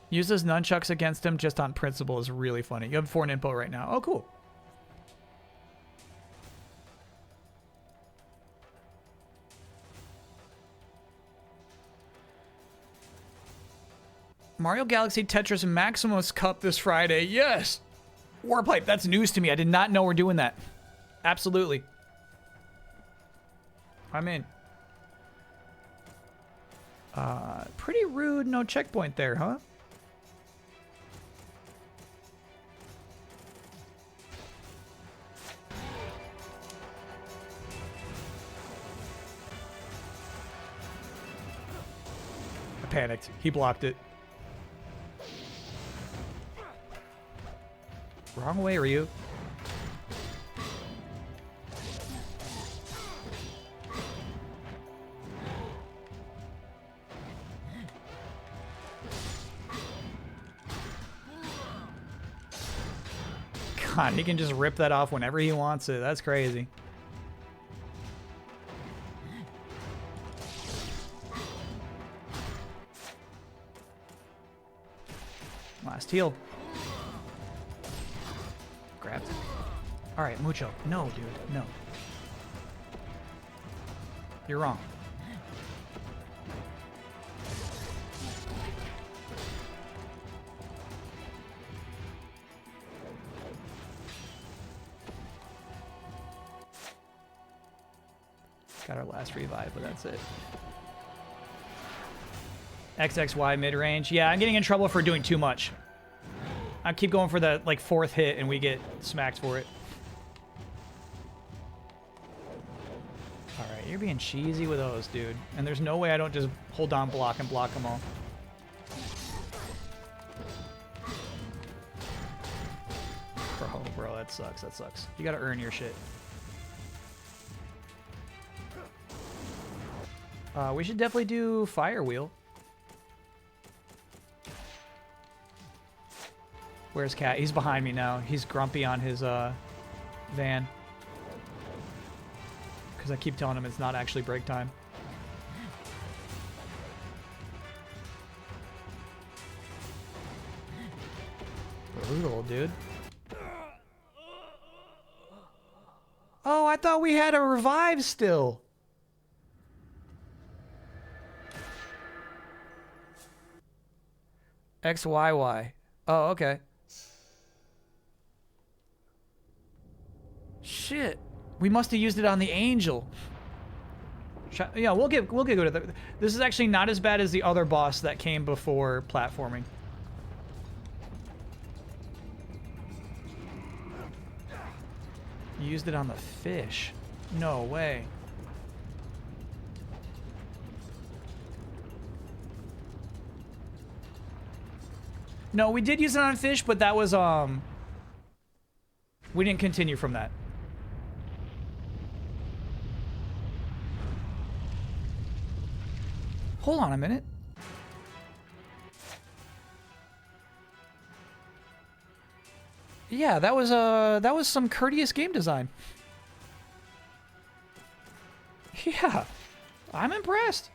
Uses nunchucks against him just on principle is really funny. You have 4 info right now. Oh, cool. Mario Galaxy Tetris Maximus Cup this Friday. Yes! Warpipe, that's news to me. I did not know we're doing that. Absolutely. I'm in. Pretty rude, no checkpoint there, huh? I panicked. He blocked it. Wrong way, Ryu. God, he can just rip that off whenever he wants it. That's crazy. Last heal. Grabbed it. All right, Mucho. No, dude. No. You're wrong. Got our last revive, but that's it. XXY mid-range. Yeah, I'm getting in trouble for doing too much. I keep going for the like 4th hit and we get smacked for it. Alright, you're being cheesy with those, dude. And there's no way I don't just hold down block and block them all. Bro, that sucks. That sucks. You gotta earn your shit. We should definitely do Fire Wheel. Where's Cat? He's behind me now. He's grumpy on his van. Because I keep telling him it's not actually break time. Brutal, dude. Oh, I thought we had a revive still. XYY. Oh, okay. Shit. We must have used it on the angel. Yeah, we'll get good at it. This is actually not as bad as the other boss that came before platforming. You used it on the fish. No way. No, we did use it on fish, but that was, we didn't continue from that. Hold on a minute. Yeah, that was some courteous game design. Yeah, I'm impressed.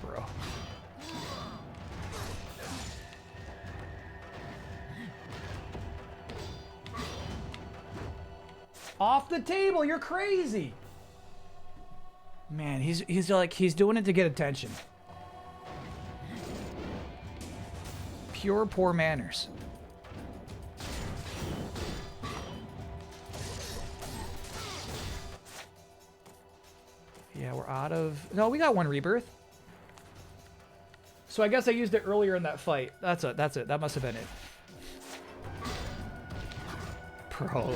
Bro. Off the table, you're crazy. Man, he's doing it to get attention. Pure poor manners. Yeah, we're out of... No, we got one rebirth. So I guess I used it earlier in that fight. That's it. That must have been it. Bro,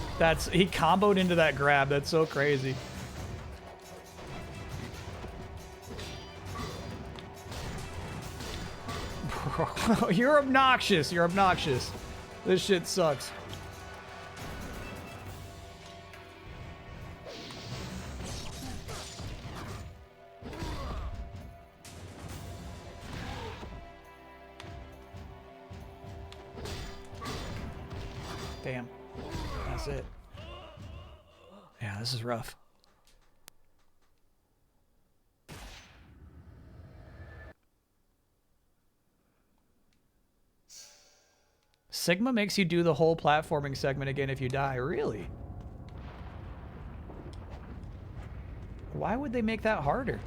he comboed into that grab. That's so crazy. Bro, you're obnoxious. You're obnoxious. This shit sucks. Damn. That's it. Yeah, this is rough. Sigma makes you do the whole platforming segment again if you die. Really? Why would they make that harder?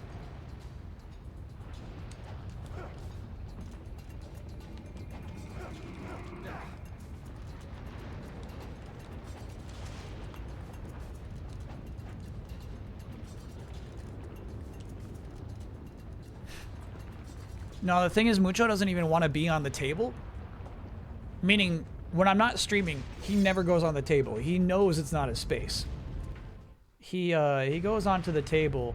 No, the thing is, Mucho doesn't even want to be on the table. Meaning, when I'm not streaming, he never goes on the table. He knows it's not his space. He goes onto the table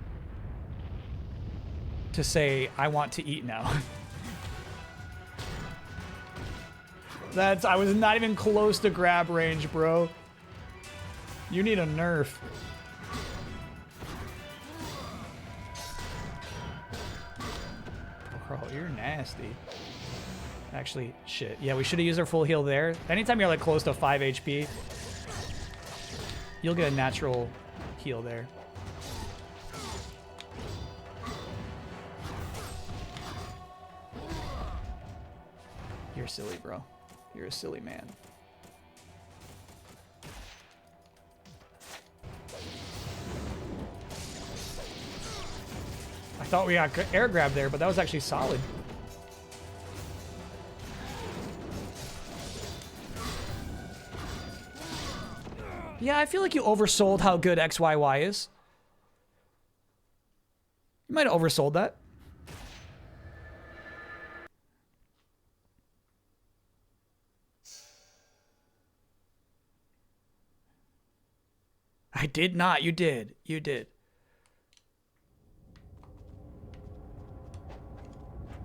to say, I want to eat now. I was not even close to grab range, bro. You need a nerf. Bro, you're nasty. Actually, shit. Yeah, we should have used our full heal there. Anytime you're like close to 5 HP, you'll get a natural heal there. You're silly, bro. You're a silly man. I thought we got air grab there, but that was actually solid. Yeah, I feel like you oversold how good XYY is. You might have oversold that. I did not. You did. You did.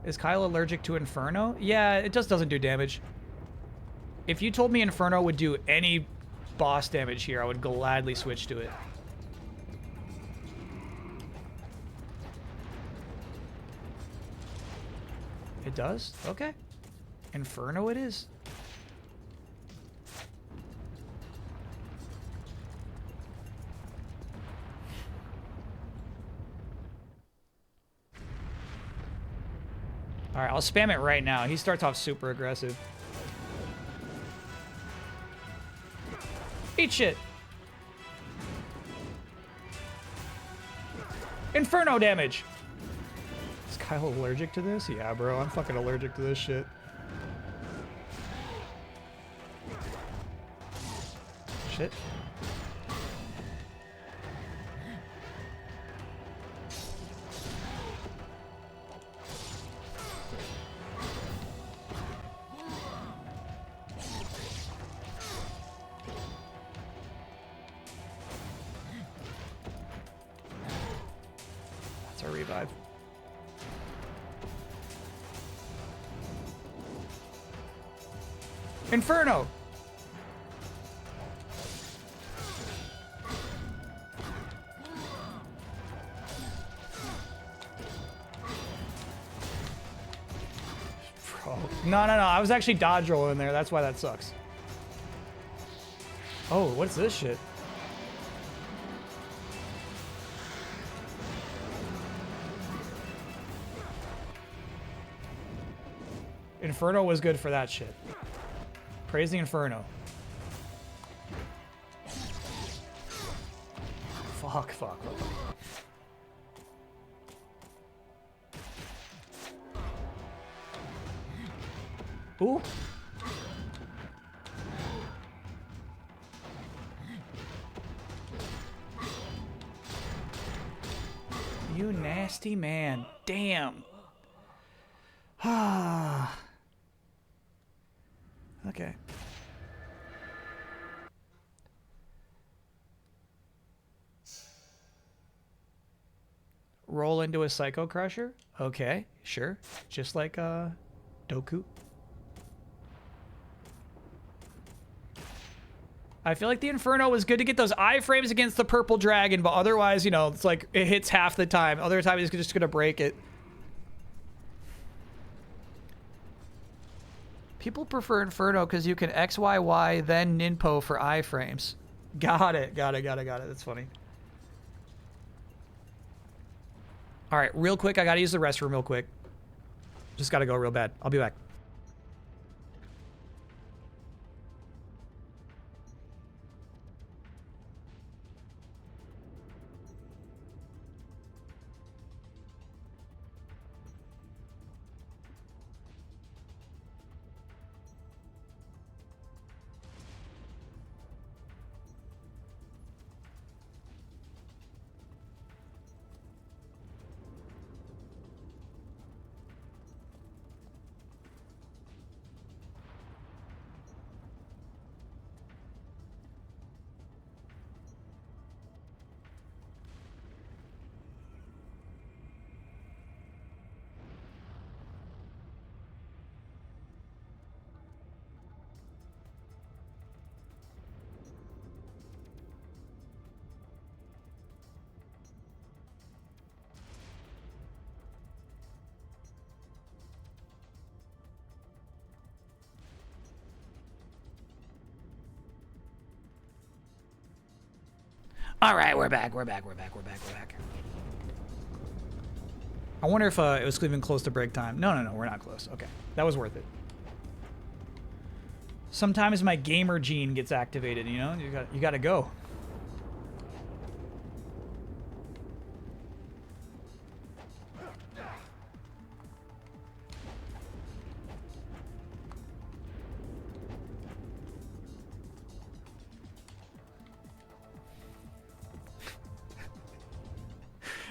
Is Kyle allergic to Inferno? Yeah, it just doesn't do damage. If you told me Inferno would do any boss damage here, I would gladly switch to it. It does? Okay. Inferno it is. Alright, I'll spam it right now. He starts off super aggressive. Eat shit! Inferno damage! Is Kyle allergic to this? Yeah, bro, I'm fucking allergic to this shit. Shit. That's our revive. Inferno! Bro. No. I was actually dodge rolling there. That's why that sucks. Oh, what's this shit? Inferno was good for that shit. Praise the Inferno. Fuck. Ooh. You nasty man. Damn. Ah. Okay. Roll into a Psycho Crusher? Okay, sure. Just like Doku. I feel like the Inferno was good to get those iframes against the purple dragon, but otherwise, you know, it's like it hits half the time. Other time he's just gonna break it. People prefer Inferno because you can XYY then Ninpo for iframes. Got it. That's funny. All right, real quick, I gotta use the restroom real quick. Just gotta go real bad. I'll be back. All right, we're back. I wonder if it was even close to break time. No, we're not close. Okay, that was worth it. Sometimes my gamer gene gets activated, you know? You gotta go.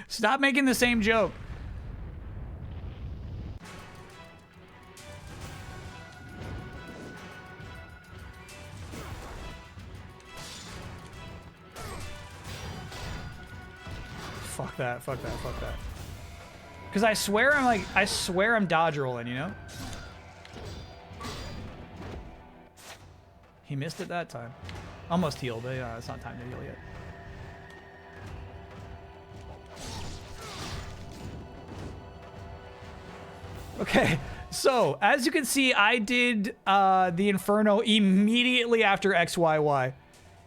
Stop making the same joke. Fuck that. Because I swear I'm dodge rolling, you know? He missed it that time. Almost healed, but it's not time to heal yet. Okay, so as you can see, I did the Inferno immediately after XYY.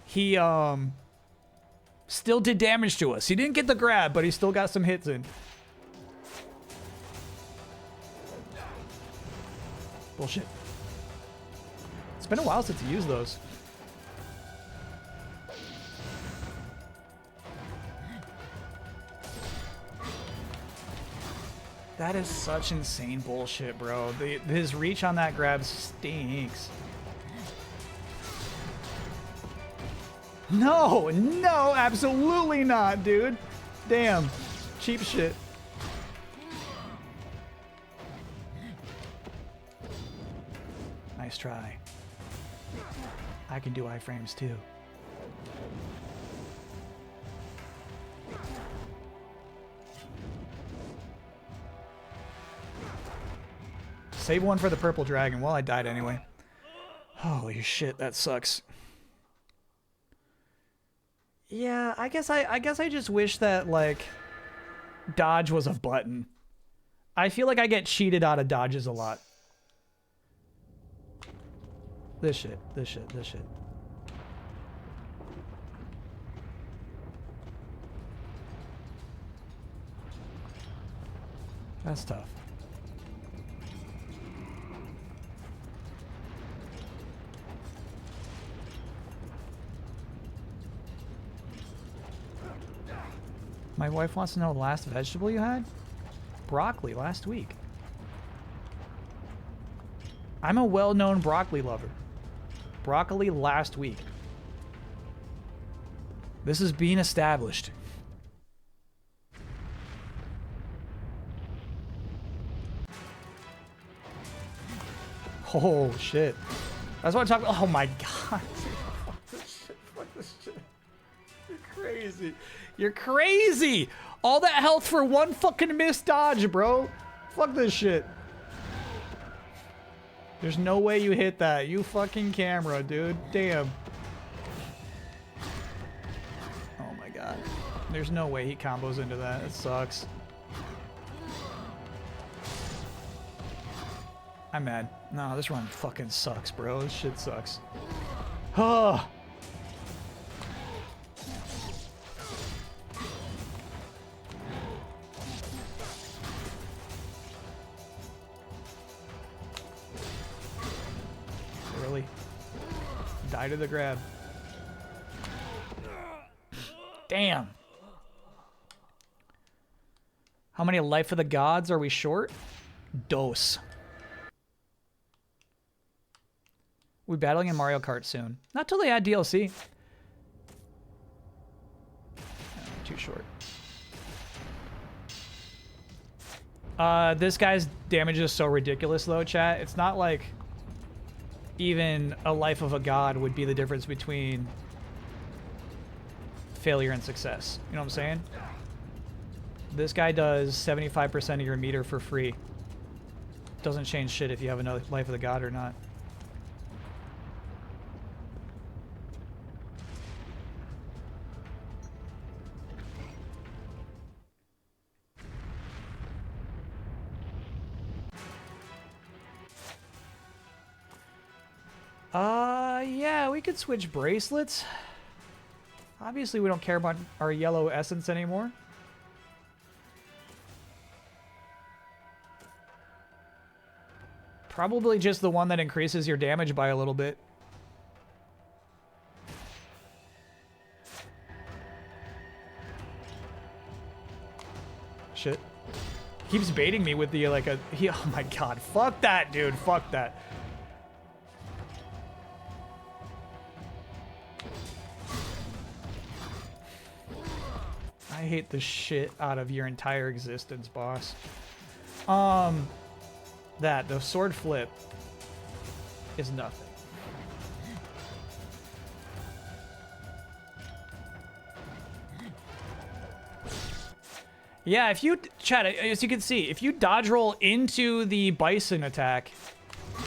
He still did damage to us. He didn't get the grab, but he still got some hits in. Bullshit. It's been a while since he used those. That is such insane bullshit, bro. His reach on that grab stinks. No, absolutely not, dude. Damn. Cheap shit. Nice try. I can do iframes too. Save one for the purple dragon. Well, I died anyway. Holy shit, that sucks. Yeah, I guess I just wish that like dodge was a button. I feel like I get cheated out of dodges a lot. This shit. That's tough. My wife wants to know the last vegetable you had? Broccoli last week. I'm a well-known broccoli lover. Broccoli last week. This is being established. Oh shit. That's what I'm talking about. Oh my god. Fuck this shit. You're crazy. You're crazy! All that health for one fucking missed dodge, bro. Fuck this shit. There's no way you hit that. You fucking camera, dude. Damn. Oh my god. There's no way he combos into that. It sucks. I'm mad. No, this run fucking sucks, bro. This shit sucks. Oh. Really? Die to the grab. Damn. How many Life of the Gods are we short? Dose. We're battling in Mario Kart soon. Not till they add DLC. No, too short. This guy's damage is so ridiculous though, chat. It's not like even a Life of a God would be the difference between failure and success. You know what I'm saying? This guy does 75% of your meter for free. Doesn't change shit if you have another Life of the God or not. Yeah, we could switch bracelets. Obviously, we don't care about our yellow essence anymore. Probably just the one that increases your damage by a little bit. Shit. Keeps baiting me with the, like, oh my god. Fuck that, dude. Fuck that. I hate the shit out of your entire existence, boss. The sword flip is nothing. Yeah, if you, chat, as you can see, if you dodge roll into the bison attack,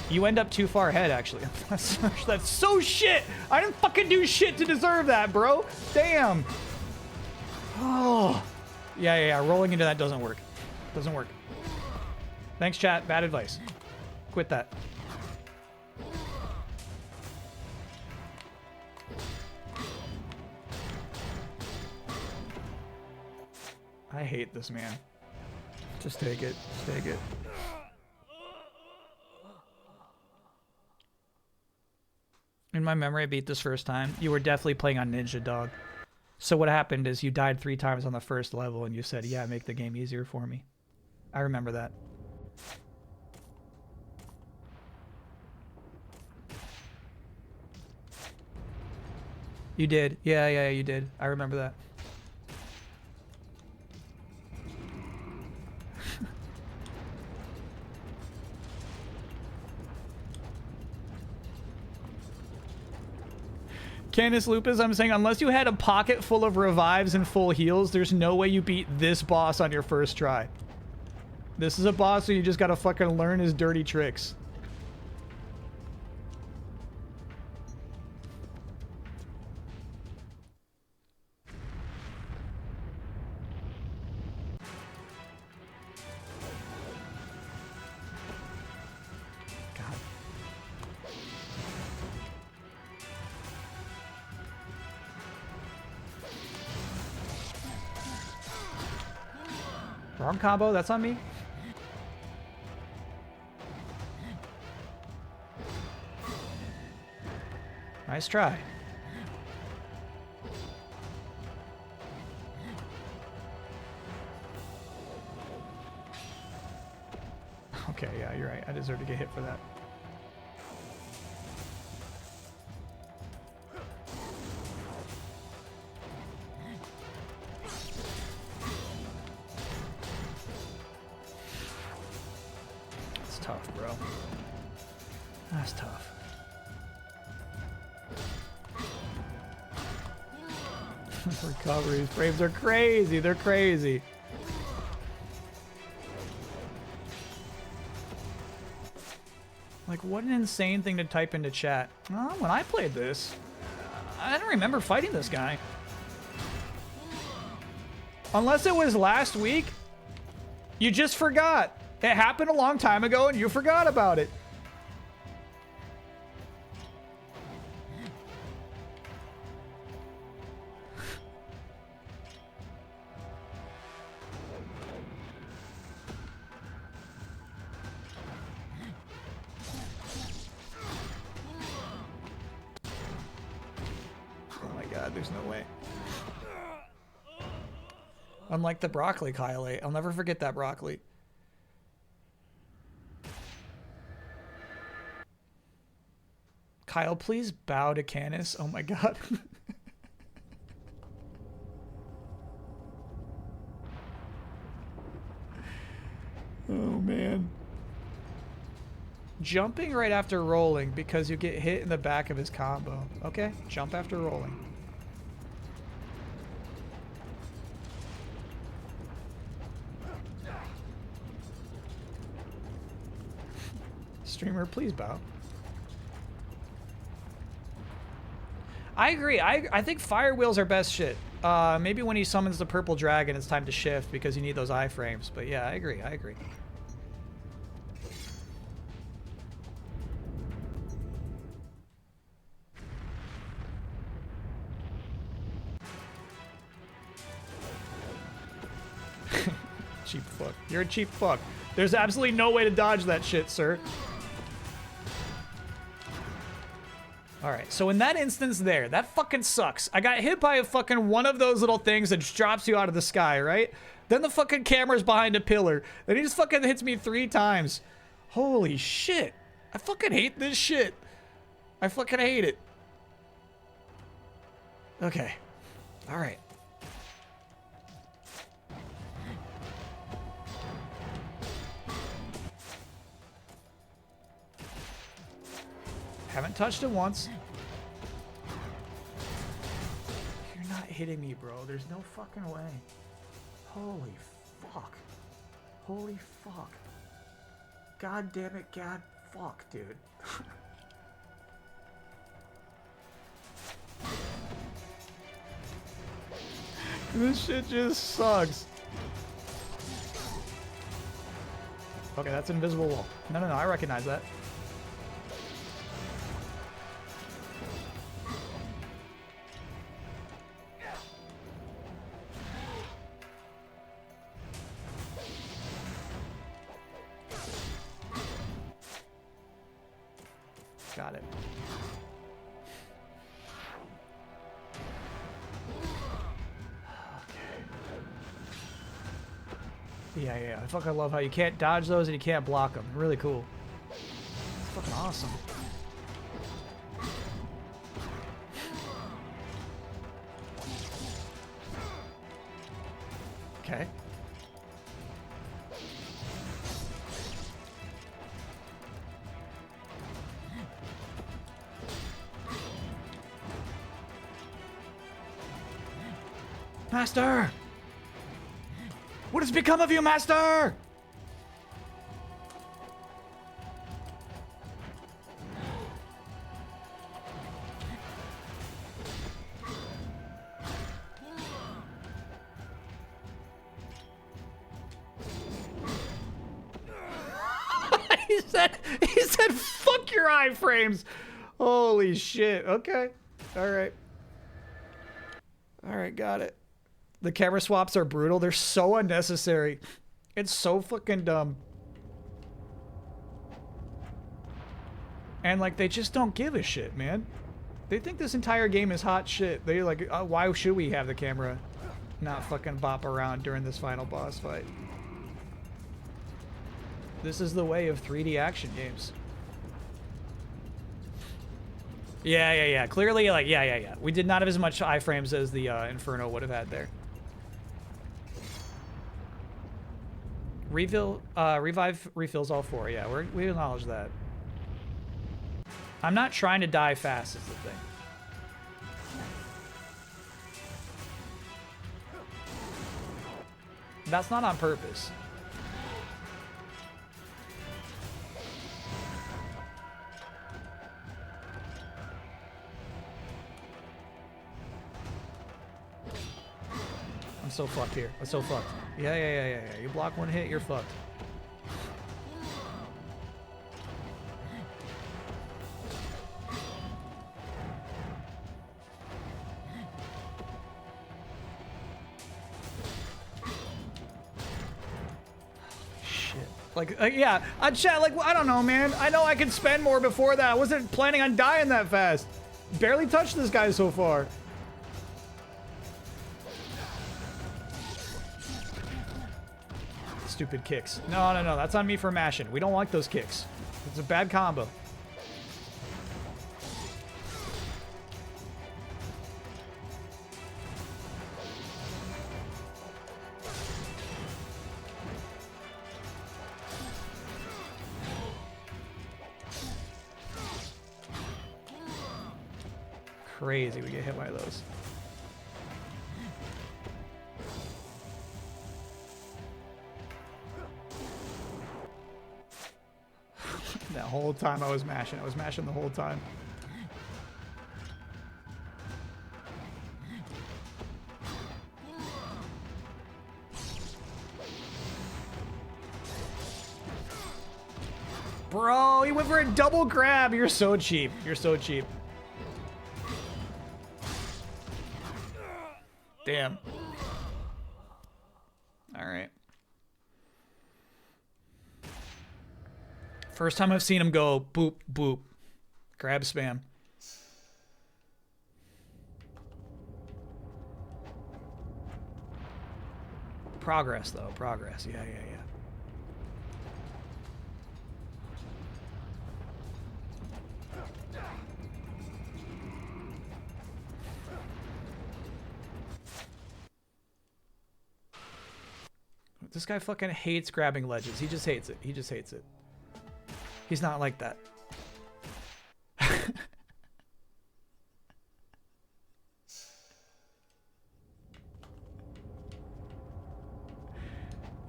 you end up too far ahead, actually. That's so shit! I didn't fucking do shit to deserve that, bro! Damn! Oh. Yeah, rolling into that doesn't work. Doesn't work. Thanks, chat. Bad advice. Quit that. I hate this, man. Just take it. Just take it. In my memory, I beat this first time. You were definitely playing on Ninja Dog. So what happened is you died 3 times on the first level and you said, yeah, make the game easier for me. I remember that. You did. Yeah, you did. I remember that. Canis Lupus, I'm saying, unless you had a pocket full of revives and full heals, there's no way you beat this boss on your first try. This is a boss where you just gotta fucking learn his dirty tricks. Wrong combo, that's on me. Nice try. Okay, yeah, you're right. I deserve to get hit for that. That's tough, bro. That's tough. Recoveries. Frames are crazy. They're crazy. Like, what an insane thing to type into chat. Well, when I played this, I don't remember fighting this guy. Unless it was last week, you just forgot. It happened a long time ago and you forgot about it. There's no way. Unlike the broccoli Kyle ate. I'll never forget that broccoli. Kyle, please bow to Canis. Oh my god. Oh man. Jumping right after rolling because you get hit in the back of his combo. Okay, jump after rolling. Streamer, please bow. I agree. I think fire wheels are best shit. Maybe when he summons the purple dragon, it's time to shift because you need those iframes. But yeah, I agree. I agree. cheap fuck. You're a cheap fuck. There's absolutely no way to dodge that shit, sir. Alright, so in that instance there, that fucking sucks. I got hit by a fucking one of those little things that just drops you out of the sky, right? Then the fucking camera's behind a pillar. Then he just fucking hits me 3 times. Holy shit. I fucking hate this shit. I fucking hate it. Okay. Alright. Haven't touched it once. You're not hitting me, bro. There's no fucking way. Holy fuck. Holy fuck. God damn it, god fuck, dude. This shit just sucks. Okay, that's an invisible wall. No, I recognize that. Got it. Yeah. I fucking love how you can't dodge those and you can't block them. Really cool. It's fucking awesome. Okay. Master! What has become of you, Master? he said fuck your iframes. Holy shit. Okay. All right, got it. The camera swaps are brutal. They're so unnecessary. It's so fucking dumb. And, like, they just don't give a shit, man. They think this entire game is hot shit. They're like, why should we have the camera not fucking bop around during this final boss fight? This is the way of 3D action games. Yeah. Clearly, like, yeah. We did not have as much iframes as the Inferno would have had there. Revive refills all 4. Yeah, we acknowledge that. I'm not trying to die fast is the thing. That's not on purpose. I'm so fucked here. I'm so fucked. Yeah. You block one hit, you're fucked. Shit. Like, yeah. Chat, like, I don't know, man. I know I could spend more before that. I wasn't planning on dying that fast. Barely touched this guy so far. Stupid kicks. No. That's on me for mashing. We don't like those kicks. It's a bad combo. Crazy we get hit by those. That whole time I was mashing. I was mashing the whole time. Bro, he went for a double grab. You're so cheap. You're so cheap. Damn. All right. First time I've seen him go boop, boop. Grab spam. Progress, though. Progress. Yeah. This guy fucking hates grabbing ledges. He just hates it. He just hates it. He's not like that.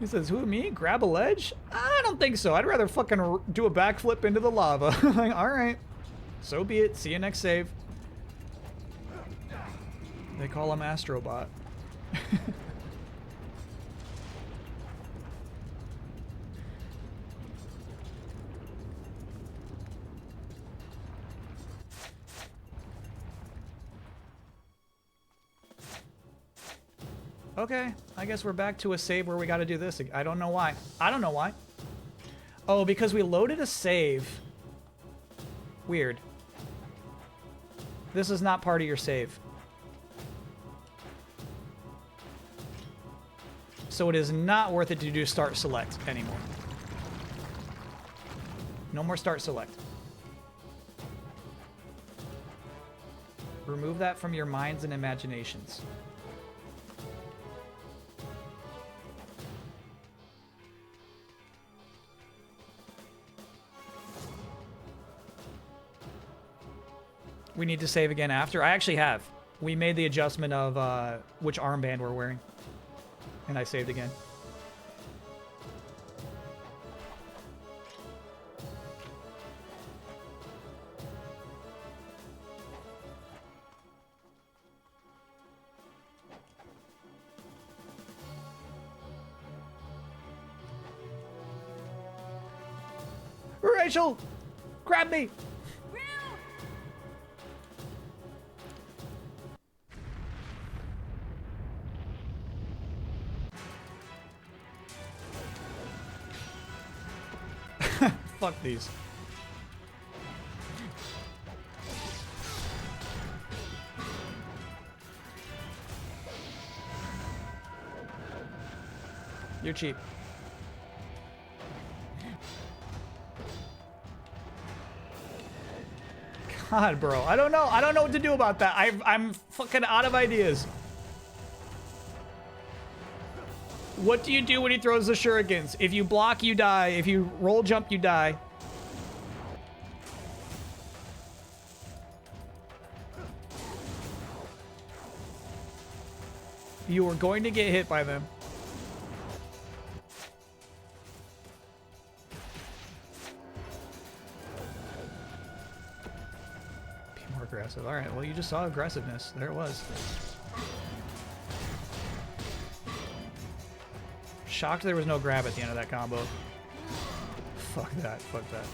He says, who, me? Grab a ledge? I don't think so. I'd rather fucking do a backflip into the lava. Like, alright. So be it. See you next save. They call him Astrobot. Okay, I guess we're back to a save where we gotta do this. I don't know why. I don't know why. Oh, because we loaded a save. Weird. This is not part of your save. So it is not worth it to do start select anymore. No more start select. Remove that from your minds and imaginations. We need to save again after. I actually have. We made the adjustment of which armband we're wearing. And I saved again. Rachel! Grab me! Fuck these. You're cheap. God, bro. I don't know. I don't know what to do about that. I'm fucking out of ideas. What do you do when he throws the shurikens? If you block, you die. If you roll jump, you die. You are going to get hit by them. Be more aggressive. All right, well, you just saw aggressiveness. There it was. Shocked there was no grab at the end of that combo. Fuck that. Fuck that.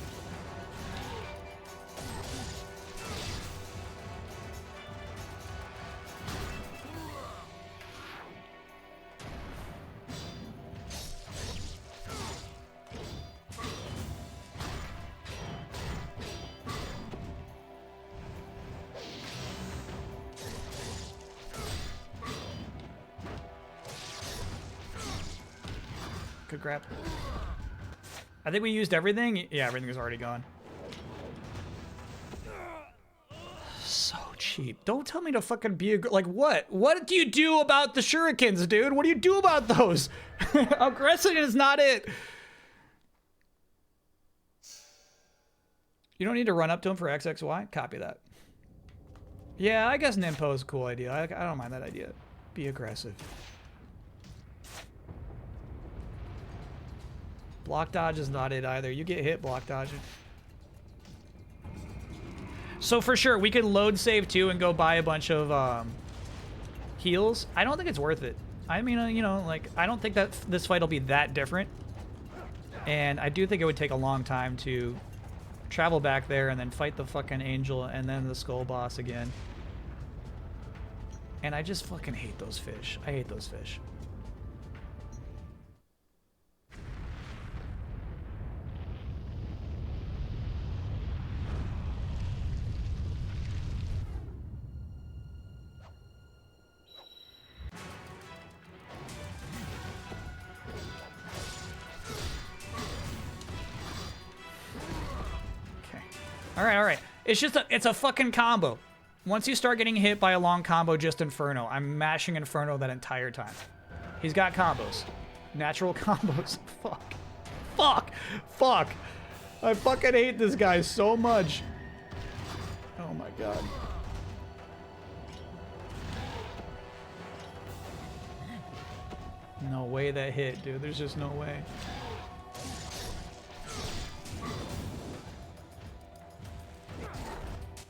Good grab. I think we used everything. Yeah, everything is already gone. So cheap. Don't tell me to fucking be like what? What do you do about the shurikens, dude? What do you do about those? Aggressive is not it. You don't need to run up to him for XXY. Copy that. Yeah, I guess Nimpo is a cool idea. I don't mind that idea. Be aggressive. Block dodge is not it either. You get hit block dodging. So for sure, we could load save too and go buy a bunch of heals. I don't think it's worth it. I mean, you know, like, I don't think that this fight will be that different. And I do think it would take a long time to travel back there and then fight the fucking angel and then the skull boss again. And I just fucking hate those fish. I hate those fish. All right, all right. It's just it's a fucking combo. Once you start getting hit by a long combo, just Inferno. I'm mashing Inferno that entire time. He's got combos. Natural combos. Fuck. Fuck. Fuck. I fucking hate this guy so much. Oh my god. No way that hit, dude. There's just no way.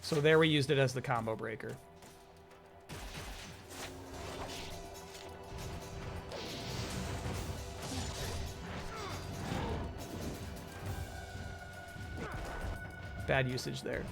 So there we used it as the combo breaker. Bad usage there.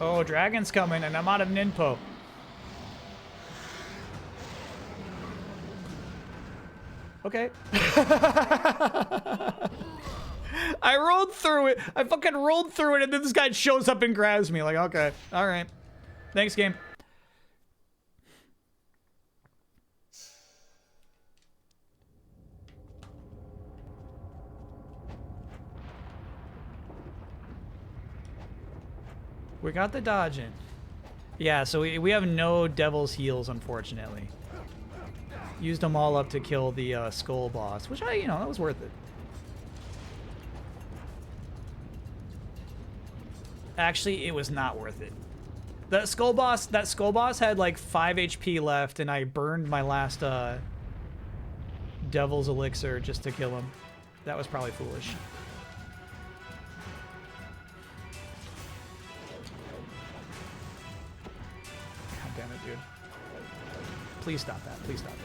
Oh, dragon's coming, and I'm out of Ninpo. Okay. I rolled through it. I fucking rolled through it, and then this guy shows up and grabs me. Like, okay. All right. Thanks, game. We got the dodge in. Yeah, so we have no Devil's Heals, unfortunately. Used them all up to kill the skull boss, which that was worth it. Actually, it was not worth it. That skull boss had like 5 HP left, and I burned my last Devil's Elixir just to kill him. That was probably foolish. Damn it, dude. Please stop that. Please stop that.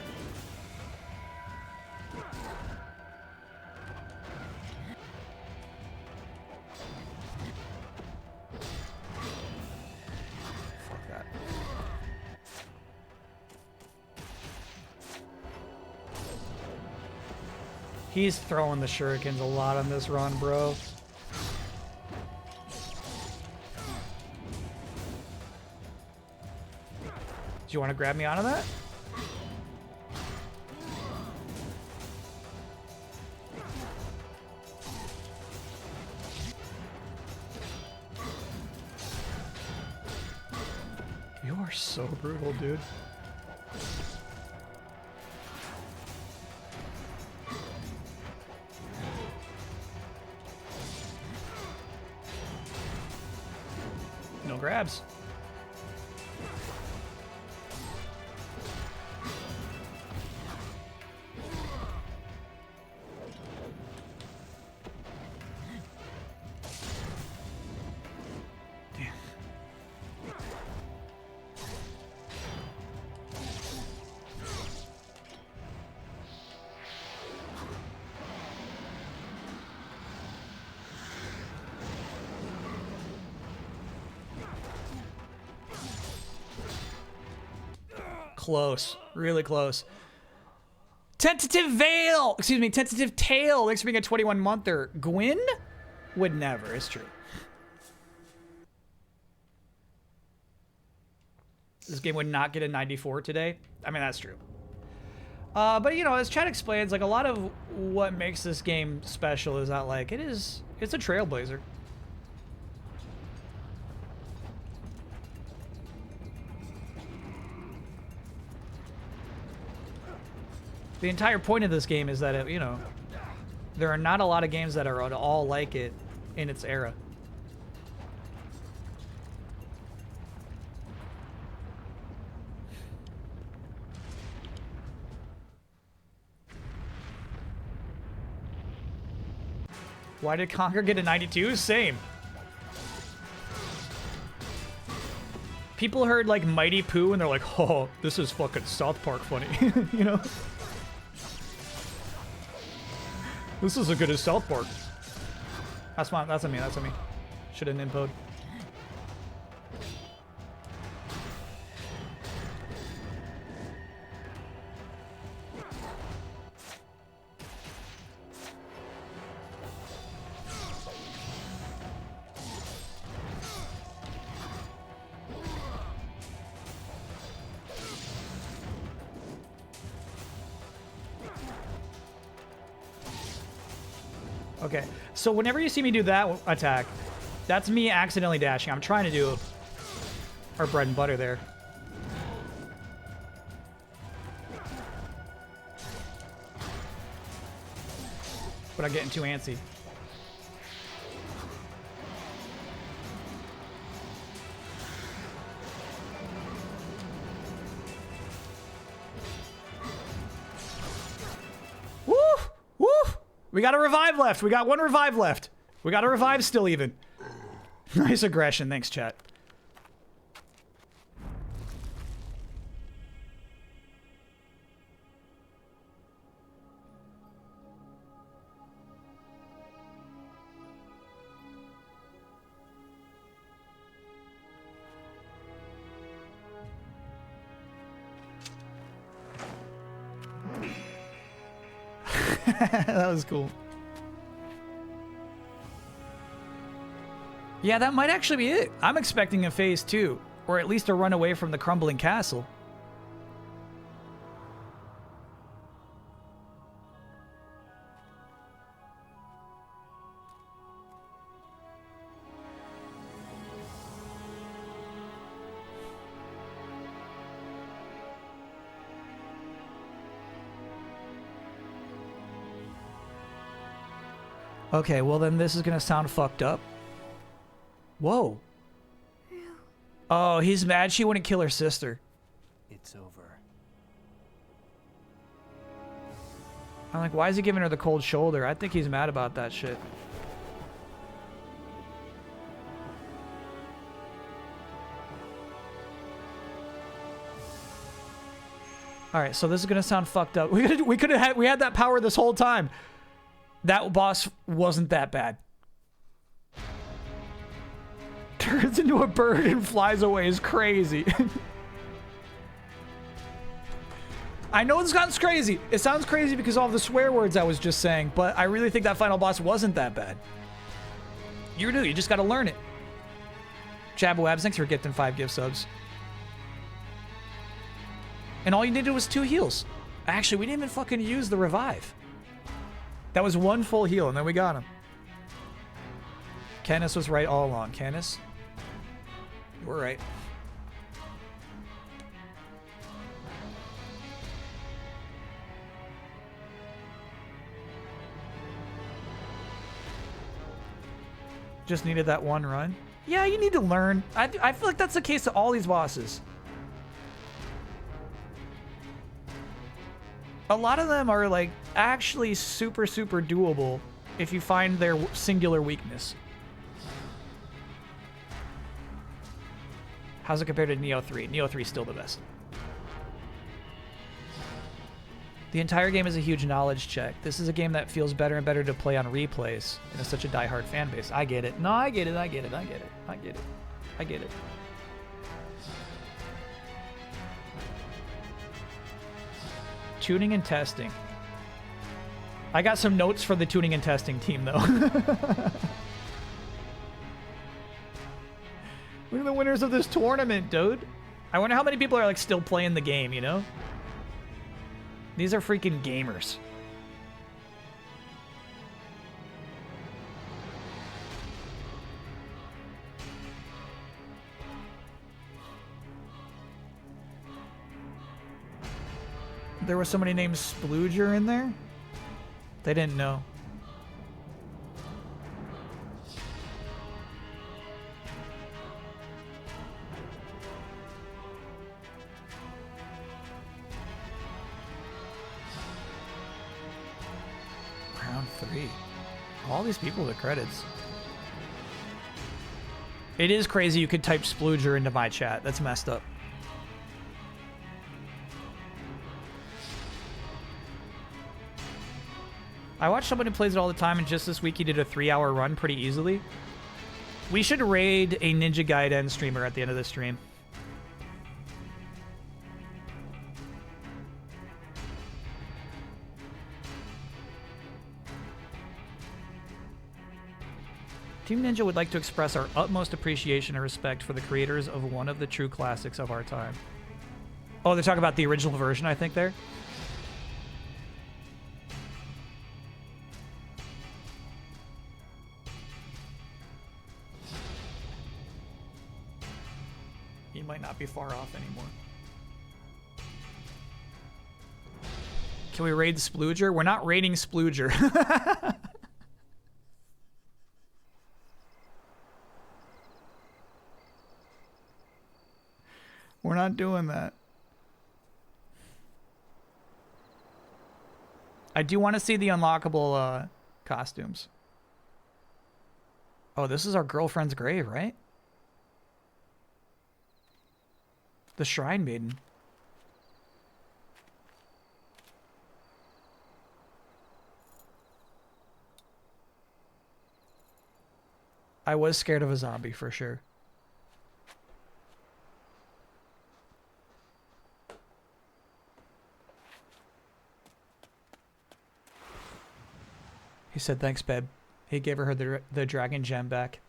Fuck that. He's throwing the shurikens a lot on this run, bro. Do you want to grab me out of that? You are so brutal, dude. No grabs. Close. Really close. Tentative Veil! Excuse me, Tentative Tail. Thanks for being a 21-monther. Gwyn? Would never. It's true. This game would not get a 94 today. I mean, that's true. But, as Chad explains, like, a lot of what makes this game special is that, like, it's a trailblazer. The entire point of this game is that, there are not a lot of games that are at all like it in its era. Why did Conker get a 92? Same. People heard, like, Mighty Pooh, and they're like, oh, this is fucking South Park funny, This is as good as South Park. That's on me, that's on me. Should have nimpoed. Okay, so whenever you see me do that attack, that's me accidentally dashing. I'm trying to do our bread and butter there. But I'm getting too antsy. Woo! Woo! We got a revive left. We got one revive left. We got a revive still even. Nice aggression. Thanks, chat. That was cool. Yeah, that might actually be it. I'm expecting a phase 2, or at least a run away from the crumbling castle. Okay, well then this is gonna sound fucked up. Whoa. Oh, he's mad she wouldn't kill her sister. It's over. I'm like, why is he giving her the cold shoulder? I think he's mad about that shit. All right, so this is gonna sound fucked up. We had that power this whole time. That boss wasn't that bad. Turns into a bird and flies away is crazy. I know this sounds crazy. It sounds crazy because of all the swear words I was just saying, but I really think that final boss wasn't that bad. You're new, you just gotta learn it. Jabwabs, thanks for gifting 5 gift subs. And all you needed was 2 heals. Actually, we didn't even fucking use the revive. That was 1 full heal, and then we got him. Canis was right all along. Canis, you were right. Just needed that 1 run. Yeah, you need to learn. I feel like that's the case of all these bosses. A lot of them are like actually super doable if you find their singular weakness. How's it compared to Neo 3? Neo 3 is still the best. The entire game is a huge knowledge check. This is a game that feels better and better to play on replays. And it's such a diehard fan base. I get it. No, I get it. I get it. I get it. I get it. I get it. Tuning and testing. I got some notes for the tuning and testing team, though. Look at the winners of this tournament, dude. I wonder how many people are like still playing the game, you know? These are freaking gamers. There was somebody named Splooger in there? They didn't know. Round 3. All these people with credits. It is crazy you could type Splooger into my chat. That's messed up. I watch someone who plays it all the time, and just this week he did a 3-hour run pretty easily. We should raid a Ninja Gaiden streamer at the end of the stream. Team Ninja would like to express our utmost appreciation and respect for the creators of one of the true classics of our time. Oh, they're talking about the original version, I think, there. He might not be far off anymore. Can we raid Splooger? We're not raiding Splooger. We're not doing that. I do want to see the unlockable costumes. Oh, this is our girlfriend's grave, right? The Shrine Maiden. I was scared of a zombie for sure. He said, thanks, babe. He gave her the dragon gem back.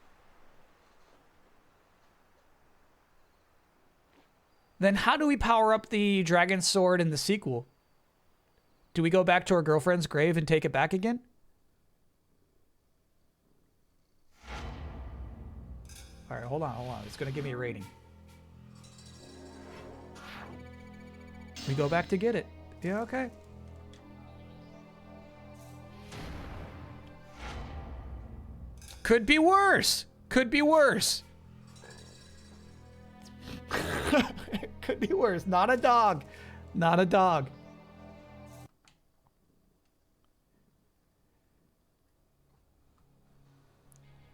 Then how do we power up the dragon sword in the sequel? Do we go back to our girlfriend's grave and take it back again? All right, hold on. It's going to give me a rating. We go back to get it. Yeah, okay. Could be worse. Could be worse. Could be worse. Not a dog. Not a dog.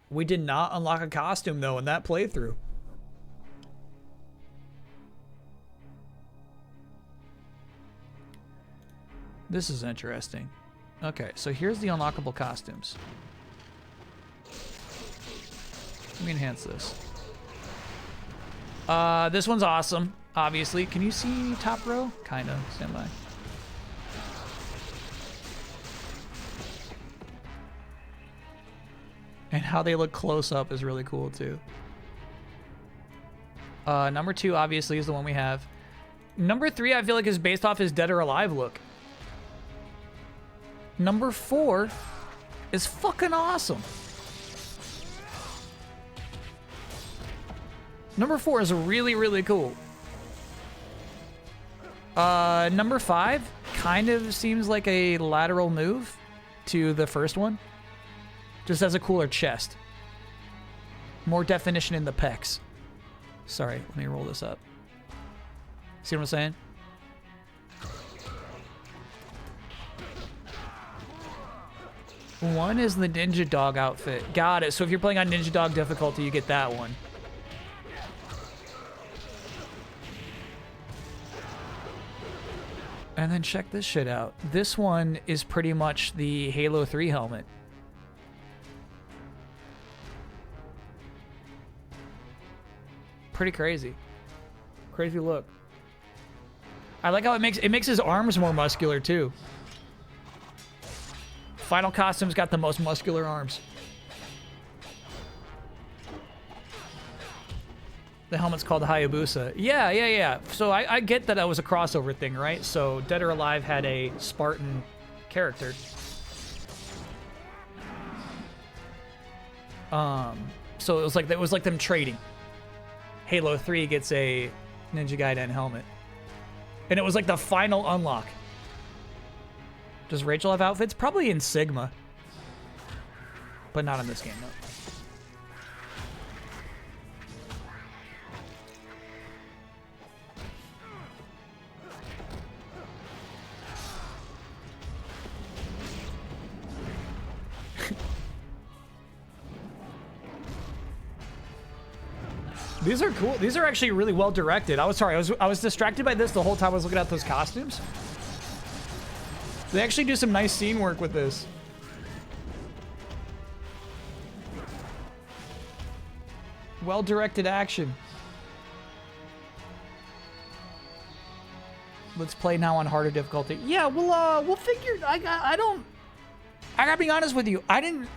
We did not unlock a costume, though, in that playthrough. This is interesting. Okay, so here's the unlockable costumes. Let me enhance this. This one's awesome, obviously. Can you see top row? Kinda. Stand by. And how they look close up is really cool, too. Number 2, obviously, is the one we have. Number 3, I feel like, is based off his Dead or Alive look. Number 4 is fucking awesome. Number 4 is really, really cool. Number 5 kind of seems like a lateral move to the first one. Just has a cooler chest. More definition in the pecs. Sorry, let me roll this up. See what I'm saying? One is the Ninja Dog outfit. Got it. So if you're playing on Ninja Dog difficulty, you get that one. And then check this shit out. This one is pretty much the Halo 3 helmet. Pretty crazy. Crazy look. I like how it makes his arms more muscular too. Final costume's got the most muscular arms. The helmet's called the Hayabusa. Yeah. So I get that was a crossover thing, right? So Dead or Alive had a Spartan character. So it was like them trading. Halo 3 gets a Ninja Gaiden helmet. And it was like the final unlock. Does Rachel have outfits? Probably in Sigma. But not in this game, though. These are cool. These are actually really well directed. I was distracted by this the whole time I was looking at those costumes. They actually do some nice scene work with this. Well-directed action. Let's play now on harder difficulty. Yeah, we'll figure. I gotta be honest with you. I didn't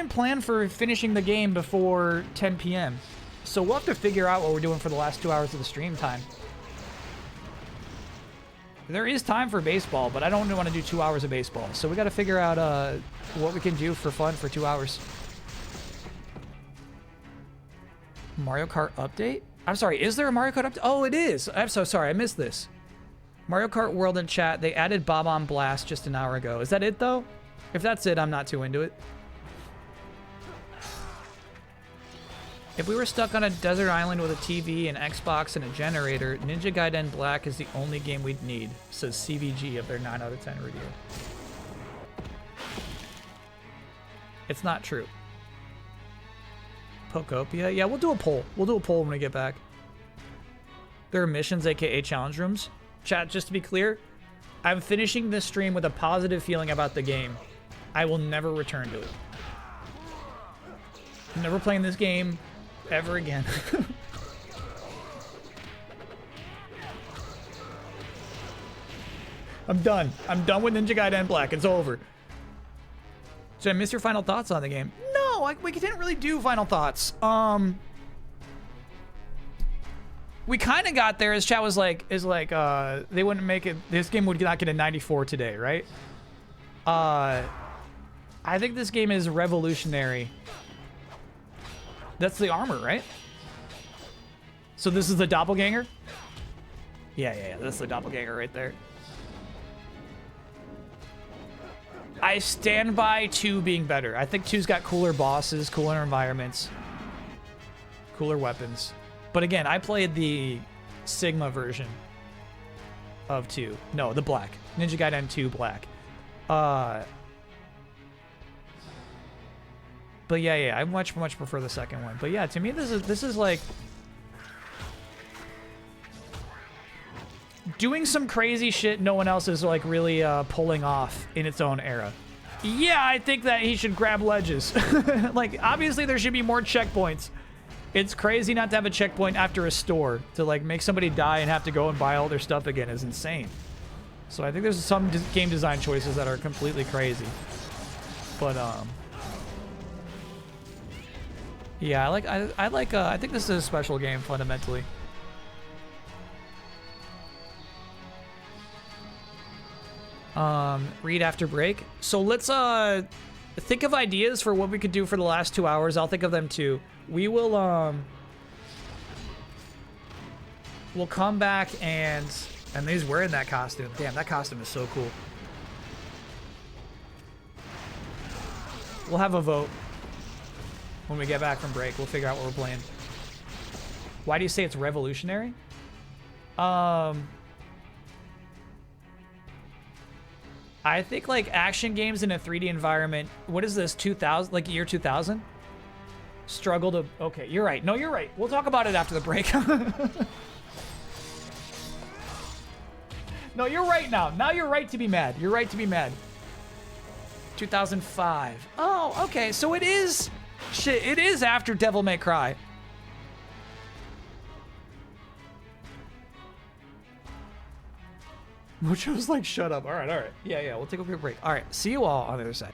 plan for finishing the game before 10 p.m. So we'll have to figure out what we're doing for the last 2 hours of the stream time. There is time for baseball, but I don't want to do 2 hours of baseball. So we got to figure out what we can do for fun for 2 hours. Mario Kart update? I'm sorry, is there a Mario Kart update? Oh, it is. I'm so sorry, I missed this. Mario Kart World in chat, they added Bob on Blast just an hour ago. Is that it, though? If that's it, I'm not too into it. If we were stuck on a desert island with a TV, an Xbox, and a generator, Ninja Gaiden Black is the only game we'd need, says CVG of their 9 out of 10 review. It's not true. Pokopia? Yeah, we'll do a poll. We'll do a poll when we get back. There are missions, aka challenge rooms. Chat, just to be clear, I'm finishing this stream with a positive feeling about the game. I will never return to it. I'm never playing this game ever again. I'm done. I'm done with Ninja Gaiden Black. It's over. Did I miss your final thoughts on the game? No, we didn't really do final thoughts. We kind of got there as chat was like, they wouldn't make it. This game would not get a 94 today, right? I think this game is revolutionary. That's the armor, right? So this is the doppelganger? Yeah, that's the doppelganger right there. I stand by 2 being better. I think 2's got cooler bosses, cooler environments, cooler weapons. But again, I played the Sigma version of 2. No, the Black. Ninja Gaiden 2 Black. But yeah, I much prefer the second one. But yeah, to me this is like doing some crazy shit no one else is like really pulling off in its own era. Yeah, I think that he should grab ledges. Like obviously there should be more checkpoints. It's crazy not to have a checkpoint after a store. To like make somebody die and have to go and buy all their stuff again is insane. So I think there's some game design choices that are completely crazy. But yeah, I think this is a special game fundamentally. Read after break. So let's think of ideas for what we could do for the last 2 hours. I'll think of them too. We will we'll come back and he's wearing that costume. Damn, that costume is so cool. We'll have a vote when we get back from break. We'll figure out what we're playing. Why do you say it's revolutionary? I think like action games in a 3D environment. What is this? 2000, like year 2000? Struggle to. Okay, you're right. No, you're right. We'll talk about it after the break. No, you're right now. Now you're right to be mad. You're right to be mad. 2005. Oh, okay. So it is. Shit, it is after Devil May Cry. Which was like, shut up. All right. Yeah, we'll take a quick break. All right, see you all on the other side.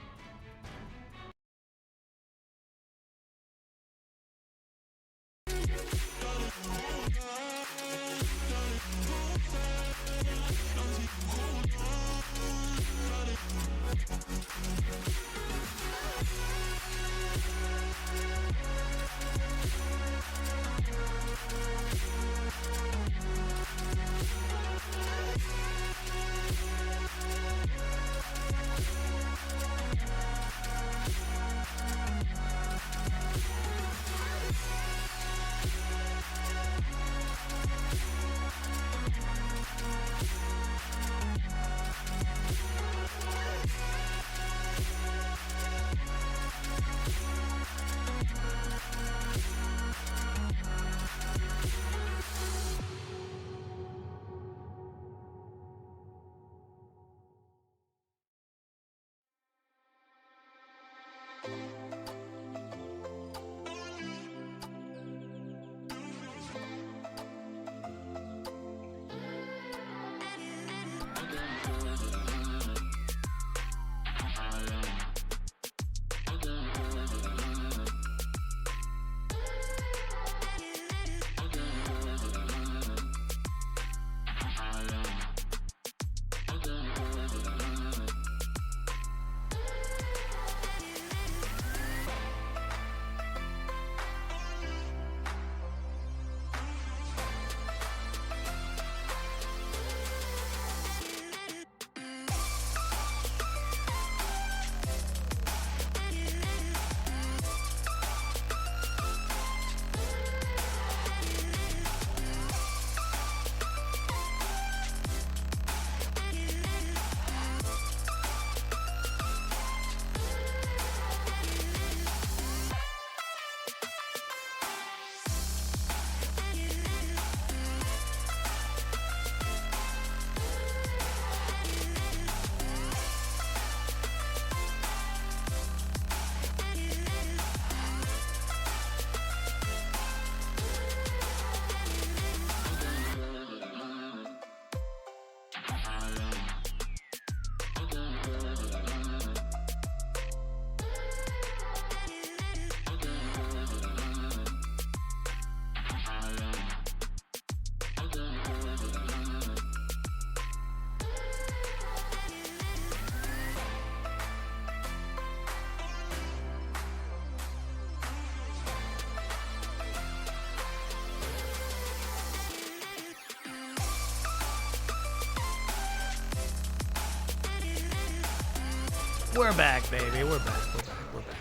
We're back, baby. We're back. We're back. We're back.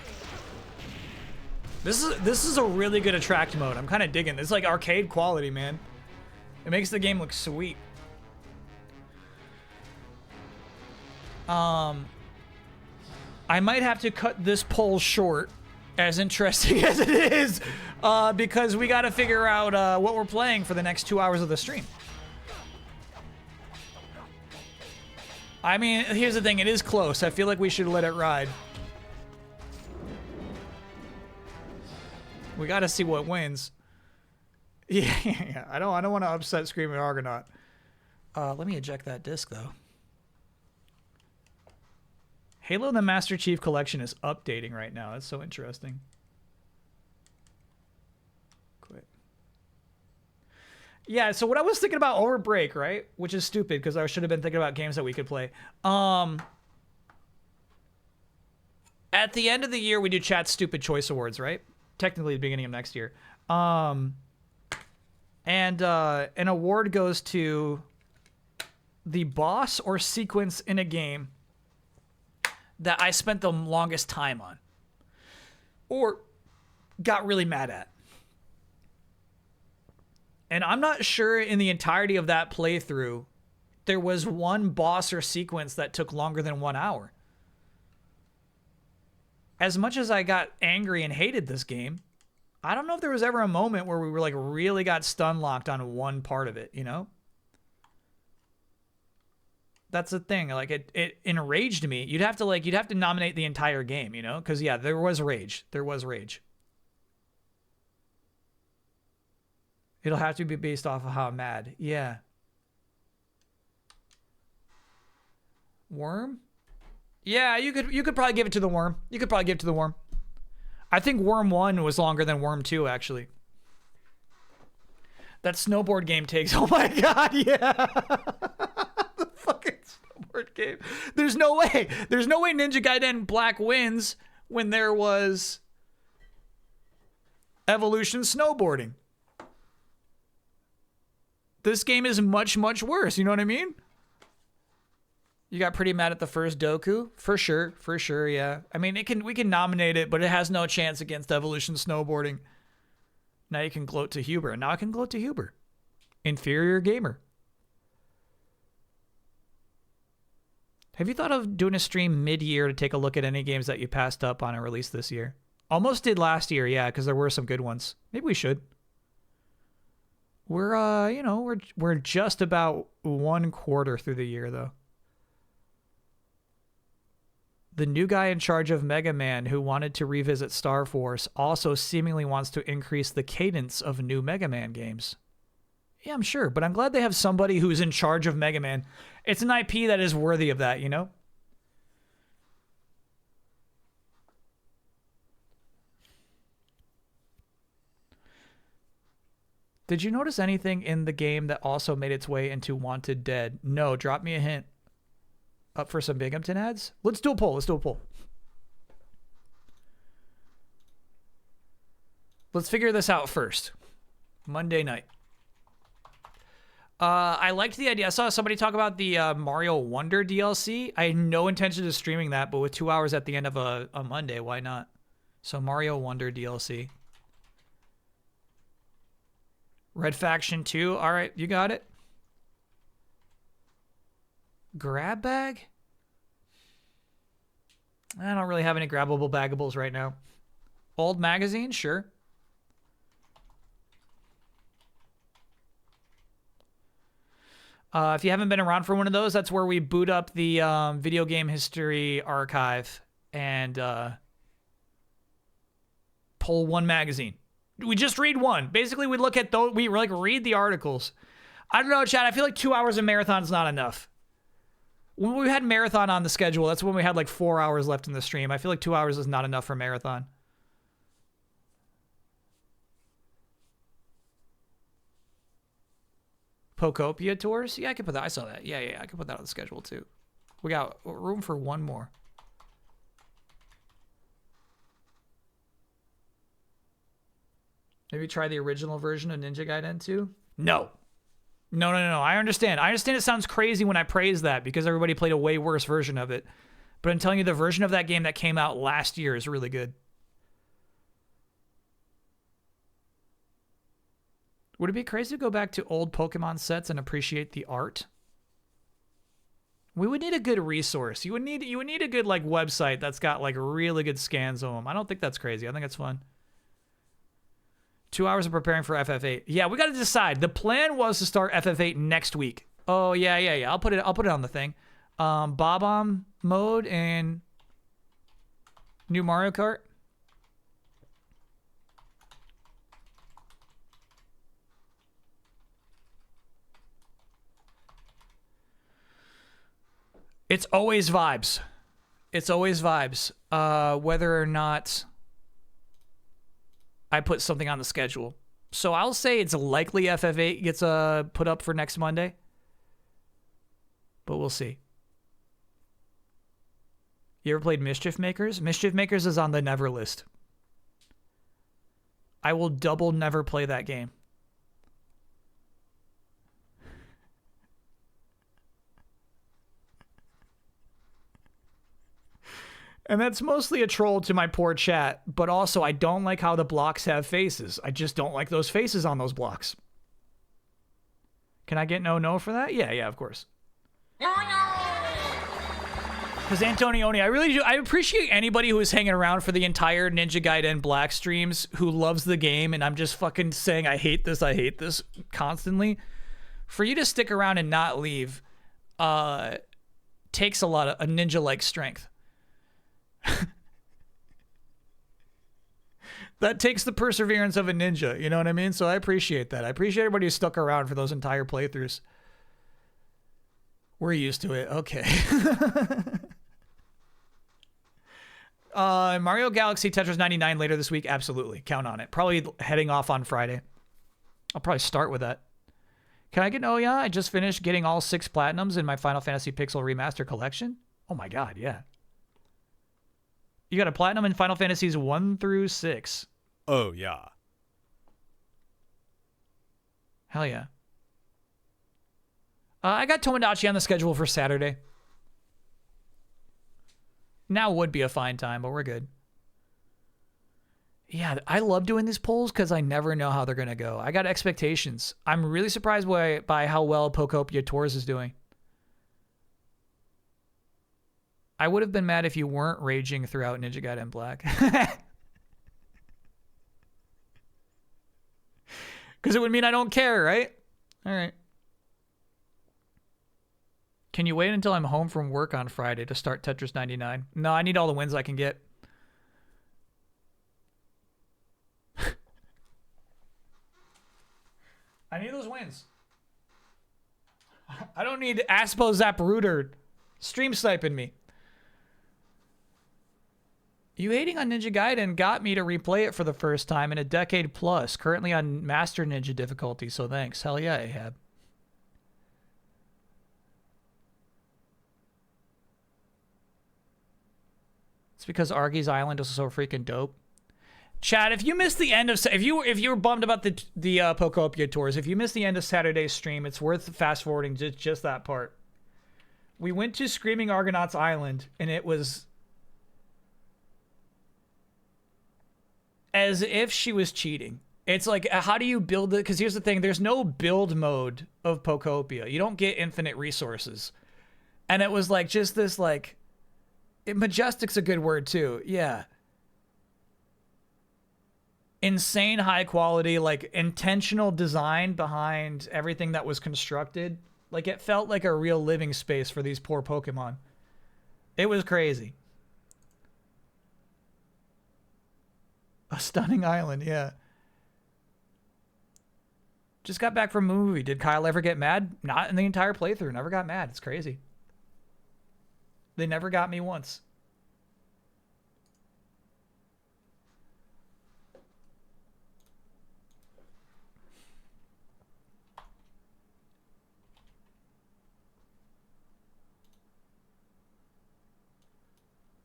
This is a really good attract mode. I'm kind of digging. It's like arcade quality, man. It makes the game look sweet. I might have to cut this poll short, as interesting as it is, because we got to figure out what we're playing for the next 2 hours of the stream. I mean, here's the thing. It is close. I feel like we should let it ride. We got to see what wins. Yeah, I don't want to upset Screaming Argonaut. Let me eject that disc, though. Halo the Master Chief Collection is updating right now. That's so interesting. Quit. Yeah, so what I was thinking about over break, right? Which is stupid because I should have been thinking about games that we could play. At the end of the year, we do Chat's Stupid Choice Awards, right? Technically the beginning of next year. And an award goes to the boss or sequence in a game that I spent the longest time on or got really mad at. And I'm not sure in the entirety of that playthrough there was one boss or sequence that took longer than 1 hour. As much as I got angry and hated this game, I don't know if there was ever a moment where we were like really got stun locked on one part of it, you know? That's the thing. Like it enraged me. You'd have to nominate the entire game, you know? Because yeah, there was rage. There was rage. It'll have to be based off of how I'm mad. Yeah. Worm? Yeah, you could probably give it to the Worm. You could probably give it to the Worm. I think Worm 1 was longer than Worm 2, actually. That snowboard game takes... Oh my god, yeah! The fucking snowboard game. There's no way. There's no way Ninja Gaiden Black wins when there was Evolution snowboarding. This game is much, much worse. You know what I mean? You got pretty mad at the first Doku? For sure, yeah. I mean, we can nominate it, but it has no chance against Evolution Snowboarding. Now you can gloat to Huber, and now I can gloat to Huber. Inferior gamer. Have you thought of doing a stream mid-year to take a look at any games that you passed up on a release this year? Almost did last year, yeah, because there were some good ones. Maybe we should. We're just about 1 quarter through the year, though. The new guy in charge of Mega Man who wanted to revisit Star Force also seemingly wants to increase the cadence of new Mega Man games. Yeah, I'm sure, but I'm glad they have somebody who's in charge of Mega Man. It's an IP that is worthy of that, you know? Did you notice anything in the game that also made its way into Wanted Dead? No, drop me a hint. Up for some Binghamton ads? Let's do a poll. Let's figure this out first. Monday night. I liked the idea. I saw somebody talk about the Mario Wonder DLC. I had no intention of streaming that, but with 2 hours at the end of a Monday, why not? So Mario Wonder DLC. Red Faction 2. All right, you got it. Grab bag? I don't really have any grabbable bagables right now. Old magazine? Sure. If you haven't been around for one of those, that's where we boot up the video game history archive and pull one magazine. We just read one. Basically, we look at those. We like read the articles. I don't know, Chad. I feel like 2 hours of marathon is not enough. When we had marathon on the schedule, that's when we had like 4 hours left in the stream. I feel like 2 hours is not enough for marathon. Pocopia tours? Yeah, I can put that. I saw that. Yeah, I can put that on the schedule too. We got room for one more. Maybe try the original version of Ninja Gaiden 2? No. I understand. It sounds crazy when I praise that because everybody played a way worse version of it. But I'm telling you, the version of that game that came out last year is really good. Would it be crazy to go back to old Pokemon sets and appreciate the art? We would need a good resource. You would need a good like website that's got like really good scans of them. I don't think that's crazy. I think it's fun. 2 hours of preparing for FF8. Yeah, we got to decide. The plan was to start FF8 next week. Oh yeah. I'll put it on the thing. Bob-omb mode and new Mario Kart. It's always vibes. It's always vibes. Whether or not I put something on the schedule. So I'll say it's likely FF8 gets put up for next Monday. But we'll see. You ever played Mischief Makers? Mischief Makers is on the never list. I will double never play that game. And that's mostly a troll to my poor chat, but also I don't like how the blocks have faces. I just don't like those faces on those blocks. Can I get no for that? Yeah, of course. Because Antonioni, I really do. I appreciate anybody who is hanging around for the entire Ninja Gaiden Black streams who loves the game, and I'm just fucking saying I hate this constantly. For you to stick around and not leave takes a lot of a ninja-like strength. That takes the perseverance of a ninja, you know what I mean? So I appreciate that. I appreciate everybody who stuck around for those entire playthroughs. We're used to it. Okay. Mario Galaxy Tetris 99 later this week. Absolutely. Count on it. Probably heading off on Friday. I'll probably start with that. Can I get an oh yeah? I just finished getting all 6 platinums in my Final Fantasy Pixel Remaster collection. Oh my god, yeah. You got a platinum in Final Fantasies 1 through 6. Oh, yeah. Hell yeah. I got Tomodachi on the schedule for Saturday. Now would be a fine time, but we're good. Yeah, I love doing these polls because I never know how they're going to go. I got expectations. I'm really surprised by how well Pokopia Tours is doing. I would have been mad if you weren't raging throughout Ninja Gaiden Black. Because it would mean I don't care, right? All right. Can you wait until I'm home from work on Friday to start Tetris 99? No, I need all the wins I can get. I need those wins. I don't need Aspo Zapruder stream sniping me. You hating on Ninja Gaiden got me to replay it for the first time in a decade plus. Currently on Master Ninja difficulty, so thanks. Hell yeah, Ahab. It's because Argy's Island is so freaking dope. Chad, if you missed the end of if you were bummed about the Pokopia Tours, if you missed the end of Saturday's stream, it's worth fast forwarding just that part. We went to Screaming Argonaut's Island, and it was as if she was cheating. It's like, how do you build it? Because here's the thing, there's no build mode of Pokopia. You don't get infinite resources. And it was like just this like, majestic's a good word too. Yeah. Insane high quality, like intentional design behind everything that was constructed. Like it felt like a real living space for these poor Pokemon. It was crazy. A stunning island, yeah. Just got back from a movie. Did Kyle ever get mad? Not in the entire playthrough. Never got mad. It's crazy. They never got me once.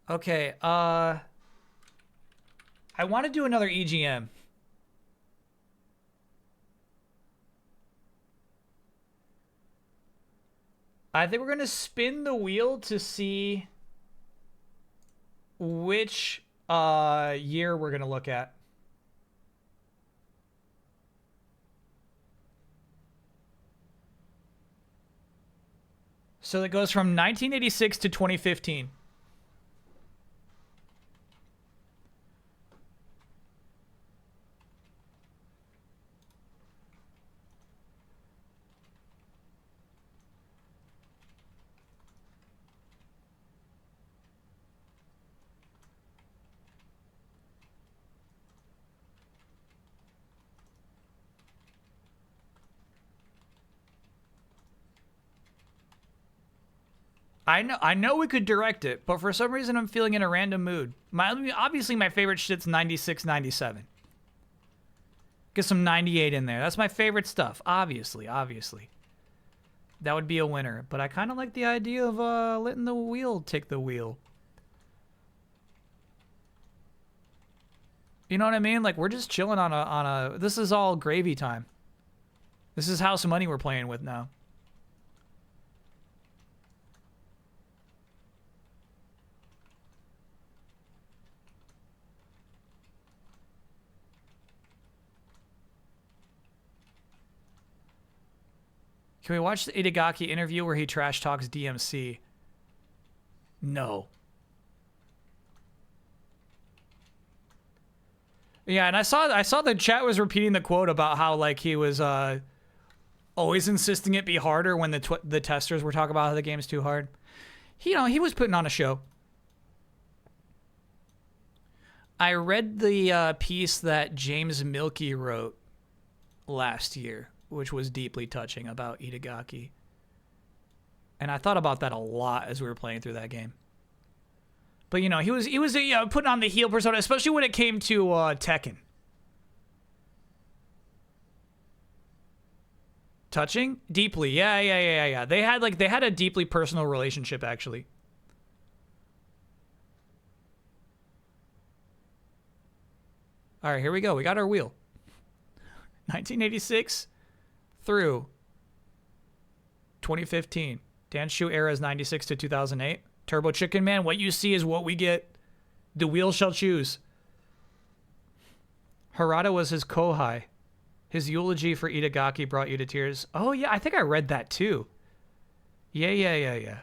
Okay, I want to do another EGM. I think we're going to spin the wheel to see which year we're gonna look at. So it goes from 1986 to 2015. I know we could direct it, but for some reason I'm feeling in a random mood. Obviously my favorite shit's 96, 97. Get some 98 in there. That's my favorite stuff. Obviously. That would be a winner. But I kind of like the idea of letting the wheel take the wheel. You know what I mean? Like, we're just chilling on a... This is all gravy time. This is house money we're playing with now. Can we watch the Itagaki interview where he trash talks DMC? No. Yeah, and I saw the chat was repeating the quote about how like he was always insisting it be harder when the testers were talking about how the game's too hard. He was putting on a show. I read the piece that James Milkey wrote last year, which was deeply touching about Itagaki. And I thought about that a lot as we were playing through that game. But, he was putting on the heel persona, especially when it came to Tekken. Touching? Deeply. Yeah. They had a deeply personal relationship, actually. All right, here we go. We got our wheel. 1986 through 2015. Danshu era is 96 to 2008. Turbo Chicken Man, what you see is what we get. The wheel shall choose. Harada was his kohai. His eulogy for Itagaki brought you to tears. Oh, yeah, I think I read that too. Yeah.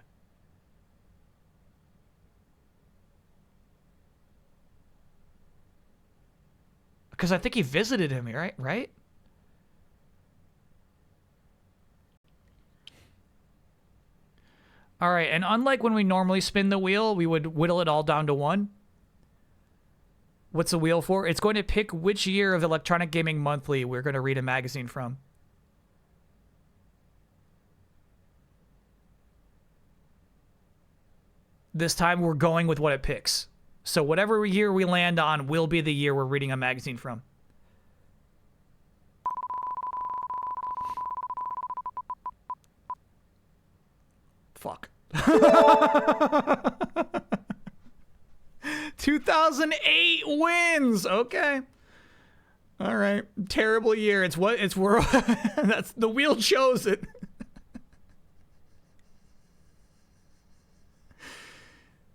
Because I think he visited him, right? All right, and unlike when we normally spin the wheel, we would whittle it all down to one. What's the wheel for? It's going to pick which year of Electronic Gaming Monthly we're going to read a magazine from. This time we're going with what it picks. So whatever year we land on will be the year we're reading a magazine from. Fuck. 2008 wins. Okay. All right. Terrible year. It's where that's the wheel chose it.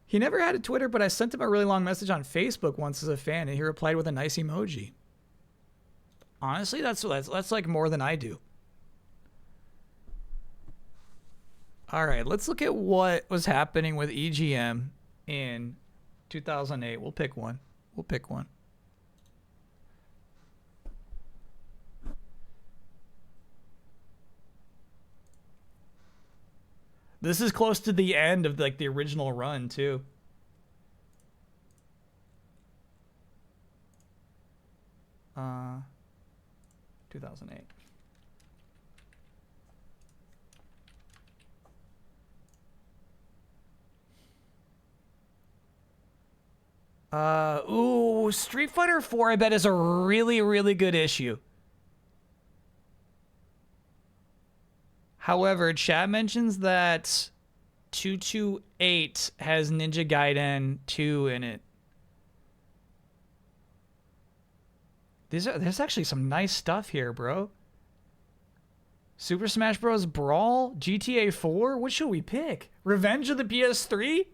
He never had a Twitter, but I sent him a really long message on Facebook once as a fan, and he replied with a nice emoji. Honestly, that's like more than I do. All right, let's look at what was happening with EGM in 2008. We'll pick one. This is close to the end of the original run too. Uh, 2008. Ooh, Street Fighter 4 I bet is a really, really good issue. However, chat mentions that 228 has Ninja Gaiden 2 in it. There's actually some nice stuff here, bro. Super Smash Bros. Brawl, GTA 4. What should we pick? Revenge of the PS3?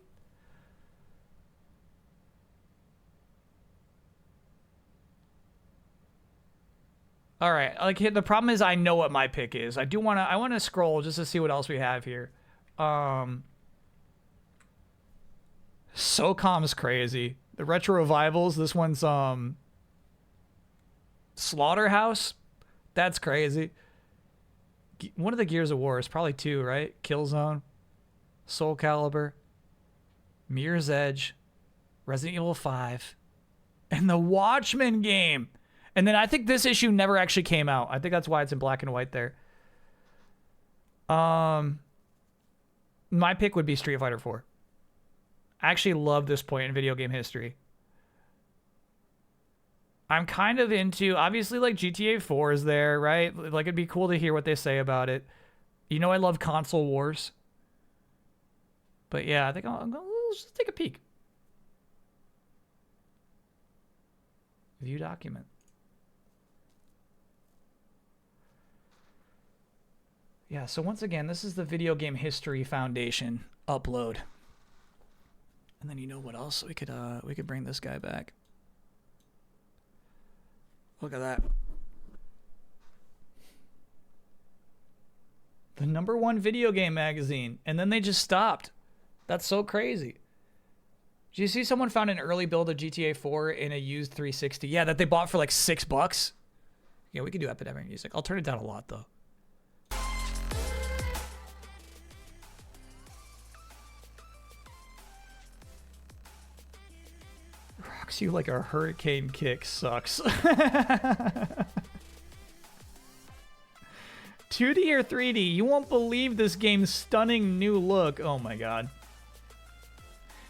All right. Like the problem is I know what my pick is. I want to scroll just to see what else we have here. SOCOM's crazy. The retro revivals. This one's Slaughterhouse. That's crazy. One of the Gears of War is probably 2, right? Killzone, Soul Calibur, Mirror's Edge, Resident Evil 5, and the Watchmen game. And then I think this issue never actually came out. I think that's why it's in black and white there. My pick would be Street Fighter 4. I actually love this point in video game history. I'm kind of into, obviously, like GTA 4 is there, right? Like, it'd be cool to hear what they say about it. You know, I love console wars. But yeah, I think let's just take a peek. View document. Yeah, so once again, this is the Video Game History Foundation upload. And then you know what else? We could bring this guy back. Look at that. The #1 video game magazine. And then they just stopped. That's so crazy. Did you see someone found an early build of GTA 4 in a used 360? Yeah, that they bought for like $6. Yeah, we could do Epidemic Music. I'll turn it down a lot, though. Rocks you like a hurricane kick sucks. 2D or 3D? You won't believe this game's stunning new look. Oh my god.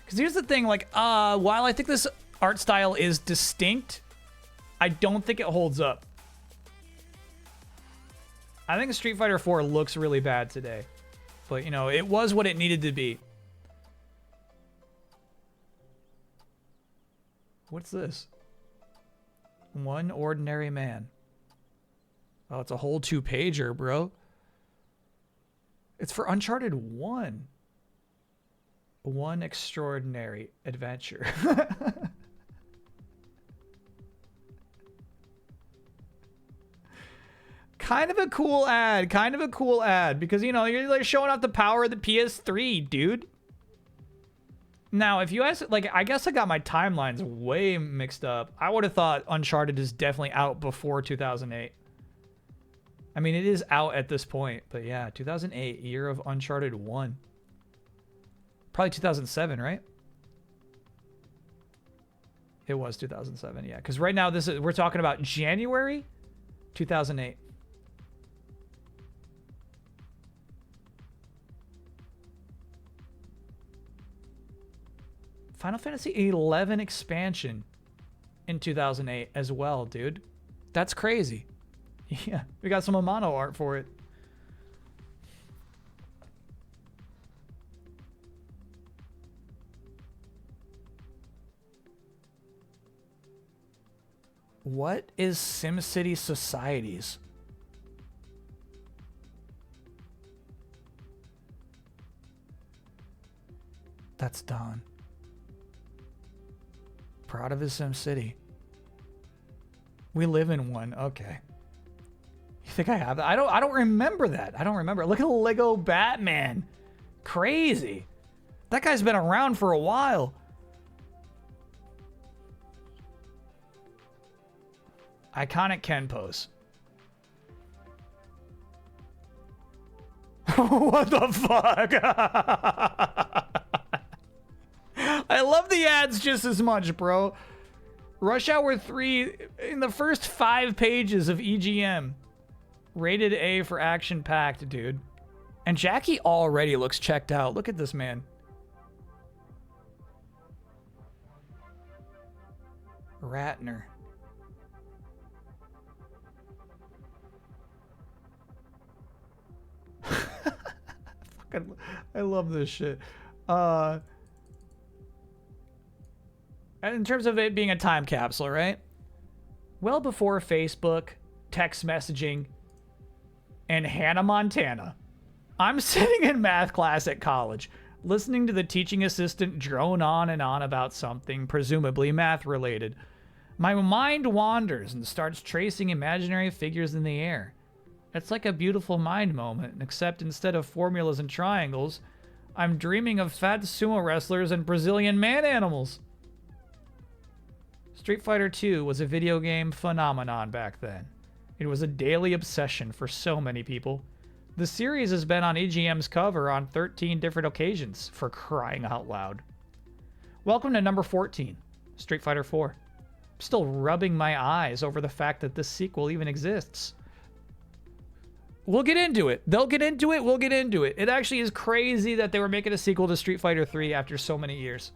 Because here's the thing, like, while I think this art style is distinct, I don't think it holds up. I think Street Fighter 4 looks really bad today. But, you know, it was what it needed to be. What's this? One Ordinary Man. Oh, it's a whole 2-pager, bro. It's for Uncharted 1. One Extraordinary Adventure. Kind of a cool ad. Kind of a cool ad. Because, you know, you're like showing off the power of the PS3, dude. Now, if you ask, like, I guess I got my timelines way mixed up. I would have thought Uncharted is definitely out before 2008. I mean, it is out at this point. But yeah, 2008, year of Uncharted 1. Probably 2007, right? It was 2007, yeah. Because right now, we're talking about January 2008. Final Fantasy XI expansion in 2008 as well, dude. That's crazy. Yeah, we got some Amano art for it. What is SimCity Societies? That's Don. Proud of his SimCity. We live in one. Okay. You think I have that? I don't remember that. I don't remember. Look at the Lego Batman. Crazy. That guy's been around for a while. Iconic Ken pose. What the fuck? I love the ads just as much, bro. Rush Hour 3 in the first 5 pages of EGM. Rated A for action-packed, dude. And Jackie already looks checked out. Look at this man. Ratner. I love this shit. And in terms of it being a time capsule, right? Well before Facebook, text messaging, and Hannah Montana, I'm sitting in math class at college, listening to the teaching assistant drone on and on about something, presumably math related. My mind wanders and starts tracing imaginary figures in the air. It's like a beautiful mind moment, except instead of formulas and triangles, I'm dreaming of fat sumo wrestlers and Brazilian man animals. Street Fighter II was a video game phenomenon back then. It was a daily obsession for so many people. The series has been on EGM's cover on 13 different occasions, for crying out loud. Welcome to number 14, Street Fighter IV. I'm still rubbing my eyes over the fact that this sequel even exists. We'll get into it. They'll get into it, we'll get into it. It actually is crazy that they were making a sequel to Street Fighter III after so many years.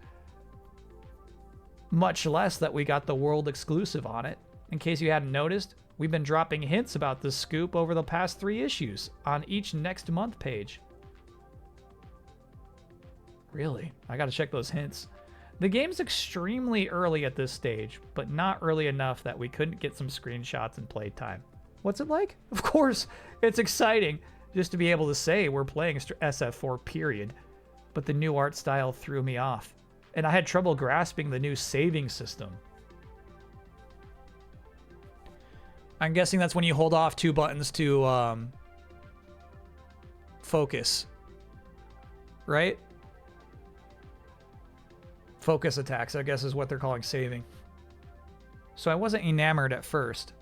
Much less that we got the world exclusive on it. In case you hadn't noticed, we've been dropping hints about this scoop over the past 3 issues on each next month page. Really? I gotta check those hints. The game's extremely early at this stage, but not early enough that we couldn't get some screenshots and playtime. What's it like? Of course, it's exciting just to be able to say we're playing SF4 period, but the new art style threw me off, and I had trouble grasping the new saving system. I'm guessing that's when you hold off 2 buttons to focus, right? Focus attacks, I guess, is what they're calling saving. So I wasn't enamored at first.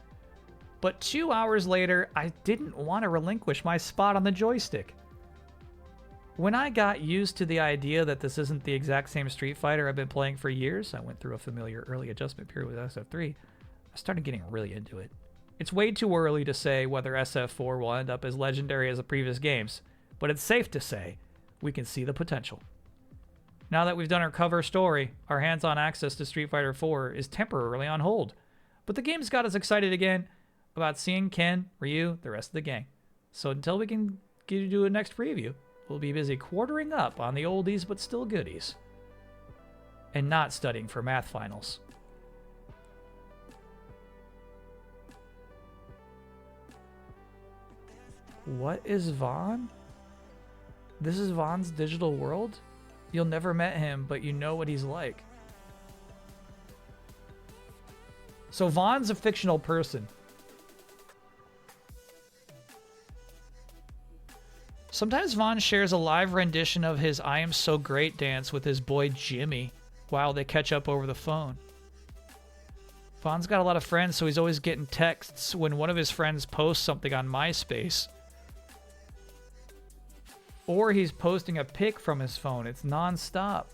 But 2 hours later, I didn't want to relinquish my spot on the joystick. When I got used to the idea that this isn't the exact same Street Fighter I've been playing for years, I went through a familiar early adjustment period with SF3, I started getting really into it. It's way too early to say whether SF4 will end up as legendary as the previous games, but it's safe to say we can see the potential. Now that we've done our cover story, our hands-on access to Street Fighter IV is temporarily on hold. But the game's got us excited again about seeing Ken, Ryu, the rest of the gang. So until we can get to do a next preview, we'll be busy quartering up on the oldies but still goodies. And not studying for math finals. What is Vaughn? This is Vaughn's digital world? You'll never met him, but you know what he's like. So Vaughn's a fictional person. Sometimes Vaughn shares a live rendition of his I Am So Great dance with his boy Jimmy while they catch up over the phone. Vaughn's got a lot of friends, so he's always getting texts when one of his friends posts something on MySpace. Or he's posting a pic from his phone. It's non-stop.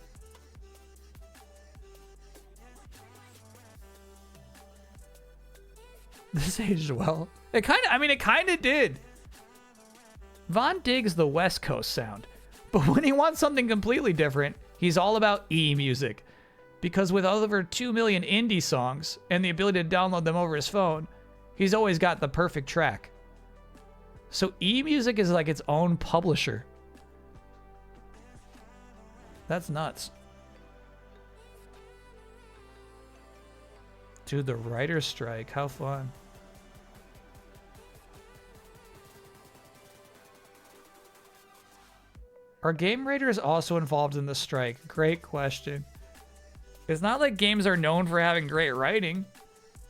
This aged well. It kind of did. Vaughn digs the West Coast sound, but when he wants something completely different, he's all about e-music. Because with over 2 million indie songs and the ability to download them over his phone, he's always got the perfect track. So e-music is like its own publisher. That's nuts. Dude, the writer's strike, how fun. Are game writers also involved in the strike? Great question. It's not like games are known for having great writing,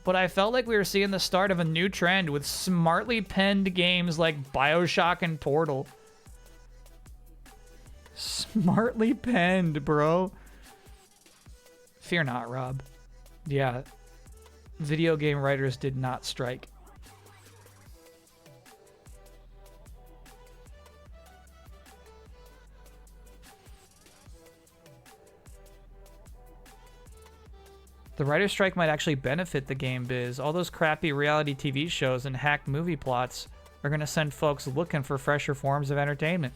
but I felt like we were seeing the start of a new trend with smartly penned games like BioShock and Portal. Smartly penned, bro. Fear not, Rob. Yeah, video game writers did not strike. The writer's strike might actually benefit the game biz. All those crappy reality TV shows and hacked movie plots are going to send folks looking for fresher forms of entertainment.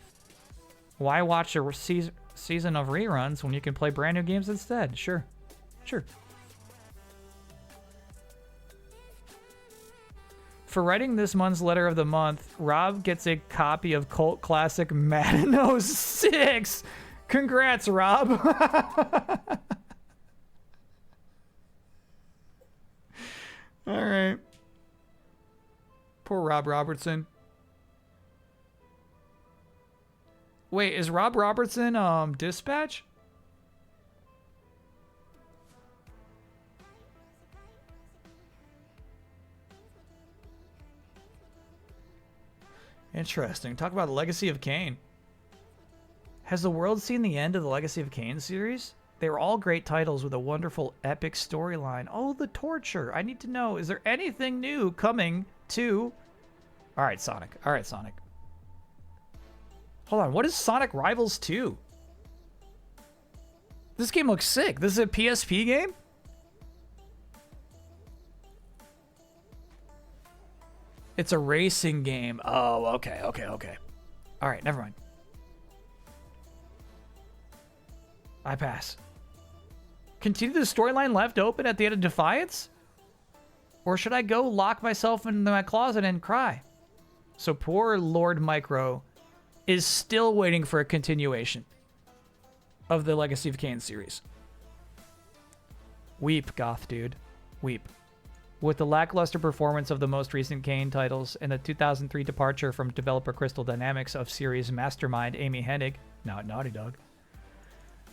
Why watch a season of reruns when you can play brand new games instead? Sure. For writing this month's letter of the month, Rob gets a copy of cult classic Madden 06. Congrats, Rob. All right. Poor Rob Robertson. Wait, is Rob Robertson Dispatch? Interesting. Talk about the Legacy of Kain. Has the world seen the end of the Legacy of Kain series? They were all great titles with a wonderful epic storyline. Oh, the torture. I need to know, is there anything new coming to... All right, Sonic. All right, Sonic. Hold on, what is Sonic Rivals 2? This game looks sick. This is a PSP game? It's a racing game. Oh, okay. All right, never mind. I pass. Continue the storyline left open at the end of Defiance? Or should I go lock myself in my closet and cry? So poor Lord Micro is still waiting for a continuation of the Legacy of Kain series. Weep, goth dude. Weep. With the lackluster performance of the most recent Kain titles and the 2003 departure from developer Crystal Dynamics of series mastermind Amy Hennig, now at Naughty Dog,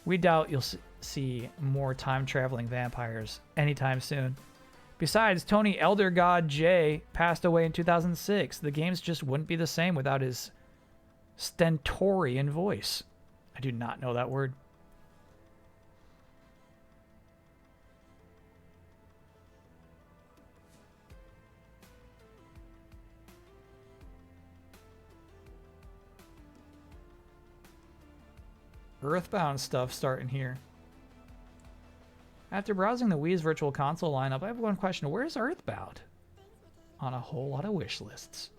we doubt you'll see more time-traveling vampires anytime soon. Besides, Tony Elder God J passed away in 2006. The games just wouldn't be the same without his stentorian voice. I do not know that word. Earthbound stuff starting here. After browsing the Wii's Virtual Console lineup, I have one question. Where's Earthbound? On a whole lot of wish lists.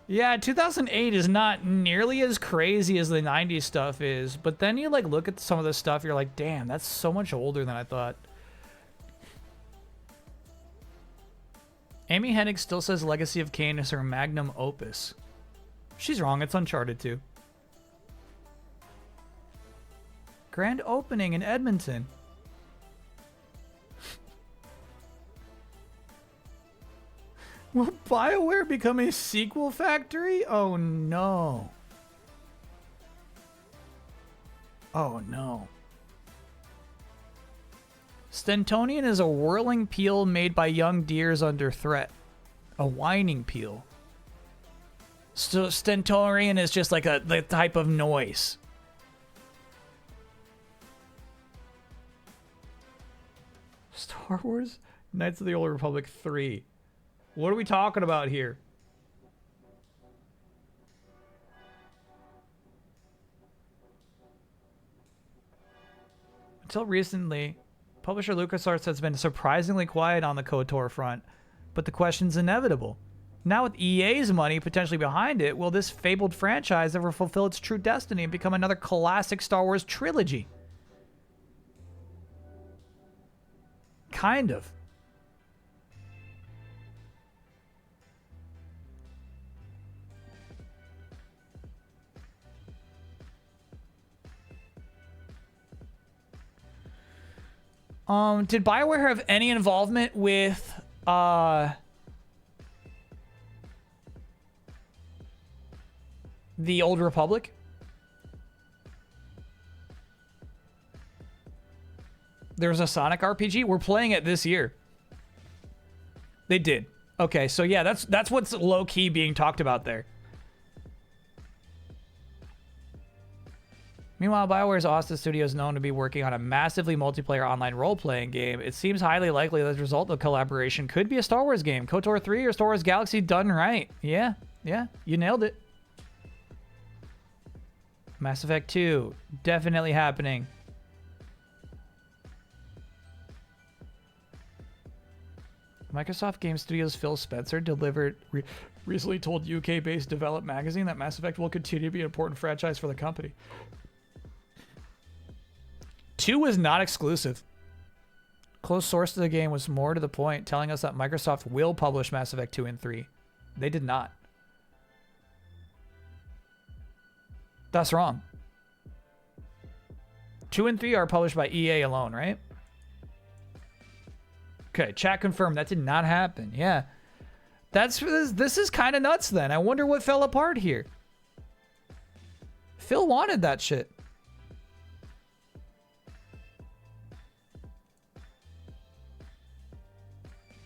Yeah, 2008 is not nearly as crazy as the 90s stuff is, but then you like look at some of the stuff, you're like, damn, that's so much older than I thought. Amy Hennig still says Legacy of Kain is her magnum opus. She's wrong, it's Uncharted 2. Grand opening in Edmonton. Will BioWare become a sequel factory? Oh no. Oh no. Stentonian is a whirling peel made by young deers under threat. A whining peel. So Stentorian is just like the type of noise. Star Wars Knights of the Old Republic 3. What are we talking about here? Until recently, publisher LucasArts has been surprisingly quiet on the KOTOR front, but the question's inevitable. Now with EA's money potentially behind it, will this fabled franchise ever fulfill its true destiny and become another classic Star Wars trilogy? Kind of. Did BioWare have any involvement with, the Old Republic? There's a Sonic RPG? We're playing it this year. They did. Okay, so yeah, that's what's low-key being talked about there. Meanwhile, BioWare's Austin Studio is known to be working on a massively multiplayer online role-playing game. It seems highly likely that the result of the collaboration could be a Star Wars game. KOTOR 3 or Star Wars Galaxy done right. Yeah, you nailed it. Mass Effect 2, definitely happening. Microsoft Game Studios' Phil Spencer recently told UK-based Develop Magazine that Mass Effect will continue to be an important franchise for the company. 2 is not exclusive. Close source to the game was more to the point, telling us that Microsoft will publish Mass Effect 2 and 3. They did not. That's wrong. 2 and 3 are published by EA alone, right? Okay, chat confirmed that did not happen. Yeah. This is kind of nuts then. I wonder what fell apart here. Phil wanted that shit.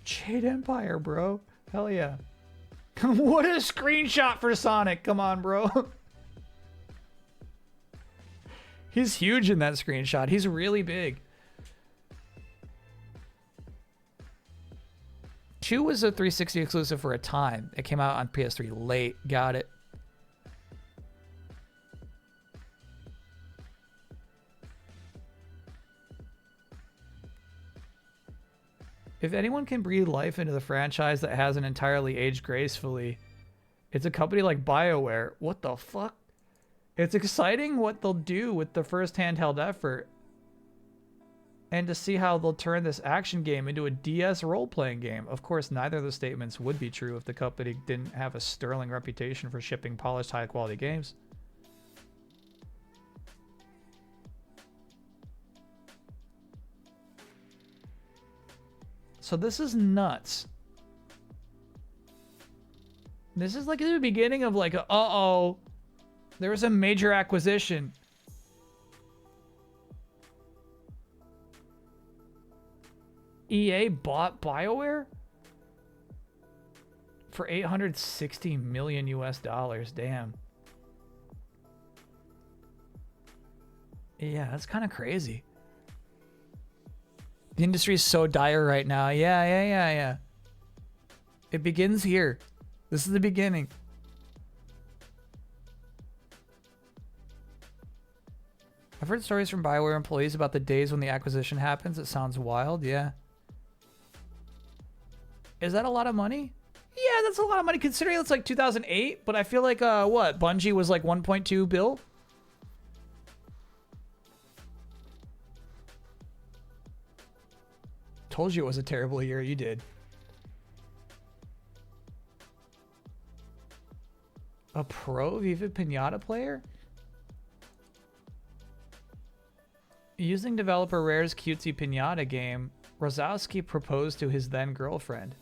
Jade Empire, bro. Hell yeah. What a screenshot for Sonic. Come on, bro. He's huge in that screenshot. He's really big. 2 was a 360 exclusive for a time. It came out on PS3 late. Got it. If anyone can breathe life into the franchise that hasn't entirely aged gracefully, it's a company like BioWare. What the fuck? It's exciting what they'll do with the first handheld effort, and to see how they'll turn this action game into a DS role-playing game. Of course, neither of the statements would be true if the company didn't have a sterling reputation for shipping polished, high-quality games. So this is nuts. This is like the beginning of like, uh-oh, there was a major acquisition. EA bought BioWare for $860 million US. Damn. Yeah, that's kind of crazy. The industry is so dire right now. Yeah. It begins here. This is the beginning. I've heard stories from BioWare employees about the days when the acquisition happens. It sounds wild, yeah. Is that a lot of money? Yeah, that's a lot of money considering it's like 2008, but I feel like, what? Bungie was like 1.2 bill? Told you it was a terrible year, you did. A pro Viva Pinata player? Using developer Rare's cutesy Pinata game, Rosowski proposed to his then girlfriend.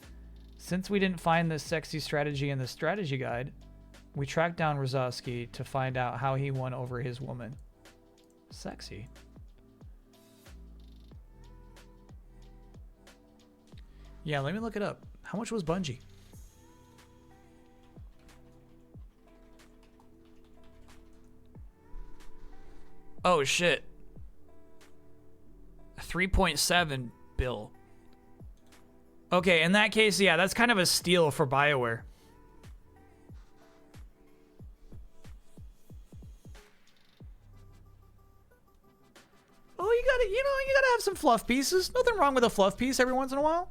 Since we didn't find this sexy strategy in the strategy guide, we tracked down Rosowski to find out how he won over his woman. Sexy. Yeah, let me look it up. How much was Bungie? Oh shit. 3.7 bill. Okay, in that case, yeah, that's kind of a steal for BioWare. Oh, you gotta have some fluff pieces. Nothing wrong with a fluff piece every once in a while.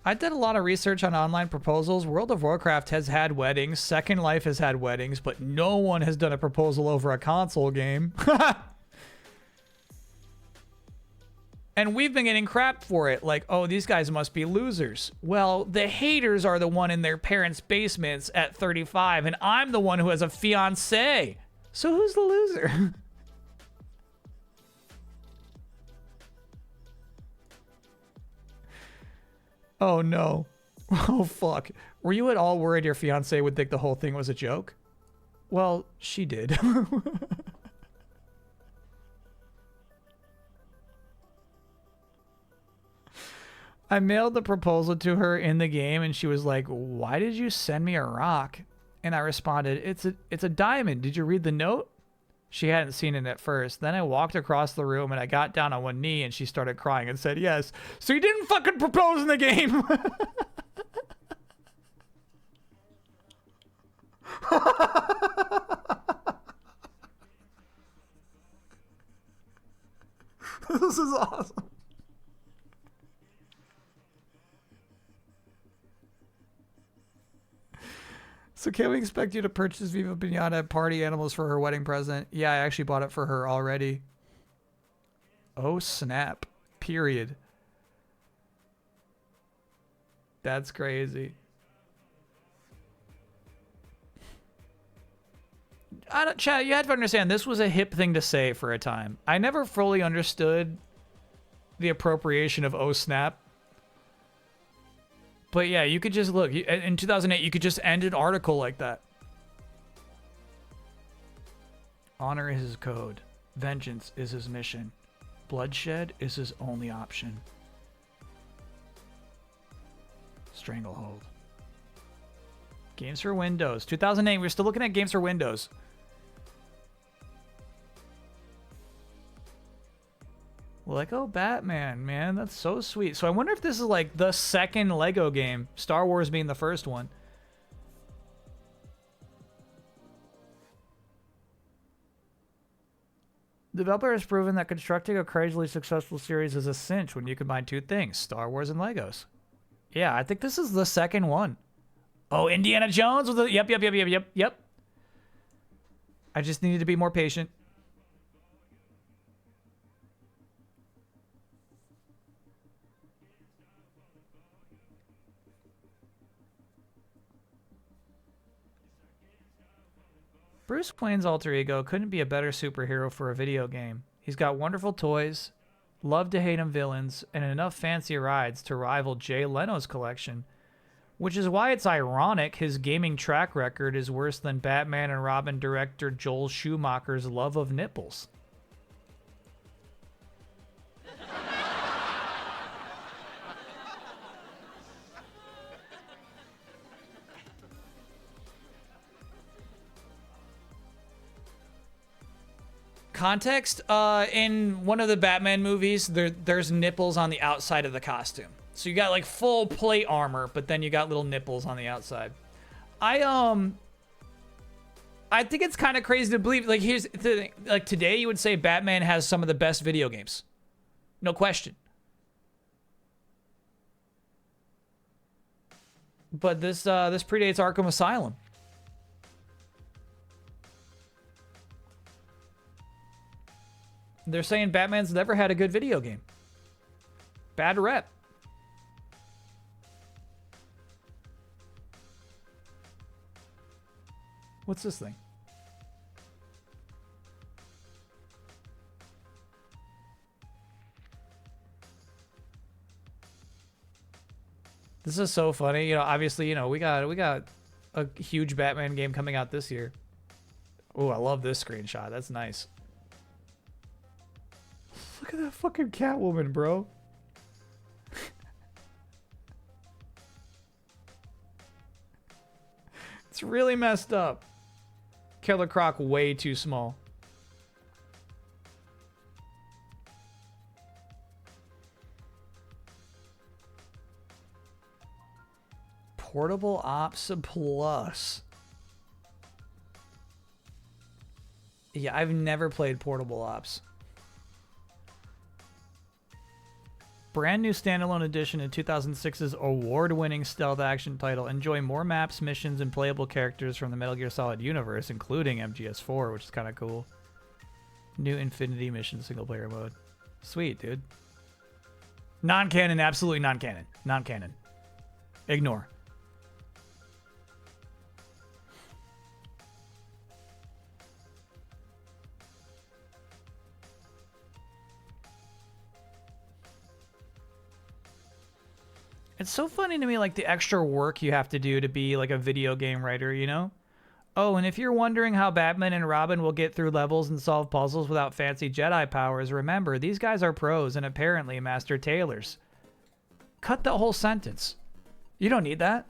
I did a lot of research on online proposals. World of Warcraft has had weddings. Second Life has had weddings, but no one has done a proposal over a console game. And we've been getting crap for it. Like, oh, these guys must be losers. Well, the haters are the one in their parents' basements at 35, and I'm the one who has a fiancé. So who's the loser? Oh no. Oh fuck. Were you at all worried your fiance would think the whole thing was a joke? Well, she did. I mailed the proposal to her in the game and she was like, "Why did you send me a rock?" And I responded, "It's a diamond. Did you read the note?" She hadn't seen it at first. Then I walked across the room and I got down on one knee and she started crying and said, "Yes. So you didn't fucking propose in the game." This is awesome. So can we expect you to purchase Viva Pinata party animals for her wedding present? Yeah, I actually bought it for her already. Oh, snap. Period. That's crazy. Chat, you have to understand, this was a hip thing to say for a time. I never fully understood the appropriation of oh, snap. But yeah, you could just look. In 2008, you could just end an article like that. Honor is his code. Vengeance is his mission. Bloodshed is his only option. Stranglehold. Games for Windows. 2008, we're still looking at games for Windows. Lego Batman, man. That's so sweet. So I wonder if this is like the second Lego game. Star Wars being the first one. The developer has proven that constructing a crazily successful series is a cinch when you combine two things, Star Wars and Legos. Yeah, I think this is the second one. Oh, Indiana Jones with the... Yep. I just needed to be more patient. Bruce Wayne's alter ego couldn't be a better superhero for a video game. He's got wonderful toys, love to hate him villains, and enough fancy rides to rival Jay Leno's collection. Which is why it's ironic his gaming track record is worse than Batman and Robin director Joel Schumacher's love of nipples. Context, in one of the Batman movies, there's nipples on the outside of the costume. So you got like full plate armor, but then you got little nipples on the outside. I think it's kind of crazy to believe. Like, here's the thing. Like, today you would say Batman has some of the best video games. No question. But this predates Arkham Asylum. They're saying Batman's never had a good video game. Bad rep. What's this thing? This is so funny. You know, obviously, you know, we got a huge Batman game coming out this year. Oh, I love this screenshot. That's nice. Look at that fucking Catwoman, bro. It's really messed up. Killer Croc way too small. Portable Ops Plus. Yeah, I've never played Portable Ops. Brand new standalone edition in 2006's award-winning stealth action title. Enjoy more maps, missions, and playable characters from the Metal Gear Solid universe, including MGS4, which is kind of cool. New Infinity Mission single-player mode. Sweet, dude. Non-canon, absolutely non-canon. Non-canon. Ignore. It's so funny to me, like, the extra work you have to do to be, like, a video game writer, you know? Oh, and if you're wondering how Batman and Robin will get through levels and solve puzzles without fancy Jedi powers, remember, these guys are pros and apparently master tailors. Cut the whole sentence. You don't need that.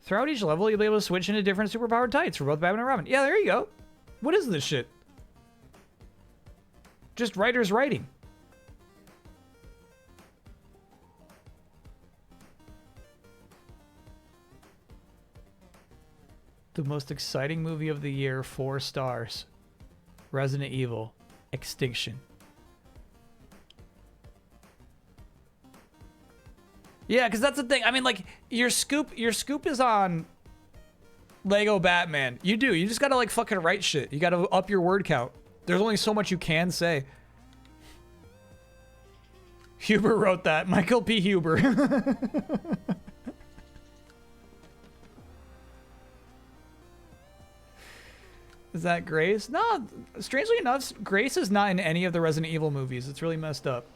Throughout each level, you'll be able to switch into different superpowered types for both Batman and Robin. Yeah, there you go. What is this shit? Just writers writing. The most exciting movie of the year, 4 stars. Resident Evil, Extinction. Yeah, because that's the thing. I mean, like, your scoop is on Lego Batman. You do. You just gotta, like, fucking write shit. You gotta up your word count. There's only so much you can say. Huber wrote that. Michael P. Huber. Is that Grace? No, strangely enough, Grace is not in any of the Resident Evil movies. It's really messed up.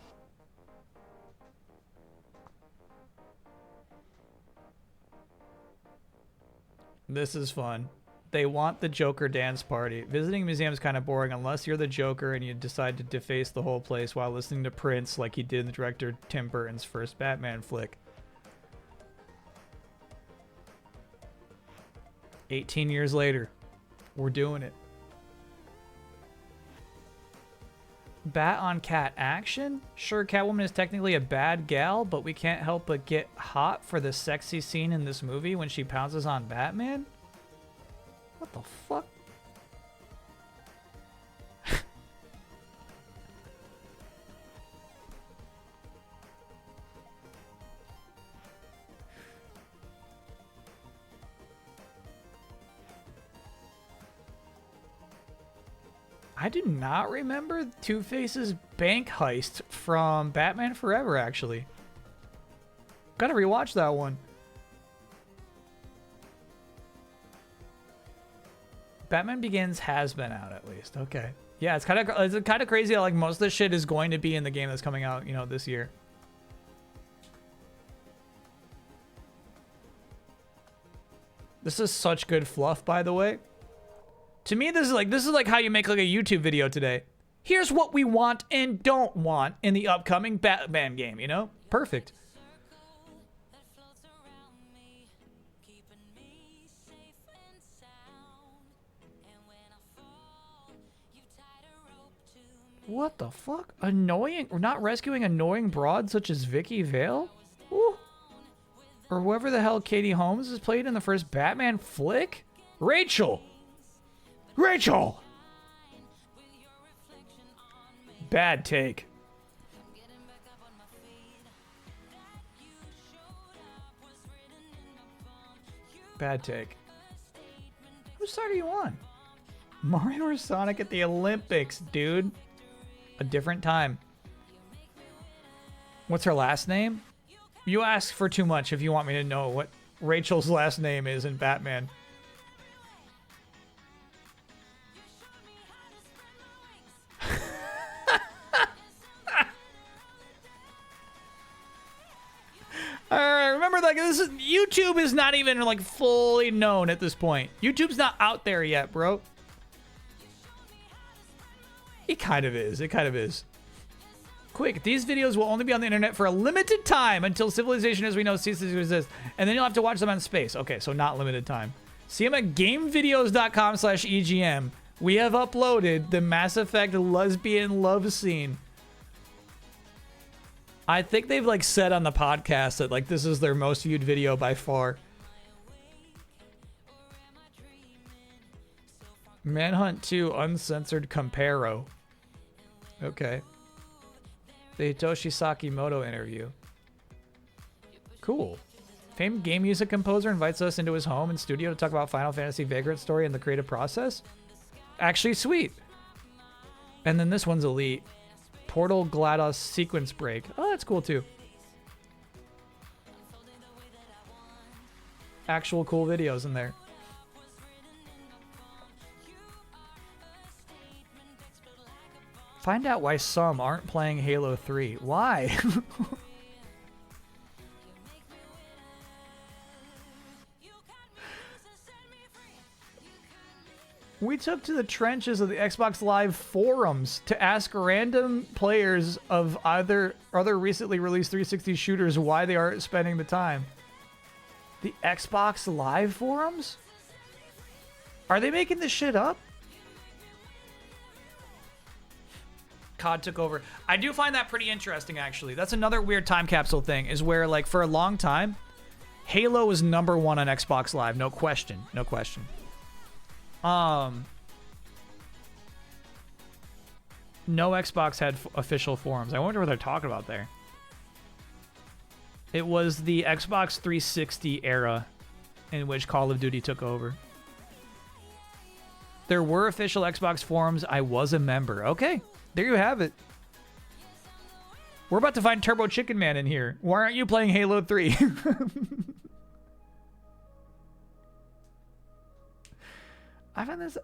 This is fun. They want the Joker dance party. Visiting a museum is kind of boring unless you're the Joker and you decide to deface the whole place while listening to Prince like he did in the director Tim Burton's first Batman flick. 18 years later, we're doing it. Bat on cat action? Sure, Catwoman is technically a bad gal, but we can't help but get hot for the sexy scene in this movie when she pounces on Batman? What the fuck? I do not remember Two-Face's bank heist from Batman Forever, actually. Gotta rewatch that one. Batman Begins has been out at least. Okay. Yeah, it's kind of crazy how like most of the shit is going to be in the game that's coming out, you know, this year. This is such good fluff, by the way. To me, this is like how you make like a YouTube video today. Here's what we want and don't want in the upcoming Batman game, you know? Perfect. What the fuck? Annoying? We're not rescuing annoying broads such as Vicky Vale? Ooh. Or whoever the hell Katie Holmes has played in the first Batman flick? Rachel! Rachel! Bad take. Bad take. Whose side are you on? Mario or Sonic at the Olympics, dude. A different time. What's her last name? You ask for too much if you want me to know what Rachel's last name is in Batman. Remember, like, this is YouTube is not even like fully known at this point. YouTube's not out there yet, bro. It kind of is. It kind of is. Quick, these videos will only be on the internet for a limited time until civilization as we know ceases to exist, and then you'll have to watch them on space. Okay, so not limited time. See them at gamevideos.com/EGM. We have uploaded the Mass Effect lesbian love scene. I think they've like said on the podcast that like this is their most viewed video by far. Manhunt 2 Uncensored Comparo. Okay. The Hitoshi Sakimoto interview. Cool. Famed game music composer invites us into his home and studio to talk about Final Fantasy Vagrant story and the creative process. Actually sweet. And then this one's elite. Portal GLaDOS sequence break. Oh, that's cool too. Actual cool videos in there. Find out why some aren't playing Halo 3. Why? We took to the trenches of the Xbox Live forums to ask random players of other recently released 360 shooters why they aren't spending the time. The Xbox Live forums? Are they making this shit up? COD took over. I do find that pretty interesting, actually. That's another weird time capsule thing, is where, like, for a long time, Halo was #1 on Xbox Live. No question. No question. No Xbox had official forums. I wonder what they're talking about there. It was the Xbox 360 era in which Call of Duty took over. There were official Xbox forums. I was a member. Okay, there you have it. We're about to find Turbo Chicken Man in here. Why aren't you playing Halo 3? I find this...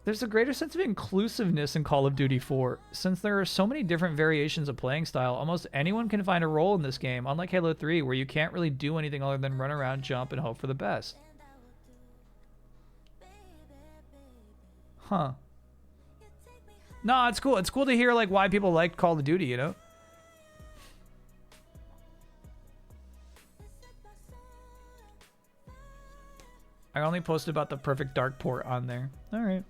There's a greater sense of inclusiveness in Call of Duty 4. Since there are so many different variations of playing style, almost anyone can find a role in this game, unlike Halo 3, where you can't really do anything other than run around, jump, and hope for the best. Huh. No, it's cool. It's cool to hear like why people like Call of Duty, you know? I only posted about the Perfect Dark port on there. All right.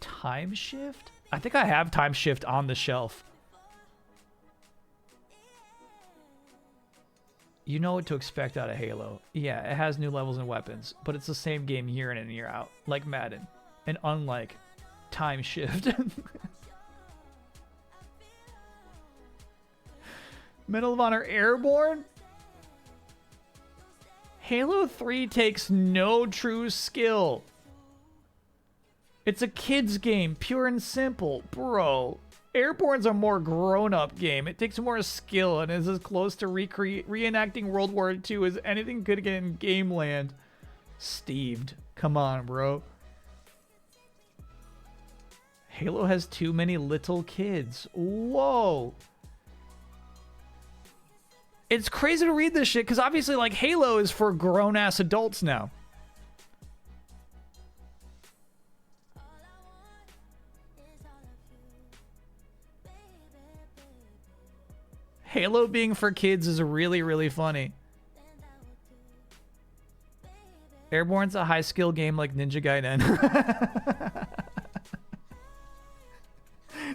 Time Shift? I think I have Time Shift on the shelf. You know what to expect out of Halo. Yeah, it has new levels and weapons, but it's the same game year in and year out, like Madden. And unlike Time Shift. Medal of Honor Airborne? Halo 3 takes no true skill. It's a kid's game, pure and simple. Bro, Airborne's a more grown-up game. It takes more skill and is as close to reenacting World War II as anything could get in Game Land. Steved. Come on, bro. Halo has too many little kids. Whoa. It's crazy to read this shit because obviously, like, Halo is for grown-ass adults now. Halo being for kids is really, really funny. Airborne's a high-skill game like Ninja Gaiden.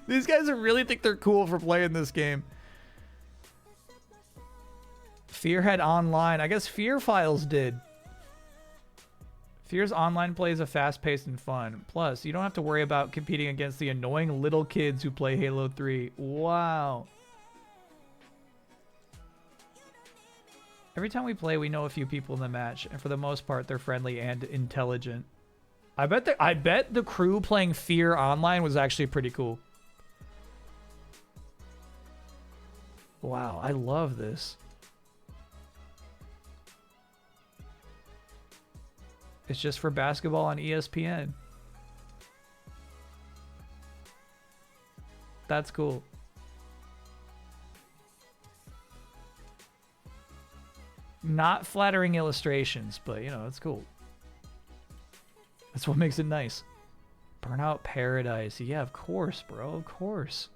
These guys really think they're cool for playing this game. Fear had online. I guess Fear Files did. Fear's online play is a fast-paced and fun. Plus, you don't have to worry about competing against the annoying little kids who play Halo 3. Wow. Every time we play, we know a few people in the match, and for the most part, they're friendly and intelligent. I bet the crew playing Fear online was actually pretty cool. Wow, I love this. It's just for basketball on ESPN. That's cool. Not flattering illustrations, but you know, it's cool. That's what makes it nice. Burnout Paradise. Yeah, of course, bro. Of course.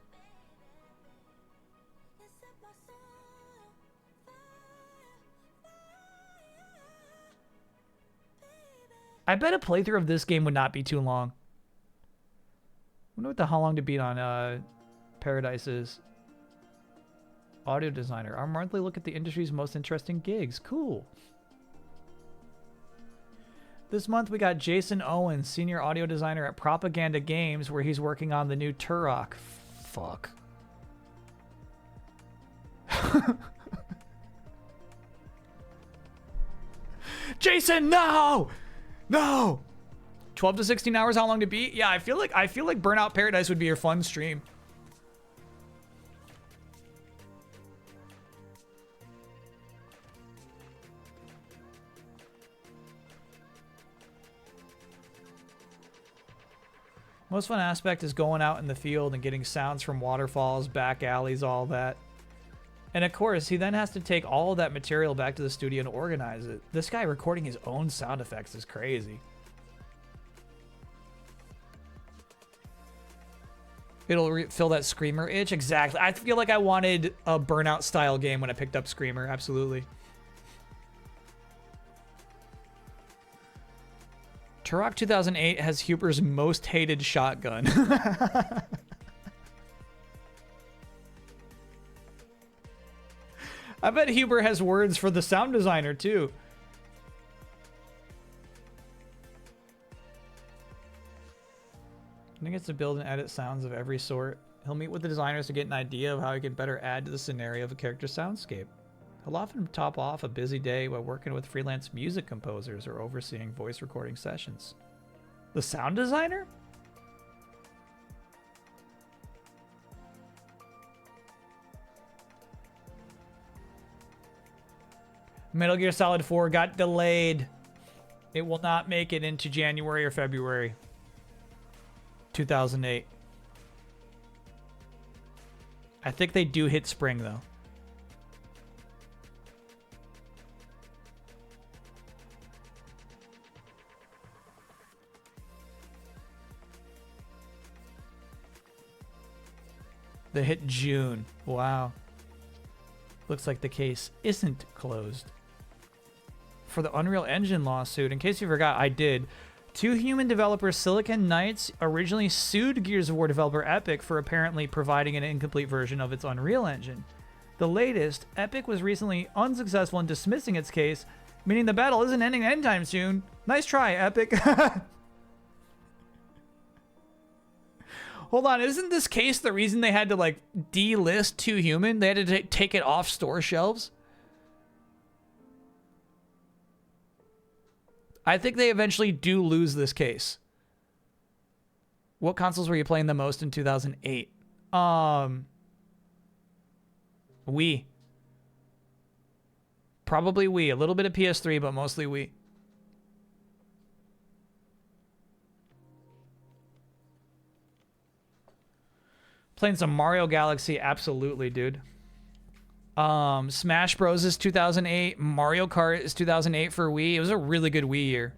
I bet a playthrough of this game would not be too long. I wonder what the how long to beat on Paradise is. Audio designer. Our monthly look at the industry's most interesting gigs. Cool. This month we got Jason Owens, senior audio designer at Propaganda Games, where he's working on the new Turok. Fuck. Jason, no! No! 12 to 16 hours, how long to beat? Yeah, I feel like Burnout Paradise would be your fun stream. Most fun aspect is going out in the field and getting sounds from waterfalls, back alleys, all that. And of course, he then has to take all of that material back to the studio and organize it. This guy recording his own sound effects is crazy. It'll fill that Screamer itch. Exactly. I feel like I wanted a Burnout style game when I picked up Screamer. Absolutely. Turok 2008 has Huber's most hated shotgun. I bet Huber has words for the sound designer too. I think it's to build and edit sounds of every sort. He'll meet with the designers to get an idea of how he can better add to the scenario of a character's soundscape. He'll often top off a busy day while working with freelance music composers or overseeing voice recording sessions. The sound designer? Metal Gear Solid 4 got delayed. It will not make it into January or February 2008. I think they do hit spring though. that hit June. Wow. Looks like the case isn't closed. For the Unreal Engine lawsuit, in case you forgot, I did. 2 human developers, Silicon Knights, originally sued Gears of War developer Epic for apparently providing an incomplete version of its Unreal Engine. The latest, Epic was recently unsuccessful in dismissing its case, meaning the battle isn't ending anytime soon. Nice try, Epic. Hold on, isn't this case the reason they had to, like, delist 2 Human? They had to take it off store shelves? I think they eventually do lose this case. What consoles were you playing the most in 2008? Wii. Probably Wii. A little bit of PS3, but mostly Wii. Playing some Mario Galaxy, absolutely, dude. Smash Bros is 2008. Mario Kart is 2008 for Wii. It was a really good Wii year.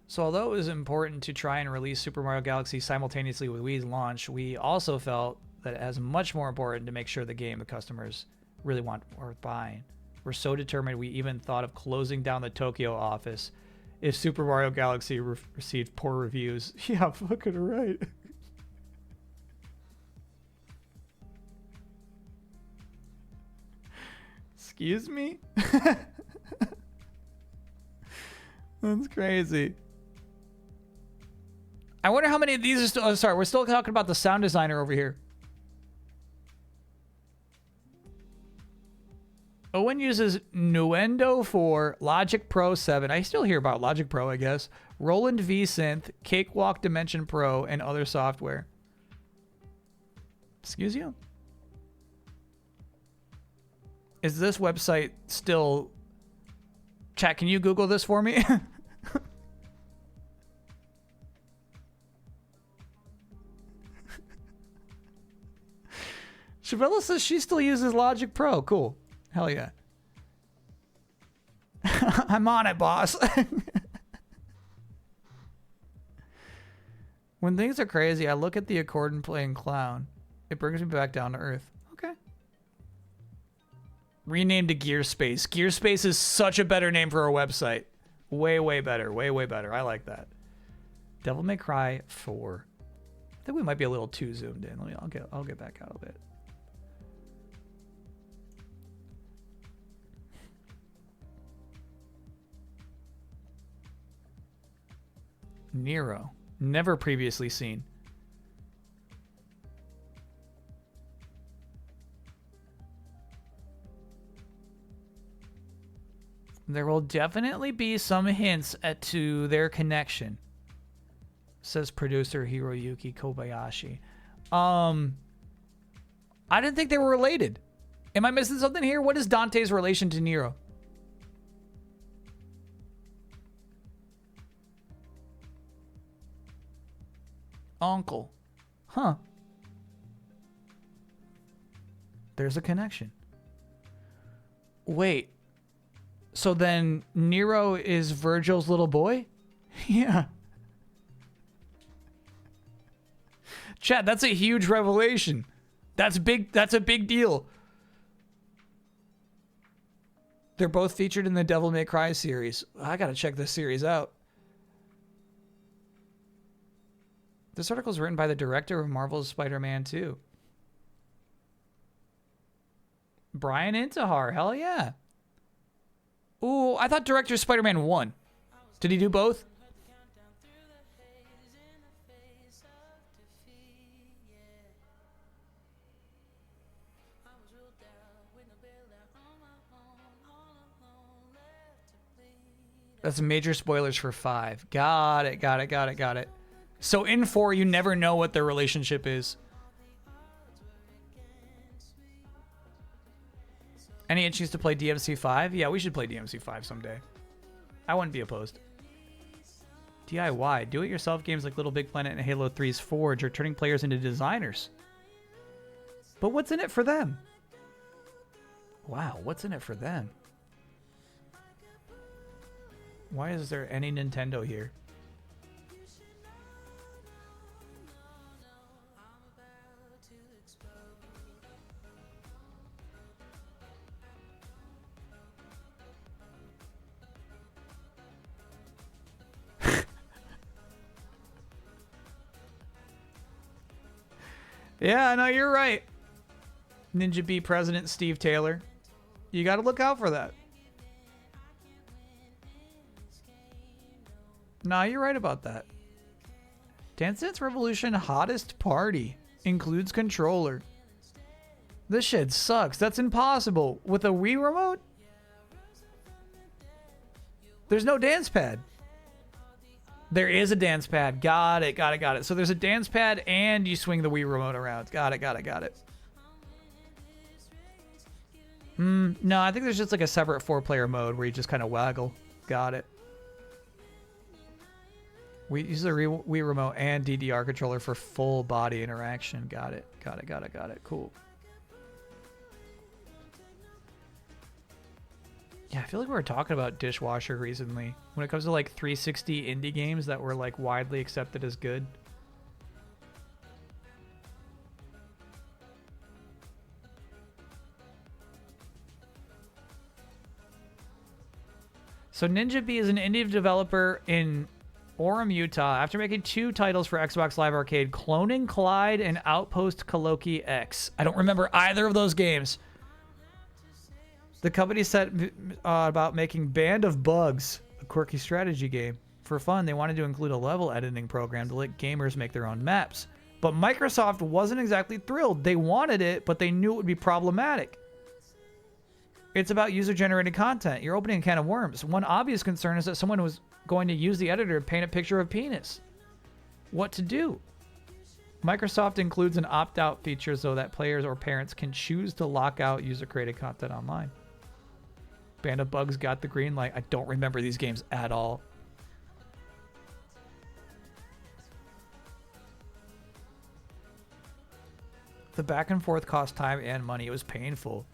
So although it was important to try and release Super Mario Galaxy simultaneously with Wii's launch, we also felt that it was much more important to make sure the game the customers really want or buying. We're so determined we even thought of closing down the Tokyo office if Super Mario Galaxy received poor reviews. Yeah, fucking right. Excuse me? That's crazy. I wonder how many of these are still... Oh, sorry, we're still talking about the sound designer over here. Owen uses Nuendo 4, Logic Pro 7. I still hear about Logic Pro, I guess. Roland V-Synth, Cakewalk Dimension Pro, and other software. Excuse you? Is this website still... Chat, can you Google this for me? Chavella says she still uses Logic Pro. Cool. Hell yeah. I'm on it, boss. When things are crazy, I look at the accordion playing clown. It brings me back down to earth. Okay. Renamed to Gearspace. Gearspace is such a better name for a website. Way, way better. Way, way better. I like that. Devil May Cry 4. I think we might be a little too zoomed in. I'll get back out a bit. Nero. Never previously seen. There will definitely be some hints to their connection, says producer Hiroyuki Kobayashi. I didn't think they were related. Am I missing something here? What is Dante's relation to Nero? Uncle. Huh. There's a connection. Wait. So then Nero is Virgil's little boy? Yeah. Chat, that's a huge revelation. That's big. That's a big deal. They're both featured in the Devil May Cry series. I gotta check this series out. This article is written by the director of Marvel's Spider-Man 2. Brian Intihar, hell yeah. Ooh, I thought director of Spider-Man 1. Did he do both? That's major spoilers for 5. Got it. So in 4, you never know what their relationship is. Any itches to play DMC 5? Yeah, we should play DMC 5 someday. I wouldn't be opposed. DIY. Do-it-yourself games like Little Big Planet and Halo 3's Forge are turning players into designers. But what's in it for them? Wow, what's in it for them? Why is there any Nintendo here? Yeah, no, you're right. Ninja B President Steve Taylor. You got to look out for that. Nah, you're right about that. Dance Dance Revolution hottest party includes controller. This shit sucks. That's impossible. With a Wii remote? There's no dance pad. There is a dance pad. Got it, got it, got it. So there's a dance pad and you swing the Wii remote around. Got it, got it, got it. No, I think there's just like a separate 4-player mode where you just kind of waggle. Got it. We use the Wii remote and DDR controller for full body interaction. Got it, got it, got it, got it. Cool. Yeah, I feel like we were talking about Dishwasher recently. When it comes to like 360 indie games that were like widely accepted as good. So Ninja B is an indie developer in Orem, Utah. After making 2 titles for Xbox Live Arcade, Cloning Clyde and Outpost Koloki X. I don't remember either of those games. The company said about making Band of Bugs, a quirky strategy game. For fun, they wanted to include a level editing program to let gamers make their own maps. But Microsoft wasn't exactly thrilled. They wanted it, but they knew it would be problematic. It's about user-generated content. You're opening a can of worms. One obvious concern is that someone was going to use the editor to paint a picture of penis. What to do? Microsoft includes an opt-out feature so that players or parents can choose to lock out user-created content online. Band of Bugs got the green light. I don't remember these games at all. The back and forth cost time and money. It was painful.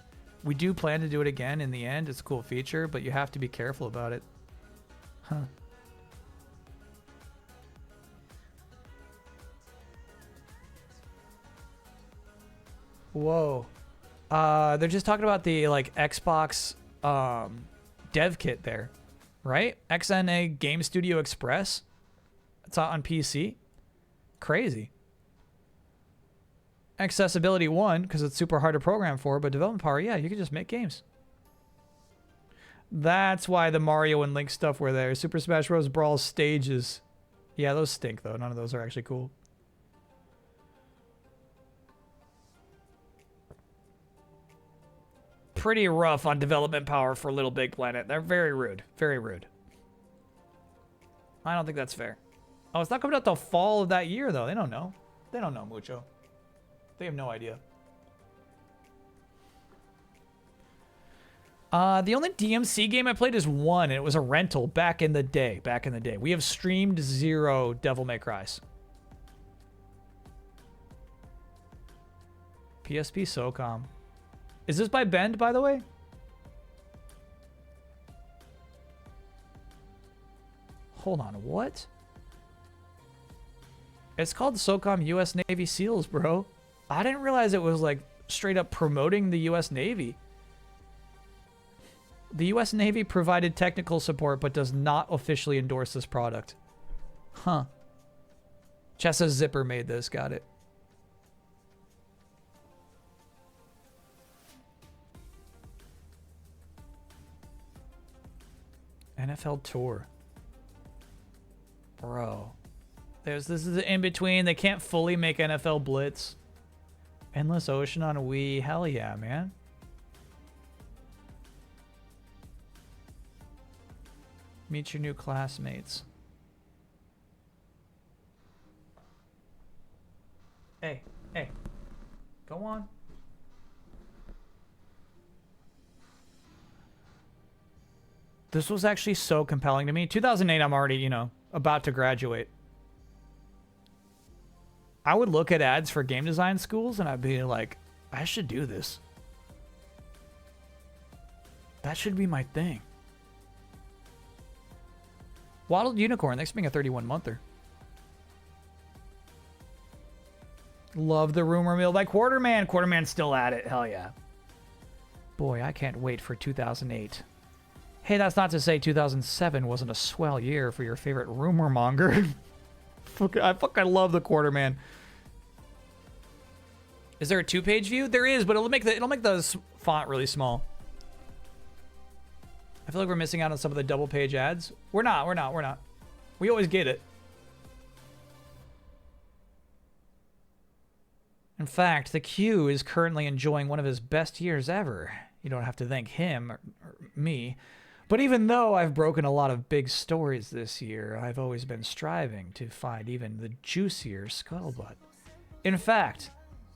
We do plan to do it again in the end. It's a cool feature, but you have to be careful about it. Huh. Whoa. They're just talking about the like Xbox dev kit there, right? XNA Game Studio Express. It's out on PC. Crazy. Accessibility 1, because it's super hard to program for, but development power, yeah, you can just make games. That's why the Mario and Link stuff were there. Super Smash Bros. Brawl stages. Yeah, those stink, though. None of those are actually cool. Pretty rough on development power for Little Big Planet. They're very rude. Very rude. I don't think that's fair. Oh, it's not coming out the fall of that year, though. They don't know. They don't know, mucho. They have no idea. The only DMC game I played is 1, and it was a rental back in the day. Back in the day. We have streamed 0 Devil May Cry's. PSP SOCOM. Is this by Bend, by the way? Hold on, what? It's called SOCOM US Navy SEALs, bro. I didn't realize it was like straight up promoting the US Navy. The US Navy provided technical support but does not officially endorse this product. Huh. Chessa Zipper made this, got it. NFL Tour. Bro. This is the in-between. They can't fully make NFL Blitz. Endless Ocean on a Wii. Hell yeah, man. Meet your new classmates. Hey, hey. Go on. This was actually so compelling to me. 2008, I'm already, you know, about to graduate. I would look at ads for game design schools and I'd be like, I should do this. That should be my thing. Waddled Unicorn, thanks for being a 31-monther. Love the rumor mill by Quarterman. Quarterman's still at it. Hell yeah. Boy, I can't wait for 2008. Hey, that's not to say 2007 wasn't a swell year for your favorite rumor monger. I fucking love the Quarterman. Is there a 2-page view? There is, but it'll make the font really small. I feel like we're missing out on some of the double page ads. We're not. We always get it. In fact, the Q is currently enjoying one of his best years ever. You don't have to thank him or me. But even though I've broken a lot of big stories this year, I've always been striving to find even the juicier scuttlebutt. In fact,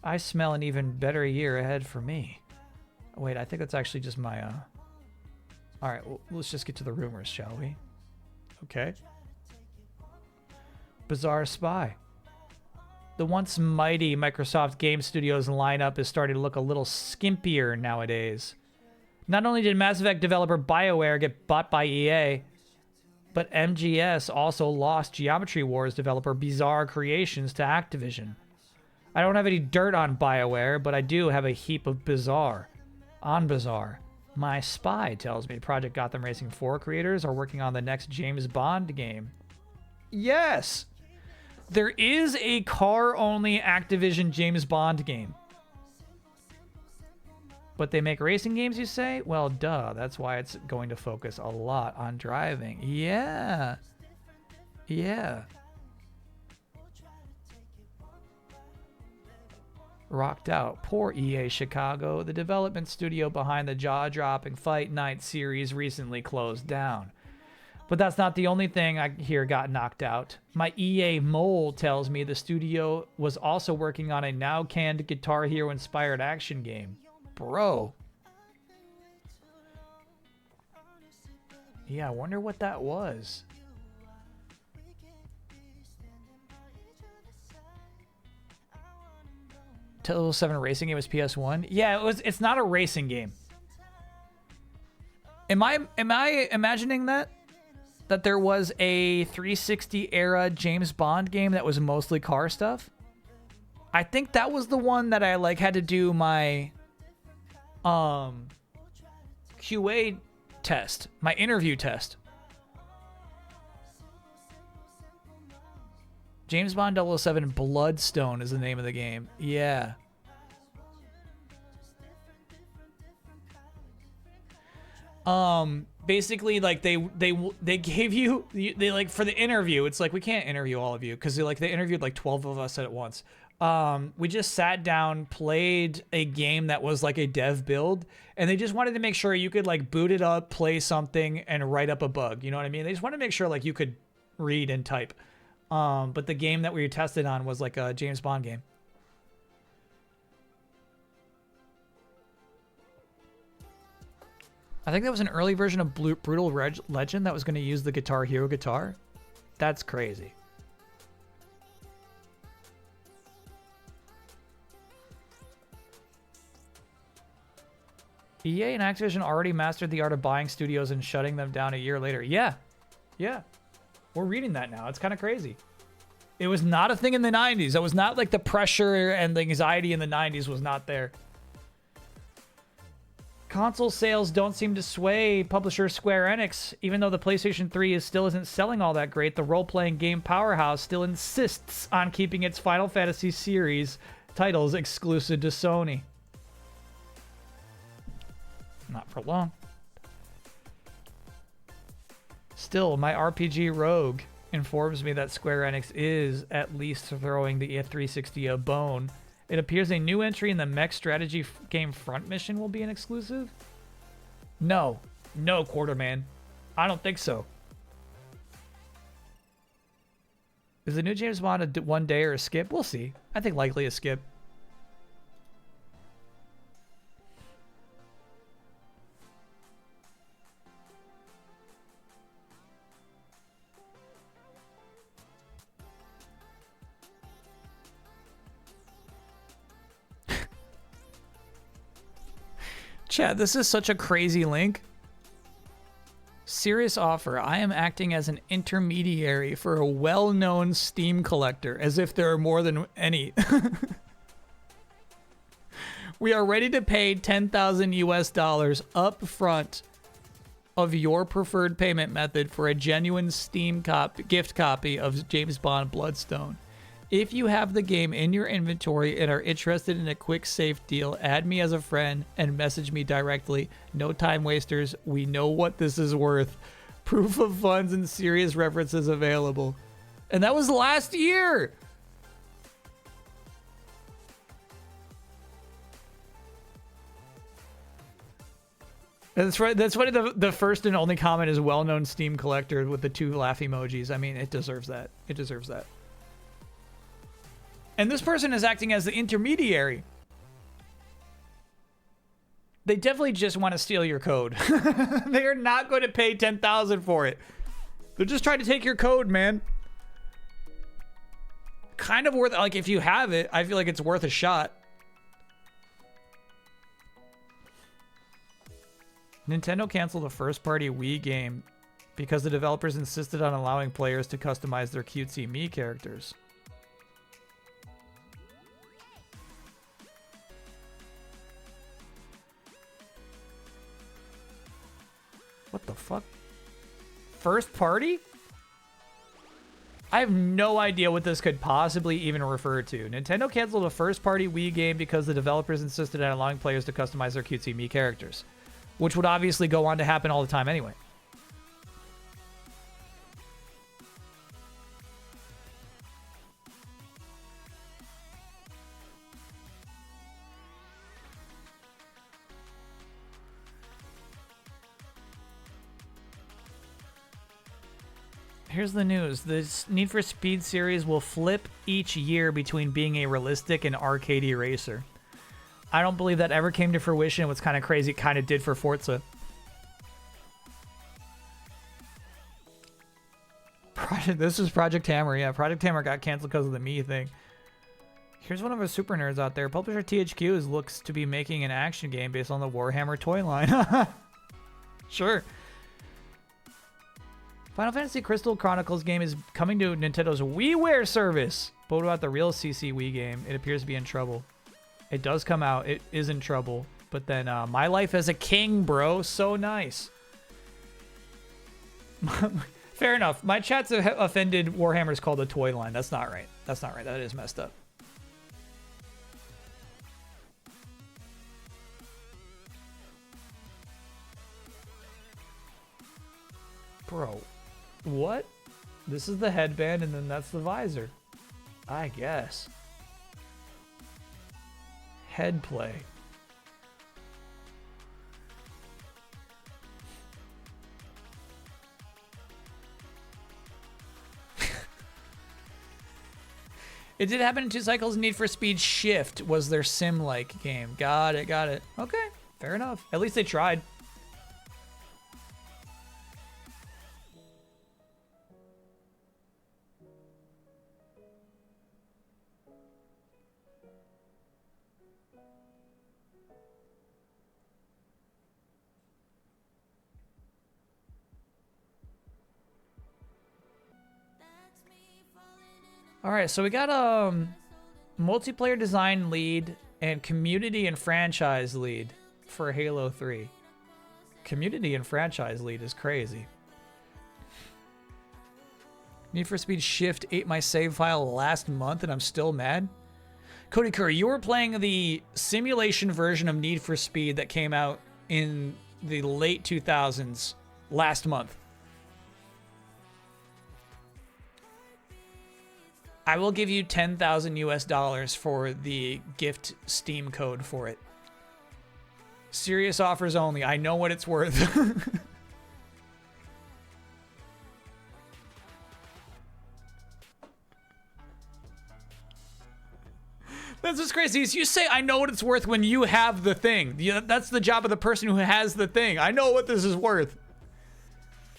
I smell an even better year ahead for me. Wait, I think that's actually just my, Alright, well, let's just get to the rumors, shall we? Okay. Bizarre Spy. The once mighty Microsoft Game Studios lineup is starting to look a little skimpier nowadays. Not only did Mass Effect developer BioWare get bought by EA, but MGS also lost Geometry Wars developer Bizarre Creations to Activision. I don't have any dirt on BioWare, but I do have a heap of Bizarre. On Bizarre, my spy tells me Project Gotham Racing 4 creators are working on the next James Bond game. Yes! There is a car-only Activision James Bond game. But they make racing games, you say? Well, duh. That's why it's going to focus a lot on driving. Yeah. Yeah. Rocked out. Poor EA Chicago. The development studio behind the jaw-dropping Fight Night series recently closed down. But that's not the only thing I hear got knocked out. My EA mole tells me the studio was also working on a now-canned Guitar Hero-inspired action game. Bro. Yeah, I wonder what that was. 007 racing game was PS1? Yeah, it's not a racing game. Am I imagining that? That there was a 360 era James Bond game that was mostly car stuff? I think that was the one that I like had to do my QA test, my interview test. James Bond 007 Bloodstone is the name of the game. Yeah. Basically, like they gave you, they like for the interview, it's like we can't interview all of you because they interviewed like 12 of us at once. We just sat down, played a game that was like a dev build, and they just wanted to make sure you could like boot it up, play something, and write up a bug. You know what I mean? They just wanted to make sure like you could read and type. But the game that we were tested on was like a James Bond game. I think that was an early version of Brutal Legend that was going to use the Guitar Hero guitar. That's crazy. EA and Activision already mastered the art of buying studios and shutting them down a year later. Yeah. Yeah. We're reading that now. It's kind of crazy. It was not a thing in the 90s. It was not like the pressure and the anxiety in the 90s was not there. Console sales don't seem to sway publisher Square Enix. Even though the PlayStation 3 still isn't selling all that great, the role-playing game powerhouse still insists on keeping its Final Fantasy series titles exclusive to Sony. Not for long. Still, my RPG rogue informs me that Square Enix is at least throwing the E360 a bone. It appears a new entry in the mech strategy game Front Mission will be an exclusive? No. No, Quarterman. I don't think so. Is the new James Bond a one day or a skip? We'll see. I think likely a skip. Chat, this is such a crazy link. Serious offer. I am acting as an intermediary for a well-known Steam collector, as if there are more than any. We are ready to pay $10,000 US up front of your preferred payment method for a genuine Steam gift copy of James Bond Bloodstone. If you have the game in your inventory and are interested in a quick, safe deal, add me as a friend and message me directly. No time wasters. We know what this is worth. Proof of funds and serious references available. And that was last year. That's right. That's why the first and only comment is well-known Steam collector with the 2 laugh emojis. I mean, it deserves that. It deserves that. And this person is acting as the intermediary. They definitely just want to steal your code. They are not going to pay $10,000 for it. They're just trying to take your code, man. Kind of worth, like, if you have it, I feel like it's worth a shot. Nintendo canceled a first-party Wii game because the developers insisted on allowing players to customize their cutesy Mii characters. What the fuck? First party? I have no idea what this could possibly even refer to. Nintendo canceled a first-party Wii game because the developers insisted on allowing players to customize their cutesy Mii characters, which would obviously go on to happen all the time anyway. Here's the news. This Need for Speed series will flip each year between being a realistic and arcadey racer. I don't believe that ever came to fruition. What's kind of crazy, it kind of did for Forza. This is Project Hammer. Yeah, Project Hammer got canceled because of the Mii thing. Here's one of our super nerds out there. Publisher THQ looks to be making an action game based on the Warhammer toy line. Sure. Final Fantasy Crystal Chronicles game is coming to Nintendo's WiiWare service. But what about the real CC Wii game? It appears to be in trouble. It does come out. It is in trouble. But then My Life as a King, bro. So nice. Fair enough. My chat's offended Warhammer's called a toy line. That's not right. That's not right. That is messed up. Bro. What? This is the headband and then that's the visor. I guess. Head play. It did happen in 2 cycles. Need for Speed Shift was their sim-like game. Got it, got it. Okay, fair enough. At least they tried. All right, so we got multiplayer design lead and community and franchise lead for Halo 3. Community and franchise lead is crazy. Need for Speed Shift ate my save file last month and I'm still mad. Cody Curry, you were playing the simulation version of Need for Speed that came out in the late 2000s last month. I will give you 10,000 US dollars for the gift Steam code for it. Serious offers only. I know what it's worth. That's what's crazy is you say I know what it's worth when you have the thing. That's the job of the person who has the thing. I know what this is worth.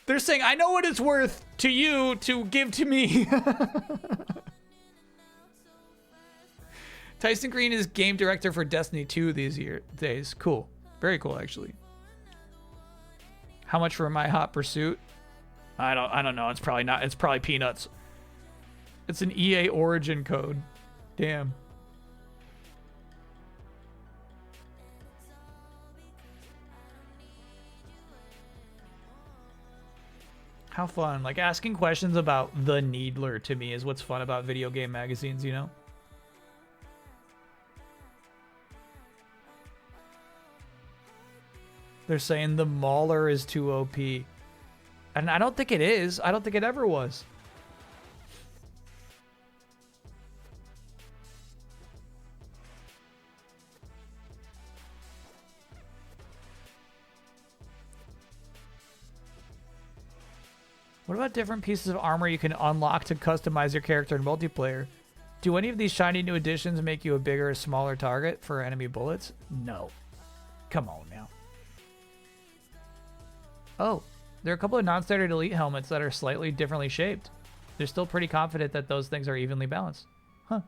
They're saying I know what it's worth to you to give to me. Tyson Green is game director for Destiny 2 these days. Cool. Very cool, actually. How much for My Hot Pursuit? I don't know. It's probably not. It's probably peanuts. It's an EA origin code. Damn. How fun. Like, asking questions about the Needler to me is what's fun about video game magazines, you know? They're saying the Mauler is too OP. And I don't think it is. I don't think it ever was. What about different pieces of armor you can unlock to customize your character in multiplayer? Do any of these shiny new additions make you a bigger or smaller target for enemy bullets? No. Come on now. Oh, there are a couple of non-standard elite helmets that are slightly differently shaped. They're still pretty confident that those things are evenly balanced. Huh.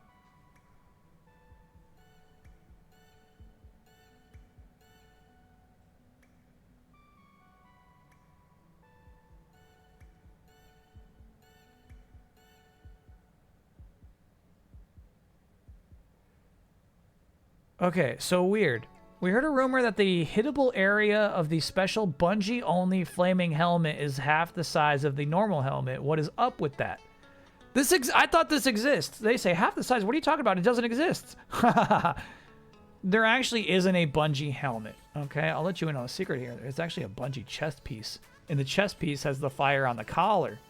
Okay, so weird. We heard a rumor that the hittable area of the special Bungie-only flaming helmet is half the size of the normal helmet. What is up with that? I thought this exists. They say half the size. What are you talking about? It doesn't exist. There actually isn't a Bungie helmet. Okay, I'll let you in on a secret here. It's actually a Bungie chest piece. And the chest piece has the fire on the collar.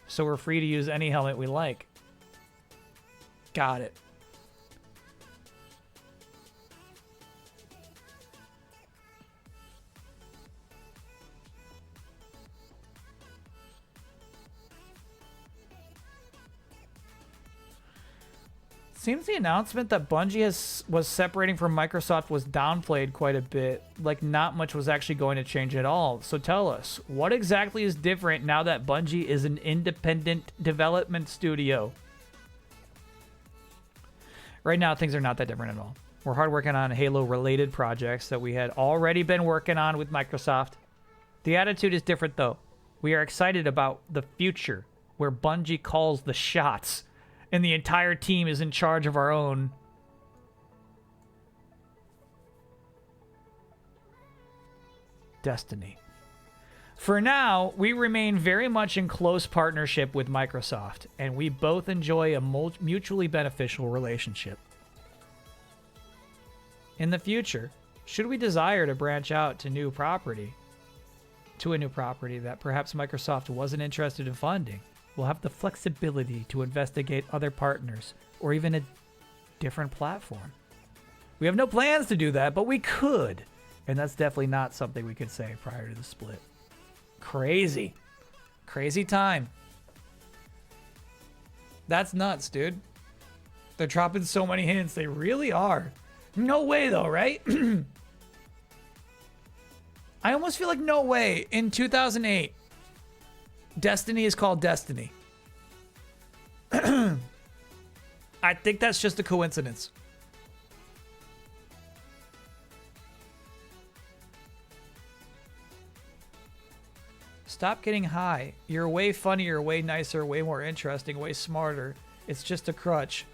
So we're free to use any helmet we like. Got it. Seems the announcement that Bungie was separating from Microsoft was downplayed quite a bit. Like, not much was actually going to change at all. So tell us, what exactly is different now that Bungie is an independent development studio? Right now, things are not that different at all. We're hard working on Halo-related projects that we had already been working on with Microsoft. The attitude is different, though. We are excited about the future, where Bungie calls the shots. And the entire team is in charge of our own. Destiny. For now, we remain very much in close partnership with Microsoft, and we both enjoy a mutually beneficial relationship. In the future, should we desire to branch out to a new property that perhaps Microsoft wasn't interested in funding, we'll have the flexibility to investigate other partners or even a different platform. We have no plans to do that, but we could. And that's definitely not something we could say prior to the split. Crazy. Crazy time. That's nuts, dude. They're dropping so many hints. They really are. No way, though, right? I almost feel like no way. In 2008, Destiny is called Destiny. I think that's just a coincidence. Stop getting high. You're way funnier, way nicer, way more interesting, way smarter. It's just a crutch.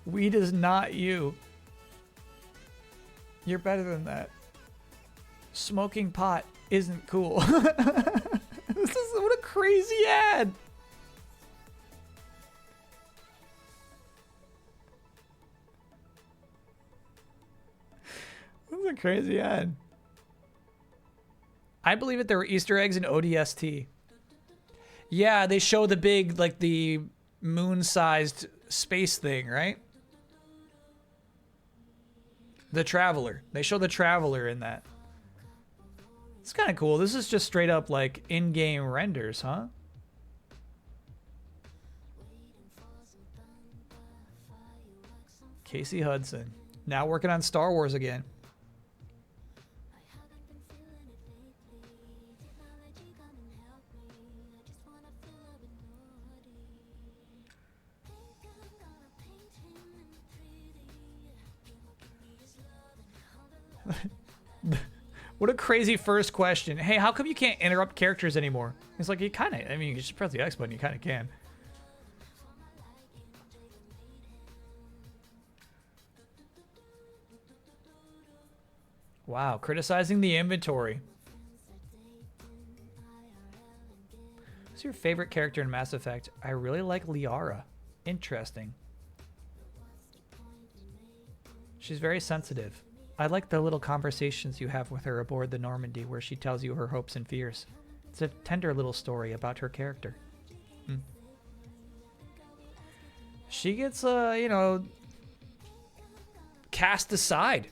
Weed is not you. You're better than that. Smoking pot isn't cool. What a crazy ad. This is a crazy ad. I believe that there were Easter eggs in ODST. Yeah, they show the big, like the moon-sized space thing, right? The Traveler. They show the Traveler in that. It's kind of cool. This is just straight up like in-game renders, huh? Casey Hudson. Now working on Star Wars again. What a crazy first question. Hey, how come you can't interrupt characters anymore? It's like, you kind of, I mean, you just press the X button, you kind of can. Wow, criticizing the inventory. Who's your favorite character in Mass Effect? I really like Liara. Interesting. She's very sensitive. I like the little conversations you have with her aboard the Normandy where she tells you her hopes and fears. It's a tender little story about her character. She gets, you know, cast aside.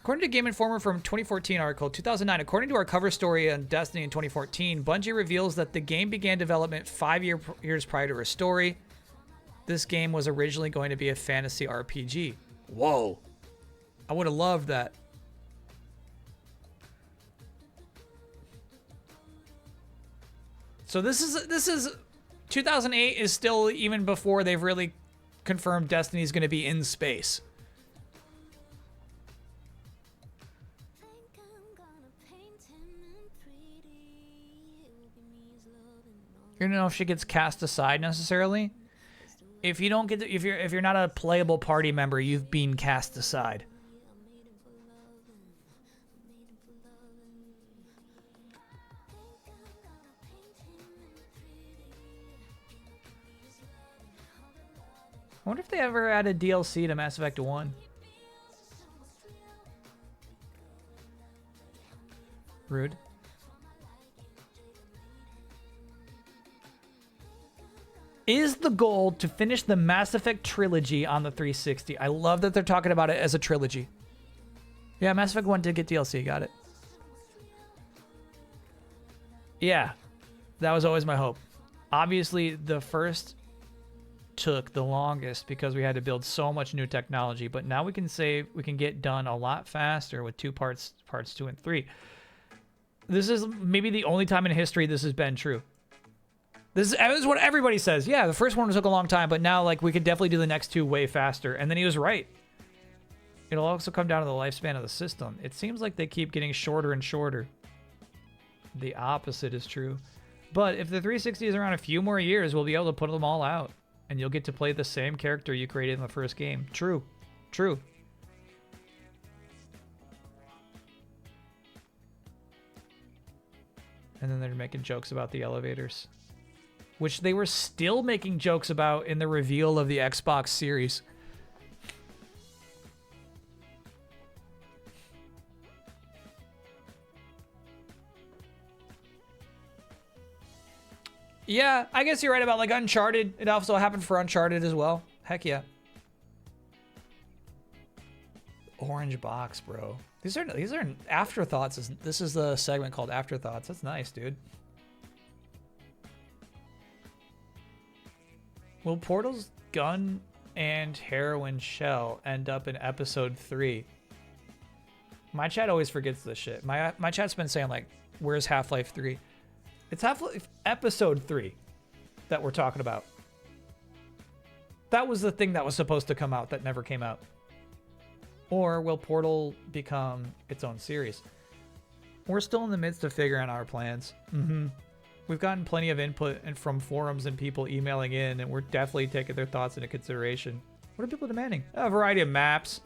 According to Game Informer from 2014 article, 2009, according to our cover story on Destiny in 2014, Bungie reveals that the game began development 5 years prior to her story. This game was originally going to be a fantasy RPG. Whoa. I would have loved that. So this is 2008 is still even before they've really confirmed Destiny's going to be in space. You don't know if she gets cast aside necessarily. If you don't get if you're not a playable party member, you've been cast aside. I wonder if they ever added DLC to Mass Effect 1. Rude. Is the goal to finish the Mass Effect trilogy on the 360? I love that they're talking about it as a trilogy. Yeah, Mass Effect 1 did get DLC, got it. Yeah, that was always my hope. Obviously, the first took the longest because we had to build so much new technology, but now we can get done a lot faster with parts 2 and 3. This is maybe the only time in history this has been true. This is what everybody says. Yeah, the first one took a long time, but now like we could definitely do the next two way faster. And then he was right. It'll also come down to the lifespan of the system. It seems like they keep getting shorter and shorter. The opposite is true. But if the 360 is around a few more years, we'll be able to put them all out. And you'll get to play the same character you created in the first game. True. True. And then they're making jokes about the elevators, which they were still making jokes about in the reveal of the Xbox Series. Yeah, I guess you're right about like Uncharted. It also happened for Uncharted as well. Heck yeah. Orange box, bro. These are afterthoughts. This is the segment called Afterthoughts. That's nice, dude. Will Portal's gun and heroin shell end up in episode 3? My chat always forgets this shit. My chat's been saying like, where's Half-Life 3? It's Half-Life episode 3 that we're talking about. That was the thing that was supposed to come out that never came out. Or will Portal become its own series? We're still in the midst of figuring out our plans. We've gotten plenty of input and from forums and people emailing in, and we're definitely taking their thoughts into consideration. What are people demanding? A variety of maps,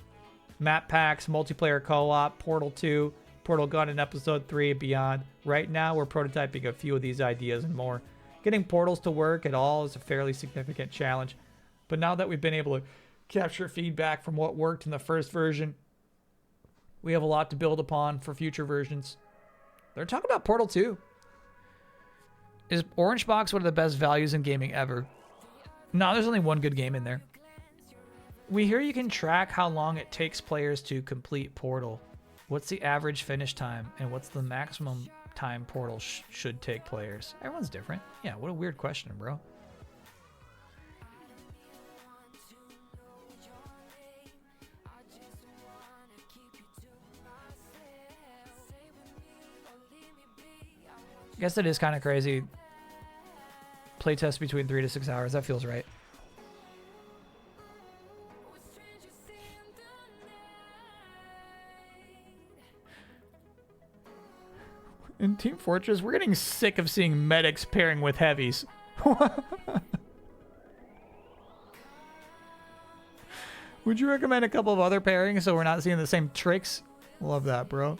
map packs, multiplayer co-op, Portal 2, Portal Gun in episode 3 and beyond. Right now, we're prototyping a few of these ideas and more. Getting portals to work at all is a fairly significant challenge. But now that we've been able to capture feedback from what worked in the first version, we have a lot to build upon for future versions. They're talking about Portal 2. Is Orange Box one of the best values in gaming ever? No, there's only one good game in there. We hear you can track how long it takes players to complete Portal. What's the average finish time, and what's the maximum time Portal should take players? Everyone's different. Yeah, what a weird question, bro. I guess that is kind of crazy. Playtest between 3 to 6 hours. That feels right. In Team Fortress, we're getting sick of seeing medics pairing with heavies. Would you recommend a couple of other pairings so we're not seeing the same tricks? Love that, bro.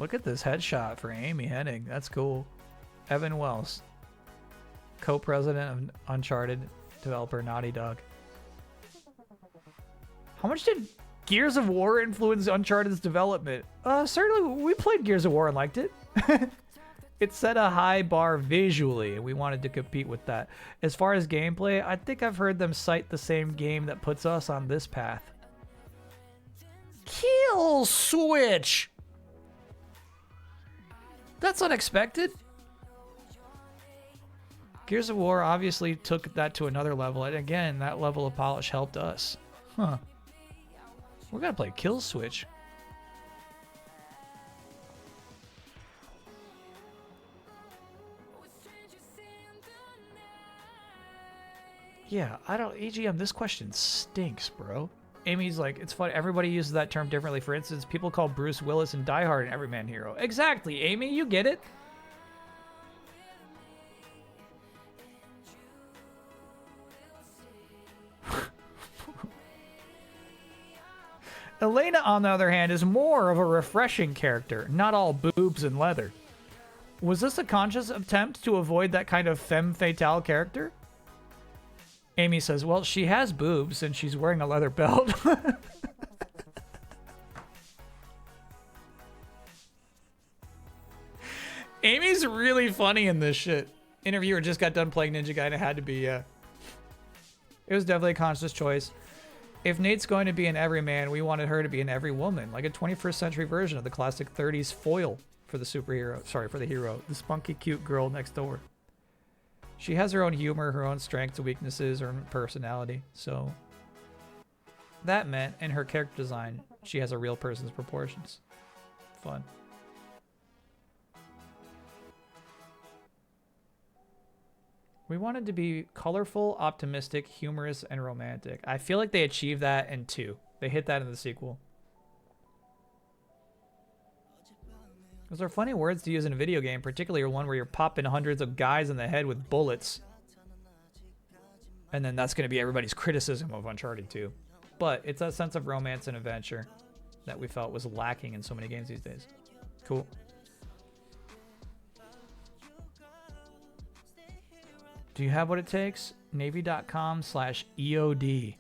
Look at this headshot for Amy Hennig. That's cool. Evan Wells, co-president of Uncharted, developer Naughty Dog. How much did Gears of War influence Uncharted's development? Certainly, we played Gears of War and liked it. It set a high bar visually, and we wanted to compete with that. As far as gameplay, I think I've heard them cite the same game that puts us on this path. Kill Switch! That's unexpected. Gears of War obviously took that to another level, and again, that level of polish helped us. Huh. We're gonna play Kill Switch. Yeah, I don't... EGM, this question stinks, bro. Amy's like, it's funny, everybody uses that term differently. For instance, people call Bruce Willis and Die Hard an everyman hero. Exactly, Amy, you get it. Elena, on the other hand, is more of a refreshing character, not all boobs and leather. Was this a conscious attempt to avoid that kind of femme fatale character? Amy says, well, she has boobs and she's wearing a leather belt. Amy's really funny in this shit. Interviewer just got done playing Ninja Gaiden. It had to be, yeah. It was definitely a conscious choice. If Nate's going to be an everyman, we wanted her to be an every woman, like a 21st century version of the classic 30s foil for the superhero. Sorry, for the hero. The spunky, cute girl next door. She has her own humor, her own strengths and weaknesses, her own personality. So that meant in her character design, she has a real person's proportions. Fun. We wanted to be colorful, optimistic, humorous, and romantic. I feel like they achieved that in 2. They hit that in the sequel. Those are funny words to use in a video game, particularly one where you're popping hundreds of guys in the head with bullets. And then that's going to be everybody's criticism of Uncharted 2. But it's that sense of romance and adventure that we felt was lacking in so many games these days. Cool. Do you have what it takes? Navy.com/EOD.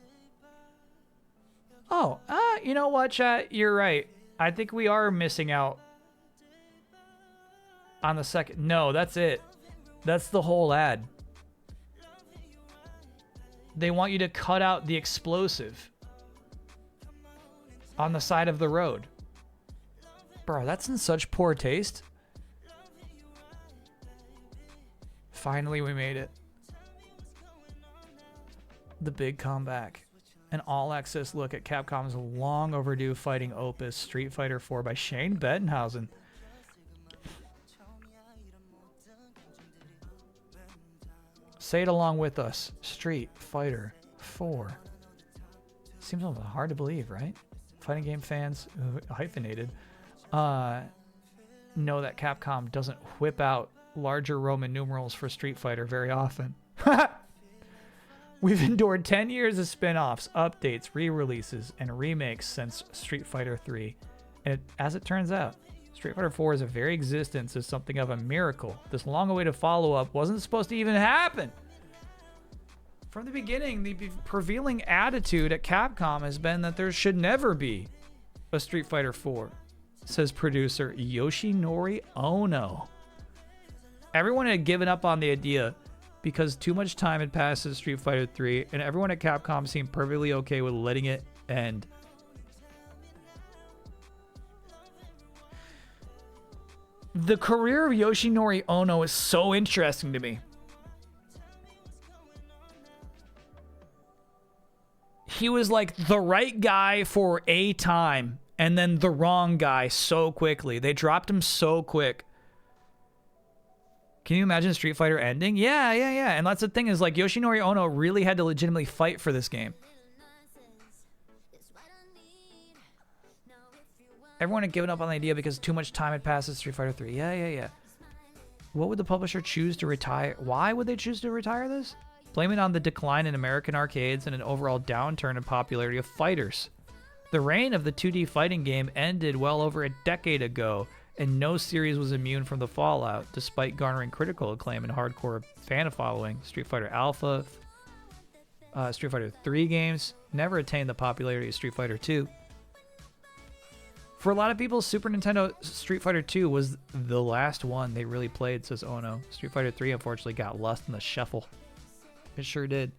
Oh, you know what, chat? You're right. I think we are missing out on the second. No, that's it. That's the whole ad. They want you to cut out the explosive on the side of the road. Bro, that's in such poor taste. Finally, we made it. The big comeback. An all-access look at Capcom's long overdue fighting opus, Street Fighter 4 by Shane Bettenhausen. Say it along with us. Street Fighter 4. Seems a little hard to believe, right? Fighting game fans, hyphenated, know that Capcom doesn't whip out larger Roman numerals for Street Fighter very often. We've endured 10 years of spin-offs, updates, re-releases, and remakes since Street Fighter 3. And as it turns out, Street Fighter 4's very existence is something of a miracle. This long-awaited follow-up wasn't supposed to even happen. From the beginning, the prevailing attitude at Capcom has been that there should never be a Street Fighter 4, says producer Yoshinori Ono. Everyone had given up on the idea because too much time had passed since Street Fighter 3, and everyone at Capcom seemed perfectly okay with letting it end. The career of Yoshinori Ono is so interesting to me. He was like the right guy for a time, and then the wrong guy so quickly. They dropped him so quick. Can you imagine Street Fighter ending? Yeah. And that's the thing is, like, Yoshinori Ono really had to legitimately fight for this game. Everyone had given up on the idea because too much time had passed since Street Fighter 3. Yeah. What would the publisher choose to retire? Why would they choose to retire this? Blame it on the decline in American arcades and an overall downturn in popularity of fighters. The reign of the 2D fighting game ended well over a decade ago, and no series was immune from the fallout, despite garnering critical acclaim and hardcore fan following. Street Fighter Alpha, Street Fighter 3 games never attained the popularity of Street Fighter 2. For a lot of people, Super Nintendo Street Fighter 2 was the last one they really played, says Ono. Street Fighter 3 unfortunately got lost in the shuffle. It sure did.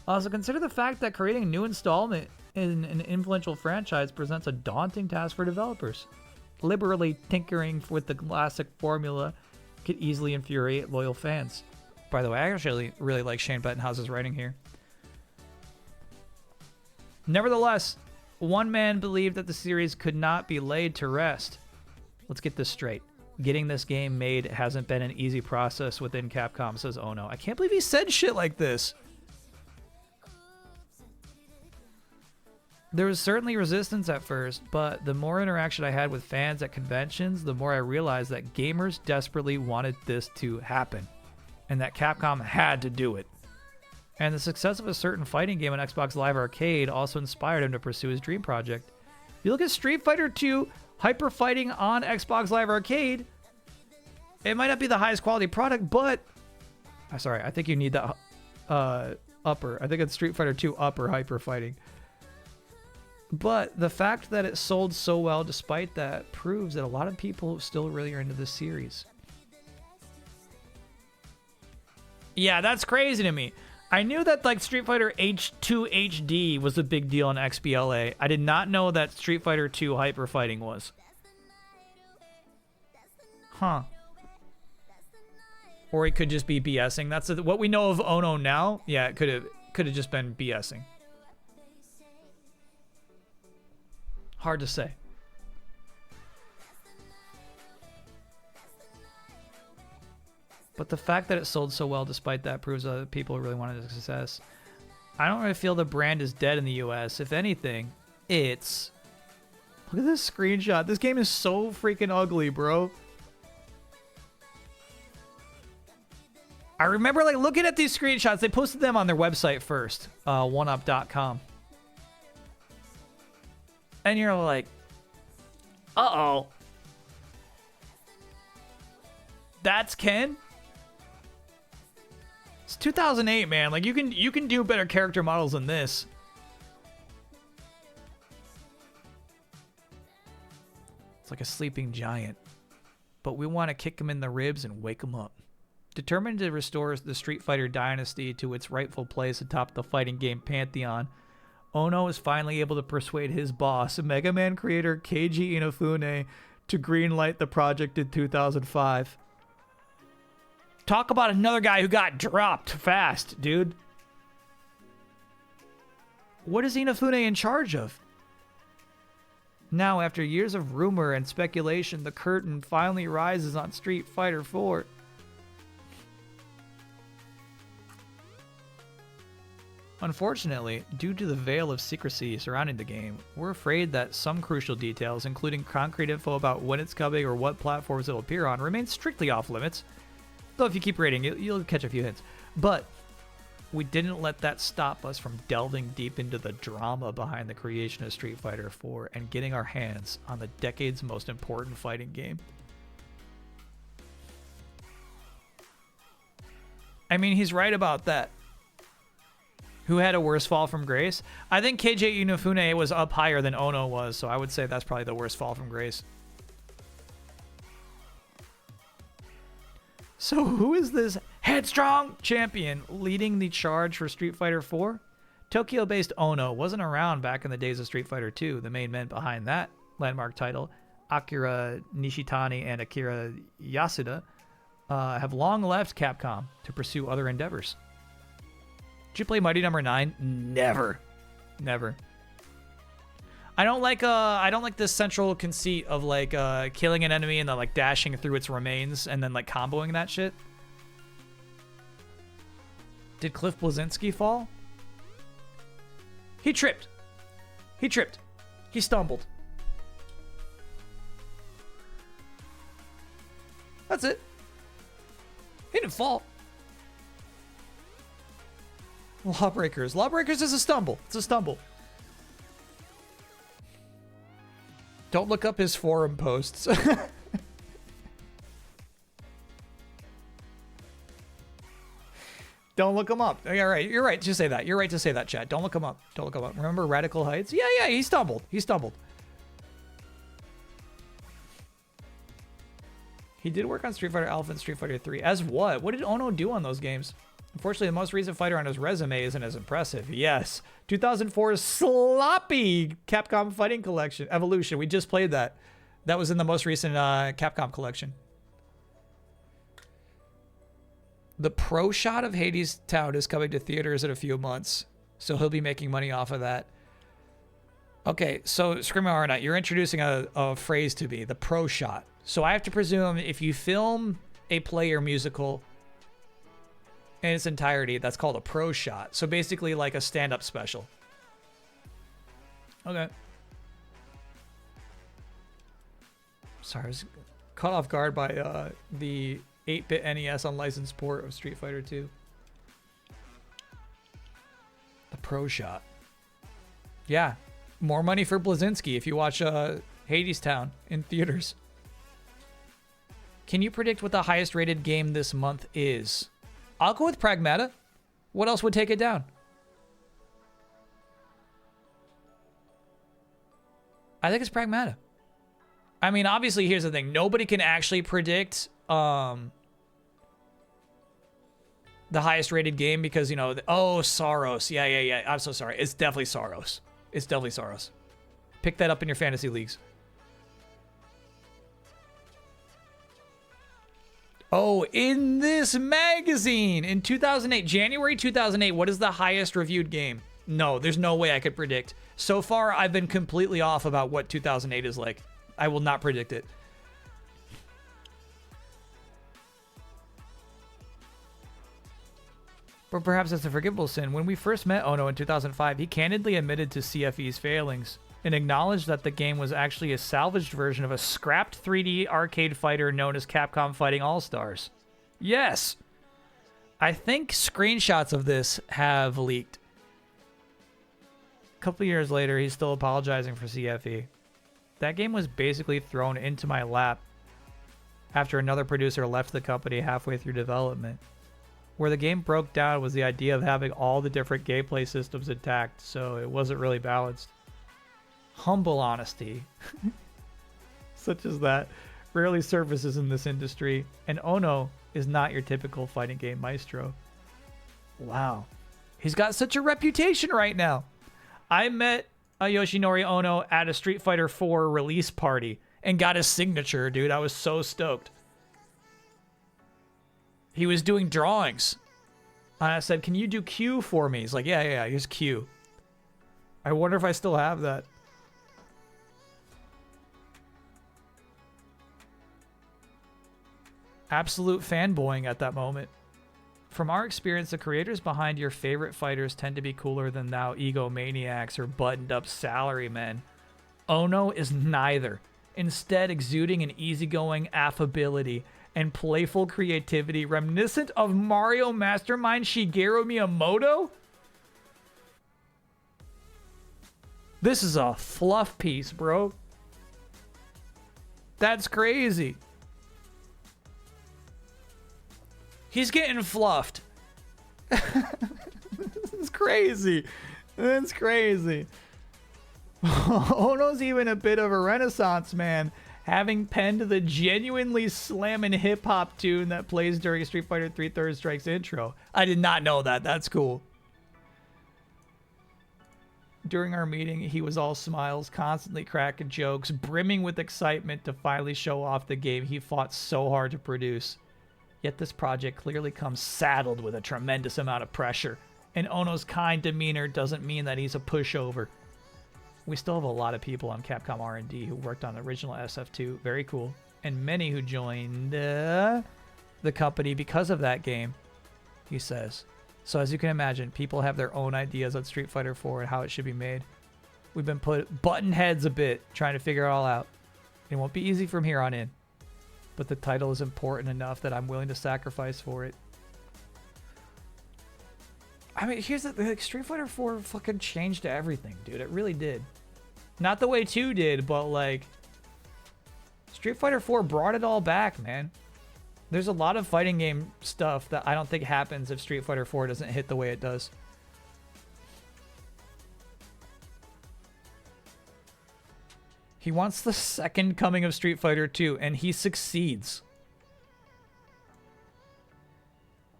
Also, consider the fact that creating a new installment in an influential franchise presents a daunting task for developers. Liberally tinkering with the classic formula could easily infuriate loyal fans. By the way, I actually really like Shane Bettenhouse's writing here. Nevertheless, one man believed that the series could not be laid to rest. Let's get this straight. Getting this game made hasn't been an easy process within Capcom, says Ono. I can't believe he said shit like this. There was certainly resistance at first, but the more interaction I had with fans at conventions, the more I realized that gamers desperately wanted this to happen, and that Capcom had to do it. And the success of a certain fighting game on Xbox Live Arcade also inspired him to pursue his dream project. If you look at Street Fighter 2 Hyper Fighting on Xbox Live Arcade, it might not be the highest quality product, but... sorry, I think you need that upper. I think it's Street Fighter 2 Upper Hyper Fighting. But the fact that it sold so well despite that proves that a lot of people still really are into this series. Yeah, that's crazy to me. I knew that like Street Fighter H2 HD was a big deal in XBLA. I did not know that Street Fighter 2 Hyper Fighting was. Huh. Or it could just be BSing. That's what we know of Ono now. Yeah, it could have just been BSing. Hard to say. But the fact that it sold so well despite that proves that people really wanted a success. I don't really feel the brand is dead in the US. If anything, it's... Look at this screenshot. This game is so freaking ugly, bro. I remember like looking at these screenshots. They posted them on their website first, oneup.com. And you're like, uh-oh. That's Ken? It's 2008, man. Like you can do better character models than this. It's like a sleeping giant. But we want to kick him in the ribs and wake him up. Determined to restore the Street Fighter dynasty to its rightful place atop the fighting game pantheon, Ono is finally able to persuade his boss, Mega Man creator Keiji Inafune, to greenlight the project in 2005. Talk about another guy who got dropped fast, dude. What is Inafune in charge of? Now, after years of rumor and speculation, the curtain finally rises on Street Fighter 4. Unfortunately, due to the veil of secrecy surrounding the game, we're afraid that some crucial details, including concrete info about when it's coming or what platforms it'll appear on, remain strictly off limits. Though if you keep reading, you'll catch a few hints. But we didn't let that stop us from delving deep into the drama behind the creation of Street Fighter 4 and getting our hands on the decade's most important fighting game. I mean, he's right about that. Who had a worse fall from grace? I think KJ Inafune was up higher than Ono was, so I would say that's probably the worst fall from grace. So who is this headstrong champion leading the charge for Street Fighter 4? Tokyo-based Ono wasn't around back in the days of Street Fighter 2. The main men behind that landmark title, Akira Nishitani and Akira Yasuda, have long left Capcom to pursue other endeavors. Did you play Mighty Number 9? Never. Never. I don't like this central conceit of like killing an enemy and then like dashing through its remains and then like comboing that shit. Did Cliff Bleszinski fall? He tripped. He tripped. He stumbled. That's it. He didn't fall. Lawbreakers. Lawbreakers is a stumble. It's a stumble. Don't look up his forum posts. Don't look him up. Yeah, right. You're right to say that. You're right to say that, Chad. Don't look him up. Don't look him up. Remember Radical Heights? Yeah, he stumbled. He stumbled. He did work on Street Fighter Alpha and Street Fighter 3. As what? What did Ono do on those games? Unfortunately, the most recent fighter on his resume isn't as impressive. Yes. 2004's sloppy Capcom Fighting Collection. Evolution. We just played that. That was in the most recent Capcom collection. The pro shot of Hades Town is coming to theaters in a few months, so he'll be making money off of that. Okay, so Screaming Horror Night, you're introducing a phrase to me, the pro shot. So I have to presume if you film a play or musical in its entirety, that's called a pro shot. So basically like a stand-up special. Okay. Sorry, I was caught off guard by the 8-bit NES unlicensed port of Street Fighter 2. The pro shot. Yeah. More money for Blazinski if you watch Hades Town in theaters. Can you predict what the highest rated game this month is? I'll go with Pragmata. What else would take it down? I think it's Pragmata. I mean, obviously, here's the thing. Nobody can actually predict the highest rated game because, you know, Saros. Yeah. I'm so sorry. It's definitely Saros. It's definitely Saros. Pick that up in your fantasy leagues. Oh, in this magazine in 2008, January 2008, what is the highest reviewed game? No, there's no way I could predict. So far, I've been completely off about what 2008 is like. I will not predict it. But perhaps it's a forgivable sin. When we first met Ono in 2005, he candidly admitted to CFE's failings and acknowledged that the game was actually a salvaged version of a scrapped 3D arcade fighter known as Capcom Fighting All-Stars. Yes! I think screenshots of this have leaked. A couple years later, he's still apologizing for CFE. That game was basically thrown into my lap after another producer left the company halfway through development. Where the game broke down was the idea of having all the different gameplay systems intact, so it wasn't really balanced. Humble honesty, such as that, rarely surfaces in this industry, and Ono is not your typical fighting game maestro. Wow. He's got such a reputation right now. I met Yoshinori Ono at a Street Fighter 4 release party and got his signature, dude. I was so stoked. He was doing drawings. And I said, can you do Q for me? He's like, yeah, here's Q. I wonder if I still have that. Absolute fanboying at that moment. From our experience, the creators behind your favorite fighters tend to be cooler than thou egomaniacs or buttoned-up salarymen. Ono is neither, instead exuding an easygoing affability and playful creativity reminiscent of Mario mastermind Shigeru Miyamoto? This is a fluff piece, bro. That's crazy. He's getting fluffed. It's crazy. That's crazy. Ono's even a bit of a renaissance man, having penned the genuinely slamming hip-hop tune that plays during Street Fighter 3 Third Strike's intro. I did not know that. That's cool. During our meeting, he was all smiles, constantly cracking jokes, brimming with excitement to finally show off the game he fought so hard to produce. Yet this project clearly comes saddled with a tremendous amount of pressure, and Ono's kind demeanor doesn't mean that he's a pushover. We still have a lot of people on Capcom R&D who worked on the original SF2, very cool, and many who joined the company because of that game, he says. So as you can imagine, people have their own ideas on Street Fighter 4 and how it should be made. We've been button heads a bit, trying to figure it all out. It won't be easy from here on in, but the title is important enough that I'm willing to sacrifice for it. I mean, here's the thing, Street Fighter 4 fucking changed everything, dude. It really did. Not the way 2 did, but like Street Fighter 4 brought it all back, man. There's a lot of fighting game stuff that I don't think happens if Street Fighter 4 doesn't hit the way it does. He wants the second coming of Street Fighter 2, and he succeeds.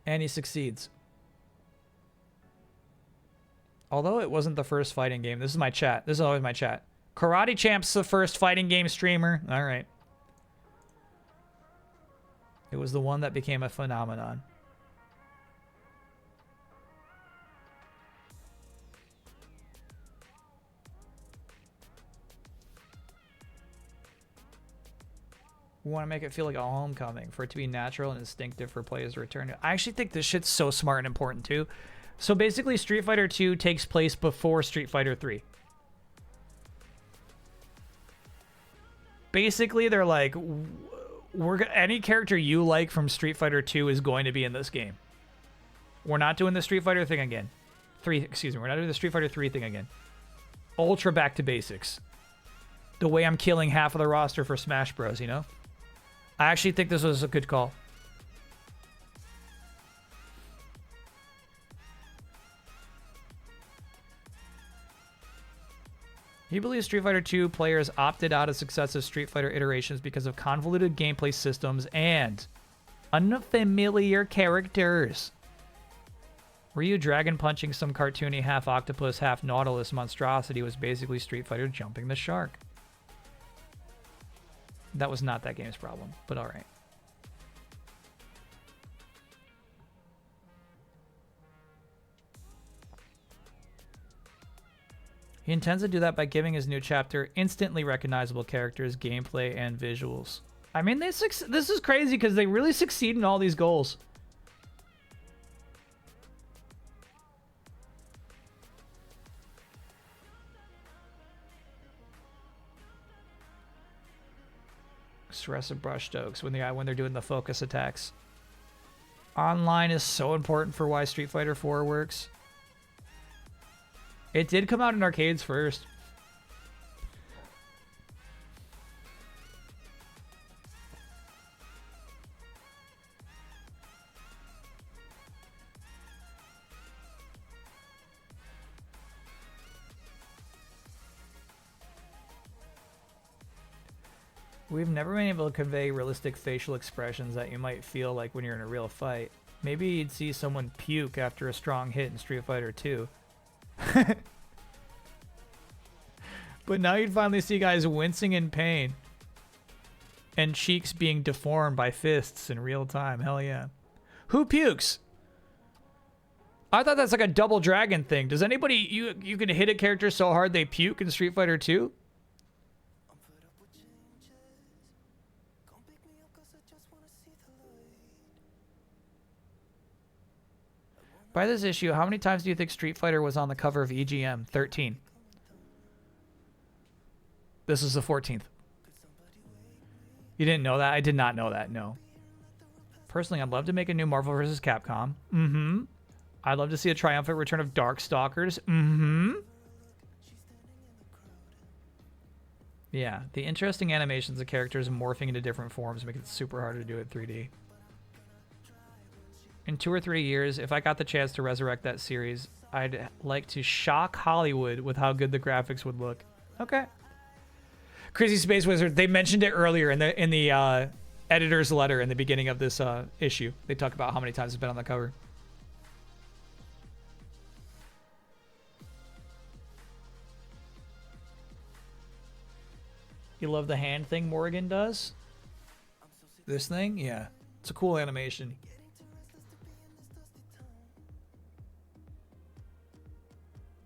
And he succeeds. Although it wasn't the first fighting game. This is my chat. This is always my chat. Karate Champ's the first fighting game streamer. All right. It was the one that became a phenomenon. We want to make it feel like a homecoming, for it to be natural and instinctive for players to return to. I actually think this shit's so smart and important too. So basically, Street Fighter 2 takes place before Street Fighter 3. Basically, they're like, any character you like from Street Fighter 2 is going to be in this game. We're not doing the Street Fighter thing again. We're not doing the Street Fighter 3 thing again. Ultra back to basics. The way I'm killing half of the roster for Smash Bros, you know? I actually think this was a good call. He believes Street Fighter 2 players opted out of successive Street Fighter iterations because of convoluted gameplay systems and unfamiliar characters. Ryu dragon punching some cartoony half octopus, half nautilus monstrosity was basically Street Fighter jumping the shark. That was not that game's problem, but alright. He intends to do that by giving his new chapter instantly recognizable characters, gameplay, and visuals. I mean, this is crazy because they really succeed in all these goals. Aggressive brushstrokes when they're doing the focus attacks. Online is so important for why Street Fighter 4 works. It did come out in arcades first. We've never been able to convey realistic facial expressions that you might feel like when you're in a real fight. Maybe you'd see someone puke after a strong hit in Street Fighter 2. But now you'd finally see guys wincing in pain. And cheeks being deformed by fists in real time. Hell yeah. Who pukes? I thought that's like a double dragon thing. Does anybody... You can hit a character so hard they puke in Street Fighter 2? By this issue, how many times do you think Street Fighter was on the cover of EGM? 13. This is the 14th. You didn't know that? I did not know that, no. Personally, I'd love to make a new Marvel vs. Capcom. Mm-hmm. I'd love to see a triumphant return of Darkstalkers. Mm-hmm. Yeah, the interesting animations of characters morphing into different forms make it super hard to do it 3D. In 2 or 3 years, if I got the chance to resurrect that series, I'd like to shock Hollywood with how good the graphics would look. Okay. Crazy Space Wizard, they mentioned it earlier in the editor's letter in the beginning of this issue. They talk about how many times it's been on the cover. You love the hand thing Morgan does? This thing? Yeah. It's a cool animation.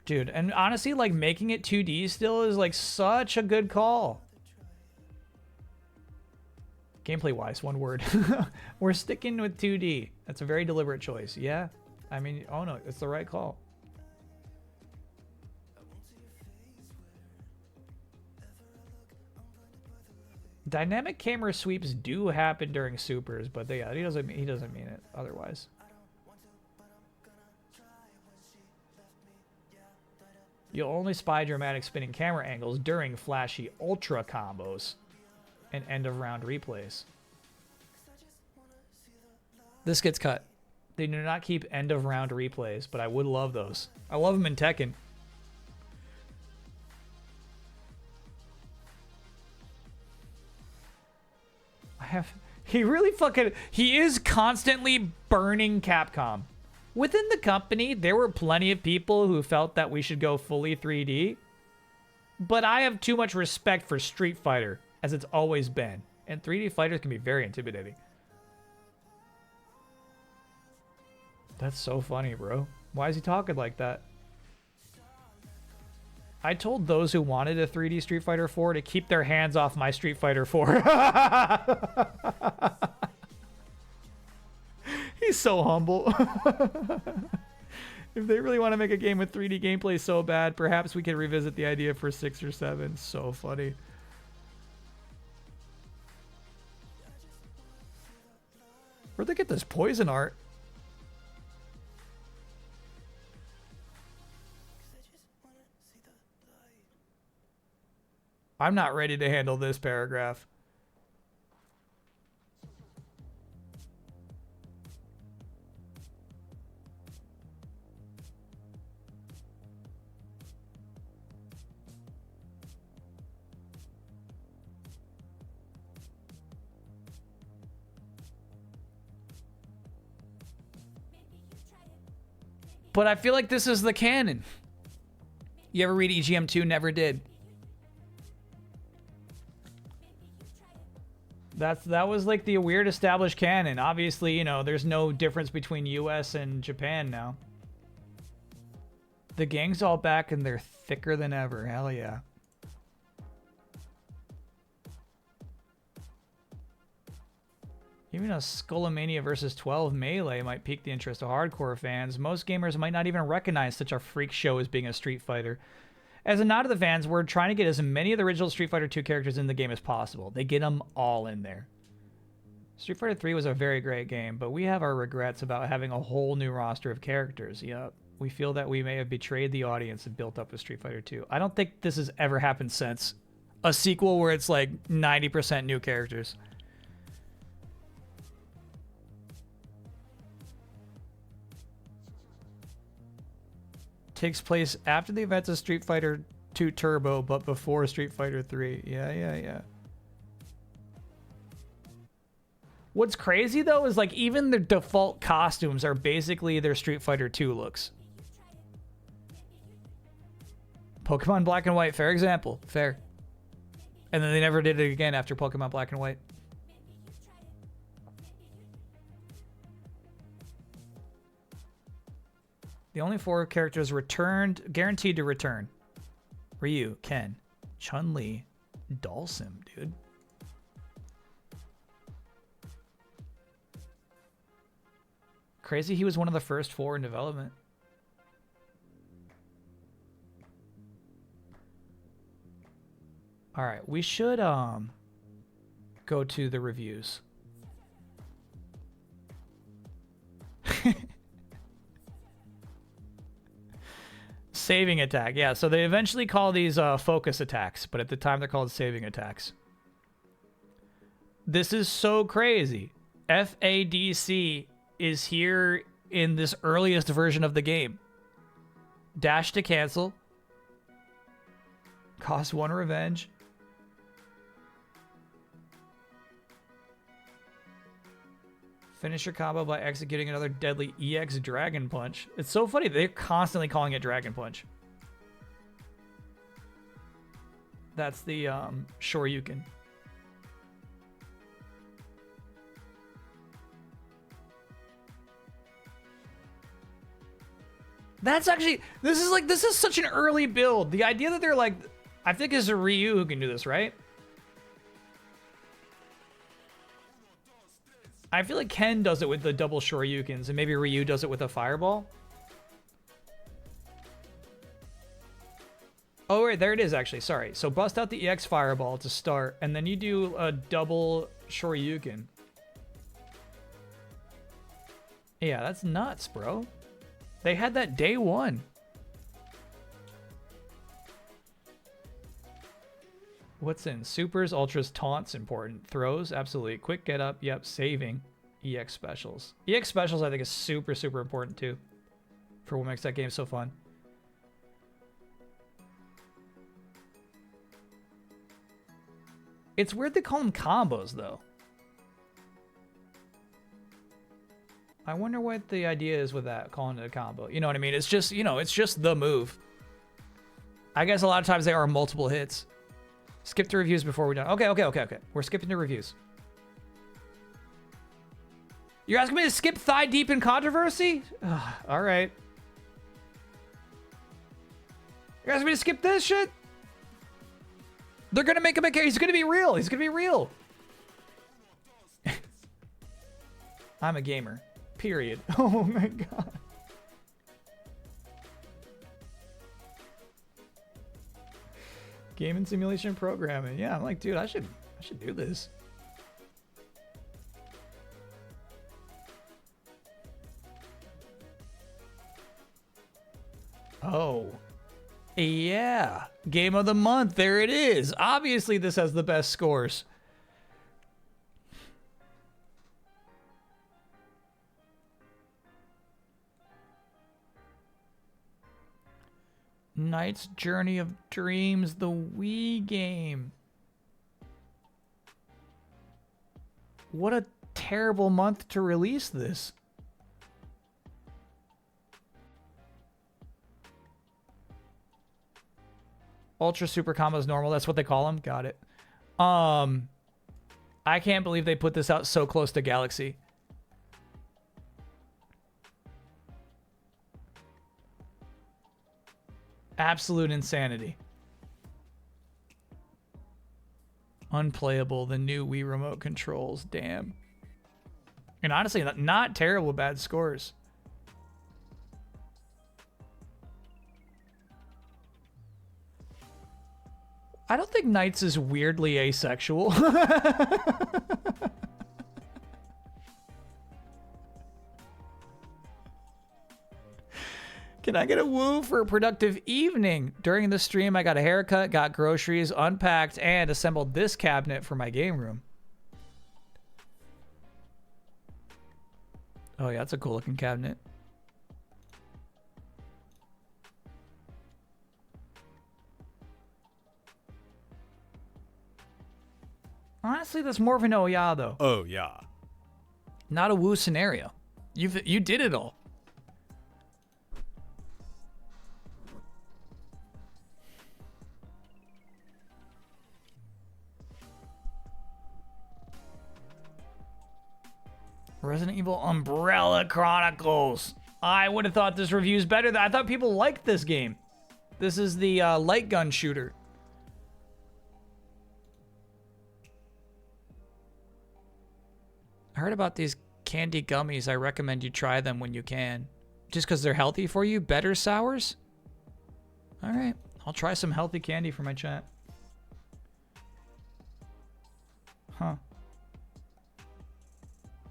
Dude, and honestly, like, making it 2D still is, like, such a good call. Gameplay-wise, one word. We're sticking with 2D. That's a very deliberate choice. Yeah. I mean, oh no, it's the right call. Dynamic camera sweeps do happen during supers, but he doesn't mean it otherwise. You'll only spy dramatic spinning camera angles during flashy ultra combos and end of round replays. This gets cut. They do not keep end of round replays, but I would love those. I love them in Tekken. He is constantly burning Capcom. Within the company, there were plenty of people who felt that we should go fully 3D. But I have too much respect for Street Fighter, as it's always been. And 3D fighters can be very intimidating. That's so funny, bro. Why is he talking like that? I told those who wanted a 3D Street Fighter 4 to keep their hands off my Street Fighter 4. He's so humble. If they really want to make a game with 3D gameplay so bad, perhaps we could revisit the idea for 6 or 7. So funny. Where'd they get this poison art? I'm not ready to handle this paragraph. But I feel like this is the canon. You ever read EGM 2? Never did. That was like the weird established canon. Obviously, you know, there's no difference between US and Japan now. The gang's all back and they're thicker than ever. Hell yeah. Even a Skullomania vs. 12 Melee might pique the interest of hardcore fans. Most gamers might not even recognize such a freak show as being a Street Fighter. As a nod to the fans, we're trying to get as many of the original Street Fighter 2 characters in the game as possible. They get them all in there. Street Fighter 3 was a very great game, but we have our regrets about having a whole new roster of characters. Yep. We feel that we may have betrayed the audience and built up with Street Fighter 2. I don't think this has ever happened since. A sequel where it's like 90% new characters. Takes place after the events of Street Fighter 2 Turbo, but before Street Fighter 3. Yeah. What's crazy, though, is like even their default costumes are basically their Street Fighter 2 looks. Pokemon Black and White, fair example. Fair. And then they never did it again after Pokemon Black and White. The only 4 characters returned, guaranteed to return. Ryu, Ken, Chun-Li, Dhalsim, dude. Crazy he was one of the first 4 in development. All right, we should go to the reviews. Saving attack. Yeah, so they eventually call these focus attacks, but at the time they're called saving attacks. This is so crazy. FADC is here in this earliest version of the game. Dash to cancel. Cost 1 revenge. Finish your combo by executing another deadly EX Dragon Punch. It's so funny. They're constantly calling it Dragon Punch. That's the Shoryuken. That's actually... This is such an early build. The idea that they're like... I think it's a Ryu who can do this, right? I feel like Ken does it with the double Shoryukens, and maybe Ryu does it with a fireball. Oh, right, there it is, actually. Sorry. So bust out the EX fireball to start, and then you do a double Shoryuken. Yeah, that's nuts, bro. They had that day 1. What's in? Supers, ultras, taunts, important. Throws, absolutely. Quick get up, yep. Saving. EX specials. EX specials I think is super, super important too. For what makes that game so fun. It's weird they call them combos though. I wonder what the idea is with that, calling it a combo. You know what I mean? It's just, you know, it's just the move. I guess a lot of times they are multiple hits. Skip the reviews before we're done. Okay. We're skipping the reviews. You're asking me to skip Thigh Deep in Controversy? Ugh, all right. You're asking me to skip this shit? They're gonna make him a character. He's gonna be real. He's gonna be real. I'm a gamer. Period. Oh my god. Gaming simulation programming. Yeah, I'm like, dude, I should do this. Oh. Yeah. Game of the month. There it is. Obviously, this has the best scores. Knight's Journey of Dreams, the Wii game. What a terrible month to release this. Ultra Super Combos Normal, that's what they call them. Got it. I can't believe they put this out so close to Galaxy. Absolute insanity. Unplayable, the new Wii remote controls. Damn. And honestly, not terrible bad scores. I don't think Knights is weirdly asexual. Can I get a woo for a productive evening? During the stream, I got a haircut, got groceries, unpacked, and assembled this cabinet for my game room. Oh yeah, that's a cool looking cabinet. Honestly, that's more of an oh yeah though. Oh yeah. Not a woo scenario. You did it all. Resident Evil Umbrella Chronicles. I would have thought this review's better. I thought people liked this game. This is the light gun shooter. I heard about these candy gummies. I recommend you try them when you can. Just because they're healthy for you? Better sours? All right. I'll try some healthy candy for my chat. Huh.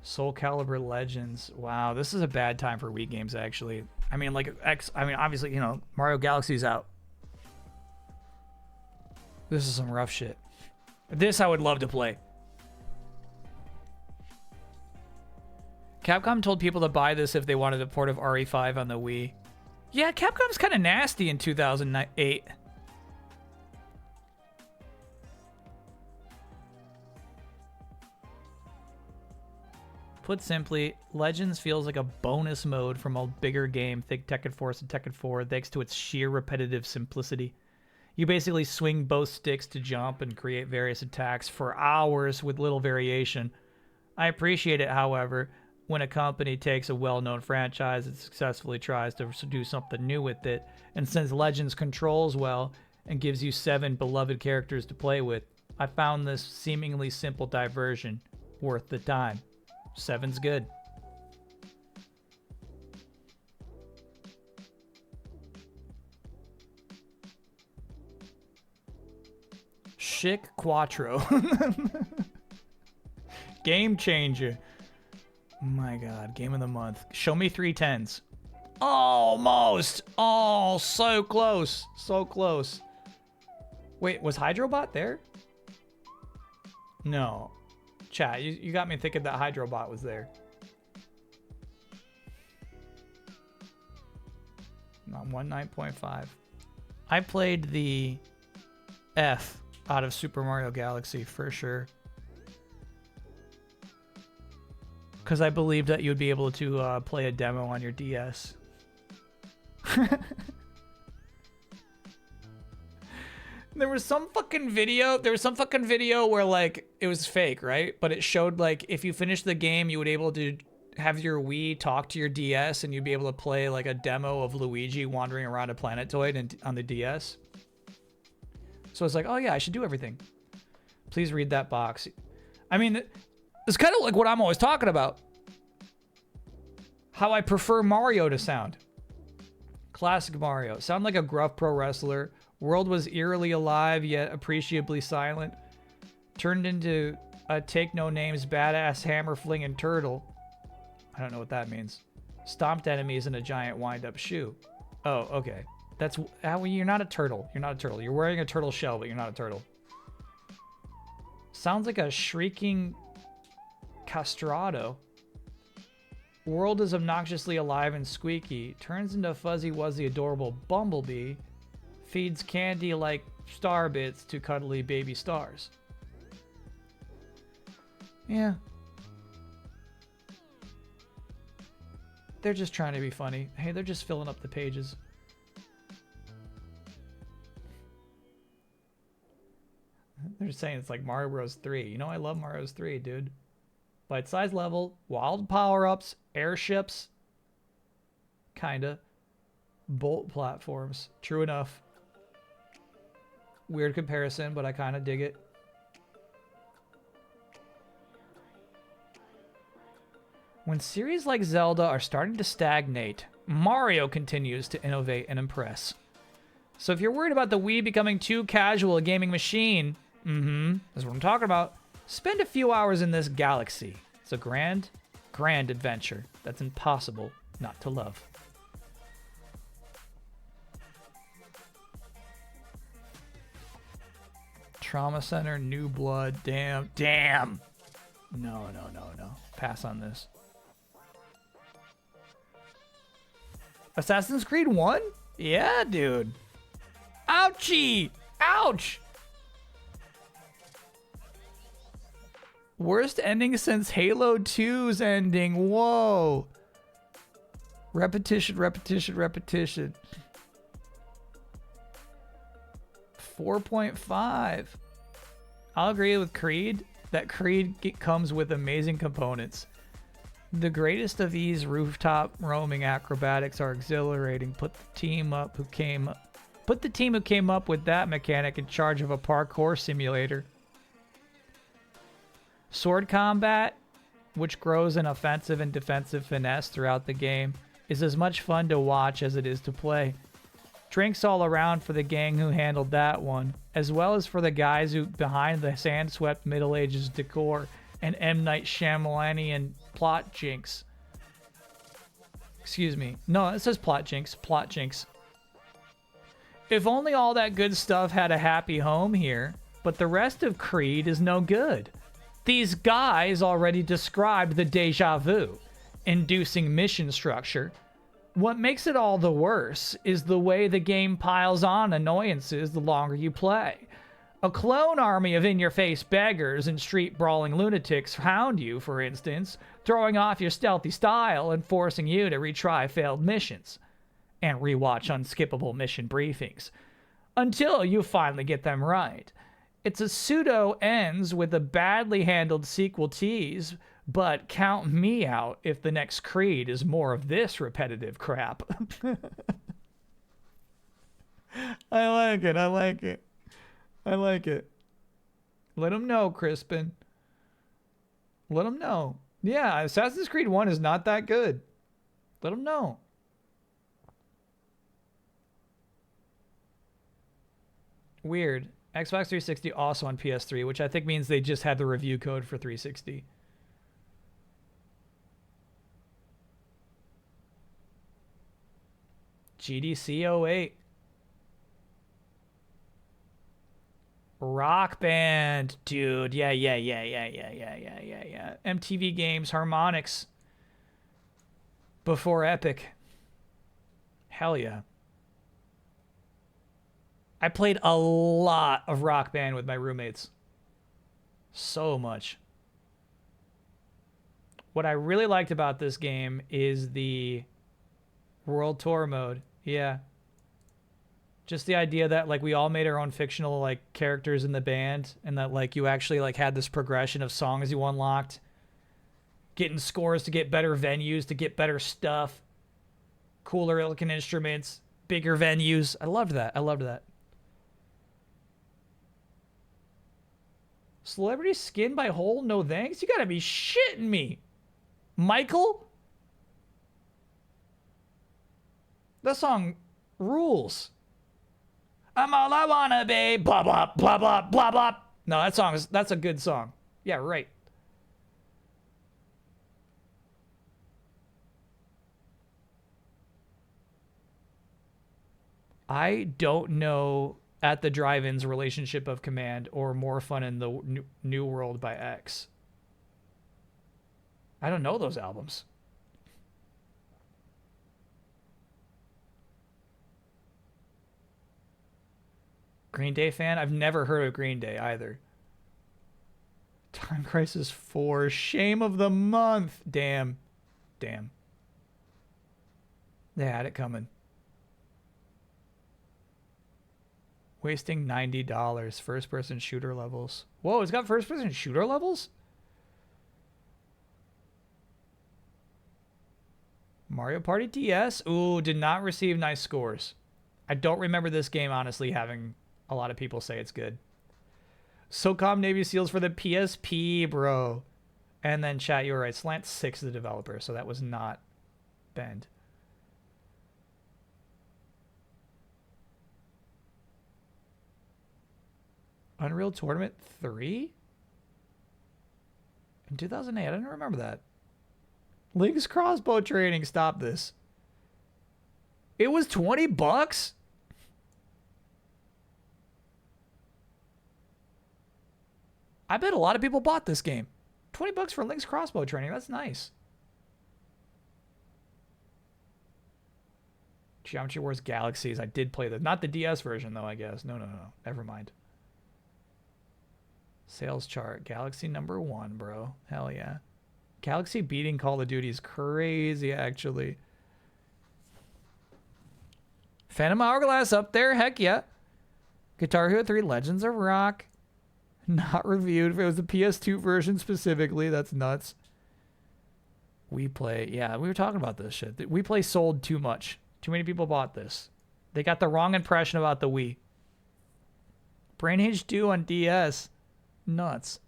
Soul Calibur Legends. Wow, this is a bad time for Wii games, actually. I mean, like, obviously, you know, Mario Galaxy's out. This is some rough shit. This I would love to play. Capcom told people to buy this if they wanted a port of RE5 on the Wii. Yeah, Capcom's kind of nasty in 2008. Put simply, Legends feels like a bonus mode from a bigger game, think Tekken Force and Tekken 4, thanks to its sheer repetitive simplicity. You basically swing both sticks to jump and create various attacks for hours with little variation. I appreciate it, however, when a company takes a well-known franchise and successfully tries to do something new with it, and since Legends controls well and gives you 7 beloved characters to play with, I found this seemingly simple diversion worth the time. 7's good. Chic Quattro. Game changer. My god, game of the month. Show me 3 10s. Almost. Oh, so close. So close. Wait, was Hydrobot there? No. Chat, you got me thinking that Hydrobot was there. Not 1.9.5. I played the F out of Super Mario Galaxy for sure. Because I believed that you would be able to play a demo on your DS. There was some fucking video where like it was fake, right? But it showed like if you finished the game, you would be able to have your Wii talk to your DS and you'd be able to play like a demo of Luigi wandering around a planetoid and on the DS. So it's like, oh yeah, I should do everything. Please read that box. I mean, it's kind of like what I'm always talking about. How I prefer Mario to sound. Classic Mario. Sound like a gruff pro wrestler. World was eerily alive, yet appreciably silent. Turned into a take-no-names badass hammer-flinging turtle. I don't know what that means. Stomped enemies in a giant wind-up shoe. Oh, okay. That's how you're not a turtle. You're not a turtle. You're wearing a turtle shell, but you're not a turtle. Sounds like a shrieking castrato. World is obnoxiously alive and squeaky. Turns into a fuzzy-wuzzy adorable bumblebee. Feeds candy like star bits to cuddly baby stars. Yeah. They're just trying to be funny. Hey, they're just filling up the pages. They're saying it's like Mario Bros. 3. You know I love Mario Bros. 3, dude. Bite-sized level, wild power-ups, airships. Kinda. Bolt platforms. True enough. Weird comparison, but I kind of dig it. When series like Zelda are starting to stagnate, Mario continues to innovate and impress. So if you're worried about the Wii becoming too casual a gaming machine, that's what I'm talking about, spend a few hours in this galaxy. It's a grand, grand adventure that's impossible not to love. Trauma Center, New Blood, damn. No. Pass on this. Assassin's Creed 1? Yeah, dude. Ouchie! Ouch! Worst ending since Halo 2's ending. Whoa. Repetition. 4.5. I'll agree with Creed that Creed comes with amazing components. The greatest of these rooftop roaming acrobatics are exhilarating. Put the team who came up with that mechanic in charge of a parkour simulator. Sword combat, which grows in offensive and defensive finesse throughout the game, is as much fun to watch as it is to play. Drinks all around for the gang who handled that one, as well as for the guys who behind the sand-swept Middle Ages decor and M. Night Shyamalanian plot jinx. Excuse me. No, it says plot jinx. Plot jinx. If only all that good stuff had a happy home here, but the rest of Creed is no good. These guys already described the deja vu, inducing mission structure. What makes it all the worse is the way the game piles on annoyances the longer you play. A clone army of in-your-face beggars and street-brawling lunatics hound you, for instance, throwing off your stealthy style and forcing you to retry failed missions. And rewatch unskippable mission briefings. Until you finally get them right. It's a pseudo ends with a badly handled sequel tease, but count me out if the next Creed is more of this repetitive crap. I like it. Let them know, Crispin. Let them know. Yeah, Assassin's Creed 1 is not that good. Let them know. Weird. Xbox 360 also on PS3, which I think means they just had the review code for 360. GDC 08. Rock Band, dude. Yeah. MTV Games, Harmonix. Before Epic. Hell yeah. I played a lot of Rock Band with my roommates. So much. What I really liked about this game is the World Tour mode. Yeah. Just the idea that like we all made our own fictional like characters in the band, and that like you actually like had this progression of songs you unlocked, getting scores to get better venues, to get better stuff, cooler looking instruments, bigger venues. I loved that. I loved that. Celebrity skin by hole? No thanks. You gotta be shitting me. Michael? That song rules. I'm all I wanna be. Blah, blah, blah, blah, blah, blah. No, that's a good song. Yeah, right. I don't know At the Drive-In's Relationship of Command or More Fun in the New World by X. I don't know those albums. Green Day fan? I've never heard of Green Day either. Time Crisis 4. Shame of the month. Damn. Damn. They had it coming. Wasting $90. First-person shooter levels. Whoa, it's got first-person shooter levels? Mario Party DS? Ooh, did not receive nice scores. I don't remember this game, honestly, having a lot of people say it's good. SOCOM Navy SEALs for the PSP, bro. And then, chat, you were right. Slant 6 is the developer, so that was not Bend. Unreal Tournament 3? In 2008, I didn't remember that. Link's crossbow training, stop this. It was $20? I bet a lot of people bought this game. $20 for Link's crossbow training, that's nice. Geometry Wars Galaxies, I did play that. Not the DS version though, I guess. No. Never mind. Sales chart, Galaxy #1, bro. Hell yeah. Galaxy beating Call of Duty is crazy, actually. Phantom Hourglass up there, heck yeah. Guitar Hero 3 Legends of Rock. Not reviewed. If it was the PS2 version specifically, that's nuts. We Play. Yeah, we were talking about this shit. We Play sold too much. Too many people bought this. They got the wrong impression about the Wii. Brain Age 2 on DS. Nuts.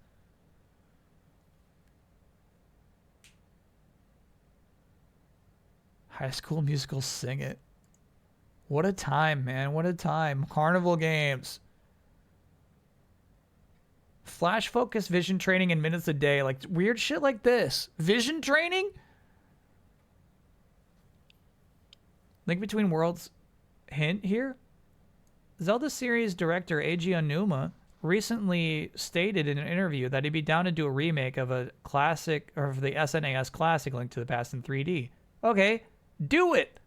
High School Musical, Sing It. What a time, man. What a time. Carnival games. Flash focus vision training in minutes a day. Like weird shit like this. Vision training? Link Between Worlds hint here? Zelda series director Eiji Onuma recently stated in an interview that he'd be down to do a remake of a classic, or of the SNES classic Link to the Past in 3D. Okay, do it!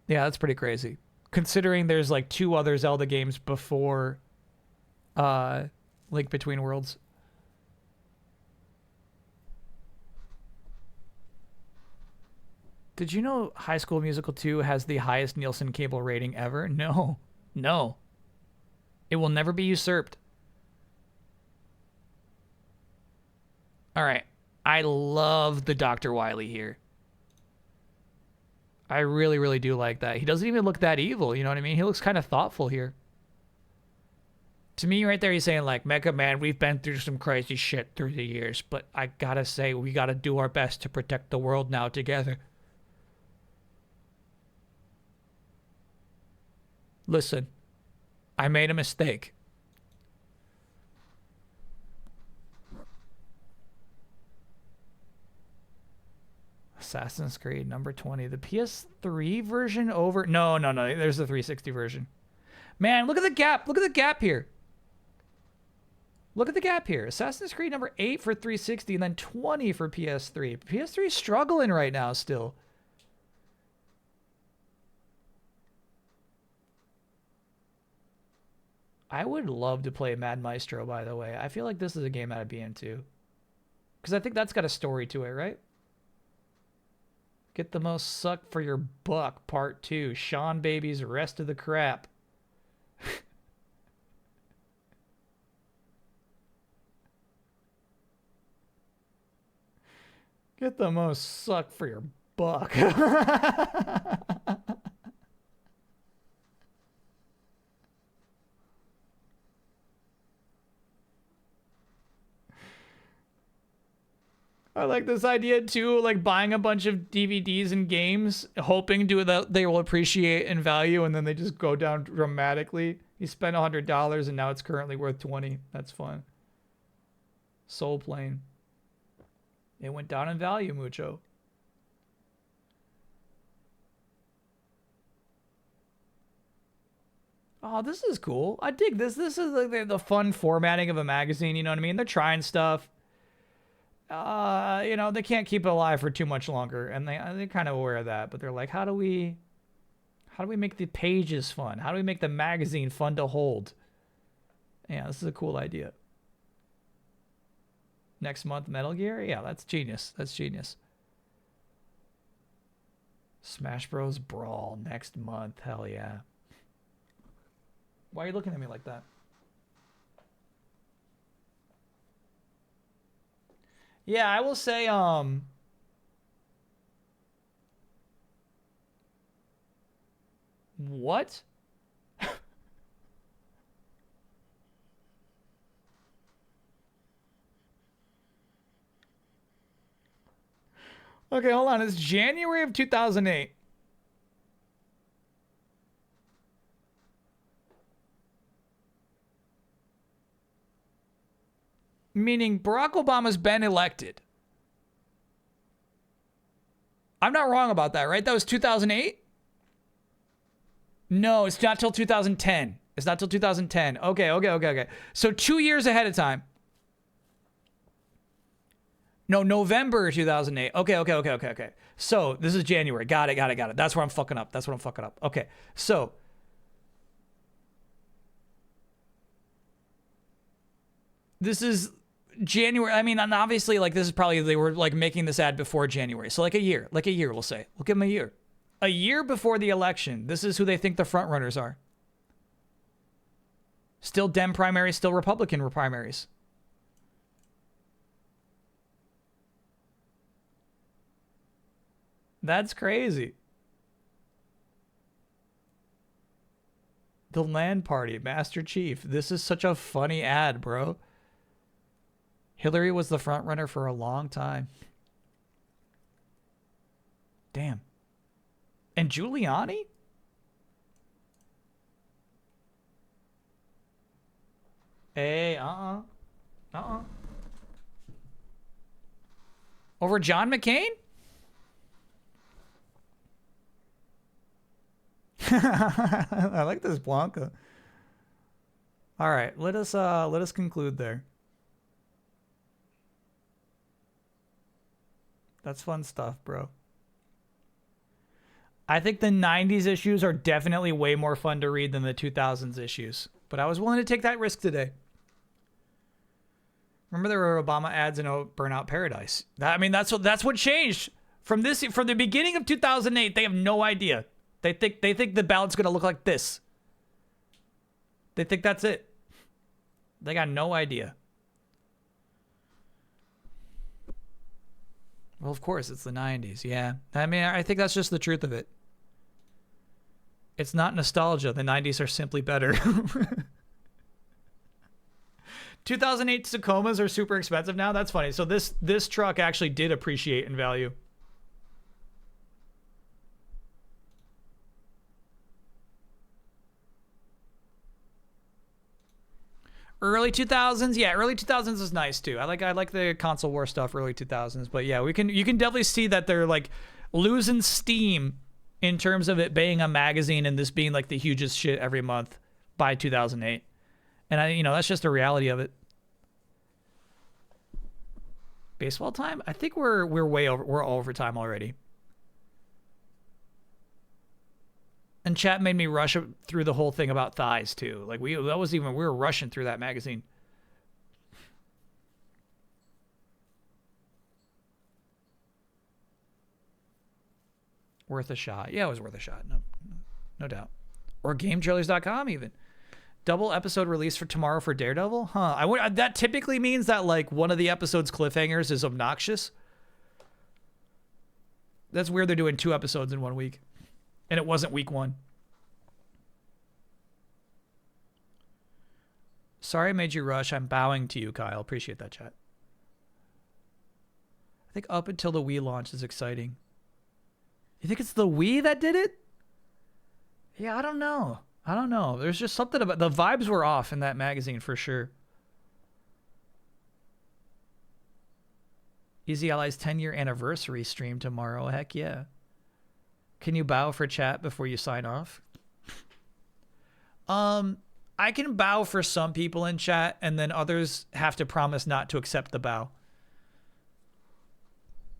Yeah, that's pretty crazy. Considering there's like 2 other Zelda games before Link Between Worlds. Did you know High School Musical 2 has the highest Nielsen cable rating ever? No. No. It will never be usurped. All right. I love the Dr. Wily here. I really, really do like that. He doesn't even look that evil, you know what I mean? He looks kind of thoughtful here. To me, right there, he's saying, like, Mega Man, we've been through some crazy shit through the years, but I gotta say, we gotta do our best to protect the world now together. Listen, I made a mistake. Assassin's Creed number 20. The PS3 version over... No. There's the 360 version. Man, look at the gap. Look at the gap here. Look at the gap here. Assassin's Creed number 8 for 360 and then 20 for PS3. PS3 is struggling right now still. I would love to play Mad Maestro, by the way. I feel like this is a game I'd be into. Because I think that's got a story to it, right? Get the most suck for your buck, part 2. Sean Baby's Rest of the Crap. Get the most suck for your buck. I like this idea too, like buying a bunch of DVDs and games, hoping that they will appreciate in value, and then they just go down dramatically. You spent $100 and now it's currently worth 20. That's fun. Soul Plane. It went down in value, mucho. Oh, this is cool. I dig this. This is like the fun formatting of a magazine, you know what I mean? They're trying stuff. You know, they can't keep it alive for too much longer, and they're kind of aware of that, but they're like, how do we make the pages fun? How do we make the magazine fun to hold? Yeah, this is a cool idea. Next month, Metal Gear? Yeah, that's genius. That's genius. Smash Bros. Brawl next month. Hell yeah. Why are you looking at me like that? Yeah, I will say, what? Okay, hold on. It's January of 2008. Meaning Barack Obama's been elected. I'm not wrong about that, right? That was 2008? No, it's not till 2010. It's not till 2010. Okay. So 2 years ahead of time. No, November 2008. Okay. So this is January. Got it. That's where I'm fucking up. Okay, so this is January. I mean, and obviously, like, this is probably, they were like making this ad before January. So like a year, we'll say. We'll give them a year. A year before the election, this is who they think the front runners are. Still Dem primaries, still Republican primaries. That's crazy. The Land Party, Master Chief. This is such a funny ad, bro. Hillary was the front runner for a long time. Damn. And Giuliani? Hey, Over John McCain? I like this Blanca. All right, let us conclude there. That's fun stuff, bro. I think the 90s issues are definitely way more fun to read than the 2000s issues, but I was willing to take that risk today. Remember there were Obama ads in Burnout Paradise. That's what changed from the beginning of 2008. They have no idea. They think the ballot's gonna look like this. They think that's it. They got no idea. Well, of course, it's the 90s. Yeah. I mean, I think that's just the truth of it. It's not nostalgia. The 90s are simply better. 2008 Tacomas are super expensive now. That's funny. So this truck actually did appreciate in value. Early 2000s, yeah, early 2000s is nice too. I like the console war stuff, early 2000s, but yeah, you can definitely see that they're like losing steam in terms of it being a magazine and this being like the hugest shit every month by 2008. And that's just the reality of it. Baseball time? I think we're way over. We're over time already. And chat made me rush through the whole thing about thighs too. Like we were rushing through that magazine. Worth a shot. Yeah, it was worth a shot. No doubt. Or GameTrailers.com even. Double episode release for tomorrow for Daredevil? Huh. That typically means that like one of the episode's cliffhangers is obnoxious. That's weird they're doing 2 episodes in 1 week. And it wasn't week 1. Sorry I made you rush. I'm bowing to you, Kyle. Appreciate that, chat. I think up until the Wii launch is exciting. You think it's the Wii that did it? Yeah, I don't know. There's just something about... The vibes were off in that magazine for sure. Easy Allies 10-year anniversary stream tomorrow. Heck yeah. Can you bow for chat before you sign off? I can bow for some people in chat, and then others have to promise not to accept the bow.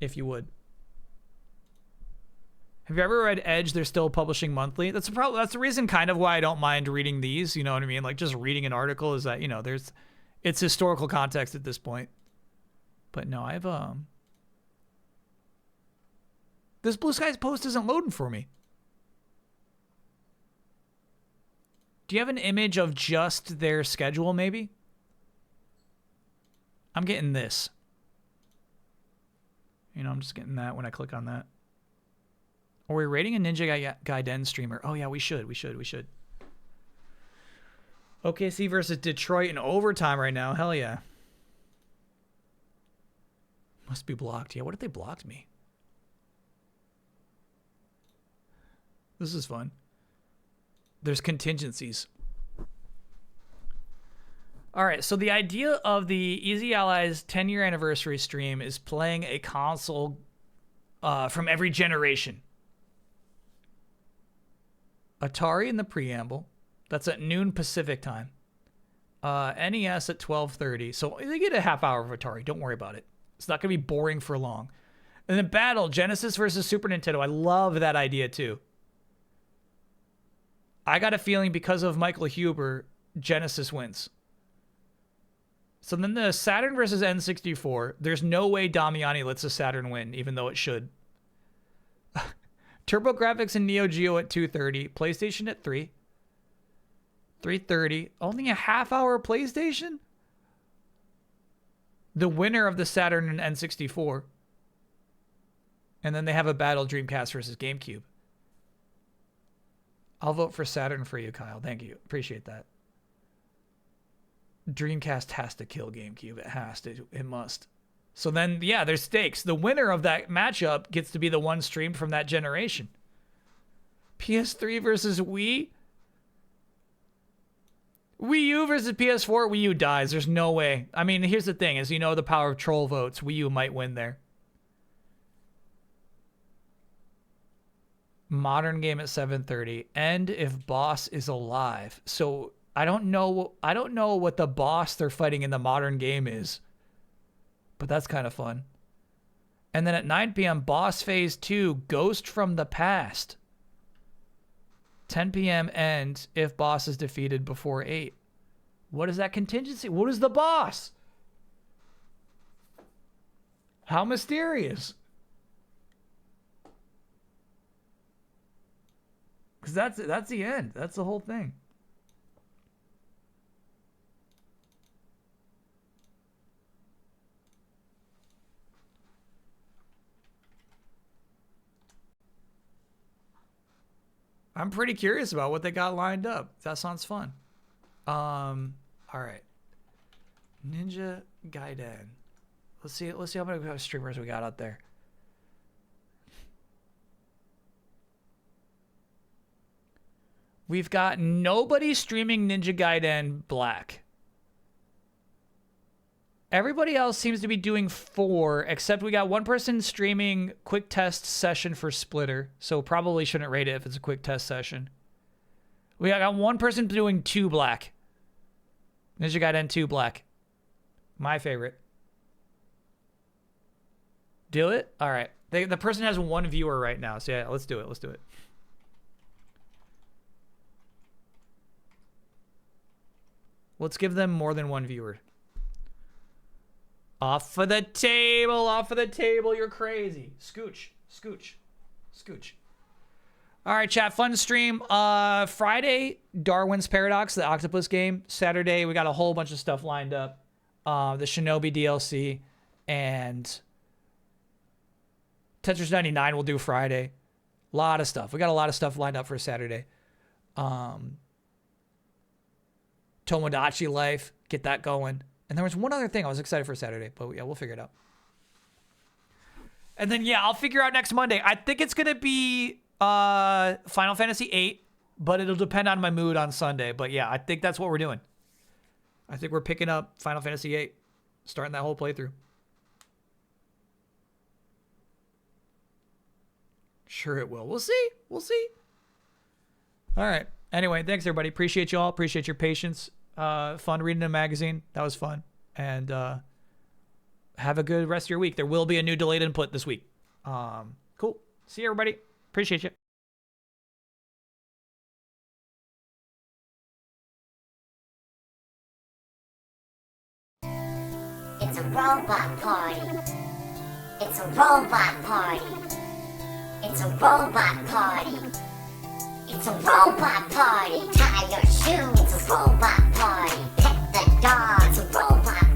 If you would. Have you ever read Edge? They're still publishing monthly. That's the reason kind of why I don't mind reading these. You know what I mean? Like just reading an article is that, you know, it's historical context at this point. But no, this Blue Skies post isn't loading for me. Do you have an image of just their schedule, maybe? I'm getting this. You know, I'm just getting that when I click on that. Are we rating a Ninja Gaiden streamer? Oh, yeah, we should. OKC versus Detroit in overtime right now. Hell yeah. Must be blocked. Yeah, what if they blocked me? This is fun. There's contingencies. All right, so the idea of the Easy Allies 10-year anniversary stream is playing a console from every generation. Atari in the preamble. That's at noon Pacific time. NES at 12:30. So they get a half hour of Atari. Don't worry about it. It's not going to be boring for long. And then Battle, Genesis versus Super Nintendo. I love that idea too. I got a feeling because of Michael Huber, Genesis wins. So then the Saturn versus N64. There's no way Damiani lets the Saturn win, even though it should. TurboGrafx and Neo Geo at 2:30. PlayStation at 3. 3:30. Only a half hour PlayStation? The winner of the Saturn and N64. And then they have a battle Dreamcast versus GameCube. I'll vote for Saturn for you, Kyle. Thank you. Appreciate that. Dreamcast has to kill GameCube. It has to. It must. So then, yeah, there's stakes. The winner of that matchup gets to be the one streamed from that generation. PS3 versus Wii? Wii U versus PS4? Wii U dies. There's no way. I mean, here's the thing. As you know, the power of troll votes. Wii U might win there. Modern game at 7:30. End if boss is alive. So I don't know what the boss they're fighting in the modern game is. But that's kind of fun. And then at 9 p.m., Boss Phase 2, Ghost from the Past. 10 p.m. end if boss is defeated before 8. What is that contingency? What is the boss? How mysterious. Because that's the end. That's the whole thing. I'm pretty curious about what they got lined up. That sounds fun. All right. Ninja Gaiden. Let's see how many streamers we got out there. We've got nobody streaming Ninja Gaiden Black. Everybody else seems to be doing 4, except we got one person streaming quick test session for Splitter, so probably shouldn't rate it if it's a quick test session. We got one person doing 2 Black. Ninja Gaiden 2 Black. My favorite. Do it? All right. The person has 1 viewer right now, so yeah, let's do it. Let's give them more than one viewer. Off of the table, off of the table. You're crazy. Scooch, scooch, scooch. All right, chat. Fun stream. Friday, Darwin's Paradox, the octopus game. Saturday, we got a whole bunch of stuff lined up. The Shinobi DLC and Tetris 99 we'll do Friday. A lot of stuff. We got a lot of stuff lined up for Saturday. Tomodachi Life, get that going. And there was one other thing I was excited for Saturday, but yeah, we'll figure it out. And then, yeah, I'll figure out next Monday. I think it's going to be Final Fantasy VIII, but it'll depend on my mood on Sunday. But yeah, I think that's what we're doing. I think we're picking up Final Fantasy VIII, starting that whole playthrough. Sure it will. We'll see. We'll see. All right. Anyway, thanks, everybody. Appreciate you all. Appreciate your patience. Fun reading a magazine. That was fun. And have a good rest of your week. There will be a new delayed input this week. Cool. See you, everybody. Appreciate you. It's a robot party. It's a robot party. It's a robot party. It's a robot party. Tie your shoe. It's a robot party. Pet the dog. It's a robot